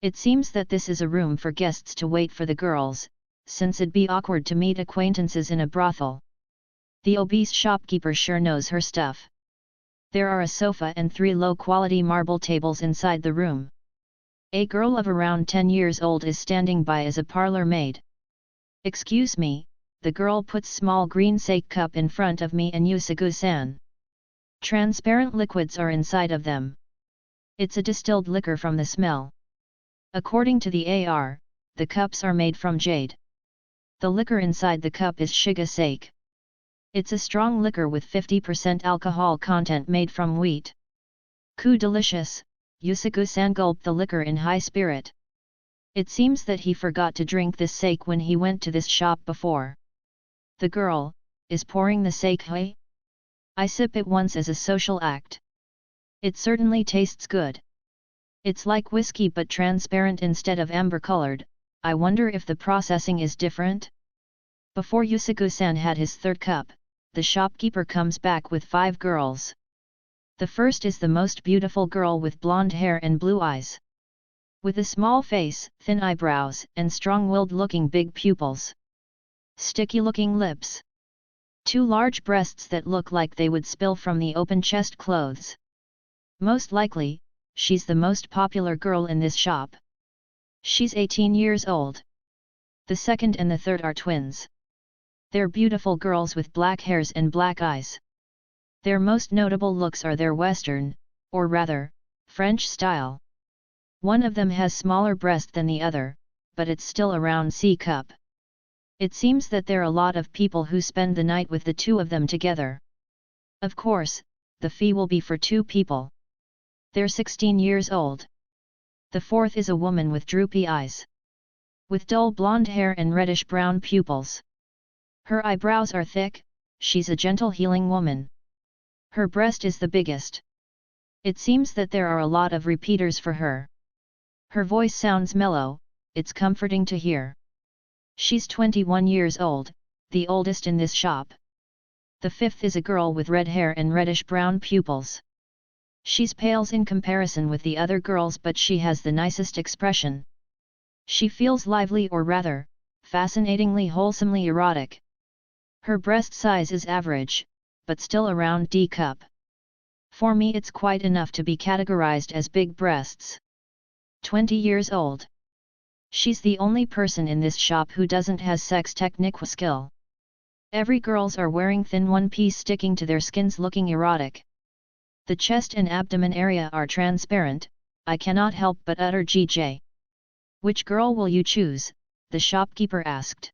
It seems that this is a room for guests to wait for the girls, since it'd be awkward to meet acquaintances in a brothel. The obese shopkeeper sure knows her stuff. There are a sofa and 3 low-quality marble tables inside the room. A girl of around 10 years old is standing by as a parlor maid. Excuse me, the girl puts small green sake cup in front of me and Yusugu-san. Transparent liquids are inside of them. It's a distilled liquor from the smell. According to the AR, the cups are made from jade. The liquor inside the cup is shiga sake. It's a strong liquor with 50% alcohol content made from wheat. Ku delicious, Yusugu-san gulped the liquor in high spirit. It seems that he forgot to drink this sake when he went to this shop before. The girl, is pouring the sake hey? I sip it once as a social act. It certainly tastes good. It's like whiskey but transparent instead of amber-colored. I wonder if the processing is different? Before Yusugu-san had his 3rd cup, the shopkeeper comes back with 5 girls. The first is the most beautiful girl with blonde hair and blue eyes. With a small face, thin eyebrows, and strong-willed looking big pupils. Sticky-looking lips. 2 large breasts that look like they would spill from the open chest clothes. Most likely, she's the most popular girl in this shop. She's 18 years old. The second and the third are twins. They're beautiful girls with black hairs and black eyes. Their most notable looks are their Western, or rather, French style. One of them has smaller breast than the other, but it's still around C cup. It seems that there are a lot of people who spend the night with the 2 of them together. Of course, the fee will be for 2 people. They're 16 years old. The fourth is a woman with droopy eyes. With dull blonde hair and reddish-brown pupils. Her eyebrows are thick, she's a gentle healing woman. Her breast is the biggest. It seems that there are a lot of repeaters for her. Her voice sounds mellow, it's comforting to hear. She's 21 years old, the oldest in this shop. The fifth is a girl with red hair and reddish-brown pupils. She's pales in comparison with the other girls, but she has the nicest expression. She feels lively, or rather, fascinatingly wholesomely erotic. Her breast size is average, but still around D cup. For me it's quite enough to be categorized as big breasts. 20 years old. She's the only person in this shop who doesn't has sex technique skill. Every girls are wearing thin one-piece sticking to their skins looking erotic. The chest and abdomen area are transparent, I cannot help but utter GJ. Which girl will you choose? The shopkeeper asked.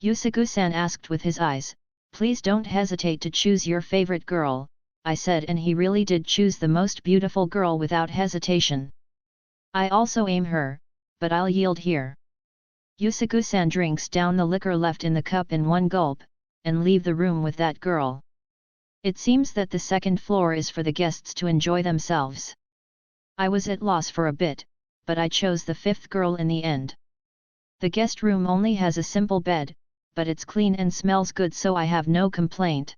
Yusugu-san asked with his eyes, please don't hesitate to choose your favorite girl, I said, and he really did choose the most beautiful girl without hesitation. I also aim her, but I'll yield here. Yusugu-san drinks down the liquor left in the cup in one gulp, and leave the room with that girl. It seems that the second floor is for the guests to enjoy themselves. I was at loss for a bit, but I chose the fifth girl in the end. The guest room only has a simple bed, but it's clean and smells good, so I have no complaint.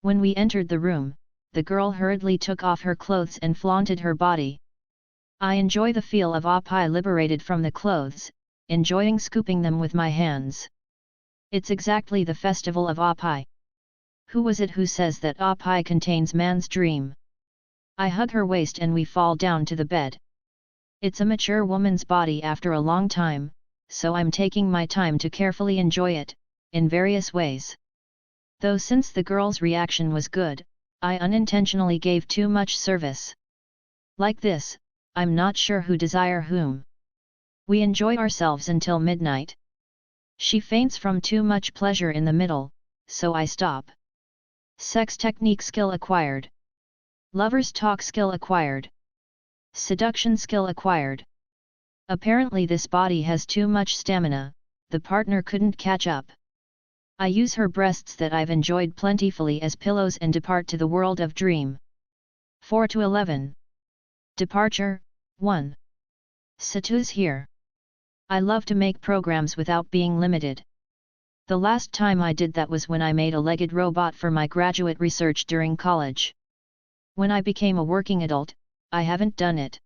When we entered the room, the girl hurriedly took off her clothes and flaunted her body. I enjoy the feel of oppai liberated from the clothes, enjoying scooping them with my hands. It's exactly the festival of oppai. Who was it who says that oppai contains man's dream? I hug her waist and we fall down to the bed. It's a mature woman's body after a long time, so I'm taking my time to carefully enjoy it, in various ways. Though since the girl's reaction was good, I unintentionally gave too much service. Like this, I'm not sure who desire whom. We enjoy ourselves until midnight. She faints from too much pleasure in the middle, so I stop. Sex technique skill acquired. Lovers talk skill acquired. Seduction skill acquired. Apparently this body has too much stamina, the partner couldn't catch up. I use her breasts that I've enjoyed plentifully as pillows and depart to the world of dream. 4 to 11. Departure, 1. Satu's here. I love to make programs without being limited. The last time I did that was when I made a legged robot for my graduate research during college. When I became a working adult, I haven't done it.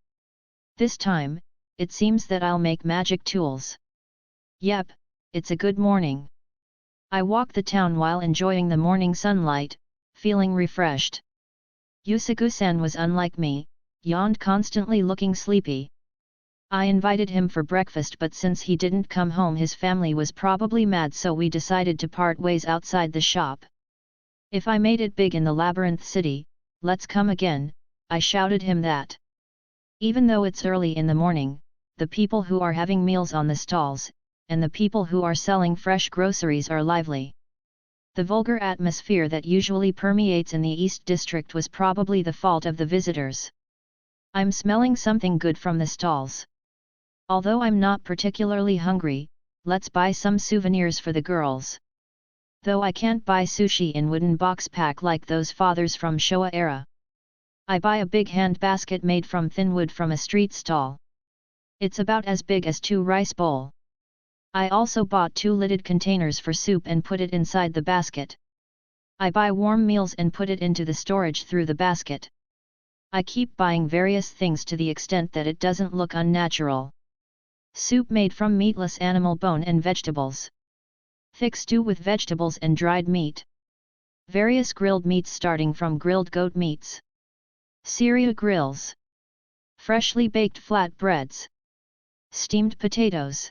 This time, it seems that I'll make magic tools. Yep, it's a good morning. I walk the town while enjoying the morning sunlight, feeling refreshed. Yusugu-san was unlike me, yawned constantly looking sleepy. I invited him for breakfast, but since he didn't come home his family was probably mad, so we decided to part ways outside the shop. If I made it big in the labyrinth city, let's come again, I shouted him that. Even though it's early in the morning, the people who are having meals on the stalls, and the people who are selling fresh groceries are lively. The vulgar atmosphere that usually permeates in the East District was probably the fault of the visitors. I'm smelling something good from the stalls. Although I'm not particularly hungry, let's buy some souvenirs for the girls. Though I can't buy sushi in wooden box pack like those fathers from Showa era. I buy a big hand basket made from thin wood from a street stall. It's about as big as 2 rice bowl. I also bought 2 lidded containers for soup and put it inside the basket. I buy warm meals and put it into the storage through the basket. I keep buying various things to the extent that it doesn't look unnatural. Soup made from meatless animal bone and vegetables. Thick stew with vegetables and dried meat. Various grilled meats starting from grilled goat meats. Syria grills. Freshly baked flat breads. Steamed potatoes.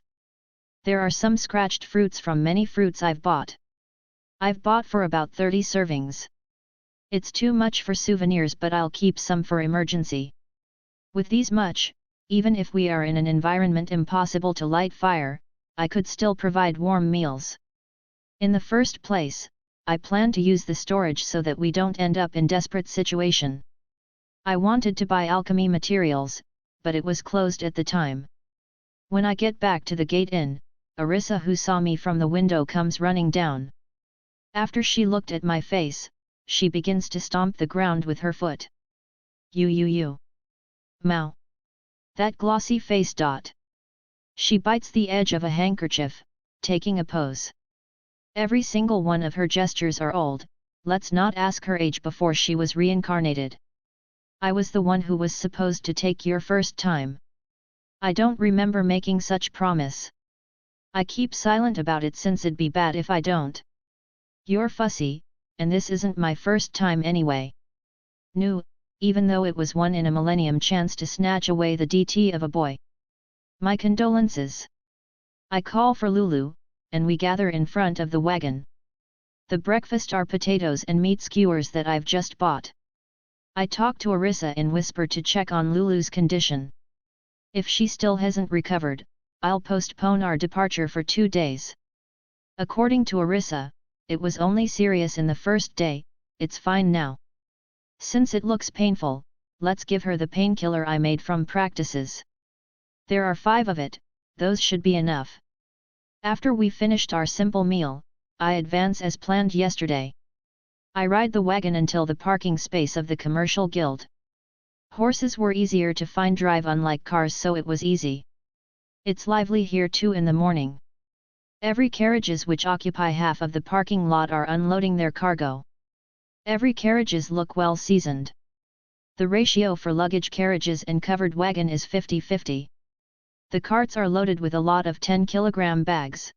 There are some scratched fruits from many fruits I've bought. I've bought for about 30 servings. It's too much for souvenirs, but I'll keep some for emergency. With these much, even if we are in an environment impossible to light fire, I could still provide warm meals. In the first place, I plan to use the storage so that we don't end up in desperate situation. I wanted to buy alchemy materials, but it was closed at the time. When I get back to the gate inn, Arisa, who saw me from the window, comes running down. After she looked at my face, she begins to stomp the ground with her foot. You. Mao. That glossy face. She bites the edge of a handkerchief, taking a pose. Every single one of her gestures are old, let's not ask her age before she was reincarnated. I was the one who was supposed to take your first time. I don't remember making such promise. I keep silent about it since it'd be bad if I don't. You're fussy, and this isn't my first time anyway. No, even though it was one in a millennium chance to snatch away the DT of a boy. My condolences. I call for Lulu, and we gather in front of the wagon. The breakfast are potatoes and meat skewers that I've just bought. I talk to Arisa in whisper to check on Lulu's condition. If she still hasn't recovered, I'll postpone our departure for 2 days. According to Arisa, it was only serious in the first day, it's fine now. Since it looks painful, let's give her the painkiller I made from practices. There are 5 of it, those should be enough. After we finished our simple meal, I advance as planned yesterday. I ride the wagon until the parking space of the commercial guild. Horses were easier to find drive unlike cars, so it was easy. It's lively here too in the morning. Every carriages which occupy half of the parking lot are unloading their cargo. Every carriages look well seasoned. The ratio for luggage carriages and covered wagon is 50-50. The carts are loaded with a lot of 10-kilogram bags.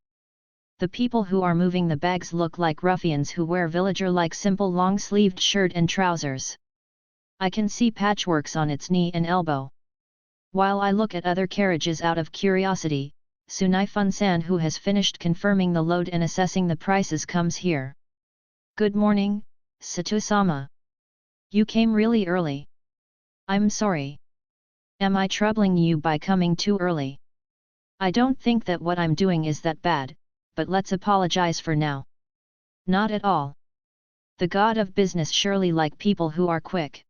The people who are moving the bags look like ruffians who wear villager-like simple long-sleeved shirt and trousers. I can see patchworks on its knee and elbow. While I look at other carriages out of curiosity, Sunaifun-san, who has finished confirming the load and assessing the prices, comes here. Good morning, Sato-sama. You came really early. I'm sorry. Am I troubling you by coming too early? I don't think that what I'm doing is that bad, but let's apologize for now. Not at all. The god of business surely like people who are quick.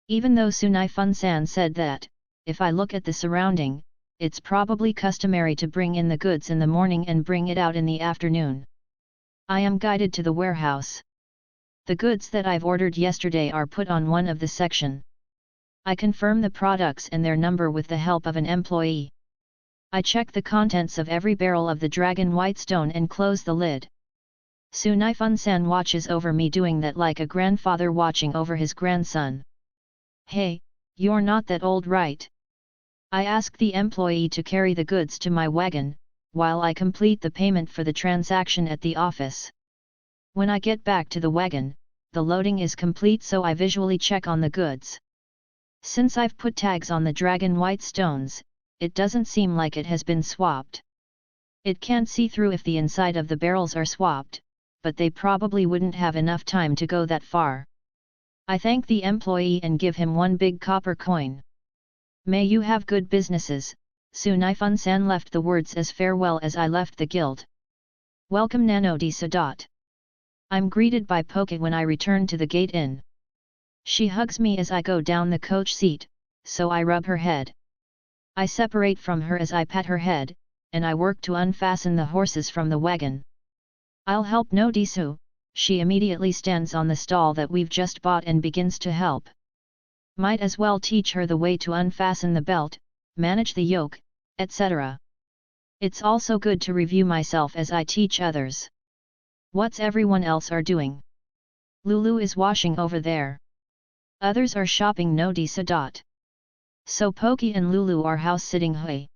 Even though Sunaifun-san said that, if I look at the surrounding, it's probably customary to bring in the goods in the morning and bring it out in the afternoon. I am guided to the warehouse. The goods that I've ordered yesterday are put on one of the section. I confirm the products and their number with the help of an employee. I check the contents of every barrel of the dragon white stone and close the lid. Sunaifun-san watches over me doing that like a grandfather watching over his grandson. Hey, you're not that old, right? I ask the employee to carry the goods to my wagon, while I complete the payment for the transaction at the office. When I get back to the wagon, the loading is complete, so I visually check on the goods. Since I've put tags on the dragon white stones, it doesn't seem like it has been swapped. It can't see through if the inside of the barrels are swapped, but they probably wouldn't have enough time to go that far. I thank the employee and give him 1 big copper coin. May you have good businesses. Sunaifun-san left the words as farewell as I left the guild. Welcome, Nanodi Sadat. I'm greeted by Poke when I return to the gate inn. She hugs me as I go down the coach seat, so I rub her head. I separate from her as I pat her head, and I work to unfasten the horses from the wagon. I'll help, no Disu. She immediately stands on the stall that we've just bought and begins to help. Might as well teach her the way to unfasten the belt, manage the yoke, etc. It's also good to review myself as I teach others. What's everyone else are doing? Lulu is washing over there. Others are shopping, no Sadat. So Poki and Lulu are house sitting. Hey.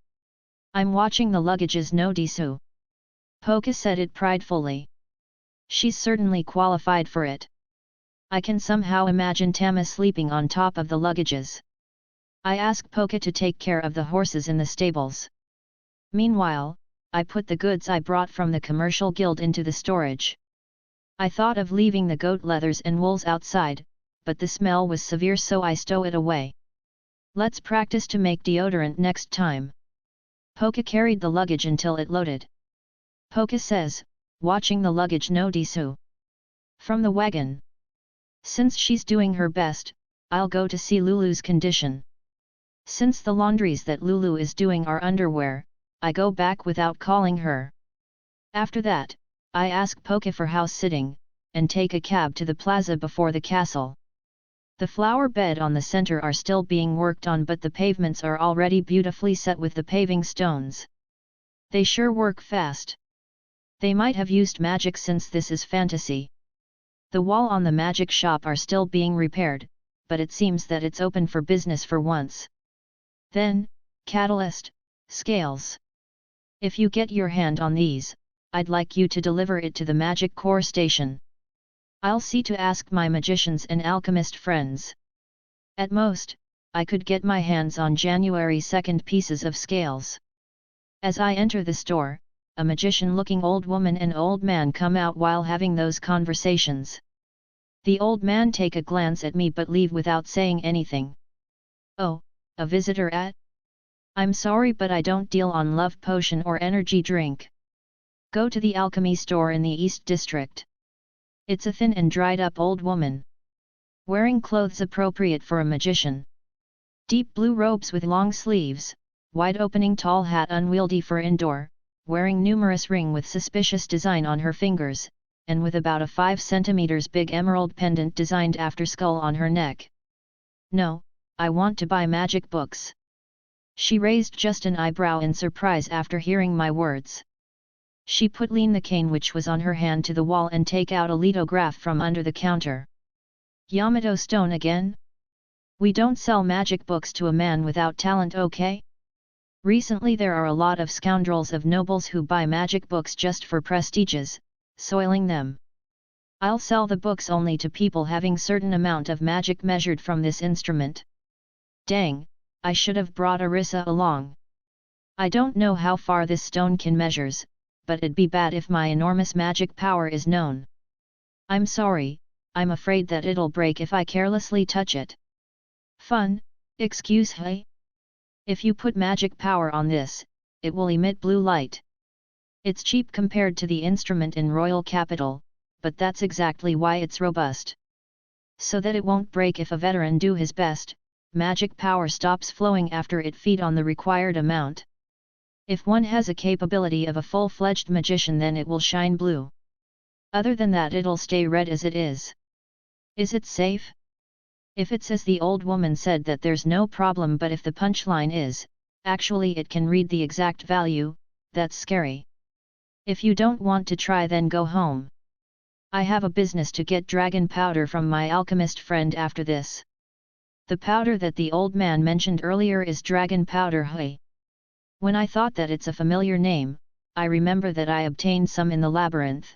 I'm watching the luggages, no Disu. Poki said it pridefully. She's certainly qualified for it. I can somehow imagine Tama sleeping on top of the luggages. I ask Poki to take care of the horses in the stables. Meanwhile, I put the goods I brought from the commercial guild into the storage. I thought of leaving the goat leathers and wools outside, but the smell was severe, so I stow it away. Let's practice to make deodorant next time. Poki carried the luggage until it loaded. Poki says, watching the luggage, no Disu. From the wagon. Since she's doing her best, I'll go to see Lulu's condition. Since the laundries that Lulu is doing are underwear, I go back without calling her. After that, I ask Poki for house sitting, and take a cab to the plaza before the castle. The flower bed on the center are still being worked on, but the pavements are already beautifully set with the paving stones. They sure work fast. They might have used magic since this is fantasy. The wall on the magic shop are still being repaired, but it seems that it's open for business for once. Then, catalyst, scales. If you get your hand on these, I'd like you to deliver it to the magic core station. I'll see to ask my magicians and alchemist friends. At most, I could get my hands on January 2nd pieces of scales. As I enter the store, a magician-looking old woman and old man come out while having those conversations. The old man take a glance at me but leave without saying anything. Oh, a visitor at? I'm sorry but I don't deal on love potion or energy drink. Go to the alchemy store in the East District. It's a thin and dried up old woman. Wearing clothes appropriate for a magician. Deep blue robes with long sleeves, wide opening tall hat unwieldy for indoor, wearing numerous ring with suspicious design on her fingers, and with about a 5 centimeters big emerald pendant designed after skull on her neck. No, I want to buy magic books. She raised just an eyebrow in surprise after hearing my words. She lean the cane which was on her hand to the wall and take out a lithograph from under the counter. Yamato stone again? We don't sell magic books to a man without talent, okay? Recently there are a lot of scoundrels of nobles who buy magic books just for prestiges, soiling them. I'll sell the books only to people having certain amount of magic measured from this instrument. Dang, I should have brought Arisa along. I don't know how far this stone can measures, but it'd be bad if my enormous magic power is known. I'm sorry, I'm afraid that it'll break if I carelessly touch it. Fun, excuse me? If you put magic power on this, it will emit blue light. It's cheap compared to the instrument in royal capital, but that's exactly why it's robust. So that it won't break if a veteran do his best, magic power stops flowing after it feed on the required amount. If one has a capability of a full-fledged magician then it will shine blue. Other than that it'll stay red as it is. Is it safe? If it's as the old woman said that there's no problem, but if the punchline is, actually it can read the exact value, that's scary. If you don't want to try then go home. I have a business to get dragon powder from my alchemist friend after this. The powder that the old man mentioned earlier is dragon powder. When I thought that it's a familiar name, I remember that I obtained some in the labyrinth.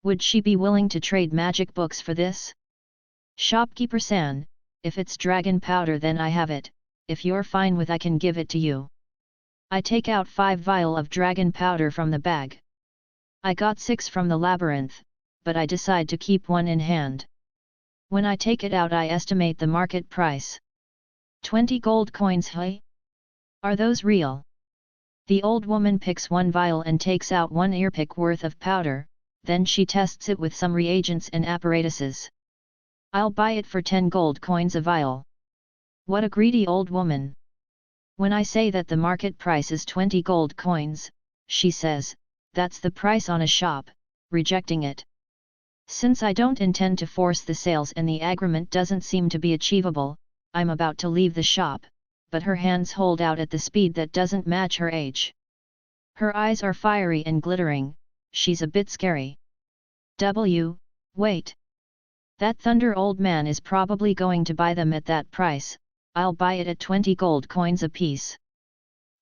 Would she be willing to trade magic books for this? Shopkeeper-san, if it's dragon powder then I have it, if you're fine with I can give it to you. I take out 5 vial of dragon powder from the bag. I got 6 from the labyrinth, but I decide to keep 1 in hand. When I take it out I estimate the market price. 20 gold coins. Are those real? The old woman picks 1 vial and takes out 1 earpick worth of powder, then she tests it with some reagents and apparatuses. I'll buy it for 10 gold coins a vial. What a greedy old woman. When I say that the market price is 20 gold coins, she says, that's the price on a shop, rejecting it. Since I don't intend to force the sales and the agreement doesn't seem to be achievable, I'm about to leave the shop, but her hands hold out at the speed that doesn't match her age. Her eyes are fiery and glittering, she's a bit scary. Wait. That thunder old man is probably going to buy them at that price. I'll buy it at 20 gold coins apiece.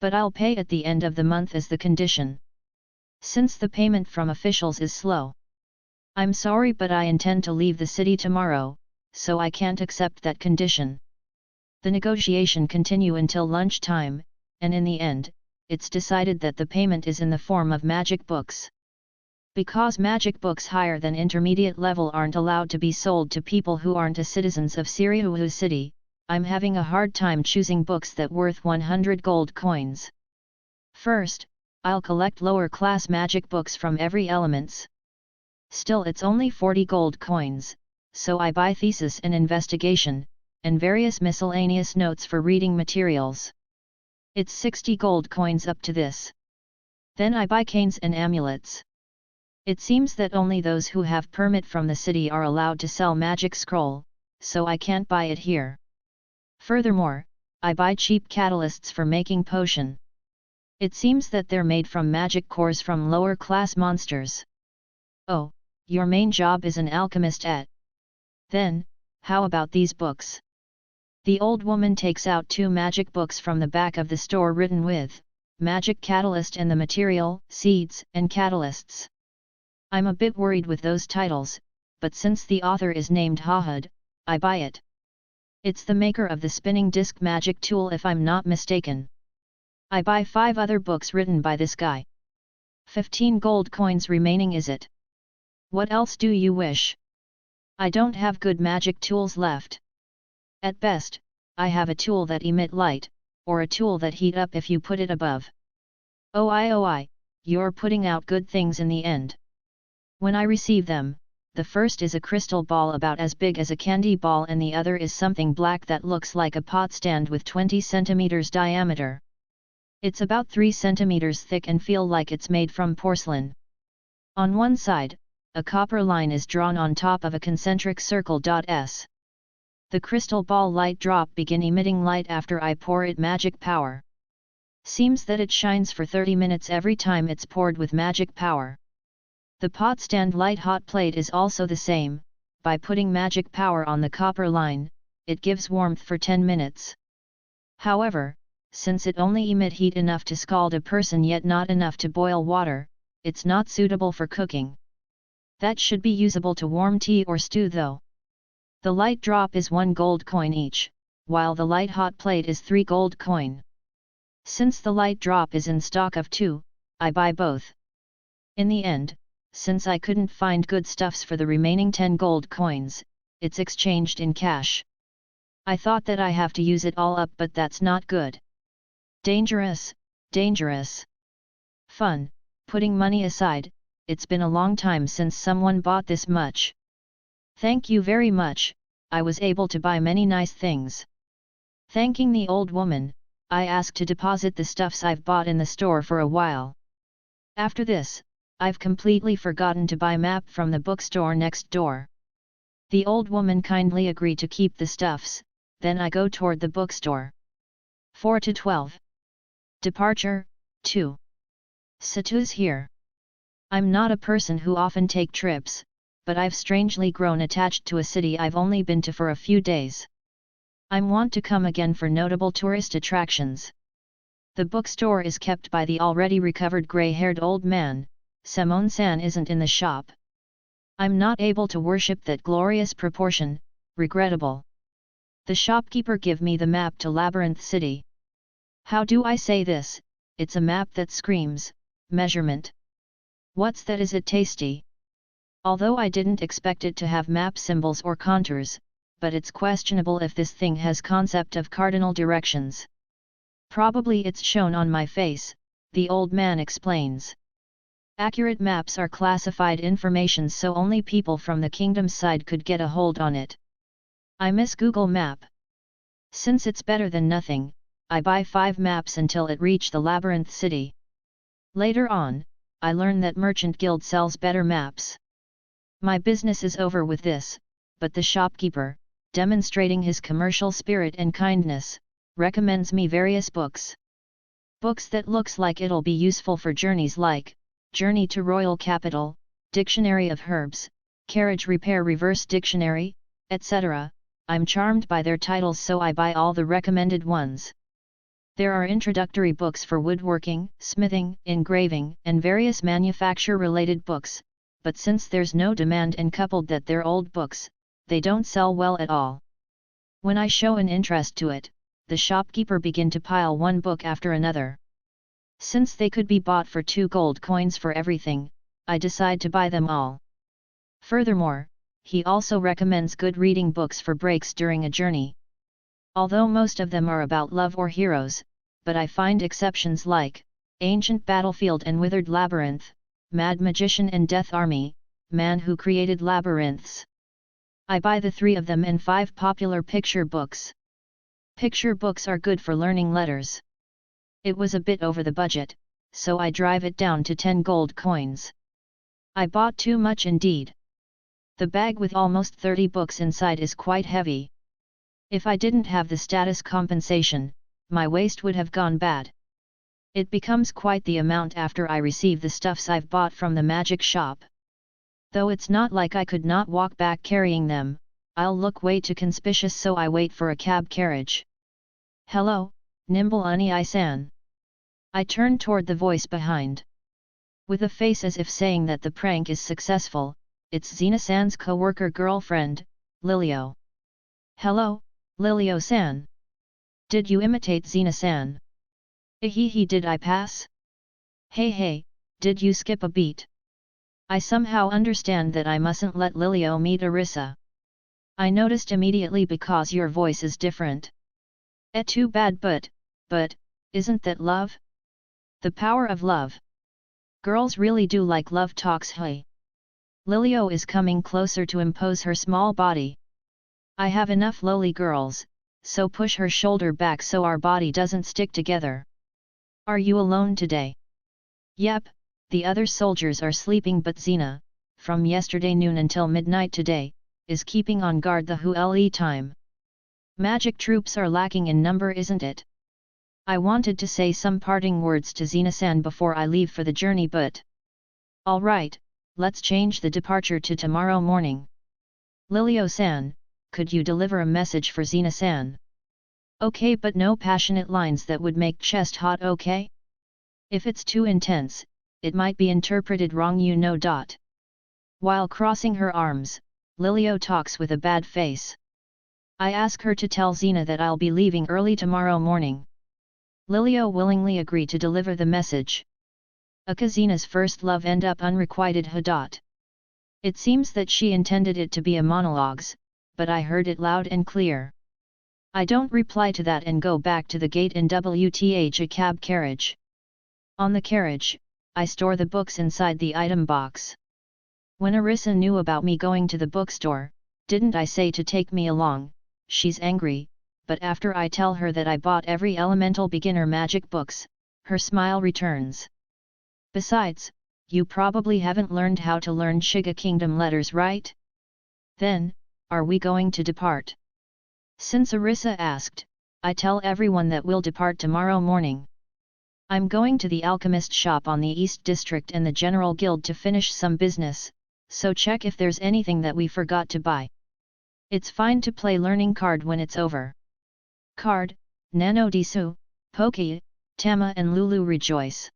But I'll pay at the end of the month as the condition. Since the payment from officials is slow. I'm sorry but I intend to leave the city tomorrow, so I can't accept that condition. The negotiation continue until lunchtime, and in the end, it's decided that the payment is in the form of magic books. Because magic books higher than intermediate level aren't allowed to be sold to people who aren't citizens of Siriuhu City, I'm having a hard time choosing books that worth 100 gold coins. First, I'll collect lower class magic books from every elements. Still it's only 40 gold coins, so I buy thesis and investigation, and various miscellaneous notes for reading materials. It's 60 gold coins up to this. Then I buy canes and amulets. It seems that only those who have permit from the city are allowed to sell magic scroll, so I can't buy it here. Furthermore, I buy cheap catalysts for making potion. It seems that they're made from magic cores from lower class monsters. Oh, your main job is an alchemist at. Then, how about these books? The old woman takes out 2 magic books from the back of the store written with Magic Catalyst and the Material, Seeds, and Catalysts. I'm a bit worried with those titles, but since the author is named Hahud, I buy it. It's the maker of the spinning disc magic tool if I'm not mistaken. I buy 5 other books written by this guy. 15 gold coins remaining is it? What else do you wish? I don't have good magic tools left. At best, I have a tool that emit light, or a tool that heat up if you put it above. Oh, you're putting out good things in the end. When I receive them, the first is a crystal ball about as big as a candy ball and the other is something black that looks like a pot stand with 20 centimeters diameter. It's about 3 centimeters thick and feel like it's made from porcelain. On one side, a copper line is drawn on top of a concentric circle. S. The crystal ball light drop begin emitting light after I pour it magic power. Seems that it shines for 30 minutes every time it's poured with magic power. The pot stand light hot plate is also the same. By putting magic power on the copper line, it gives warmth for 10 minutes. However, since it only emit heat enough to scald a person yet not enough to boil water, it's not suitable for cooking. That should be usable to warm tea or stew though. The light drop is 1 gold coin each, while the light hot plate is 3 gold coin. Since the light drop is in stock of 2, I buy both. In the end, since I couldn't find good stuffs for the remaining 10 gold coins, it's exchanged in cash. I thought that I have to use it all up, but that's not good. Dangerous, dangerous. Fun, putting money aside, it's been a long time since someone bought this much. Thank you very much, I was able to buy many nice things. Thanking the old woman, I asked to deposit the stuffs I've bought in the store for a while. After this, I've completely forgotten to buy map from the bookstore next door. The old woman kindly agreed to keep the stuffs, then I go toward the bookstore. 4 to 12. Departure, 2. Satu's here. I'm not a person who often take trips, but I've strangely grown attached to a city I've only been to for a few days. I want to come again for notable tourist attractions. The bookstore is kept by the already recovered grey-haired old man. Semon-san isn't in the shop. I'm not able to worship that glorious proportion, regrettable. The shopkeeper give me the map to Labyrinth City. How do I say this? It's a map that screams, measurement. What's that? Is it tasty? Although I didn't expect it to have map symbols or contours, but it's questionable if this thing has concept of cardinal directions. Probably it's shown on my face, the old man explains. Accurate maps are classified information so only people from the kingdom's side could get a hold on it. I miss Google Map. Since it's better than nothing, I buy 5 maps until it reach the Labyrinth City. Later on, I learn that Merchant Guild sells better maps. My business is over with this, but the shopkeeper, demonstrating his commercial spirit and kindness, recommends me various books. Books that looks like it'll be useful for journeys like Journey to Royal Capital, Dictionary of Herbs, Carriage Repair Reverse Dictionary, etc. I'm charmed by their titles so I buy all the recommended ones. There are introductory books for woodworking, smithing, engraving, and various manufacture-related books, but since there's no demand and coupled that they're old books, they don't sell well at all. When I show an interest to it, the shopkeeper begin to pile one book after another. Since they could be bought for 2 gold coins for everything, I decide to buy them all. Furthermore, he also recommends good reading books for breaks during a journey. Although most of them are about love or heroes, but I find exceptions like Ancient Battlefield and Withered Labyrinth, Mad Magician and Death Army, Man Who Created Labyrinths. I buy the 3 of them and 5 popular picture books. Picture books are good for learning letters. It was a bit over the budget, so I drive it down to 10 gold coins. I bought too much indeed. The bag with almost 30 books inside is quite heavy. If I didn't have the status compensation, my waist would have gone bad. It becomes quite the amount after I receive the stuffs I've bought from the magic shop. Though it's not like I could not walk back carrying them, I'll look way too conspicuous so I wait for a cab carriage. Hello, Nimble Unii-san. I turn toward the voice behind. With a face as if saying that the prank is successful, it's Xena-san's co-worker girlfriend, Lilio. Hello, Lilio-san. Did you imitate Xena-san? Ehehe, did I pass? Hey, did you skip a beat? I somehow understand that I mustn't let Lilio meet Arisa. I noticed immediately because your voice is different. Too bad, but, isn't that love? The power of love. Girls really do like love talks, hey. Lilio is coming closer to impose her small body. I have enough lowly girls, so push her shoulder back so our body doesn't stick together. Are you alone today? Yep, the other soldiers are sleeping, but Xena, from yesterday noon until midnight today, is keeping on guard the Huele time. Magic troops are lacking in number, isn't it? I wanted to say some parting words to Xena-san before I leave for the journey, but... Alright, let's change the departure to tomorrow morning. Lilio-san, could you deliver a message for Xena-san? Okay, but no passionate lines that would make chest hot, okay? If it's too intense, it might be interpreted wrong, you know. While crossing her arms, Lilio talks with a bad face. I ask her to tell Xena that I'll be leaving early tomorrow morning. Lilio willingly agreed to deliver the message. Xena's first love end up unrequited. It seems that she intended it to be a monologues, but I heard it loud and clear. I don't reply to that and go back to the gate in WTH a cab carriage. On the carriage, I store the books inside the item box. When Arisa knew about me going to the bookstore, didn't I say to take me along? She's angry, but after I tell her that I bought every elemental beginner magic books, her smile returns. Besides, you probably haven't learned how to learn Shiga Kingdom letters, right? Then, are we going to depart? Since Arisa asked, I tell everyone that we'll depart tomorrow morning. I'm going to the alchemist shop on the East District and the General Guild to finish some business, so check if there's anything that we forgot to buy. It's fine to play learning card when it's over. Card, Nano Disu, Poki, Tama and Lulu rejoice.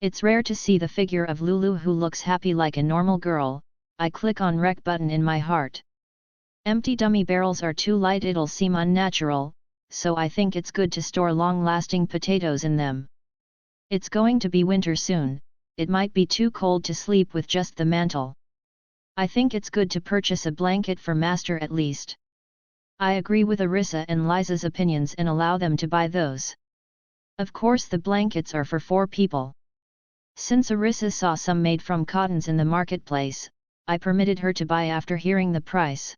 It's rare to see the figure of Lulu who looks happy like a normal girl. I click on rec button in my heart. Empty dummy barrels are too light, it'll seem unnatural, so I think it's good to store long-lasting potatoes in them. It's going to be winter soon, it might be too cold to sleep with just the mantle. I think it's good to purchase a blanket for Master at least. I agree with Arisa and Liza's opinions and allow them to buy those. Of course the blankets are for 4 people. Since Arisa saw some made from cottons in the marketplace, I permitted her to buy after hearing the price.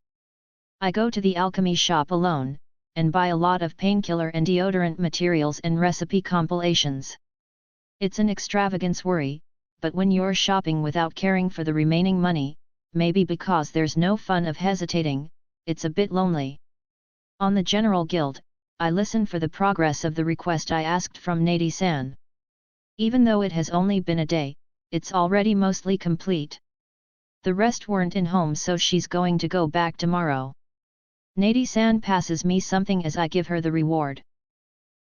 I go to the alchemy shop alone, and buy a lot of painkiller and deodorant materials and recipe compilations. It's an extravagance worry, but when you're shopping without caring for the remaining money, maybe because there's no fun of hesitating, it's a bit lonely. On the General Guild, I listen for the progress of the request I asked from Nadi-san. Even though it has only been a day, it's already mostly complete. The rest weren't in home, so she's going to go back tomorrow. Nadi-san passes me something as I give her the reward.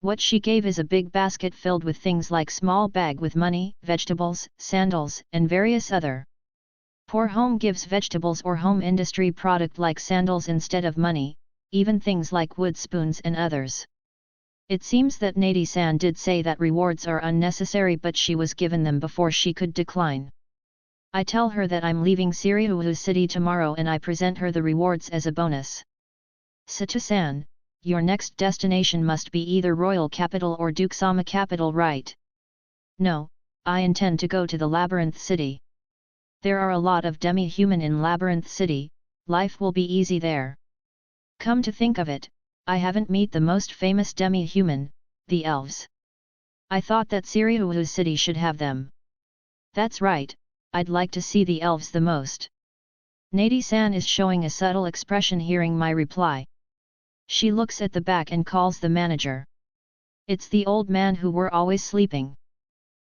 What she gave is a big basket filled with things like small bag with money, vegetables, sandals, and various other. Poor home gives vegetables or home industry product like sandals instead of money, even things like wood spoons and others. It seems that Nadi-san did say that rewards are unnecessary, but she was given them before she could decline. I tell her that I'm leaving Suryuhu City tomorrow and I present her the rewards as a bonus. Sato-san, your next destination must be either Royal Capital or Duke-sama Capital, right? No, I intend to go to the Labyrinth City. There are a lot of demi-human in Labyrinth City, life will be easy there. Come to think of it, I haven't met the most famous demi-human, the elves. I thought that Suryuhu City should have them. That's right, I'd like to see the elves the most. Nadi-san is showing a subtle expression hearing my reply. She looks at the back and calls the manager. It's the old man who were always sleeping.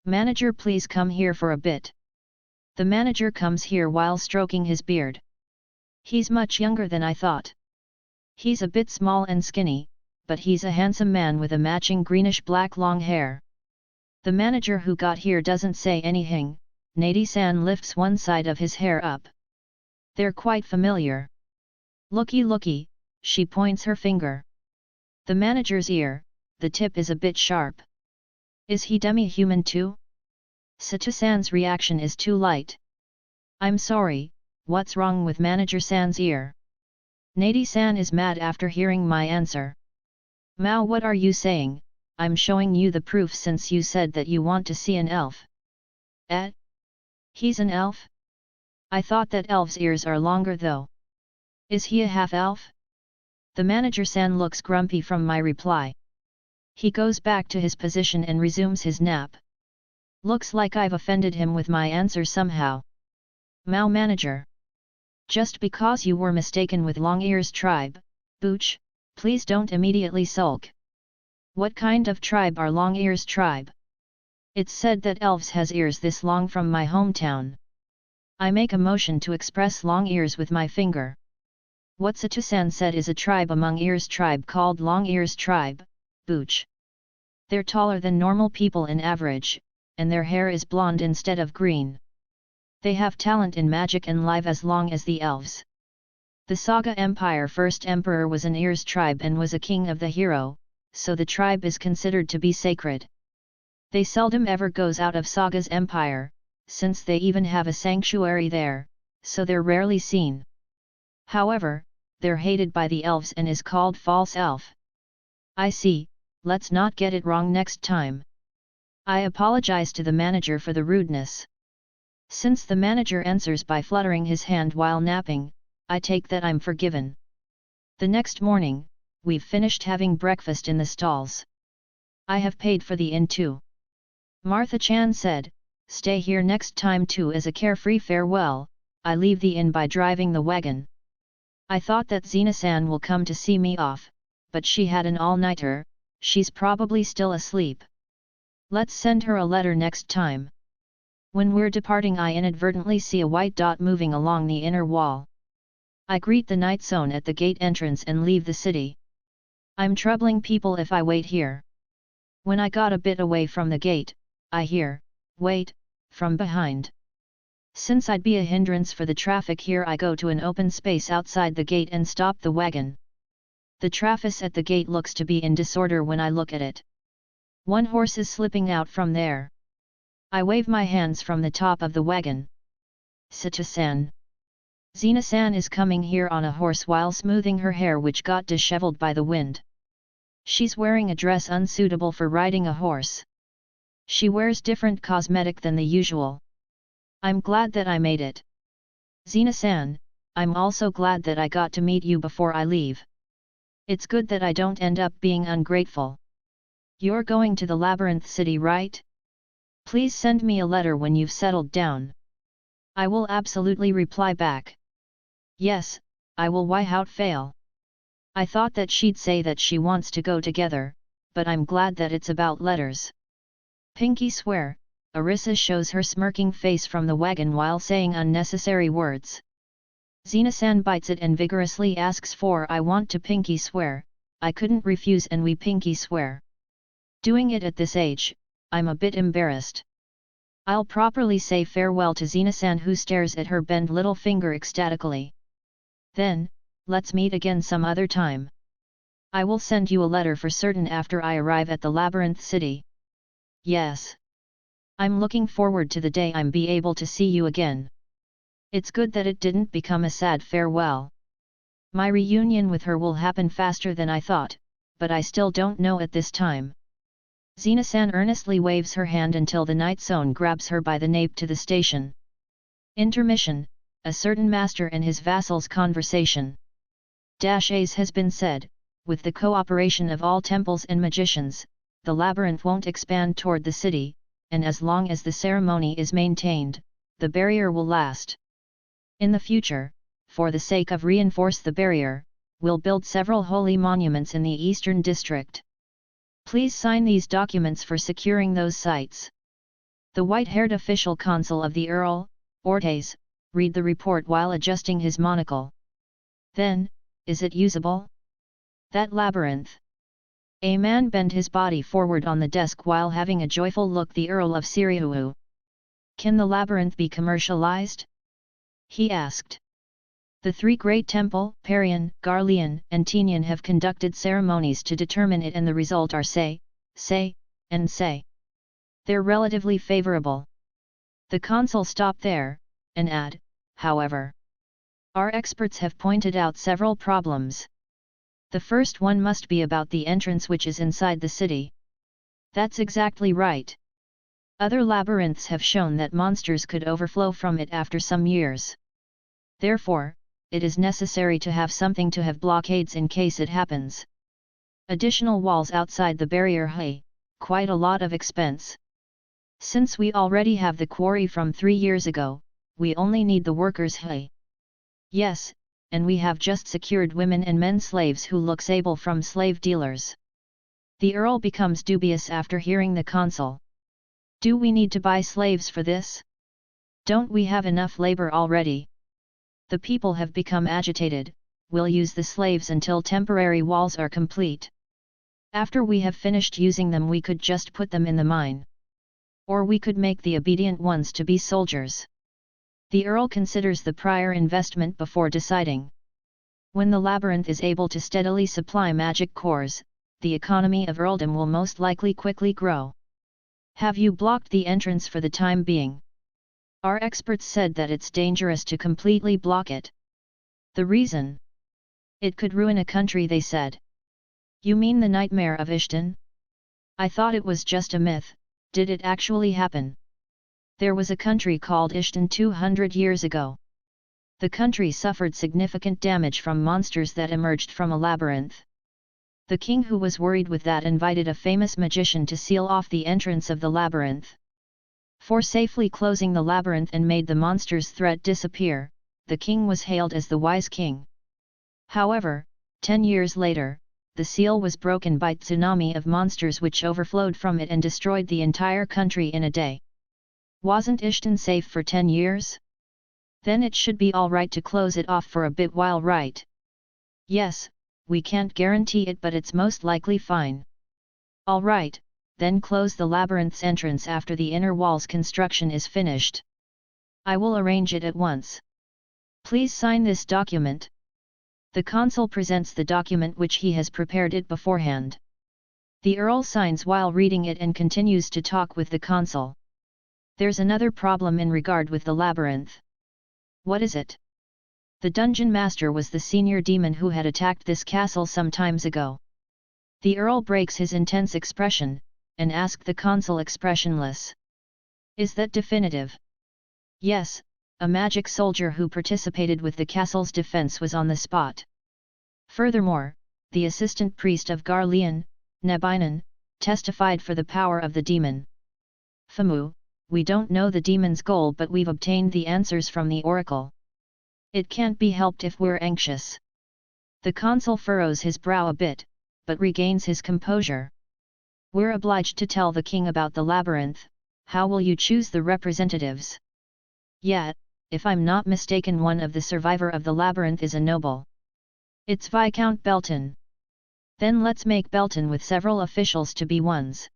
Manager, please come here for a bit. The manager comes here while stroking his beard. He's much younger than I thought. He's a bit small and skinny, but he's a handsome man with a matching greenish-black long hair. The manager who got here doesn't say anything. Nadi-san lifts one side of his hair up. They're quite familiar. Looky, she points her finger. The manager's ear, the tip is a bit sharp. Is he demi-human too? Sato-san's reaction is too light. I'm sorry, what's wrong with Manager-san's ear? Nadi-san is mad after hearing my answer. Mao, what are you saying? I'm showing you the proof since you said that you want to see an elf. Eh? He's an elf? I thought that elves' ears are longer though. Is he a half-elf? The Manager-san looks grumpy from my reply. He goes back to his position and resumes his nap. Looks like I've offended him with my answer somehow. Mao, Manager. Just because you were mistaken with Long Ear's tribe, Booch, please don't immediately sulk. What kind of tribe are Long Ear's tribe? It's said that elves has ears this long from my hometown. I make a motion to express long ears with my finger. What Sato-san said is a tribe among Ear's tribe called Long Ear's tribe, Booch. They're taller than normal people in average, and their hair is blonde instead of green. They have talent in magic and live as long as the elves. The Saga Empire first emperor was an Ear's tribe and was a king of the Hiro, so the tribe is considered to be sacred. They seldom ever goes out of Saga's empire, since they even have a sanctuary there, so they're rarely seen. However, they're hated by the elves and is called false elf. I see, let's not get it wrong next time. I apologize to the manager for the rudeness. Since the manager answers by fluttering his hand while napping, I take that I'm forgiven. The next morning, we've finished having breakfast in the stalls. I have paid for the inn too. Martha-chan said, stay here next time too. As a carefree farewell, I leave the inn by driving the wagon. I thought that Zina-san will come to see me off, but she had an all-nighter, she's probably still asleep. Let's send her a letter next time. When we're departing, I inadvertently see a white dot moving along the inner wall. I greet the night zone at the gate entrance and leave the city. I'm troubling people if I wait here. When I got a bit away from the gate, I hear, wait, from behind. Since I'd be a hindrance for the traffic here, I go to an open space outside the gate and stop the wagon. The traffic at the gate looks to be in disorder when I look at it. One horse is slipping out from there. I wave my hands from the top of the wagon. Sato-san. Zina-san is coming here on a horse while smoothing her hair, which got disheveled by the wind. She's wearing a dress unsuitable for riding a horse. She wears different cosmetic than the usual. I'm glad that I made it. Zina-san, I'm also glad that I got to meet you before I leave. It's good that I don't end up being ungrateful. You're going to the Labyrinth City, right? Please send me a letter when you've settled down. I will absolutely reply back. Yes, I will. Without fail. I thought that she'd say that she wants to go together, but I'm glad that it's about letters. Pinky swear, Arisa shows her smirking face from the wagon while saying unnecessary words. Zina-san bites it and vigorously asks for I want to pinky swear. I couldn't refuse and we pinky swear. Doing it at this age, I'm a bit embarrassed. I'll properly say farewell to Zina-san, who stares at her bent little finger ecstatically. Then, let's meet again some other time. I will send you a letter for certain after I arrive at the Labyrinth City. Yes. I'm looking forward to the day I'm be able to see you again. It's good that it didn't become a sad farewell. My reunion with her will happen faster than I thought, but I still don't know at this time. Zina-san earnestly waves her hand until the night zone grabs her by the nape to the station. Intermission, a certain master and his vassal's conversation. As has been said, with the cooperation of all temples and magicians, the labyrinth won't expand toward the city, and as long as the ceremony is maintained, the barrier will last. In the future, for the sake of reinforce the barrier, we'll build several holy monuments in the eastern district. Please sign these documents for securing those sites. The white-haired official consul of the Earl, Ortiz, read the report while adjusting his monocle. Then, is it usable? That labyrinth. A man bent his body forward on the desk while having a joyful look. The Earl of Sirihu. Can the labyrinth be commercialized? He asked. The three great temple, Parian, Garlean, and Tenian have conducted ceremonies to determine it, and the result are say, and say. They're relatively favorable. The consul stopped there, and add, however. Our experts have pointed out several problems. The first one must be about the entrance which is inside the city. That's exactly right. Other labyrinths have shown that monsters could overflow from it after some years. Therefore, it is necessary to have something to have blockades in case it happens. Additional walls outside the barrier, quite a lot of expense. Since we already have the quarry from 3 years ago, we only need the workers, Yes, and we have just secured women and men slaves who look able from slave dealers. The Earl becomes dubious after hearing the consul. Do we need to buy slaves for this? Don't we have enough labor already? The people have become agitated. We'll use the slaves until temporary walls are complete. After we have finished using them, we could just put them in the mine. Or we could make the obedient ones to be soldiers. The Earl considers the prior investment before deciding. When the labyrinth is able to steadily supply magic cores, the economy of Earldom will most likely quickly grow. Have you blocked the entrance for the time being? Our experts said that it's dangerous to completely block it. The reason? It could ruin a country, they said. You mean the nightmare of Ishtan? I thought it was just a myth. Did it actually happen? There was a country called Ishtan 200 years ago. The country suffered significant damage from monsters that emerged from a labyrinth. The king, who was worried with that, invited a famous magician to seal off the entrance of the labyrinth. For safely closing the labyrinth and made the monster's threat disappear, the king was hailed as the wise king. However, 10 years later, the seal was broken by tsunami of monsters which overflowed from it and destroyed the entire country in a day. Wasn't Ishtan safe for 10 years? Then it should be alright to close it off for a bit while, right? Yes, we can't guarantee it, but it's most likely fine. Alright, then close the labyrinth's entrance after the inner wall's construction is finished. I will arrange it at once. Please sign this document. The consul presents the document which he has prepared it beforehand. The Earl signs while reading it and continues to talk with the consul. There's another problem in regard with the labyrinth. What is it? The dungeon master was the senior demon who had attacked this castle some times ago. The Earl breaks his intense expression, and asks the consul expressionless. Is that definitive? Yes, a magic soldier who participated with the castle's defense was on the spot. Furthermore, the assistant priest of Garlean, Nabinan, testified for the power of the demon. Famu, we don't know the demon's goal, but we've obtained the answers from the oracle. It can't be helped if we're anxious. The consul furrows his brow a bit, but regains his composure. We're obliged to tell the king about the labyrinth. How will you choose the representatives? Yeah, if I'm not mistaken, one of the survivor of the labyrinth is a noble. It's Viscount Belton. Then let's make Belton with several officials to be ones.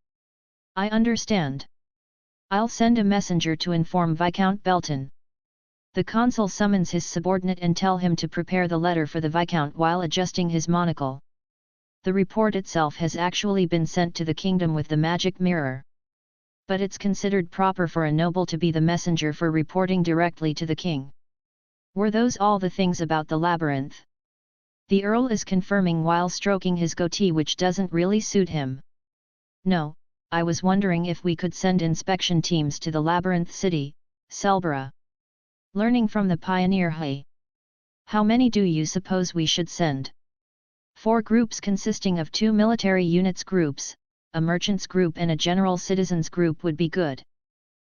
I understand. I'll send a messenger to inform Viscount Belton. The consul summons his subordinate and tell him to prepare the letter for the Viscount while adjusting his monocle. The report itself has actually been sent to the kingdom with the magic mirror. But it's considered proper for a noble to be the messenger for reporting directly to the king. Were those all the things about the labyrinth? The Earl is confirming while stroking his goatee, which doesn't really suit him. No, I was wondering if we could send inspection teams to the labyrinth city, Selbera. Learning from the pioneer. How many do you suppose we should send? 4 groups consisting of 2 military units groups, a merchants group and a general citizens group would be good.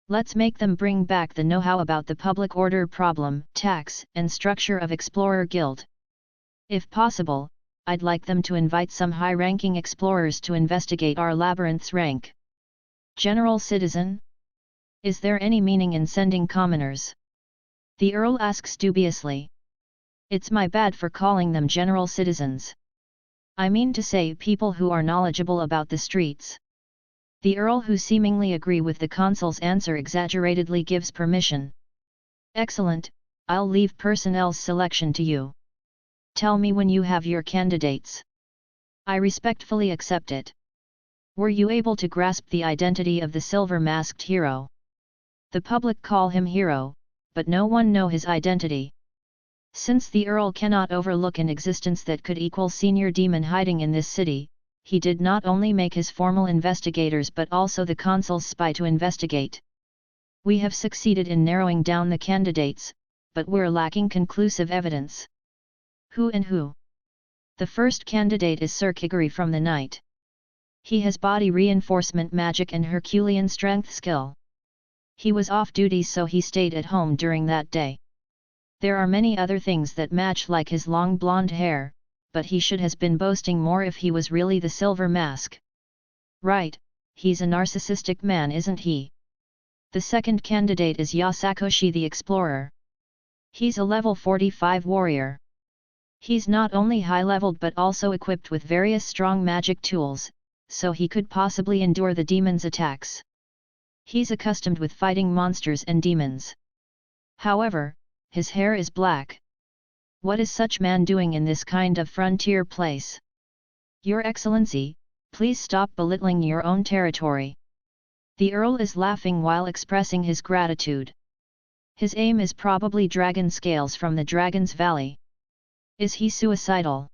Let's make them bring back the know-how about the public order problem, tax, and structure of Explorer Guild. If possible, I'd like them to invite some high-ranking explorers to investigate our labyrinth's rank. General citizen? Is there any meaning in sending commoners? The Earl asks dubiously. It's my bad for calling them general citizens. I mean to say people who are knowledgeable about the streets. The Earl, who seemingly agree with the consul's answer, exaggeratedly gives permission. Excellent, I'll leave personnel's selection to you. Tell me when you have your candidates. I respectfully accept it. Were you able to grasp the identity of the silver-masked hero? The public call him Hiro, but no one know his identity. Since the Earl cannot overlook an existence that could equal senior demon hiding in this city, he did not only make his formal investigators but also the consul's spy to investigate. We have succeeded in narrowing down the candidates, but we're lacking conclusive evidence. Who and who? The first candidate is Sir Kiguri from the night. He has body reinforcement magic and Herculean strength skill. He was off duty so he stayed at home during that day. There are many other things that match like his long blonde hair, but he should has been boasting more if he was really the silver mask. Right, he's a narcissistic man, isn't he? The second candidate is Yasakoshi the Explorer. He's a level 45 warrior. He's not only high-leveled but also equipped with various strong magic tools, so he could possibly endure the demon's attacks. He's accustomed with fighting monsters and demons. However, his hair is black. What is such man doing in this kind of frontier place? Your Excellency, please stop belittling your own territory. The Earl is laughing while expressing his gratitude. His aim is probably dragon scales from the Dragon's Valley. Is he suicidal?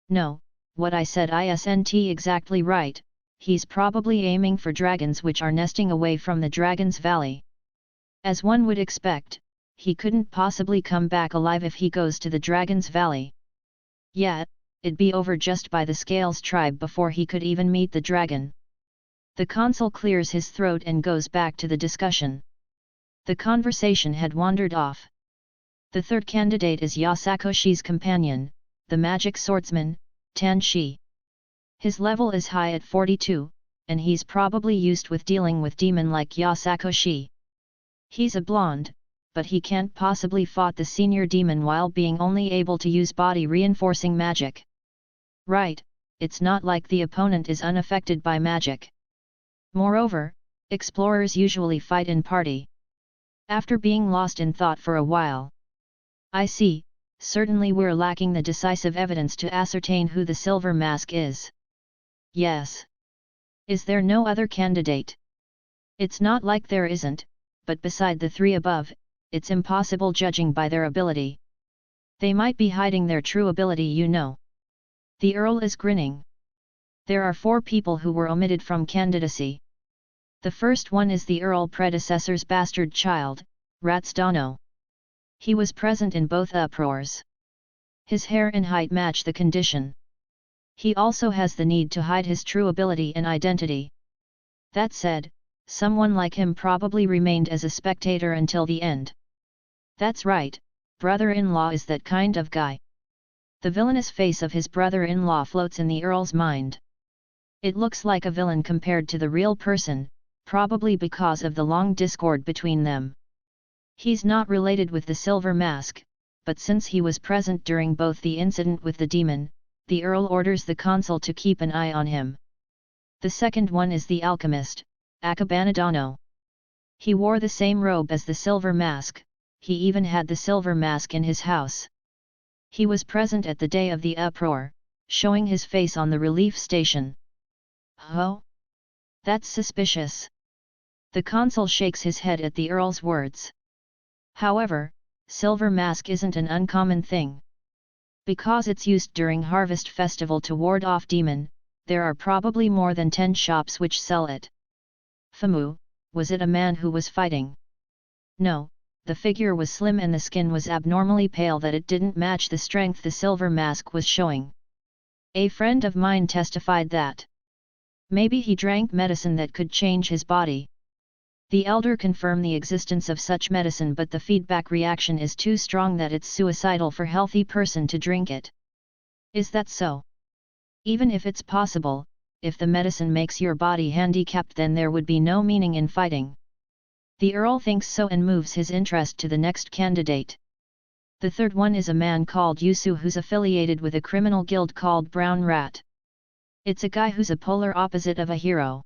No, what I said isn't exactly right, he's probably aiming for dragons which are nesting away from the Dragon's Valley. As one would expect, he couldn't possibly come back alive if he goes to the Dragon's Valley. Yet, it'd be over just by the Scales tribe before he could even meet the dragon. The consul clears his throat and goes back to the discussion. The conversation had wandered off. The third candidate is Yasakoshi's companion, the magic swordsman, Tanshi. His level is high at 42, and he's probably used with dealing with demon like Yasakoshi. He's a blond, but he can't possibly fought the senior demon while being only able to use body reinforcing magic. Right, it's not like the opponent is unaffected by magic. Moreover, explorers usually fight in party. After being lost in thought for a while. I see, certainly we're lacking the decisive evidence to ascertain who the silver mask is. Yes. Is there no other candidate? It's not like there isn't, but beside the three above, it's impossible judging by their ability. They might be hiding their true ability, you know. The Earl is grinning. There are 4 people who were omitted from candidacy. The first one is the Earl predecessor's bastard child, Ratsudano. He was present in both uproars. His hair and height match the condition. He also has the need to hide his true ability and identity. That said, someone like him probably remained as a spectator until the end. That's right, brother-in-law is that kind of guy. The villainous face of his brother-in-law floats in the Earl's mind. It looks like a villain compared to the real person, probably because of the long discord between them. He's not related with the Silver Mask, but since he was present during both the incident with the demon, the Earl orders the consul to keep an eye on him. The second one is the alchemist, Akabanadano. He wore the same robe as the Silver Mask, he even had the Silver Mask in his house. He was present at the day of the uproar, showing his face on the relief station. Oh? That's suspicious. The consul shakes his head at the Earl's words. However, Silver Mask isn't an uncommon thing. Because it's used during Harvest Festival to ward off demon, there are probably more than 10 shops which sell it. Famu, was it a man who was fighting? No, the figure was slim and the skin was abnormally pale that it didn't match the strength the Silver Mask was showing. A friend of mine testified that maybe he drank medicine that could change his body. The elder confirmed the existence of such medicine, but the feedback reaction is too strong that it's suicidal for healthy person to drink it. Is that so? Even if it's possible, if the medicine makes your body handicapped, then there would be no meaning in fighting. The Earl thinks so and moves his interest to the next candidate. The third one is a man called Yusu who's affiliated with a criminal guild called Brown Rat. It's a guy who's a polar opposite of a hero.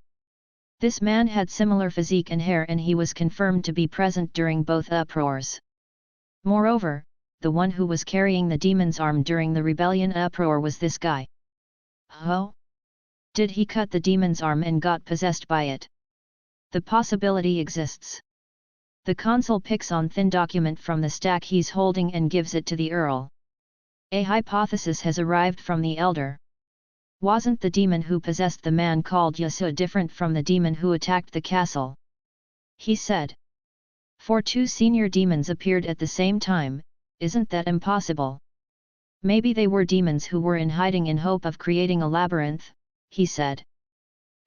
This man had similar physique and hair, and he was confirmed to be present during both uproars. Moreover, the one who was carrying the demon's arm during the rebellion uproar was this guy. Oh? Did he cut the demon's arm and got possessed by it? The possibility exists. The consul picks on thin document from the stack he's holding and gives it to the Earl. A hypothesis has arrived from the elder. Wasn't the demon who possessed the man called Kyousoukyoku different from the demon who attacked the castle? He said. For two senior demons appeared at the same time, isn't that impossible? Maybe they were demons who were in hiding in hope of creating a labyrinth, he said.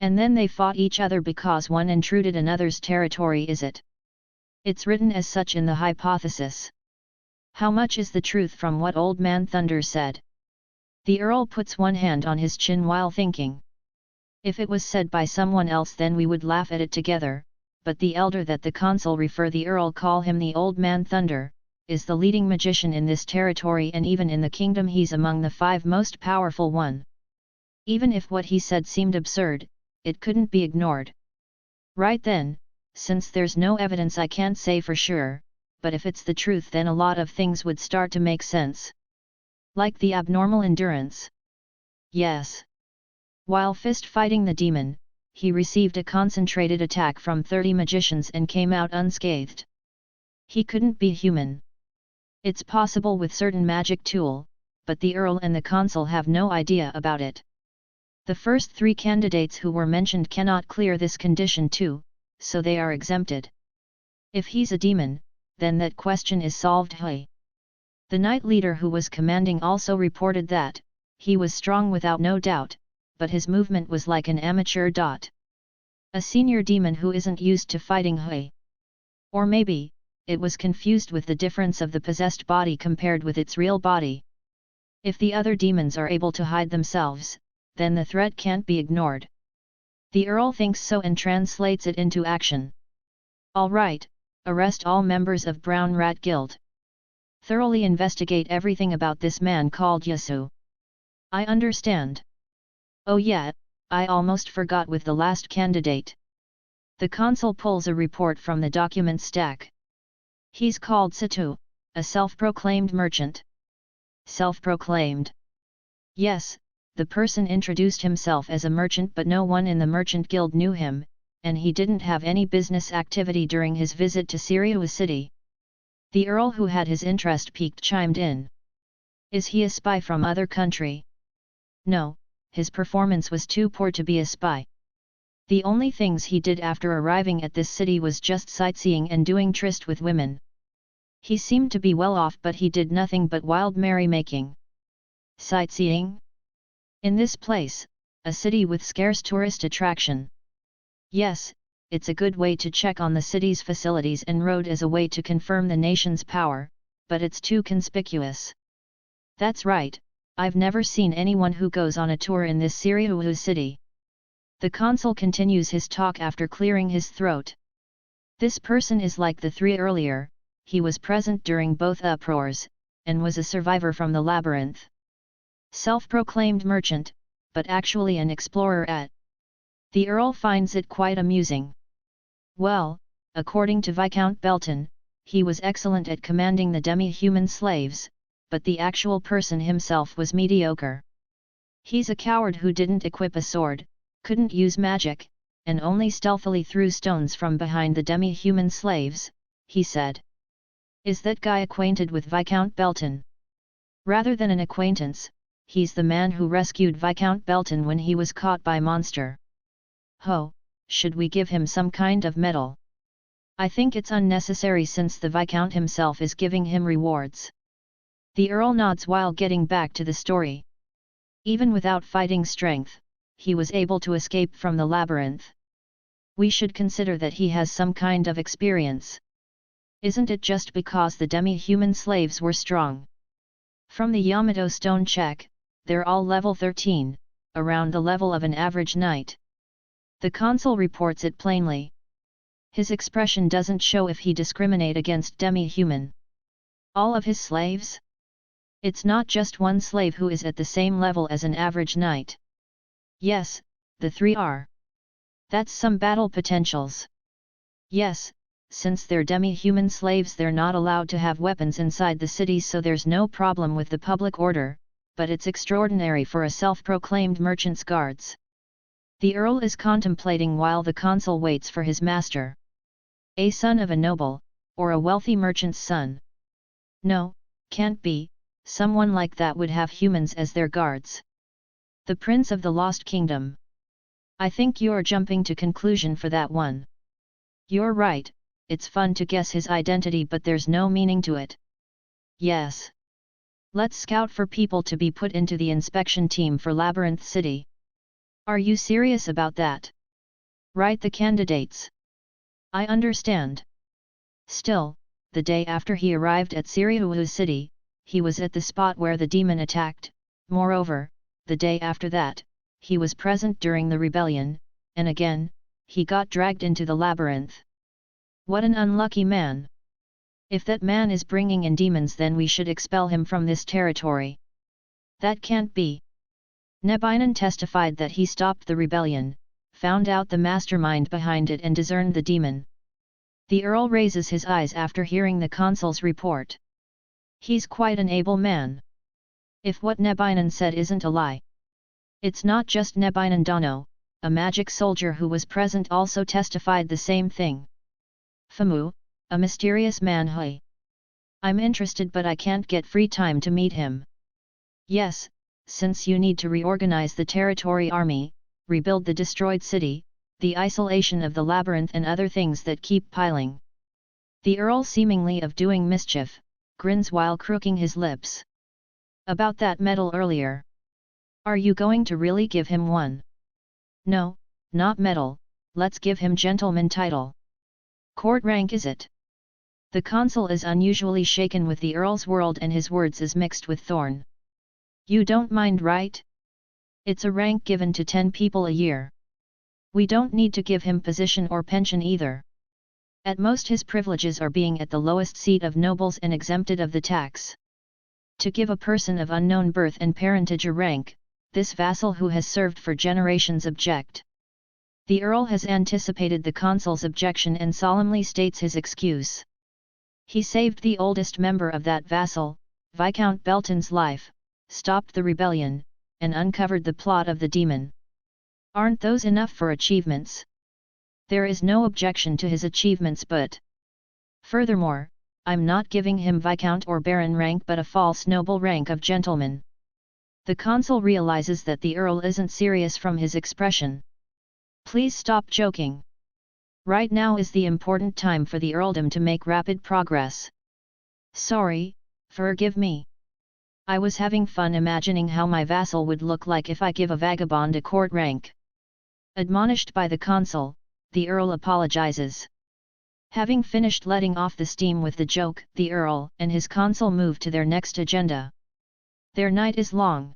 And then they fought each other because one intruded another's territory, is it? It's written as such in the hypothesis. How much is the truth from what Old Man Thunder said? The Earl puts one hand on his chin while thinking. If it was said by someone else then we would laugh at it together, but the elder that the consul the Earl call him the Old Man Thunder, is the leading magician in this territory and even in the kingdom he's among the 5 most powerful one. Even if what he said seemed absurd, it couldn't be ignored. Right then, since there's no evidence I can't say for sure, but if it's the truth then a lot of things would start to make sense. Like the abnormal endurance. Yes. While fist fighting the demon, he received a concentrated attack from 30 magicians and came out unscathed. He couldn't be human. It's possible with certain magic tool, but the Earl and the consul have no idea about it. The first 3 candidates who were mentioned cannot clear this condition too, so they are exempted. If he's a demon, then that question is solved. Hey. The knight leader who was commanding also reported that, he was strong without no doubt, but his movement was like an amateur dot. A senior demon who isn't used to fighting. Hey. Or maybe, it was confused with the difference of the possessed body compared with its real body. If the other demons are able to hide themselves, then the threat can't be ignored. The Earl thinks so and translates it into action. All right, arrest all members of Brown Rat Guild. Thoroughly investigate everything about this man called Kyousoukyoku. I understand. Oh yeah, I almost forgot with the last candidate. The consul pulls a report from the document stack. He's called Sato, a self-proclaimed merchant. Self-proclaimed. Yes, the person introduced himself as a merchant but no one in the merchant guild knew him, and he didn't have any business activity during his visit to Siriua City. The Earl who had his interest piqued chimed in. Is he a spy from other country? No, his performance was too poor to be a spy. The only things he did after arriving at this city was just sightseeing and doing tryst with women. He seemed to be well off but he did nothing but wild merrymaking. Sightseeing? In this place, a city with scarce tourist attraction. Yes, it's a good way to check on the city's facilities and road as a way to confirm the nation's power, but it's too conspicuous. That's right, I've never seen anyone who goes on a tour in this Siriua city. The consul continues his talk after clearing his throat. This person is like the 3 earlier, he was present during both uproars, and was a survivor from the labyrinth. Self-proclaimed merchant, but actually an explorer at. The Earl finds it quite amusing. Well, according to Viscount Belton, he was excellent at commanding the demi-human slaves, but the actual person himself was mediocre. He's a coward who didn't equip a sword, couldn't use magic, and only stealthily threw stones from behind the demi-human slaves, he said. Is that guy acquainted with Viscount Belton? Rather than an acquaintance, he's the man who rescued Viscount Belton when he was caught by monster. Ho, should we give him some kind of medal? I think it's unnecessary since the Viscount himself is giving him rewards. The Earl nods while getting back to the story. Even without fighting strength, he was able to escape from the labyrinth. We should consider that he has some kind of experience. Isn't it just because the demi-human slaves were strong? From the Yamato stone check, they're all level 13, around the level of an average knight. The consul reports it plainly. His expression doesn't show if he discriminate against demi-human. All of his slaves? It's not just one slave who is at the same level as an average knight. Yes, the 3 are. That's some battle potentials. Yes, since they're demi-human slaves they're not allowed to have weapons inside the city, so there's no problem with the public order, but it's extraordinary for a self-proclaimed merchant's guards. The Earl is contemplating while the consul waits for his master. A son of a noble, or a wealthy merchant's son? No, can't be, someone like that would have humans as their guards. The Prince of the Lost Kingdom. I think you're jumping to conclusion for that one. You're right, it's fun to guess his identity but there's no meaning to it. Yes. Let's scout for people to be put into the inspection team for Labyrinth City. Are you serious about that? Write the candidates. I understand. Still, the day after he arrived at Suzuki City, he was at the spot where the demon attacked. Moreover, the day after that, he was present during the rebellion, and again, he got dragged into the labyrinth. What an unlucky man! If that man is bringing in demons, then we should expel him from this territory. That can't be. Nebinen testified that he stopped the rebellion, found out the mastermind behind it and discerned the demon. The Earl raises his eyes after hearing the consul's report. He's quite an able man. If what Nebinen said isn't a lie. It's not just Nebinen Dano, a magic soldier who was present also testified the same thing. Famu, a mysterious man. Hui. I'm interested but I can't get free time to meet him. Yes, since you need to reorganize the territory army, rebuild the destroyed city, the isolation of the labyrinth and other things that keep piling. The Earl, seemingly of doing mischief, grins while crooking his lips. About that medal earlier. Are you going to really give him one? No, not medal, let's give him gentleman title. Court rank is it? The consul is unusually shaken with the Earl's world and his words is mixed with thorn. You don't mind, right? It's a rank given to 10 people a year. We don't need to give him position or pension either. At most his privileges are being at the lowest seat of nobles and exempted of the tax. To give a person of unknown birth and parentage a rank, this vassal who has served for generations object. The Earl has anticipated the consul's objection and solemnly states his excuse. He saved the oldest member of that vassal, Viscount Belton's life, stopped the rebellion, and uncovered the plot of the demon. Aren't those enough for achievements? There is no objection to his achievements, but furthermore, I'm not giving him Viscount or Baron rank but a false noble rank of gentleman. The consul realizes that the Earl isn't serious from his expression. Please stop joking. Right now is the important time for the earldom to make rapid progress. Sorry, forgive me. I was having fun imagining how my vassal would look like if I give a vagabond a court rank. Admonished by the consul, the Earl apologizes. Having finished letting off the steam with the joke, the Earl and his consul move to their next agenda. Their night is long.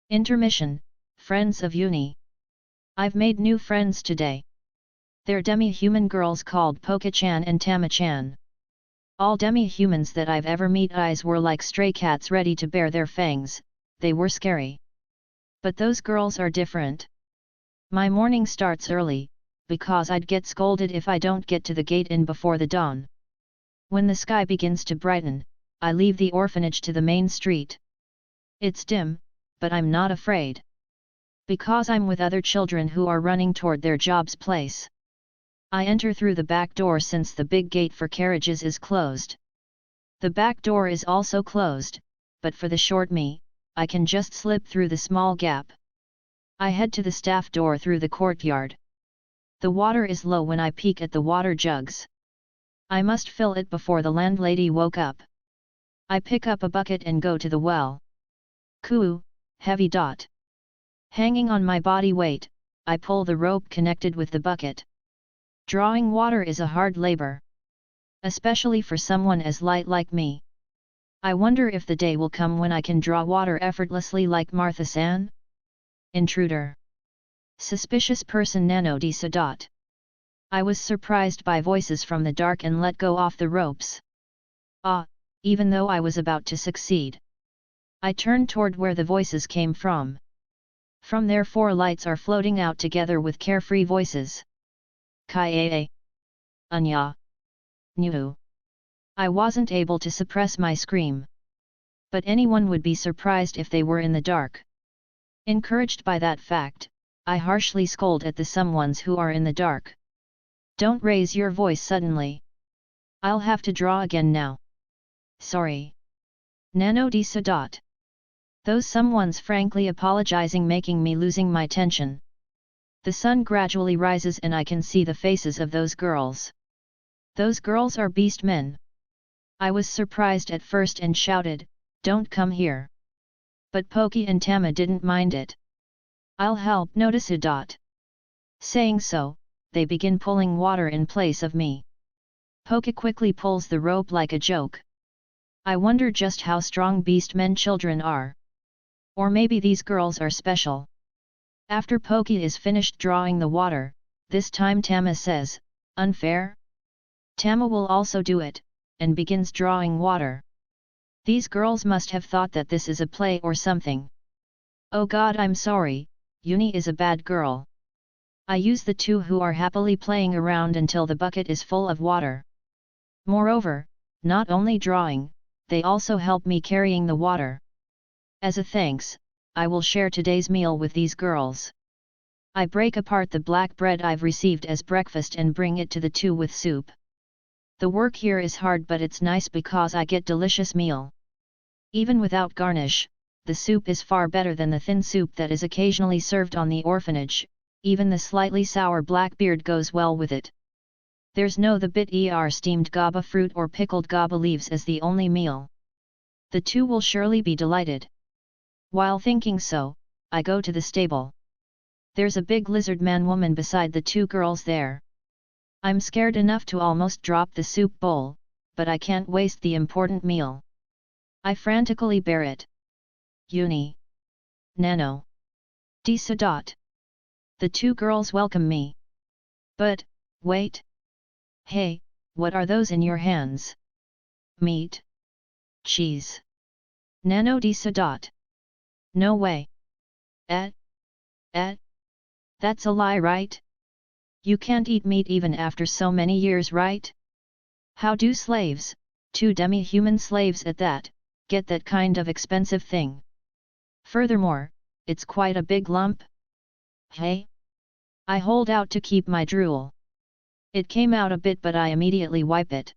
Intermission, friends of uni. I've made new friends today. They're demi-human girls called Poka-chan and Tama-chan. All demi-humans that I've ever met eyes were like stray cats ready to bare their fangs, they were scary. But those girls are different. My morning starts early, because I'd get scolded if I don't get to the gate in before the dawn. When the sky begins to brighten, I leave the orphanage to the main street. It's dim, but I'm not afraid. Because I'm with other children who are running toward their job's place. I enter through the back door since the big gate for carriages is closed. The back door is also closed, but for the short me, I can just slip through the small gap. I head to the staff door through the courtyard. The water is low when I peek at the water jugs. I must fill it before the landlady woke up. I pick up a bucket and go to the well. Coo, heavy dot. Hanging on my body weight, I pull the rope connected with the bucket. Drawing water is a hard labor. Especially for someone as light like me. I wonder if the day will come when I can draw water effortlessly like Martha-san? Intruder. Suspicious person Nano di Sadat. I was surprised by voices from the dark and let go off the ropes. Ah, even though I was about to succeed. I turned toward where the voices came from. From there 4 lights are floating out together with carefree voices. Kaie. Anya. New. I wasn't able to suppress my scream. But anyone would be surprised if they were in the dark. Encouraged by that fact, I harshly scold at the someones who are in the dark. Don't raise your voice suddenly. I'll have to draw again now. Sorry. Nano di Sadot. Those someones frankly apologizing, making me losing my tension. The sun gradually rises and I can see the faces of those girls. Those girls are beast men. I was surprised at first and shouted, "Don't come here." But Poki and Tama didn't mind it. "I'll help," notice a dot. Saying so, they begin pulling water in place of me. Poki quickly pulls the rope like a joke. I wonder just how strong beast men children are. Or maybe these girls are special. After Poki is finished drawing the water, this time Tama says, "Unfair?" Tama will also do it, and begins drawing water. These girls must have thought that this is a play or something. Oh God, I'm sorry, Uni is a bad girl. I use the two who are happily playing around until the bucket is full of water. Moreover, not only drawing, they also help me carrying the water. As a thanks, I will share today's meal with these girls. I break apart the black bread I've received as breakfast and bring it to the two with soup. The work here is hard, but it's nice because I get delicious meal. Even without garnish, the soup is far better than the thin soup that is occasionally served on the orphanage. Even the slightly sour blackbeard goes well with it. There's no the bit steamed gaba fruit or pickled gaba leaves as the only meal. The two will surely be delighted. While thinking so, I go to the stable. There's a big lizard man woman beside the two girls there. I'm scared enough to almost drop the soup bowl, but I can't waste the important meal. I frantically bear it. Uni. Nano. Di Sadot. The two girls welcome me. But, wait. Hey, what are those in your hands? Meat? Cheese? Nano di Sadot. No way. That's a lie, right? You can't eat meat even after so many years, right? How do slaves, two demi-human slaves at that, get that kind of expensive thing? Furthermore, it's quite a big lump. Hey? I hold out to keep my drool. It came out a bit, but I immediately wipe it.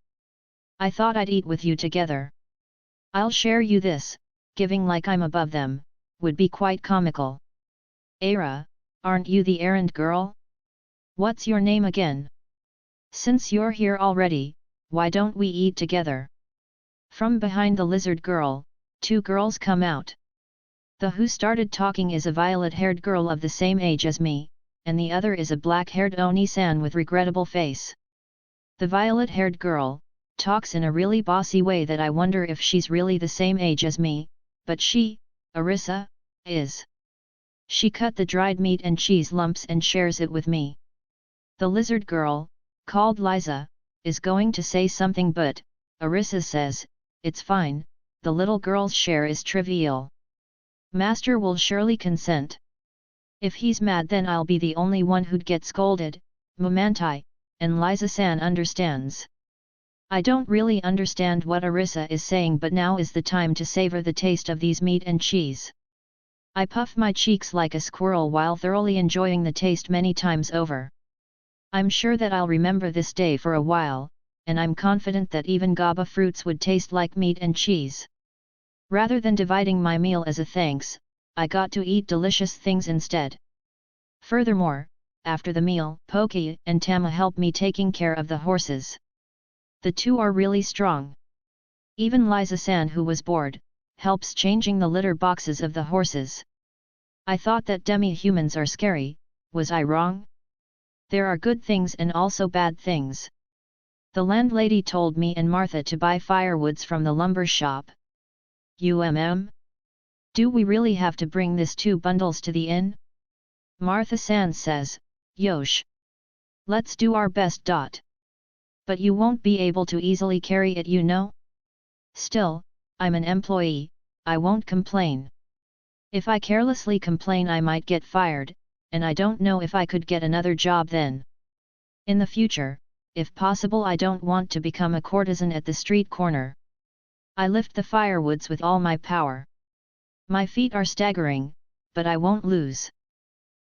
I thought I'd eat with you together. I'll share you this, giving like I'm above them, would be quite comical. Aira, aren't you the errand girl? What's your name again? Since you're here already, why don't we eat together? From behind the lizard girl, two girls come out. The who started talking is a violet-haired girl of the same age as me, and the other is a black-haired Oni-san with regrettable face. The violet-haired girl talks in a really bossy way that I wonder if she's really the same age as me, but she, Arisa, is. She cut the dried meat and cheese lumps and shares it with me. The lizard girl, called Liza, is going to say something, but Arisa says, "It's fine, the little girl's share is trivial. Master will surely consent. If he's mad, then I'll be the only one who'd get scolded, Mumantai," and Liza-san understands. I don't really understand what Arisa is saying, but now is the time to savor the taste of these meat and cheese. I puff my cheeks like a squirrel while thoroughly enjoying the taste many times over. I'm sure that I'll remember this day for a while, and I'm confident that even gaba fruits would taste like meat and cheese. Rather than dividing my meal as a thanks, I got to eat delicious things instead. Furthermore, after the meal, Poki and Tama help me taking care of the horses. The two are really strong. Even Liza-san, who was bored, helps changing the litter boxes of the horses. I thought that demi-humans are scary, was I wrong? There are good things and also bad things. The landlady told me and Martha to buy firewoods from the lumber shop. Do we really have to bring this 2 bundles to the inn? Martha-san says, "Yosh. Let's do our best. But you won't be able to easily carry it, you know? Still, I'm an employee, I won't complain. If I carelessly complain I might get fired, and I don't know if I could get another job then. In the future, if possible I don't want to become a courtesan at the street corner. I lift the firewoods with all my power. My feet are staggering, but I won't lose.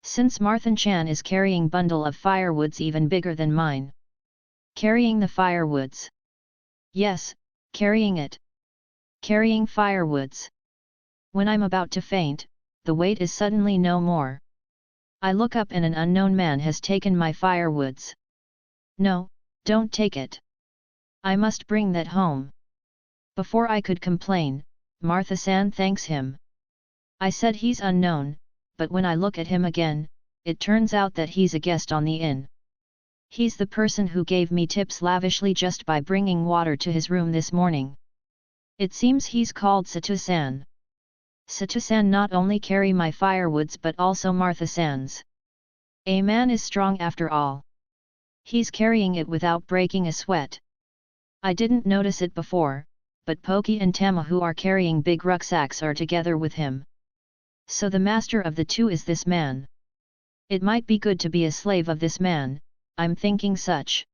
Since Marthan-chan is carrying bundle of firewoods even bigger than mine. Carrying the firewoods. Yes, carrying it. Carrying firewoods. When I'm about to faint, the weight is suddenly no more. I look up and an unknown man has taken my firewoods. No, don't take it. I must bring that home. Before I could complain, Martha-san thanks him. I said he's unknown, but when I look at him again, it turns out that he's a guest on the inn. He's the person who gave me tips lavishly just by bringing water to his room this morning. It seems he's called Sato-san. Sato-san not only carry my firewoods but also Martha-san's. A man is strong after all. He's carrying it without breaking a sweat. I didn't notice it before, but Poki and Tama who are carrying big rucksacks are together with him. So the master of the two is this man. It might be good to be a slave of this man, I'm thinking such.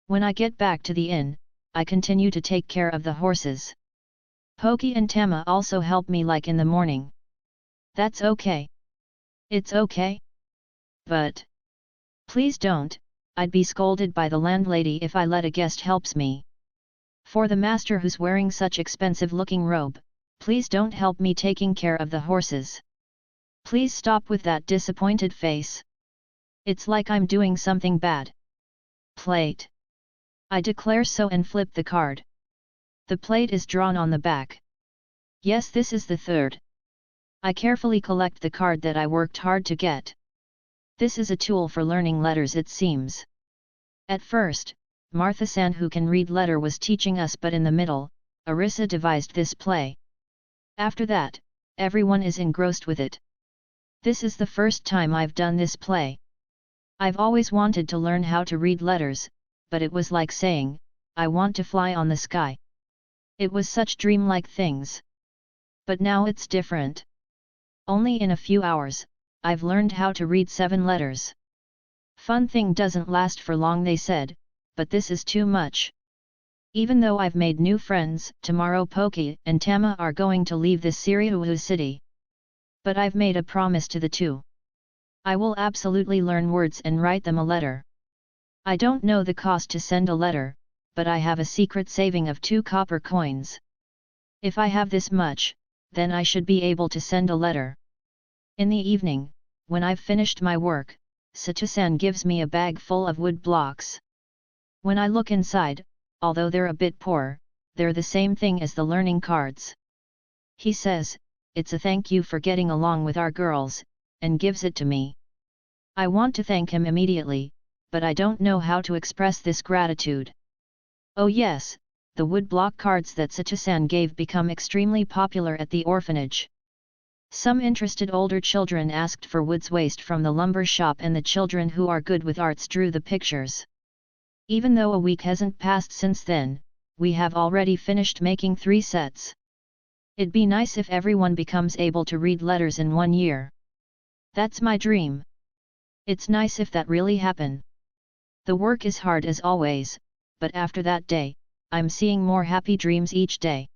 When I get back to the inn, I continue to take care of the horses. Poki and Tama also help me like in the morning. That's okay. It's okay. But please don't, I'd be scolded by the landlady if I let a guest helps me. For the master who's wearing such expensive looking robe, please don't help me taking care of the horses. Please stop with that disappointed face. It's like I'm doing something bad. Plate. I declare so and flip the card. The plate is drawn on the back. Yes, this is the third. I carefully collect the card that I worked hard to get. This is a tool for learning letters it seems. At first, Martha-san who can read letter was teaching us but in the middle, Arisa devised this play. After that, everyone is engrossed with it. This is the first time I've done this play. I've always wanted to learn how to read letters, but it was like saying, I want to fly on the sky. It was such dreamlike things. But now it's different. Only in a few hours, I've learned how to read 7 letters. Fun thing doesn't last for long they said, but this is too much. Even though I've made new friends, tomorrow Poki and Tama are going to leave this Siriuhu city. But I've made a promise to the two. I will absolutely learn words and write them a letter. I don't know the cost to send a letter, but I have a secret saving of 2 copper coins. If I have this much, then I should be able to send a letter. In the evening, when I've finished my work, Sato-san gives me a bag full of wood blocks. When I look inside, although they're a bit poor, they're the same thing as the learning cards. He says, it's a thank you for getting along with our girls, and gives it to me. I want to thank him immediately, but I don't know how to express this gratitude. Oh yes, the woodblock cards that Sato-san gave become extremely popular at the orphanage. Some interested older children asked for wood's waste from the lumber shop and the children who are good with arts drew the pictures. Even though a week hasn't passed since then, we have already finished making 3 sets. It'd be nice if everyone becomes able to read letters in 1 year. That's my dream. It's nice if that really happen. The work is hard as always, but after that day, I'm seeing more happy dreams each day.